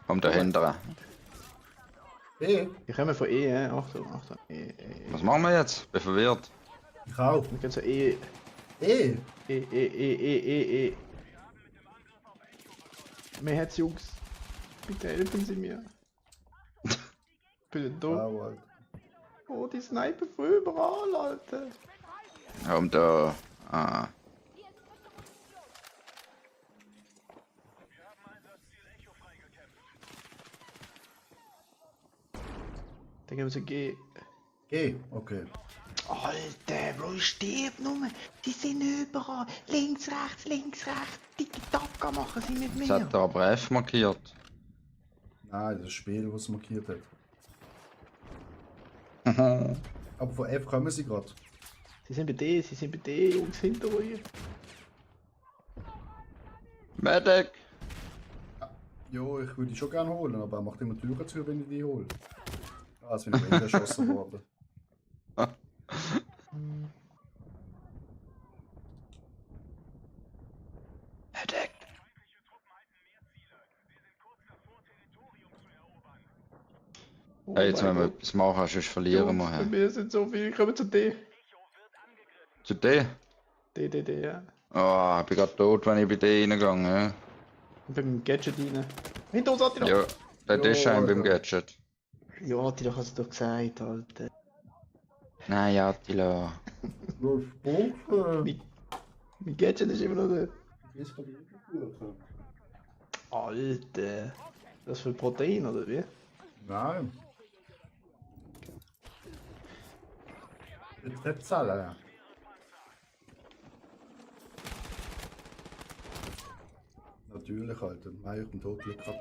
[SPEAKER 6] Kommt dahinter.
[SPEAKER 3] Hey,
[SPEAKER 7] Wir kommen von E, hä? Achtung. E.
[SPEAKER 6] Was machen wir jetzt? Bin verwirrt.
[SPEAKER 3] Kauf.
[SPEAKER 7] Wir können so E.
[SPEAKER 3] Hey,
[SPEAKER 7] E. Mehr Herz, Jungs. Bitte helfen Sie mir. Bitte da.
[SPEAKER 3] wow, Alter.
[SPEAKER 7] Oh, die Sniper von überall, Alter.
[SPEAKER 6] Und da. Ah.
[SPEAKER 7] Dann gehen wir so G.
[SPEAKER 3] Geh, okay.
[SPEAKER 7] Alter, Bro, stirb nur. Die sind überall. Links, rechts. Tiki-Taka machen sie mit
[SPEAKER 6] Jetzt
[SPEAKER 7] mir.
[SPEAKER 6] hat er aber F markiert.
[SPEAKER 3] Nein, das Spiel, was markiert hat. Aber von F kommen sie gerade.
[SPEAKER 7] Sie sind bei D, Jungs, hinter euch.
[SPEAKER 6] Medic!
[SPEAKER 3] Jo, ich würde die schon gerne holen, aber er macht immer Türen zu, wenn ich die hole. Ah, jetzt bin ich wieder erschossen worden.
[SPEAKER 6] Medic!
[SPEAKER 7] Oh
[SPEAKER 6] Hey, jetzt
[SPEAKER 7] mein
[SPEAKER 6] müssen wir
[SPEAKER 7] Gott.
[SPEAKER 6] etwas machen, sonst verlieren
[SPEAKER 7] Jungs,
[SPEAKER 6] wir.
[SPEAKER 7] bei
[SPEAKER 6] He.
[SPEAKER 7] mir sind so viele, kommen zu D.
[SPEAKER 6] Zu dir?
[SPEAKER 7] D, ja.
[SPEAKER 6] Oh, ich bin gerade tot, wenn ich bei dir reingegangen. Ja,
[SPEAKER 7] Und beim Gadget rein. Hinter uns, Attila!
[SPEAKER 6] ja der ist ein beim
[SPEAKER 3] Alter.
[SPEAKER 6] Gadget.
[SPEAKER 7] Ja, Attila hat es doch gesagt, Alter.
[SPEAKER 6] Nein, Attila.
[SPEAKER 3] Los, Buche!
[SPEAKER 7] Mein Gadget ist immer noch da.
[SPEAKER 3] Ist gerade Buche.
[SPEAKER 7] Alter. Das für Protein, oder wie?
[SPEAKER 3] Nein. Betriebszahlen, ja. Natürlich, Alter. Nein, ich bin tot, Glück gerade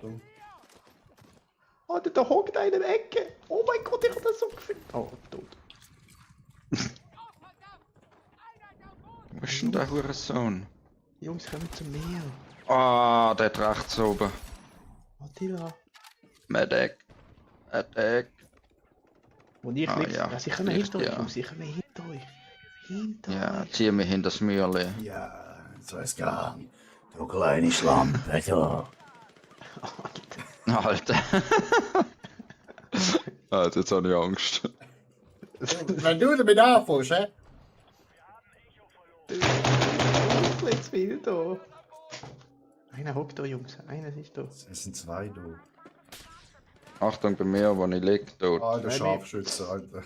[SPEAKER 3] da.
[SPEAKER 7] Alter, da hockt einer in der Ecke. Oh mein Gott, ich hab das so gefühlt. Oh, tot.
[SPEAKER 6] Wo ist denn der Hurensohn?
[SPEAKER 7] Jungs, kommen zu mir.
[SPEAKER 6] Ah, der hat rechts oben.
[SPEAKER 7] Attila.
[SPEAKER 6] Medic. Medic.
[SPEAKER 7] Und ich
[SPEAKER 6] Ah,
[SPEAKER 7] links.
[SPEAKER 6] ja,
[SPEAKER 7] Ja, sie kommen
[SPEAKER 6] vielleicht,
[SPEAKER 7] hinter euch,
[SPEAKER 6] ja.
[SPEAKER 7] Jungs. Sie kommen hinter euch. Hinter
[SPEAKER 6] Ja,
[SPEAKER 7] euch.
[SPEAKER 6] zieh mich hinter das Mürli.
[SPEAKER 3] Ja, so ist gang. Du kleine Schlampe, du.
[SPEAKER 6] Alter. Alter, jetzt habe ich Angst.
[SPEAKER 3] Wenn du damit anfängst, hä?
[SPEAKER 7] Jetzt viel da. Einer hockt da, Jungs. Einer ist da.
[SPEAKER 3] Es sind zwei da.
[SPEAKER 6] Achtung bei mir, wo ich lieg, tot.
[SPEAKER 3] Alter Scharfschütze, Alter.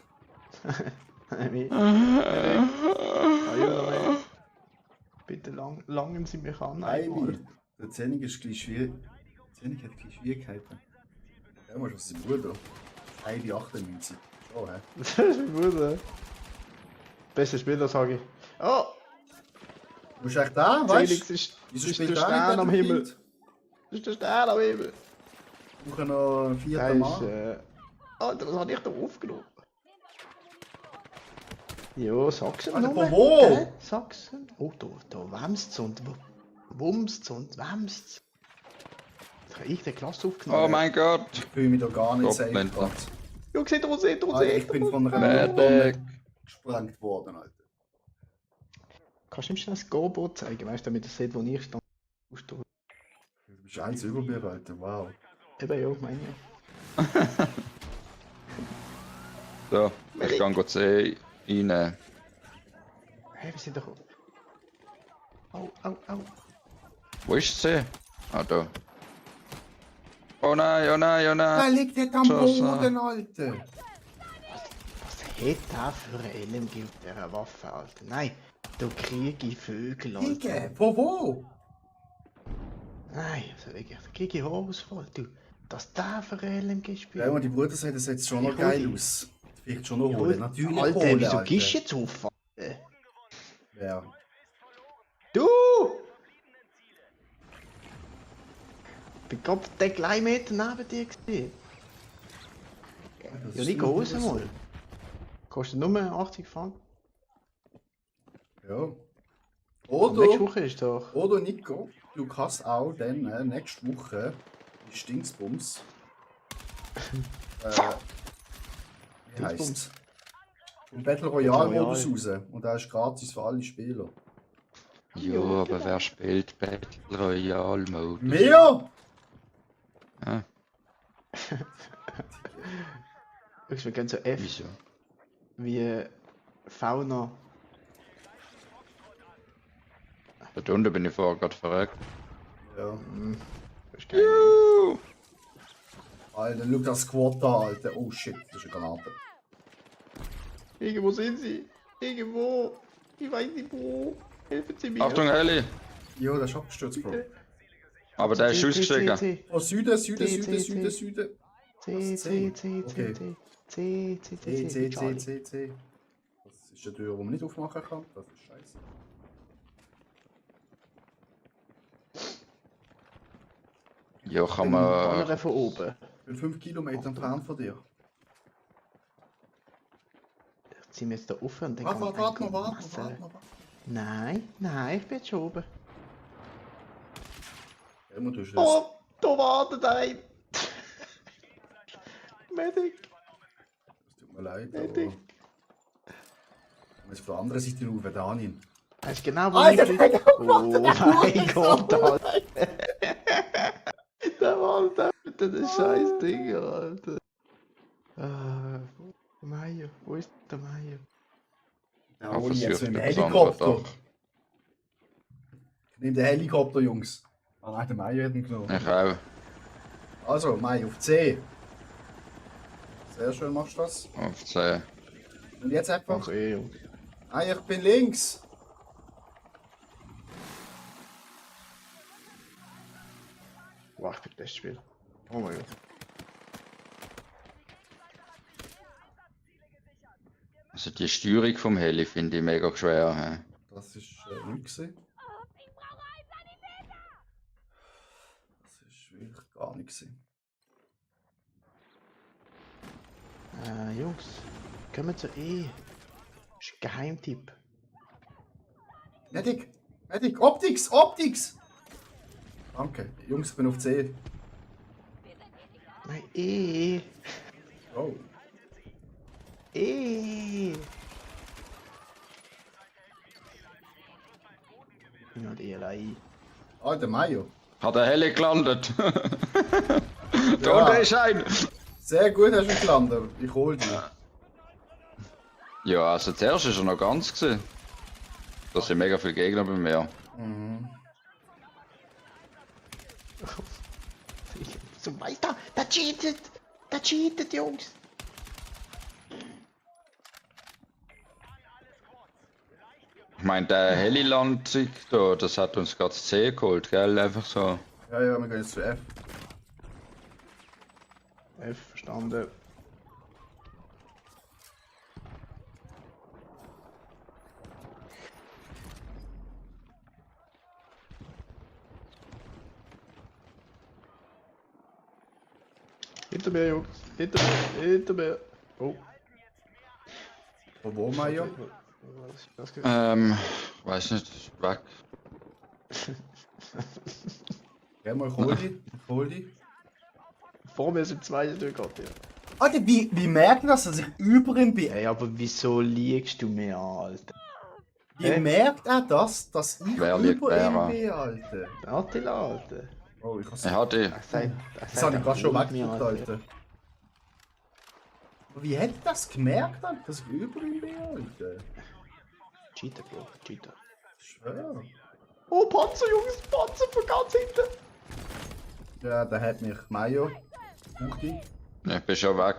[SPEAKER 7] Bitte langen Sie mich an.
[SPEAKER 3] Ivy. Der Zenning ist gleich schwierig. Zenning hat gleich Schwierigkeiten. Ja, was ist sein Bruder? Ivy 98. Schon, hä?
[SPEAKER 7] Das ist mein Bruder. Bester Spieler, sage ich. Oh!
[SPEAKER 3] Du bist echt da,
[SPEAKER 7] Felix
[SPEAKER 3] weißt du?
[SPEAKER 7] ist,
[SPEAKER 3] Wieso
[SPEAKER 7] ist der
[SPEAKER 3] spielt er
[SPEAKER 7] Stern
[SPEAKER 3] nicht
[SPEAKER 7] am Himmel.
[SPEAKER 3] Battlefield?
[SPEAKER 7] Das ist der Stern am Himmel.
[SPEAKER 3] Wir brauchen noch einen
[SPEAKER 7] Der
[SPEAKER 3] vierten
[SPEAKER 7] ist,
[SPEAKER 3] Mann.
[SPEAKER 7] Alter, was habe ich da aufgenommen? Ja, Sachsen.
[SPEAKER 3] Alter,
[SPEAKER 7] nur.
[SPEAKER 3] von wo?
[SPEAKER 7] Hä? Sachsen? Oh, da wämst's und wumst's und wämst's. Jetzt habe ich den Klasse aufgenommen.
[SPEAKER 6] Oh mein Gott.
[SPEAKER 3] Ich fühle mich da gar nicht safe
[SPEAKER 6] Doppelter.
[SPEAKER 3] gerade.
[SPEAKER 7] Jungs, hinter uns, hinter uns,
[SPEAKER 3] Alter, ich
[SPEAKER 7] hinter
[SPEAKER 3] bin
[SPEAKER 7] uns.
[SPEAKER 3] von einer
[SPEAKER 6] Medic.
[SPEAKER 3] Mülltonne gesprengt worden, Alter.
[SPEAKER 7] Kannst du ihm schnell das Go-Boot zeigen, weißt du, damit er sieht, wo ich stand?
[SPEAKER 3] Du bist eins über mir, Alter. Wow.
[SPEAKER 7] Eben, ja, meine ich.
[SPEAKER 6] So, ich kann gut C rein.
[SPEAKER 7] Hey, wir sind doch... Au, au, au.
[SPEAKER 6] Wo ist sie? Ah, da. Oh nein, oh nein, oh
[SPEAKER 3] Der
[SPEAKER 6] nein.
[SPEAKER 3] liegt dort am
[SPEAKER 6] Schuss,
[SPEAKER 3] Boden, Alter.
[SPEAKER 7] Was hat der für eine LMG auf dieser Waffe, Alter? Nein, da kriege ich Vögel, Alter.
[SPEAKER 3] Digga, von wo?
[SPEAKER 7] Nein, also wirklich, da kriege ich Haarausfall, du. Dass der für eine LMG spielt.
[SPEAKER 3] Ja, und die Bruder sagt, das sieht schon noch
[SPEAKER 7] Ich
[SPEAKER 3] geil
[SPEAKER 7] hol die.
[SPEAKER 3] aus. Vielleicht schon noch holen. Natürlich
[SPEAKER 7] Alter,
[SPEAKER 3] holen,
[SPEAKER 7] wieso
[SPEAKER 3] Alter.
[SPEAKER 7] gehst du jetzt auf?
[SPEAKER 3] Ja.
[SPEAKER 7] Du! Ich bin gerade den kleinen Meter neben dir gesehen.
[SPEAKER 3] Das
[SPEAKER 7] Ja,
[SPEAKER 3] ist
[SPEAKER 7] nicht
[SPEAKER 3] immer
[SPEAKER 7] groß
[SPEAKER 3] so.
[SPEAKER 7] mal. Kostet nur 80 Franken.
[SPEAKER 3] Ja.
[SPEAKER 7] Nächste
[SPEAKER 3] Oder,
[SPEAKER 7] Woche ist doch.
[SPEAKER 3] oder Nico, du kannst auch dann nächste Woche die Stinksbums. Wie heisst's?
[SPEAKER 7] Dingsbums.
[SPEAKER 3] Im Battle Royale
[SPEAKER 7] Royale.
[SPEAKER 3] Modus raus. Und der ist gratis für alle Spieler.
[SPEAKER 6] Ja, aber wer spielt Battle Royale Mode?
[SPEAKER 3] Mehr?
[SPEAKER 6] Ja,
[SPEAKER 7] Ich will gerne so F
[SPEAKER 6] wieso?
[SPEAKER 7] wie Fauna.
[SPEAKER 6] Da unten bin ich vorher gerade verreckt.
[SPEAKER 3] Ja.
[SPEAKER 7] Das ist geil.
[SPEAKER 6] Juhu.
[SPEAKER 3] Alter, schau das Squad da, Alter. Oh shit, das ist eine Granate.
[SPEAKER 7] Irgendwo sind sie. Irgendwo. Ich weiß nicht wo. Helfen Sie mir.
[SPEAKER 6] Achtung, Heli!
[SPEAKER 3] Jo, der ist abgestürzt, Bro.
[SPEAKER 6] Aber der ist ausgestiegen.
[SPEAKER 3] Oh, Süden, Süden,
[SPEAKER 7] C,
[SPEAKER 3] Süden,
[SPEAKER 7] C,
[SPEAKER 3] Süden,
[SPEAKER 7] C.
[SPEAKER 3] Süden.
[SPEAKER 7] C, C, C,
[SPEAKER 3] Okay.
[SPEAKER 7] C, C, C,
[SPEAKER 3] C,
[SPEAKER 7] C,
[SPEAKER 3] C,
[SPEAKER 7] Charlie.
[SPEAKER 3] C, C, C. Das ist eine Tür, die man nicht aufmachen kann. Das ist scheiße.
[SPEAKER 6] Ja, kann
[SPEAKER 7] Ballern
[SPEAKER 6] man.
[SPEAKER 7] von oben.
[SPEAKER 3] Ich bin 5 Kilometer entfernt von dir.
[SPEAKER 7] ziehen wir jetzt da aufhören und dann
[SPEAKER 3] Warte,
[SPEAKER 7] kann man
[SPEAKER 3] warte,
[SPEAKER 7] einen
[SPEAKER 3] warte,
[SPEAKER 7] messen.
[SPEAKER 3] warte.
[SPEAKER 7] Nein, nein, ich bin jetzt schon oben.
[SPEAKER 3] Helmut, du hast das.
[SPEAKER 7] Oh, da wartet ein! Medic!
[SPEAKER 3] Es tut mir leid,
[SPEAKER 7] Medic!
[SPEAKER 3] aber... Jetzt von der anderen Seite rauf, Daniel.
[SPEAKER 7] Weißt du genau, wo
[SPEAKER 3] Alter,
[SPEAKER 7] ich
[SPEAKER 3] der
[SPEAKER 7] bin?
[SPEAKER 3] hat auch
[SPEAKER 7] Oh
[SPEAKER 3] gemacht,
[SPEAKER 7] mein Gott, Alter! Der Walter, das ist scheiß Ding, Alter. Mayo, wo ist der Mayo?
[SPEAKER 3] Ja,
[SPEAKER 6] Ja,
[SPEAKER 3] hol ich jetzt
[SPEAKER 6] versucht
[SPEAKER 3] mit dem
[SPEAKER 6] etwas anderes
[SPEAKER 3] Helikopter.
[SPEAKER 6] doch.
[SPEAKER 3] Nimm den Helikopter, Jungs. Ah nein, der Mayo hat ihn genommen.
[SPEAKER 6] Ich auch.
[SPEAKER 3] Also, Mayo auf C. Sehr schön machst du das.
[SPEAKER 6] Auf 10.
[SPEAKER 3] Und jetzt einfach...
[SPEAKER 7] Ach eh, Jungs.
[SPEAKER 3] Ah, ich bin links.
[SPEAKER 7] Wow, ich bin das Spiel. Oh mein Gott.
[SPEAKER 6] Also die Steuerung vom Heli finde ich mega schwer. He.
[SPEAKER 3] Das ist nichts gewesen. Das ist wirklich gar nichts gewesen.
[SPEAKER 7] Jungs, kommen wir zu E. Das ist ein Geheimtipp.
[SPEAKER 3] Medic! Medic! Optics! Optics! Danke. Jungs, ich bin auf C.
[SPEAKER 7] Nein, E.
[SPEAKER 3] Oh.
[SPEAKER 7] E. Ich bin halt eher allein.
[SPEAKER 3] Ah, der Mayo.
[SPEAKER 6] Hat der Heli gelandet? Da
[SPEAKER 3] Ja.
[SPEAKER 6] unten ist ein!
[SPEAKER 3] Sehr gut hast du gelandet. Ich hol dich.
[SPEAKER 6] Ja, also zuerst ist er noch ganz gewesen. Da sind mega viele Gegner bei mir.
[SPEAKER 3] Mhm.
[SPEAKER 7] So weiter! Der cheatet! Der cheatet, Jungs!
[SPEAKER 6] Ich meine, der Heli-Landzug da, das hat uns gerade das C geholt, gell? Einfach so.
[SPEAKER 3] Ja, ja, wir gehen jetzt zu F.
[SPEAKER 7] F, verstanden. Hinter mir, Jungs. Hinter mir. Hinter mir. Oh.
[SPEAKER 3] Wo Mayo?
[SPEAKER 7] Was geht?
[SPEAKER 6] Weiß nicht, ist weg.
[SPEAKER 3] Geh mal, ich hol dich. Ich hol dich.
[SPEAKER 7] Vor mir sind zwei Stück, ja.
[SPEAKER 3] Alter, wie merkt das, dass ich über ihm bin?
[SPEAKER 7] Ey, aber wieso liegst du mir an, Alter?
[SPEAKER 3] Wie merkt er das, dass ich
[SPEAKER 6] Wer liegt
[SPEAKER 3] über
[SPEAKER 6] wer
[SPEAKER 3] ihm
[SPEAKER 6] an?
[SPEAKER 3] bin, Alter?
[SPEAKER 7] Attila, Alter.
[SPEAKER 3] Oh, ich hab's...
[SPEAKER 6] Er hat die.
[SPEAKER 3] Das habe ich gerade schon weggeguckt, Alter. Aber wie hat das gemerkt, Alter, dass ich über ihm bin, Alter?
[SPEAKER 7] Cheater, Bro, Cheater.
[SPEAKER 3] Ich schwör.
[SPEAKER 7] Oh, Panzer, Jungs, Panzer von ganz hinten.
[SPEAKER 3] Ja, der hat mich Mayo. Buchti.
[SPEAKER 6] Ich bin schon weg.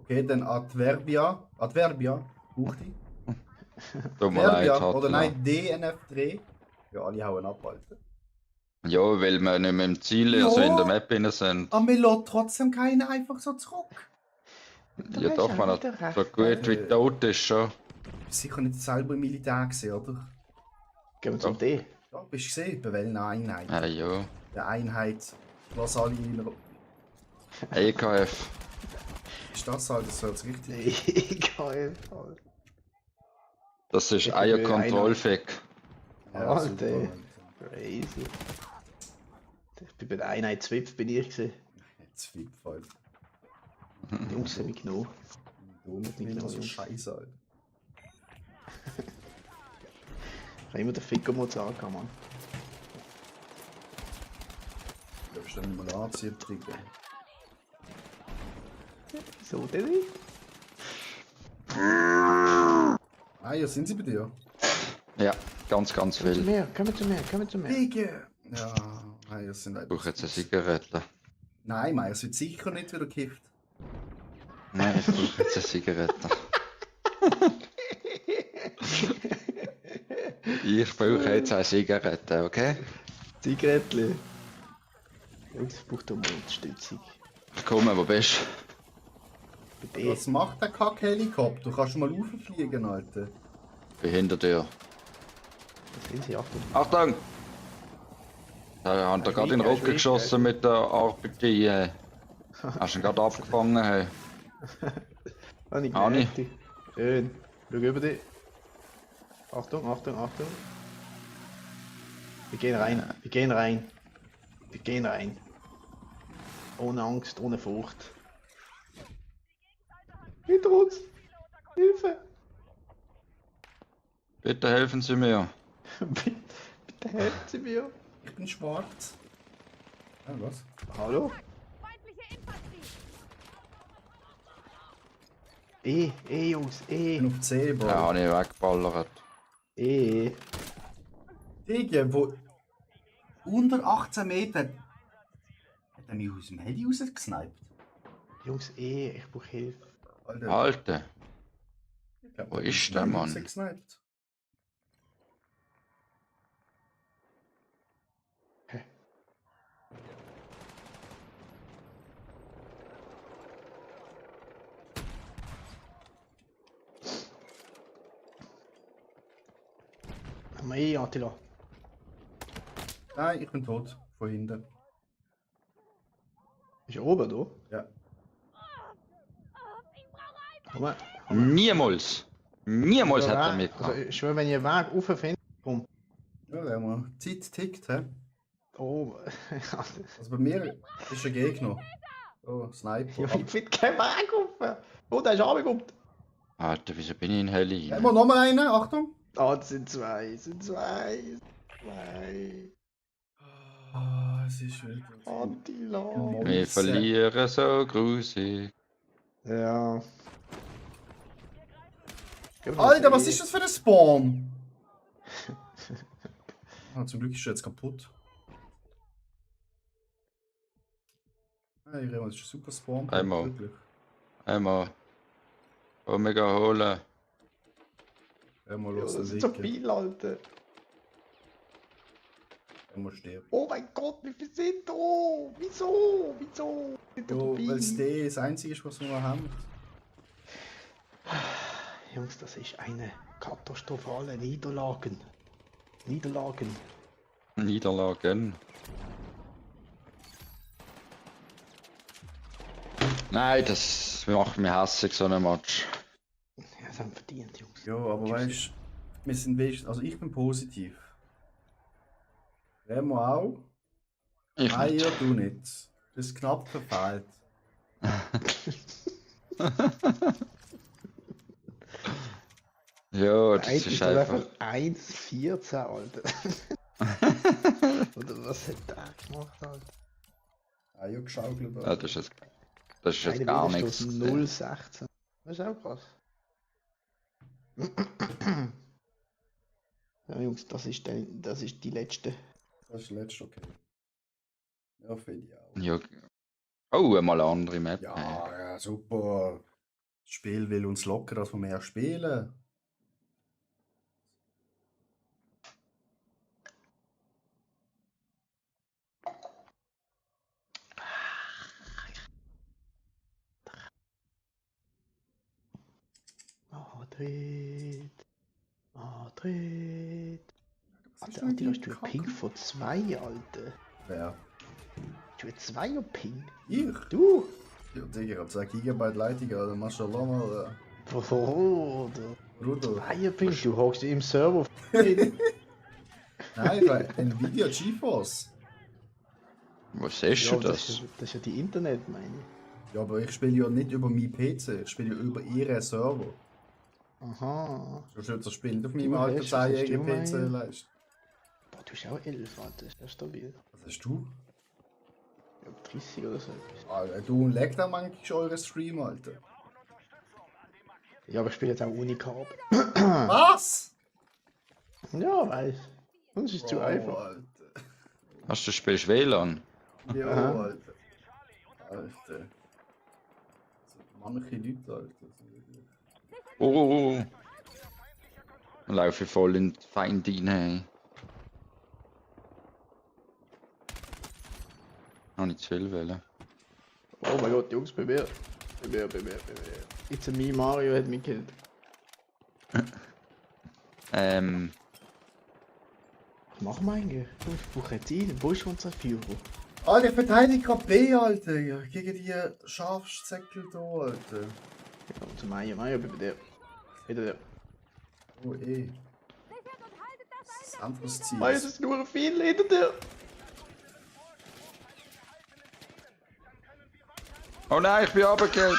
[SPEAKER 3] Okay, dann Adverbia. Adverbia. Buchti.
[SPEAKER 6] Tut mir leid,
[SPEAKER 3] Adverbia.
[SPEAKER 6] hat
[SPEAKER 3] Oder nein, DNF3. Ja, alle hauen ab, Alter.
[SPEAKER 6] Ja, weil wir nicht mehr im Ziel,
[SPEAKER 3] Ja.
[SPEAKER 6] also in der Map drin sind.
[SPEAKER 3] Aber mir lässt trotzdem keiner einfach so zurück.
[SPEAKER 6] Ja doch, man hat so gut wie tot ist schon.
[SPEAKER 3] Sicher nicht selber im Militär gesehen, oder?
[SPEAKER 7] Gehen wir zum D.
[SPEAKER 3] Ja, bist du gesehen? Bei welcher Einheit?
[SPEAKER 6] Ah ja.
[SPEAKER 3] Der Einheit, was alle in der...
[SPEAKER 6] EKF.
[SPEAKER 3] Ist das halt, das hört sich richtig...
[SPEAKER 7] Geil, Alter.
[SPEAKER 6] Das ist
[SPEAKER 7] Ich bin
[SPEAKER 6] Eierkontrollfick.
[SPEAKER 7] Alter.
[SPEAKER 3] super, Alter.
[SPEAKER 7] Crazy. Ich bin bei der Einheit Zwipf bin ich gesehen.
[SPEAKER 3] Jetzt Fipp, Alter.
[SPEAKER 7] Die Jungs haben mich genommen.
[SPEAKER 3] Du mit mir so scheiße, Alter.
[SPEAKER 7] Ich habe immer den Ficker-Mod angehauen, Mann.
[SPEAKER 3] Du bist dann mal anziehen, Digga.
[SPEAKER 7] Wieso denn nicht?
[SPEAKER 3] Ah, ja, sind sie bei dir?
[SPEAKER 6] Ja, ganz
[SPEAKER 7] Komm zu
[SPEAKER 6] viel.
[SPEAKER 7] mir, komm zu mir, komm zu mir.
[SPEAKER 3] Digga! Ja, Meier sind
[SPEAKER 6] Ich
[SPEAKER 3] einfach...
[SPEAKER 6] brauche jetzt eine Zigarette.
[SPEAKER 3] Nein, Meier wird sicher nicht wieder gekifft.
[SPEAKER 6] Nein, ich brauche jetzt eine Zigarette. Ich brauche jetzt eine Zigarette, okay?
[SPEAKER 7] Zigarettli. Jungs, ich brauche da mal Unterstützung.
[SPEAKER 6] Ich komme, wo bist
[SPEAKER 7] Bei D.
[SPEAKER 3] Was macht der Kack-Helikopter? Kannst du mal rauffliegen, Alter?
[SPEAKER 6] du? Ich bin hinter dir.
[SPEAKER 7] Da sind sie, Achtung.
[SPEAKER 6] Achtung! Da haben da gerade in den Rücken geschossen mit der RPG. Hast du ihn gerade abgefangen? Hey?
[SPEAKER 7] Habe ich
[SPEAKER 6] Habe ich.
[SPEAKER 7] gemerkt. Schön. Schau über dich. Achtung, Achtung, Achtung. Wir gehen rein, wir gehen rein. Wir gehen rein. Ohne Angst, ohne Furcht. Hinter uns! Hilfe!
[SPEAKER 6] Bitte helfen Sie mir.
[SPEAKER 7] Bitte helfen Sie mir!
[SPEAKER 3] Ich bin schwarz. Ah, was?
[SPEAKER 7] Hallo?
[SPEAKER 5] Feindliche Infanterie.
[SPEAKER 7] Jungs,
[SPEAKER 3] Ich bin auf C, Bro.
[SPEAKER 6] Ja, habe ich weggeballert.
[SPEAKER 3] Digga, wo unter 18 Meter hat er mich aus dem Handy rausgesniped.
[SPEAKER 7] Jungs, ich brauche Hilfe.
[SPEAKER 3] Alter,
[SPEAKER 6] Alter,
[SPEAKER 3] ich glaub,
[SPEAKER 6] wo
[SPEAKER 3] er hat mich
[SPEAKER 6] ist
[SPEAKER 3] aus dem
[SPEAKER 6] der
[SPEAKER 3] Handy
[SPEAKER 6] Mann?
[SPEAKER 3] rausgesniped.
[SPEAKER 7] Haben wir Attila?
[SPEAKER 3] Nein, ich bin tot. Von hinten.
[SPEAKER 7] Ist er oben, da?
[SPEAKER 3] Ja.
[SPEAKER 7] Komm mal.
[SPEAKER 6] Niemals! Niemals hat er
[SPEAKER 7] Also,
[SPEAKER 6] mitgehabt.
[SPEAKER 7] ich schwöre, wenn ihr Weg rauffindet, komm.
[SPEAKER 3] Ja, da haben wir. Zeit tickt, hä?
[SPEAKER 7] Oh,
[SPEAKER 3] Also bei mir ist ein Gegner. Oh, Sniper.
[SPEAKER 7] ich finde keinen Weg rauf. Oh, der ist runtergekommen.
[SPEAKER 6] Alter, wieso bin ich in Heli?
[SPEAKER 3] Haben wir noch mal einen? Achtung!
[SPEAKER 7] Ah, das sind zwei.
[SPEAKER 3] Ah, es ist wieder.
[SPEAKER 7] Attila.
[SPEAKER 6] Wir verlieren so grusig.
[SPEAKER 7] Ja.
[SPEAKER 3] Alter, was ist das für ein Spawn? Ah, zum Glück ist er jetzt kaputt. Hey, das ist ein super Spawn.
[SPEAKER 6] Einmal.
[SPEAKER 3] Wirklich.
[SPEAKER 6] Einmal. Omega holen.
[SPEAKER 3] Einmal
[SPEAKER 7] Ja,
[SPEAKER 3] los,
[SPEAKER 7] das sind so viele, Alter.
[SPEAKER 3] Einmal sterben.
[SPEAKER 7] Oh mein Gott, wie viele sind da? Wieso? Sind da
[SPEAKER 3] Ja,
[SPEAKER 7] dabei?
[SPEAKER 3] weil es das Einzige ist, was wir noch haben.
[SPEAKER 7] Jungs, das ist eine katastrophale Niederlagen.
[SPEAKER 6] Niederlagen. Nein, das macht mich hässlich, so ein Match.
[SPEAKER 7] Ja, das haben wir verdient, Jungs.
[SPEAKER 3] Ja, aber weißt du, wir sind wenigstens. Also ich bin positiv. Remo auch.
[SPEAKER 6] Ich
[SPEAKER 3] Nein,
[SPEAKER 6] nicht.
[SPEAKER 3] ja, du nicht. Das ist knapp verfehlt.
[SPEAKER 6] Ja,
[SPEAKER 7] Der
[SPEAKER 6] das
[SPEAKER 7] eine
[SPEAKER 6] ist
[SPEAKER 7] Level
[SPEAKER 6] einfach.
[SPEAKER 7] 1,14, Alter. Oder was hat der gemacht, Alter?
[SPEAKER 3] Ah, ja, geschaukelt.
[SPEAKER 6] Ja, das ist jetzt
[SPEAKER 7] Eine
[SPEAKER 6] gar
[SPEAKER 7] Widerstoß
[SPEAKER 6] nichts.
[SPEAKER 7] 0,16. Das ist auch krass. Ja, Jungs, das ist die letzte.
[SPEAKER 3] Das ist letzte, okay. Ja, finde ich auch.
[SPEAKER 6] Ja. Oh, mal eine andere Map.
[SPEAKER 3] Ja, super. Das Spiel will uns locker, dass wir mehr spielen.
[SPEAKER 7] Madrid.
[SPEAKER 3] Was ist
[SPEAKER 7] Alter,
[SPEAKER 3] denn
[SPEAKER 7] hast
[SPEAKER 3] die
[SPEAKER 7] du einen
[SPEAKER 3] Kacke?
[SPEAKER 7] Ping von 2, Alter?
[SPEAKER 3] Wer?
[SPEAKER 7] Hast du einen 2er Ping?
[SPEAKER 3] Ich?
[SPEAKER 7] Du?
[SPEAKER 3] Ja, Digga, ich hab 2 GB Leitung, Alter. Mashallah mal.
[SPEAKER 7] Bruder.
[SPEAKER 3] Bruder.
[SPEAKER 7] 2er Ping, du hockst im Server. Nein,
[SPEAKER 3] Nein, weil Nvidia GeForce.
[SPEAKER 6] Wo siehst du das?
[SPEAKER 7] Das ist ja die Internet, meine ich.
[SPEAKER 3] Ja, aber ich spiele ja nicht über meinen PC, ich spiele ja über ihren Server.
[SPEAKER 7] Aha.
[SPEAKER 3] Sonst wird das Spiel nicht auf
[SPEAKER 7] Du
[SPEAKER 3] meinem alten
[SPEAKER 7] hast- das ist
[SPEAKER 3] 10-jährigen
[SPEAKER 7] immer
[SPEAKER 3] PC
[SPEAKER 7] ein-
[SPEAKER 3] leisten.
[SPEAKER 7] Boah, du bist auch 11, Alter. Das ist ja stabil.
[SPEAKER 3] Was hast du?
[SPEAKER 7] Ja, 30 oder so etwas.
[SPEAKER 3] Alter, du leckt auch manchmal euren Stream, Alter.
[SPEAKER 7] Ja, aber ich spiele jetzt auch Unicarb.
[SPEAKER 3] Was?
[SPEAKER 7] Ja, weiß. Sonst ist es zu
[SPEAKER 3] Oh,
[SPEAKER 7] einfach.
[SPEAKER 3] Alter.
[SPEAKER 6] Hast du spielst WLAN?
[SPEAKER 3] Ja,
[SPEAKER 7] Aha.
[SPEAKER 3] Alter. Alter. So manche Leute, Alter.
[SPEAKER 6] Oh. Dann laufe ich voll in die Feinde rein. Habe ich zu viel wollen.
[SPEAKER 7] Oh mein Gott, Jungs, bei mir. It's a me, Mario hat mich gekillt. Was machen wir eigentlich? Ich brauche jetzt ein. Wo ist unser Führer?
[SPEAKER 3] Alter, ich verteidige gerade B, Alter. Ja, gegen die Schafsäckel da, Alter.
[SPEAKER 7] Ja, unser Mario, bei dir. Wieder der.
[SPEAKER 3] Oh, Das ist ein anderes Ziel.
[SPEAKER 7] Weil es ist nur viel hinter dir.
[SPEAKER 6] Oh nein, ich bin runtergefallen.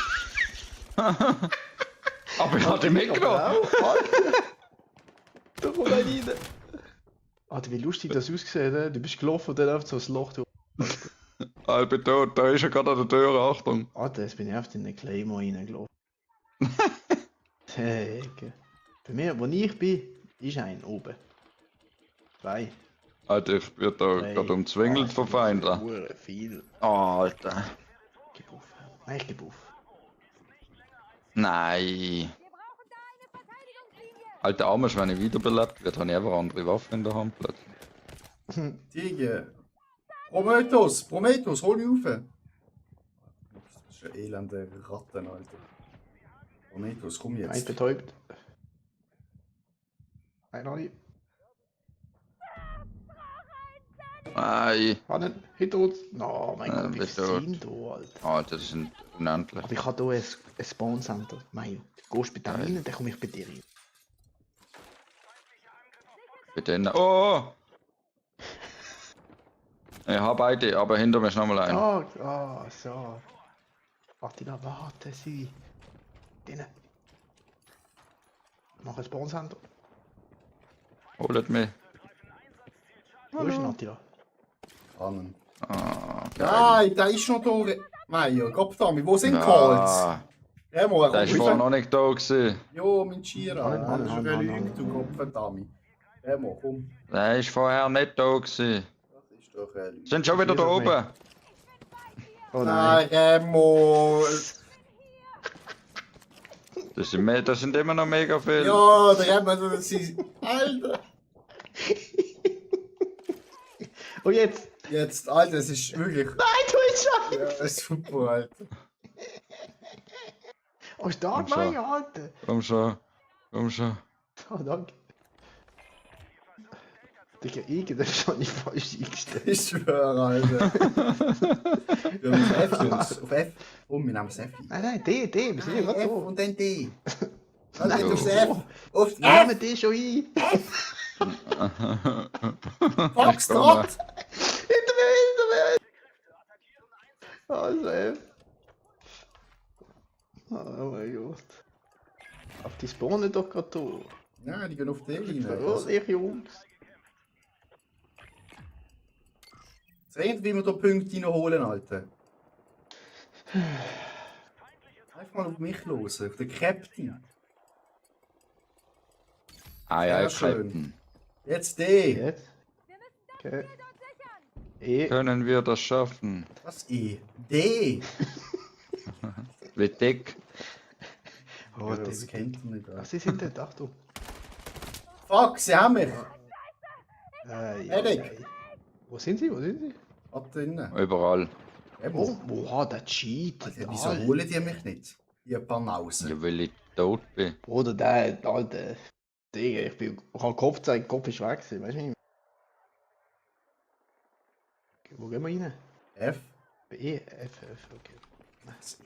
[SPEAKER 6] Aber ich habe den mitgenommen.
[SPEAKER 7] Da kommt einer rein. Alter, wie lustig das ausgesehen hat. Du bist gelaufen und dann einfach so ein Loch durch.
[SPEAKER 6] Ich bin tot, da ist er gerade an der Tür, Achtung.
[SPEAKER 7] Alter, jetzt bin ich einfach in den Claymore reingelaufen. Hey, okay. Bei mir, wo ich bin, ist ein oben. 2.
[SPEAKER 6] Alter, ich bin da gerade umzwingelt von Feinden.
[SPEAKER 7] Hure viel.
[SPEAKER 6] Alter.
[SPEAKER 7] Gib auf. Nein, ich geb auf.
[SPEAKER 6] Nein.
[SPEAKER 5] Wir brauchen da eine Verteidigungslinie.
[SPEAKER 6] Alter, Armisch, wenn ich wiederbelebt werde, habe ich einfach andere Waffen in der Hand plötzlich.
[SPEAKER 3] Digi. Prometheus, hol mich rauf. Das ist ein elender Ratten, Alter. Prometheus, komm
[SPEAKER 7] Ein
[SPEAKER 3] jetzt.
[SPEAKER 7] betäubt. Ein Rani.
[SPEAKER 6] Nein.
[SPEAKER 7] Hannen, hinter uns. Oh mein Gott, wie
[SPEAKER 6] bist
[SPEAKER 7] viele
[SPEAKER 6] du-
[SPEAKER 7] sind da, Alter.
[SPEAKER 6] Alter, das sind unendlich.
[SPEAKER 7] Aber ich habe hier ein Spawn-Center. Mein, du gehst bei dem rein, dann komme ich bei dir rein.
[SPEAKER 6] Bei denen. Oh! Ich habe beide, aber hinter mir ist nochmal ein.
[SPEAKER 7] So. Attila, warte sie. Denen. Mach ein Spawn-Center.
[SPEAKER 6] Holt mich.
[SPEAKER 7] Wo ist denn Attila?
[SPEAKER 3] Annen.
[SPEAKER 6] Ah, geil.
[SPEAKER 3] Nein, der ist noch da. Meier, Kopfdami, wo sind Calls?
[SPEAKER 6] Ah,
[SPEAKER 3] Remo, er
[SPEAKER 6] der
[SPEAKER 3] kommt
[SPEAKER 6] ist vorher
[SPEAKER 3] rauf.
[SPEAKER 6] noch nicht da gewesen.
[SPEAKER 3] Jo, mein Schira.
[SPEAKER 7] Annen,
[SPEAKER 3] Er ist schon
[SPEAKER 7] Annen,
[SPEAKER 3] gelügt, du Kopfdami. Remo, komm.
[SPEAKER 6] Der ist vorher nicht da gewesen.
[SPEAKER 3] Das ist doch eine Lüge.
[SPEAKER 6] Sind schon wieder da oben.
[SPEAKER 7] Oh nein.
[SPEAKER 3] Nein, Remo.
[SPEAKER 6] Das sind immer noch mega viele.
[SPEAKER 3] Ja, der Remo, das ist... Alter.
[SPEAKER 7] Und jetzt?
[SPEAKER 3] Jetzt, Alter, es ist wirklich...
[SPEAKER 7] Nein, du bist schon!
[SPEAKER 3] Ja, super, Alter.
[SPEAKER 7] Oh, stark,
[SPEAKER 6] Komm schon.
[SPEAKER 7] mein Alter.
[SPEAKER 6] Komm schon. Komm schon.
[SPEAKER 7] Oh, danke. Digga, irgendwas habe ich falsch eingestellt.
[SPEAKER 3] Ich schwöre, Alter. Wir haben auf F, Jungs. Auf F. Oh, wir nehmen das F.
[SPEAKER 7] Nein, D, wir sind ja gerade
[SPEAKER 3] F
[SPEAKER 7] da.
[SPEAKER 3] und dann D. Nein,
[SPEAKER 7] Nein,
[SPEAKER 3] aufs
[SPEAKER 7] so.
[SPEAKER 3] F. Aufs F.
[SPEAKER 7] Nehmen die schon ein.
[SPEAKER 3] Foxtrot.
[SPEAKER 7] Hinter mir! Also, F. Oh mein Gott. Auf die spawnen doch gerade da.
[SPEAKER 3] Nein, die gehen auf D rein.
[SPEAKER 7] Oh, ich Jungs.
[SPEAKER 3] Seht, wie wir da Punkte reinholen, Alter. Einfach mal auf mich los, auf den Captain.
[SPEAKER 6] Sehr
[SPEAKER 3] schön.
[SPEAKER 6] Captain.
[SPEAKER 3] Jetzt D.
[SPEAKER 7] Jetzt? Okay. E.
[SPEAKER 6] Können wir das schaffen?
[SPEAKER 3] Was E? D.
[SPEAKER 6] Wie dick?
[SPEAKER 7] Oh,
[SPEAKER 3] Ja, das kennt ihr nicht.
[SPEAKER 7] Ach, sie sind dort, Achtung.
[SPEAKER 3] Fuck, sie haben mich.
[SPEAKER 7] Erik. Wo sind sie?
[SPEAKER 3] Ab drinnen.
[SPEAKER 6] Überall.
[SPEAKER 7] Oh, oha, der Cheat.
[SPEAKER 3] Also, wieso holen die mich nicht? Ihr Banausen.
[SPEAKER 6] Ja, weil ich tot bin.
[SPEAKER 7] Oder der alte. Digga, ich habe Kopf gezeigt, der Kopf ist weg gewesen, weißt du nicht? Okay, wo gehen wir rein?
[SPEAKER 3] F.
[SPEAKER 7] E, F, okay.
[SPEAKER 3] Was?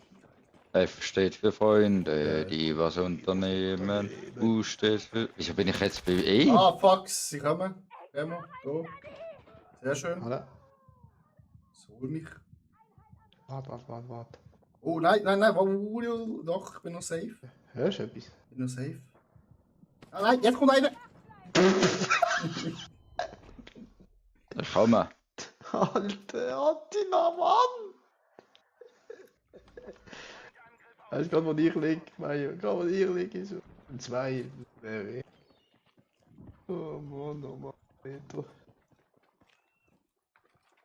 [SPEAKER 6] F steht für Freunde, die was unternehmen. U steht für... Wieso bin ich jetzt bei E?
[SPEAKER 3] Ah, fuck, sie kommen. Remo, da. Sehr schön.
[SPEAKER 7] Oder?
[SPEAKER 3] So hol mich.
[SPEAKER 7] Warte.
[SPEAKER 3] Oh, nein, doch, ich bin noch safe.
[SPEAKER 7] Hörst du etwas?
[SPEAKER 3] Ich bin noch safe. Ah, nein, jetzt kommt einer.
[SPEAKER 6] Ich komme.
[SPEAKER 7] Alter, Attila, Mann! Weißt du, gerade wo ich liege, Mario, gerade wo ich liege, so. 2, oh Mann, Peter.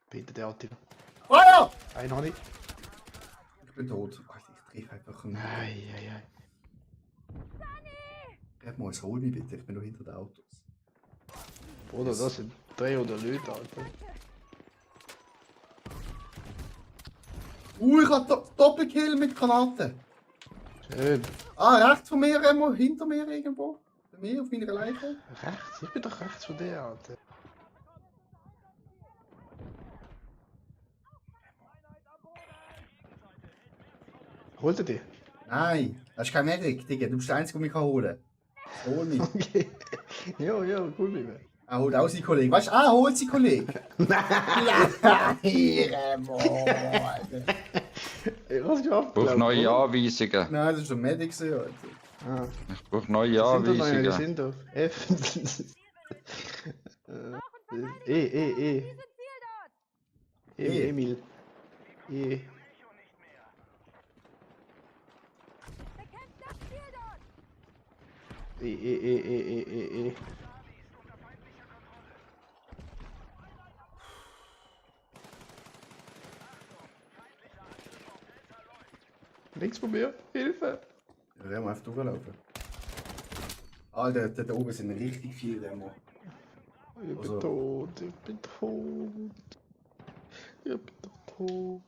[SPEAKER 7] Peter, der Attila.
[SPEAKER 3] Feuer!
[SPEAKER 7] Einen habe ich.
[SPEAKER 3] Ich bin tot. Alter, ich treffe einfach einen.
[SPEAKER 7] Ei.
[SPEAKER 3] Remo, jetzt hol mich bitte, ich bin noch hinter den Autos.
[SPEAKER 7] Oder das sind 300 Leute, Alter.
[SPEAKER 3] Ich hab Doppelkill mit Granaten.
[SPEAKER 7] Schön.
[SPEAKER 3] Ah, rechts von mir, Remo, hinter mir irgendwo. Bei mir auf meiner Leiche.
[SPEAKER 7] Rechts? Ich bin doch rechts von dir, Alter. Holt er dich?
[SPEAKER 3] Nein, das ist kein Medic, Digga. Du bist der Einzige, der mich holen kann. Hol mich.
[SPEAKER 7] Okay. Ja, ja, cool bleiben.
[SPEAKER 3] Er holt auch seinen Kollegen. Weißt du, holt seinen Kollegen. Ja, Remo.
[SPEAKER 7] Ich hab's geschafft.
[SPEAKER 6] Ich brauche
[SPEAKER 7] glaub,
[SPEAKER 6] neue
[SPEAKER 7] oder?
[SPEAKER 6] Anweisungen.
[SPEAKER 3] Nein, das ist ein Medic, Alter.
[SPEAKER 7] Ah,
[SPEAKER 6] Ich brauche neue
[SPEAKER 7] die sind da noch, die
[SPEAKER 6] Anweisungen.
[SPEAKER 7] sind auf F. E.
[SPEAKER 3] E.
[SPEAKER 7] Emil. E.
[SPEAKER 5] Bekämpft das Ziel dort!
[SPEAKER 7] E. Links von mir, Hilfe!
[SPEAKER 3] Remo einfach durchlaufen. Alter, da oben sind richtig viele Remo.
[SPEAKER 7] Ich
[SPEAKER 3] Also-
[SPEAKER 7] bin tot, ich bin tot. Ich bin doch tot.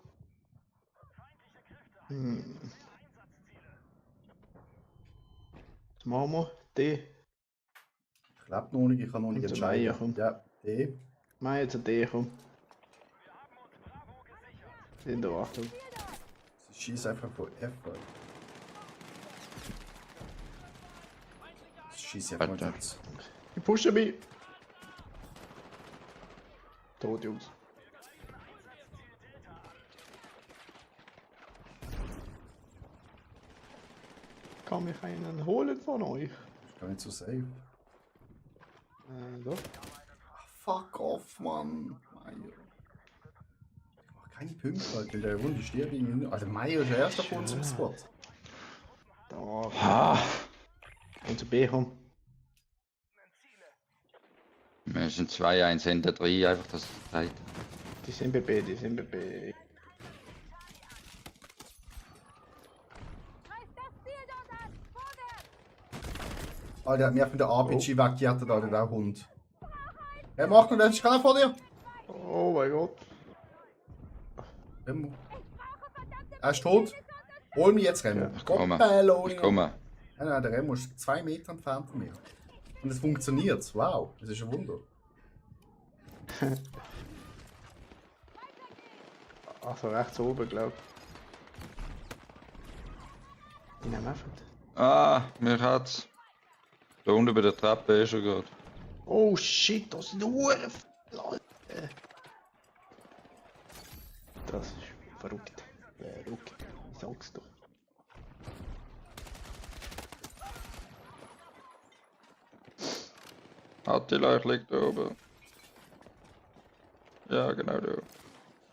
[SPEAKER 7] Was machen wir? D.
[SPEAKER 3] Ich lebe noch nicht, ich kann noch nicht
[SPEAKER 7] Und zum
[SPEAKER 3] entscheiden.
[SPEAKER 7] Meier, komm.
[SPEAKER 3] Ja, D.
[SPEAKER 7] Mach jetzt ein D, komm. In der Achtung.
[SPEAKER 3] Sie schießt einfach von F. Alter. Sie schießt einfach mal
[SPEAKER 6] Alter.
[SPEAKER 3] jetzt.
[SPEAKER 7] Ich pushe mich. Tot, Jungs. Kann mich einen holen von euch?
[SPEAKER 3] Ist gar nicht so safe.
[SPEAKER 7] Doch.
[SPEAKER 3] Fuck off, Mann. Meier. Ich mach keine Punkte, Alter. In der Runde stirbt ich nicht. Also Meier ist der erste von uns im Spot.
[SPEAKER 7] Da.
[SPEAKER 6] Ah,
[SPEAKER 7] Und zu B, komm.
[SPEAKER 6] wir sind 2-1 hinter 3, einfach das Zeit.
[SPEAKER 7] Die sind bei B, die sind bei B.
[SPEAKER 5] Greift das Ziel dort an! Vorwärts!
[SPEAKER 3] Alter, der hat mich mit der RPG weggejagt, Alter, der Hund. Er macht noch, der ist gerade vor dir.
[SPEAKER 7] Oh mein Gott.
[SPEAKER 3] Remo. Er ist tot. Hol mich jetzt, Remo.
[SPEAKER 6] Ich komme.
[SPEAKER 3] Gottbelloni.
[SPEAKER 6] Ich komme.
[SPEAKER 3] Nein, der Remo ist 2 Meter entfernt von mir. Und es funktioniert. Wow, das ist ein Wunder.
[SPEAKER 7] Also rechts oben, glaub ich. Die nehmen einfach.
[SPEAKER 6] Ah, mir hat's. Da unten bei der Treppe ist er gerade.
[SPEAKER 7] Oh shit, das sind nur Leute. Das ist verrückt. Verrückt. Ich sag's doch.
[SPEAKER 6] Attila, ich lieg da oben. Ja, genau da.
[SPEAKER 3] Du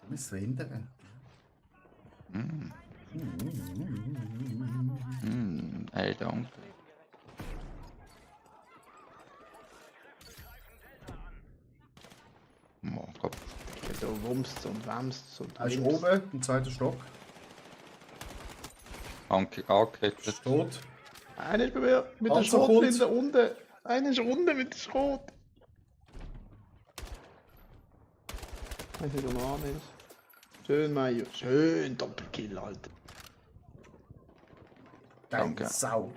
[SPEAKER 3] bist verhindern.
[SPEAKER 6] Ey, danke. Oh, Kopf.
[SPEAKER 7] Da wumst und wamst und
[SPEAKER 3] Er ist
[SPEAKER 7] wimst.
[SPEAKER 3] oben, im zweiten Stock.
[SPEAKER 6] Angekettet.
[SPEAKER 3] Ist tot.
[SPEAKER 7] Einer ist bei mir mit der
[SPEAKER 3] Panzer kommt.
[SPEAKER 7] Schrotflinte unten. Einer ist unten mit der Schrot. Wenn du noch annimmst. Schön, Mario. Schön, Doppelkill, Alter.
[SPEAKER 6] Danke.
[SPEAKER 3] Geile Sau.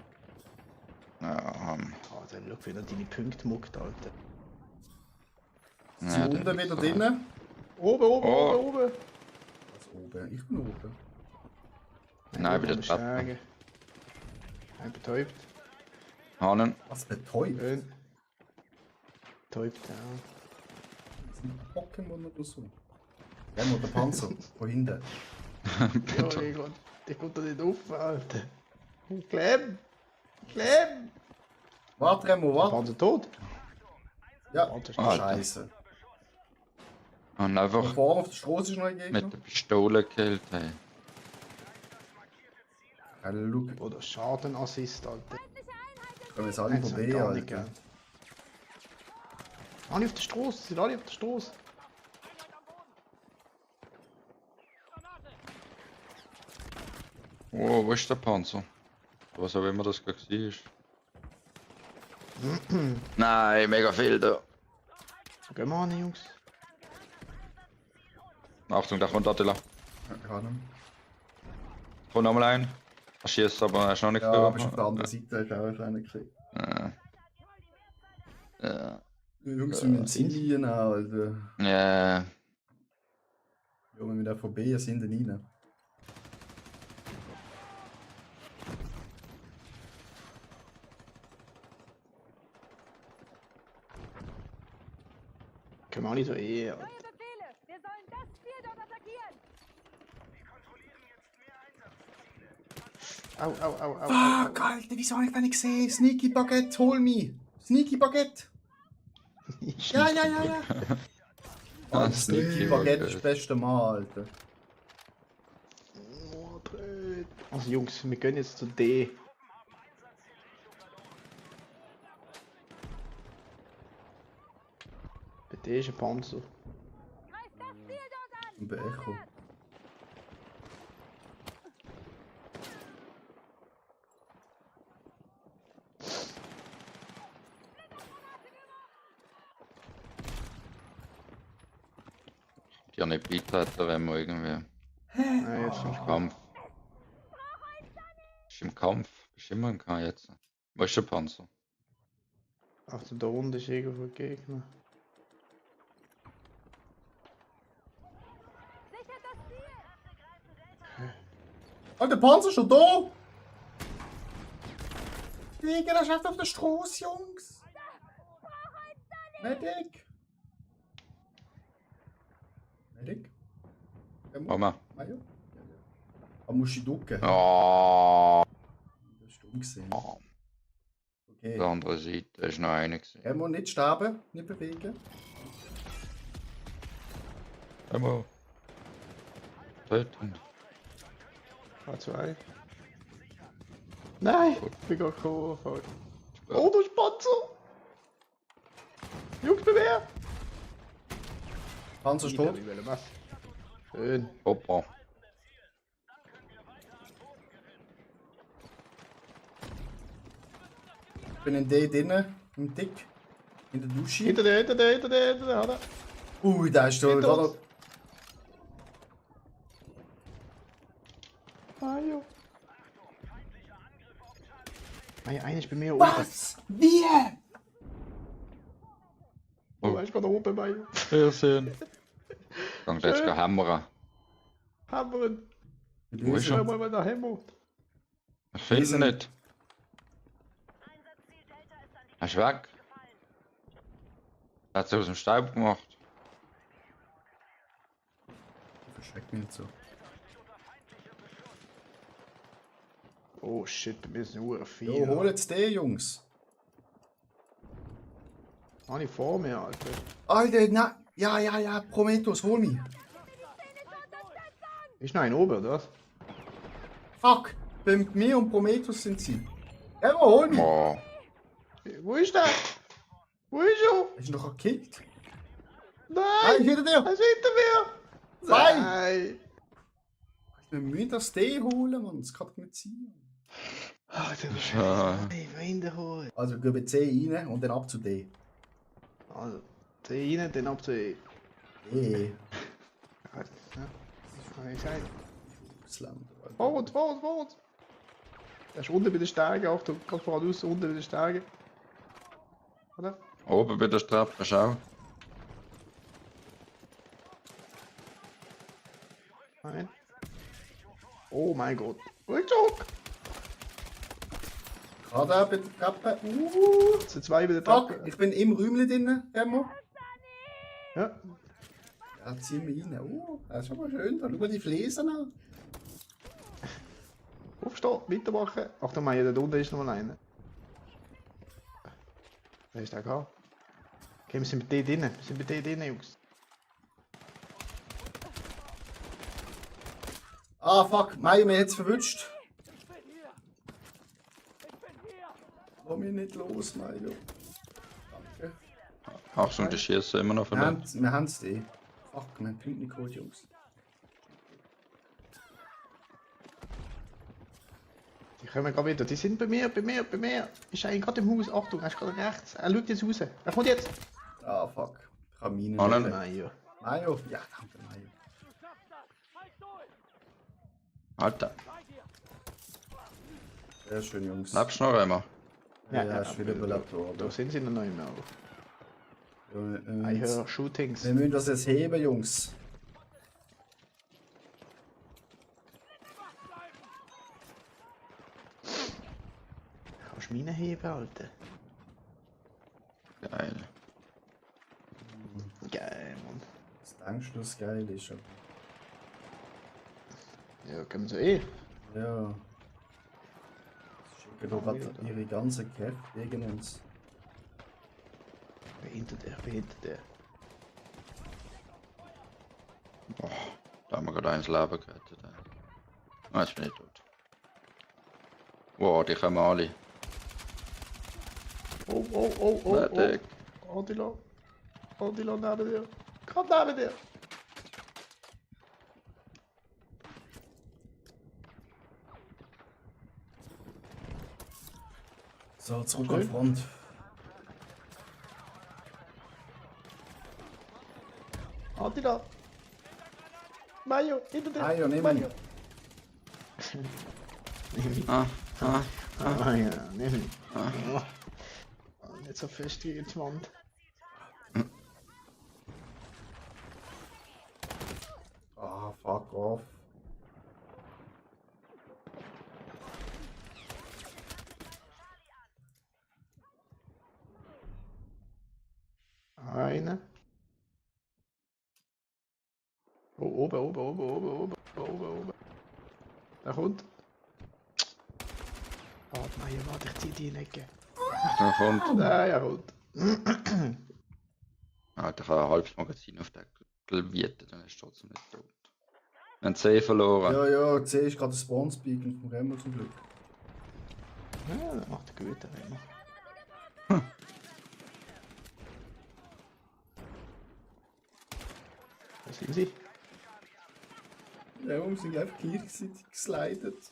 [SPEAKER 6] Ja,
[SPEAKER 7] Also, schau, wie er deine Punkte muckt, Alter.
[SPEAKER 3] Sie
[SPEAKER 6] ja,
[SPEAKER 3] unten
[SPEAKER 6] der
[SPEAKER 3] wieder
[SPEAKER 6] Wichser.
[SPEAKER 3] drinnen.
[SPEAKER 7] Oben, oben,
[SPEAKER 6] Oh.
[SPEAKER 7] oben, oben.
[SPEAKER 3] Was oben? Ich bin oben.
[SPEAKER 6] Nein, bei der
[SPEAKER 7] Oben
[SPEAKER 6] Treppe.
[SPEAKER 7] Schräge. Ein betäubt.
[SPEAKER 6] Hanen.
[SPEAKER 3] Was betäubt?
[SPEAKER 7] Schön. Betäubt, ja.
[SPEAKER 3] Das ist ein Pokémon oder so. Remo, der Panzer. Von hinten.
[SPEAKER 7] Ja, ich konnte nicht auf, Alter. Klemm! Klemm!
[SPEAKER 3] Warte, Remo, warte.
[SPEAKER 7] Panzer tot?
[SPEAKER 3] Ja,
[SPEAKER 7] Warte,
[SPEAKER 6] Alter.
[SPEAKER 3] Scheiße.
[SPEAKER 6] Und
[SPEAKER 3] Da
[SPEAKER 6] einfach
[SPEAKER 3] vorne auf der Straße ist noch ein Gegner.
[SPEAKER 6] mit der Pistole gekillt. Hey.
[SPEAKER 3] Alter, look.
[SPEAKER 7] Oder Schadenassist, Alter.
[SPEAKER 3] Kommen jetzt alle von B,
[SPEAKER 7] gar nicht,
[SPEAKER 3] Alter.
[SPEAKER 7] gell. Alle auf der Straße, sind alle auf der Straße.
[SPEAKER 6] Oh, wo ist der Panzer? Was auch immer das gerade war. Nein, mega viel da.
[SPEAKER 7] Gehen wir an, Jungs.
[SPEAKER 6] Achtung, da kommt Attila.
[SPEAKER 3] Ja, ich habe ihn.
[SPEAKER 6] Kommt nochmal ein. Er schießt aber er ist noch nicht
[SPEAKER 3] Ja,
[SPEAKER 6] da.
[SPEAKER 3] aber ist auf der anderen Seite, ich habe auch einen gekriegt.
[SPEAKER 6] Ja.
[SPEAKER 3] Jungs, wir müssen ziehen, Alter.
[SPEAKER 6] Ja.
[SPEAKER 3] Ja, wir müssen auch von B sind rein.
[SPEAKER 7] Können wir auch nicht so eher.
[SPEAKER 5] Neue Befehle! Wir sollen das Ziel dort attackieren!
[SPEAKER 7] Au, au, au, au.
[SPEAKER 3] Fuck, Alter, wieso habe ich den nicht gesehen? Sneaky Baguette, hol mich! Sneaky Baguette! Ja, ja, ja, ja!
[SPEAKER 6] Ah,
[SPEAKER 3] Sneaky Baguette ist das beste Mal, Alter.
[SPEAKER 7] Oh, blöd. Also Jungs, wir gehen jetzt zu D. Bei D ist ein Panzer.
[SPEAKER 5] Greif das Ziel dort an!
[SPEAKER 3] Und bei Echo.
[SPEAKER 6] Ja, nicht beitreten, wenn wir irgendwie
[SPEAKER 7] Nein, jetzt
[SPEAKER 6] im Kampf. Ist im Kampf. Bist immer im Kampf jetzt. Wo ist der Panzer?
[SPEAKER 7] Ach, da unten ist irgendwo ein Gegner.
[SPEAKER 5] Sichert das Ziel!
[SPEAKER 3] Alter, der Panzer ist schon da! Digga, der schafft auf der Straße, Jungs! Medic! Medic?
[SPEAKER 6] Mama.
[SPEAKER 3] Mario? Aber musst du ducken.
[SPEAKER 6] Oh,
[SPEAKER 3] Das ist dumm gesehen.
[SPEAKER 6] auf
[SPEAKER 3] Okay.
[SPEAKER 6] der anderen Seite ist noch einer gewesen.
[SPEAKER 3] Er muss nicht sterben, nicht bewegen.
[SPEAKER 6] Einmal. Töten.
[SPEAKER 7] A2. Nein! Ich bin gerade gekommen. Oh, du Panzer! Jungs, bewähr!
[SPEAKER 3] Panzer ist tot.
[SPEAKER 7] Was? Schön.
[SPEAKER 6] Hoppa.
[SPEAKER 3] Ich bin in D drinnen, im Dick. In der Dusche.
[SPEAKER 7] Hinter dir, hinter dir, hinter dir, hinter dir, hat er.
[SPEAKER 3] Ui, da ist der
[SPEAKER 7] Hinter
[SPEAKER 3] gerade.
[SPEAKER 7] uns. Mario. Mario, einer ist bei mir oben.
[SPEAKER 3] Was? Wie?
[SPEAKER 7] Du weißt gerade oben, Mario.
[SPEAKER 6] Wiedersehen. Kannst jetzt gehen hämmern.
[SPEAKER 7] Hammern.
[SPEAKER 6] Wo ist
[SPEAKER 7] Schau
[SPEAKER 6] er?
[SPEAKER 7] mal der Hammer.
[SPEAKER 6] Ich finde ihn nicht. Er ist weg. Er hat sich aus dem Staub gemacht.
[SPEAKER 3] Verschreck mich nicht so.
[SPEAKER 7] Oh shit, bei mir sind nur
[SPEAKER 3] Jo,
[SPEAKER 7] 4.
[SPEAKER 3] hol jetzt den, Jungs.
[SPEAKER 7] Ah, nicht vor mir, Alter.
[SPEAKER 3] Alter, na. Ja, ja, ja, Prometheus, hol mich.
[SPEAKER 7] Ist noch ein oben, oder was?
[SPEAKER 3] Fuck, bei mir und Prometheus sind sie. Ja, hol mich.
[SPEAKER 6] Oh.
[SPEAKER 7] Wo ist der? Wo ist er?
[SPEAKER 3] Hast du noch gekillt?
[SPEAKER 7] Nein!
[SPEAKER 3] Nein, hinter dir.
[SPEAKER 7] Er ist hinter mir!
[SPEAKER 3] Nein!
[SPEAKER 7] Nein!
[SPEAKER 3] Wir müssen das D holen, Mann. Das kann doch nicht sein.
[SPEAKER 7] Ah, der ist
[SPEAKER 6] Ja.
[SPEAKER 7] hinterholen.
[SPEAKER 3] Also, wir gehen bei C rein und dann ab zu D.
[SPEAKER 7] Also, C rein, dann ab zu E.
[SPEAKER 3] D.
[SPEAKER 7] Ja, das habe ich gesagt.
[SPEAKER 3] Ausland.
[SPEAKER 7] Vorwärts, vorwärts, vorwärts! Er ist unten bei den Steigen, Achtung, gerade voraus, unten bei den Steigen. Oder?
[SPEAKER 6] Oben bei der Strappe, schau.
[SPEAKER 7] Nein. Oh mein Gott. Rückzug!
[SPEAKER 3] Gerade auch bei der Treppe.
[SPEAKER 7] Es sind zwei bei der
[SPEAKER 3] Fuck,
[SPEAKER 7] Treppe.
[SPEAKER 3] ich bin im Räumchen drin, Remo.
[SPEAKER 7] Ja.
[SPEAKER 3] Ja, zieh mich rein. Das ist aber schön. Da schau mal die Fliesen an.
[SPEAKER 7] Aufstehen, weitermachen. Achtung, Meier, da unten ist noch einer. Wer ist der gehabt? Okay, wir sind bei dir drinnen. Wir sind bei dir drinnen, Jungs.
[SPEAKER 3] Ah, fuck. Meier, mir hat's verwünscht. Lass mich nicht los, Meier. Danke.
[SPEAKER 6] Achtung, die schießen immer noch von dort.
[SPEAKER 3] Wir haben's eh. Fuck, wir haben Punkte nicht geholt, Jungs.
[SPEAKER 7] Die kommen gerade wieder. Die sind bei mir, bei mir, bei mir. Ist einer gerade im Haus. Achtung, er ist gerade rechts. Er schaut jetzt raus. Er kommt jetzt.
[SPEAKER 3] Ah, fuck. Ich kann Minen
[SPEAKER 6] Oh, nein.
[SPEAKER 3] nehmen.
[SPEAKER 7] Meier.
[SPEAKER 3] Mayo? Ja, danke, Mayo.
[SPEAKER 6] Alter,
[SPEAKER 3] Sehr schön, Jungs.
[SPEAKER 6] lebst du noch einmal?
[SPEAKER 3] Ja, ist wieder überlebt
[SPEAKER 7] Da
[SPEAKER 3] worden.
[SPEAKER 7] sind sie noch nicht mehr.
[SPEAKER 3] Ja,
[SPEAKER 7] Ich höre Shootings.
[SPEAKER 3] wir müssen das jetzt heben, Jungs.
[SPEAKER 7] Kannst du Minen heben, Alter?
[SPEAKER 6] Geil.
[SPEAKER 7] Geil.
[SPEAKER 3] Was denkst du, was geil ist? Aber
[SPEAKER 7] Ja, können wir so eh.
[SPEAKER 3] ja. Sie schicken doch gerade ihre ganzen Kräfte gegen uns.
[SPEAKER 7] Hinter der.
[SPEAKER 6] Boah, da haben wir gerade eins Leben gerettet. Ah, jetzt bin ich tot. Wow, die kommen alle.
[SPEAKER 7] Oh.
[SPEAKER 6] Medic.
[SPEAKER 7] Antilo neben dir. Gerade neben dir.
[SPEAKER 3] So, zurück an die Front.
[SPEAKER 7] Antilo. Mayo, hinter dir.
[SPEAKER 3] Mayo, nimm ihn.
[SPEAKER 6] Ah.
[SPEAKER 7] Ah ja, nimm ihn. Nicht so fest gegen die Wand.
[SPEAKER 3] Ah, fuck off.
[SPEAKER 7] Eine. Oh, oben. Da kommt. Warte, Mayo, ich zieh die in die Ecke.
[SPEAKER 6] Da kommt.
[SPEAKER 7] Ja, kommt.
[SPEAKER 6] Alter, ich habe ein halbes Magazin auf den Gelwieten, dann ist er trotzdem nicht tot. Wir haben C verloren.
[SPEAKER 3] Ja, C ist gerade der Spawn-Speak und vom Remo zum Glück.
[SPEAKER 7] Ja, das macht er gut, der Remo. Wo sind sie?
[SPEAKER 3] Ja, wir sind einfach gleichzeitig geslidet.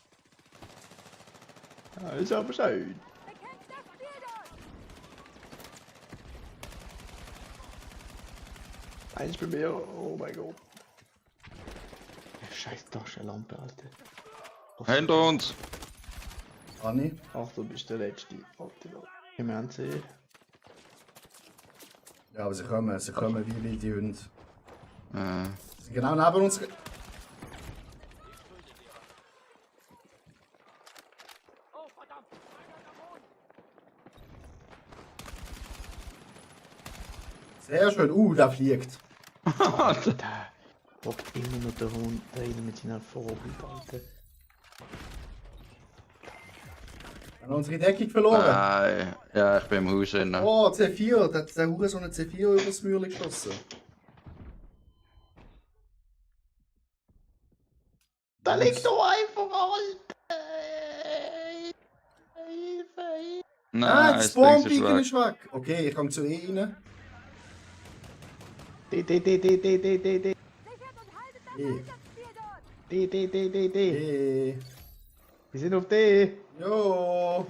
[SPEAKER 7] Ja, ist aber schön.
[SPEAKER 5] Bekämpft das Ziel dort!
[SPEAKER 7] Eins bei mir, oh mein Gott. Scheiß Taschenlampe, Alter.
[SPEAKER 6] Hinter uns!
[SPEAKER 3] Anni?
[SPEAKER 7] Ach, du bist der Letzte. Wir haben sie.
[SPEAKER 3] Ja, aber sie kommen wie wilde Hunde.
[SPEAKER 6] Äh,
[SPEAKER 3] Sie sind genau neben uns. Sehr schön. Der fliegt.
[SPEAKER 7] Da hockt immer noch der Hund da rein mit seiner Vogel, Alter.
[SPEAKER 3] Haben wir unsere Deckung verloren?
[SPEAKER 6] nein. Ja, ich bin im Haus drin.
[SPEAKER 3] Oh, C4. Der hat der so eine C4 übers Mürli geschossen.
[SPEAKER 7] Da liegt doch einfach, Alter! Hilfe!
[SPEAKER 3] Ah,
[SPEAKER 6] Nein,
[SPEAKER 3] das
[SPEAKER 6] das Ding ist
[SPEAKER 3] Spawn-Beacon
[SPEAKER 6] weg.
[SPEAKER 3] ist weg. Okay, ich komme zu E rein.
[SPEAKER 7] D.
[SPEAKER 5] Sichert und haltet das
[SPEAKER 3] E.
[SPEAKER 5] Einsatzziel dort!
[SPEAKER 3] E.
[SPEAKER 7] Wir sind auf D.
[SPEAKER 3] Jo.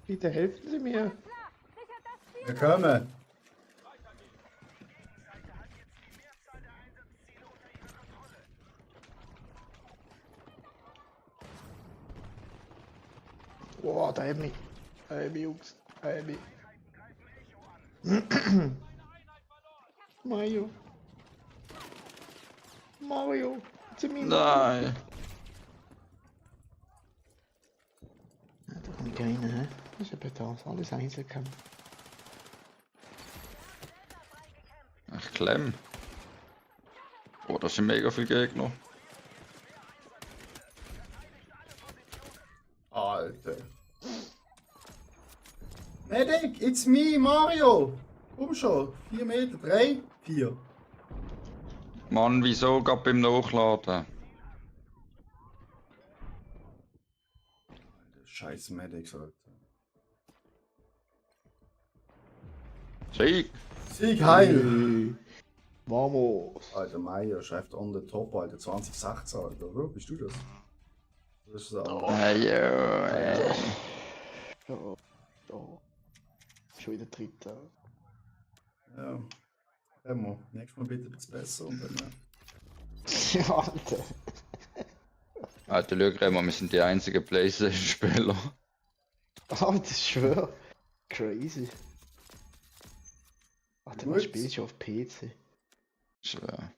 [SPEAKER 7] Bitte helfen Sie mir.
[SPEAKER 5] Klar! Sichert das Ziel!
[SPEAKER 3] Wir kommen.
[SPEAKER 7] Boah, da haben wir. Jungs. Da haben wir. Mario. Zu mir.
[SPEAKER 6] Nein.
[SPEAKER 7] Ja, da kommt keiner, hä? Das ist eben das. Alles Einzelkampf.
[SPEAKER 6] Ich klemm. Oh, das sind mega viele Gegner.
[SPEAKER 3] Alter. Medic, it's me, Mario. Komm schon. 4 Meter. 3, 4.
[SPEAKER 6] Mann, wieso gerade beim Nachladen?
[SPEAKER 3] Scheiß Medics, Alter.
[SPEAKER 6] Sieg!
[SPEAKER 3] Sieg heil!
[SPEAKER 7] Vamos.
[SPEAKER 3] Alter, Meier schreibt on the top, Alter. 2016, Alter. Oder? Bist du das? Das ist das andere.
[SPEAKER 6] Hey.
[SPEAKER 7] Oh. Schon wieder dritter.
[SPEAKER 3] Ja. Remo, nächstes Mal bitte etwas besser und dann.
[SPEAKER 7] Ja, Alter.
[SPEAKER 6] Alter, schau Remo, wir sind die einzigen Playstation-Spieler.
[SPEAKER 7] Alter, ich schwör. Crazy. Alter, man
[SPEAKER 3] Gut.
[SPEAKER 7] spielt schon auf PC.
[SPEAKER 6] Schwer.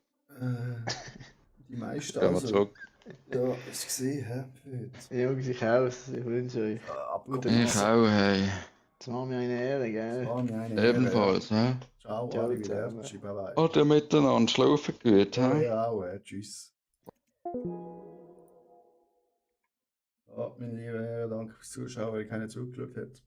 [SPEAKER 3] Die meisten.
[SPEAKER 6] Gehen wir zurück.
[SPEAKER 3] Ja, hast du gesehen, hä?
[SPEAKER 7] Jungs, ich aus. Ich wünsche euch.
[SPEAKER 3] Abkommen.
[SPEAKER 7] Gute
[SPEAKER 6] Ich auch, hey.
[SPEAKER 7] Das war mir eine Ehre, gell?
[SPEAKER 3] War mir eine Ehre.
[SPEAKER 6] Ebenfalls, hä?
[SPEAKER 3] Ciao,
[SPEAKER 7] Ciao
[SPEAKER 3] alle
[SPEAKER 7] zusammen.
[SPEAKER 3] wieder. Bye bye.
[SPEAKER 6] Ade miteinander, schlafen gut,
[SPEAKER 3] Ja,
[SPEAKER 6] hä?
[SPEAKER 3] ihr auch, tschüss. Ja, meine lieben Herren, danke fürs Zuschauen, weil ihr keiner zugeschaut habt.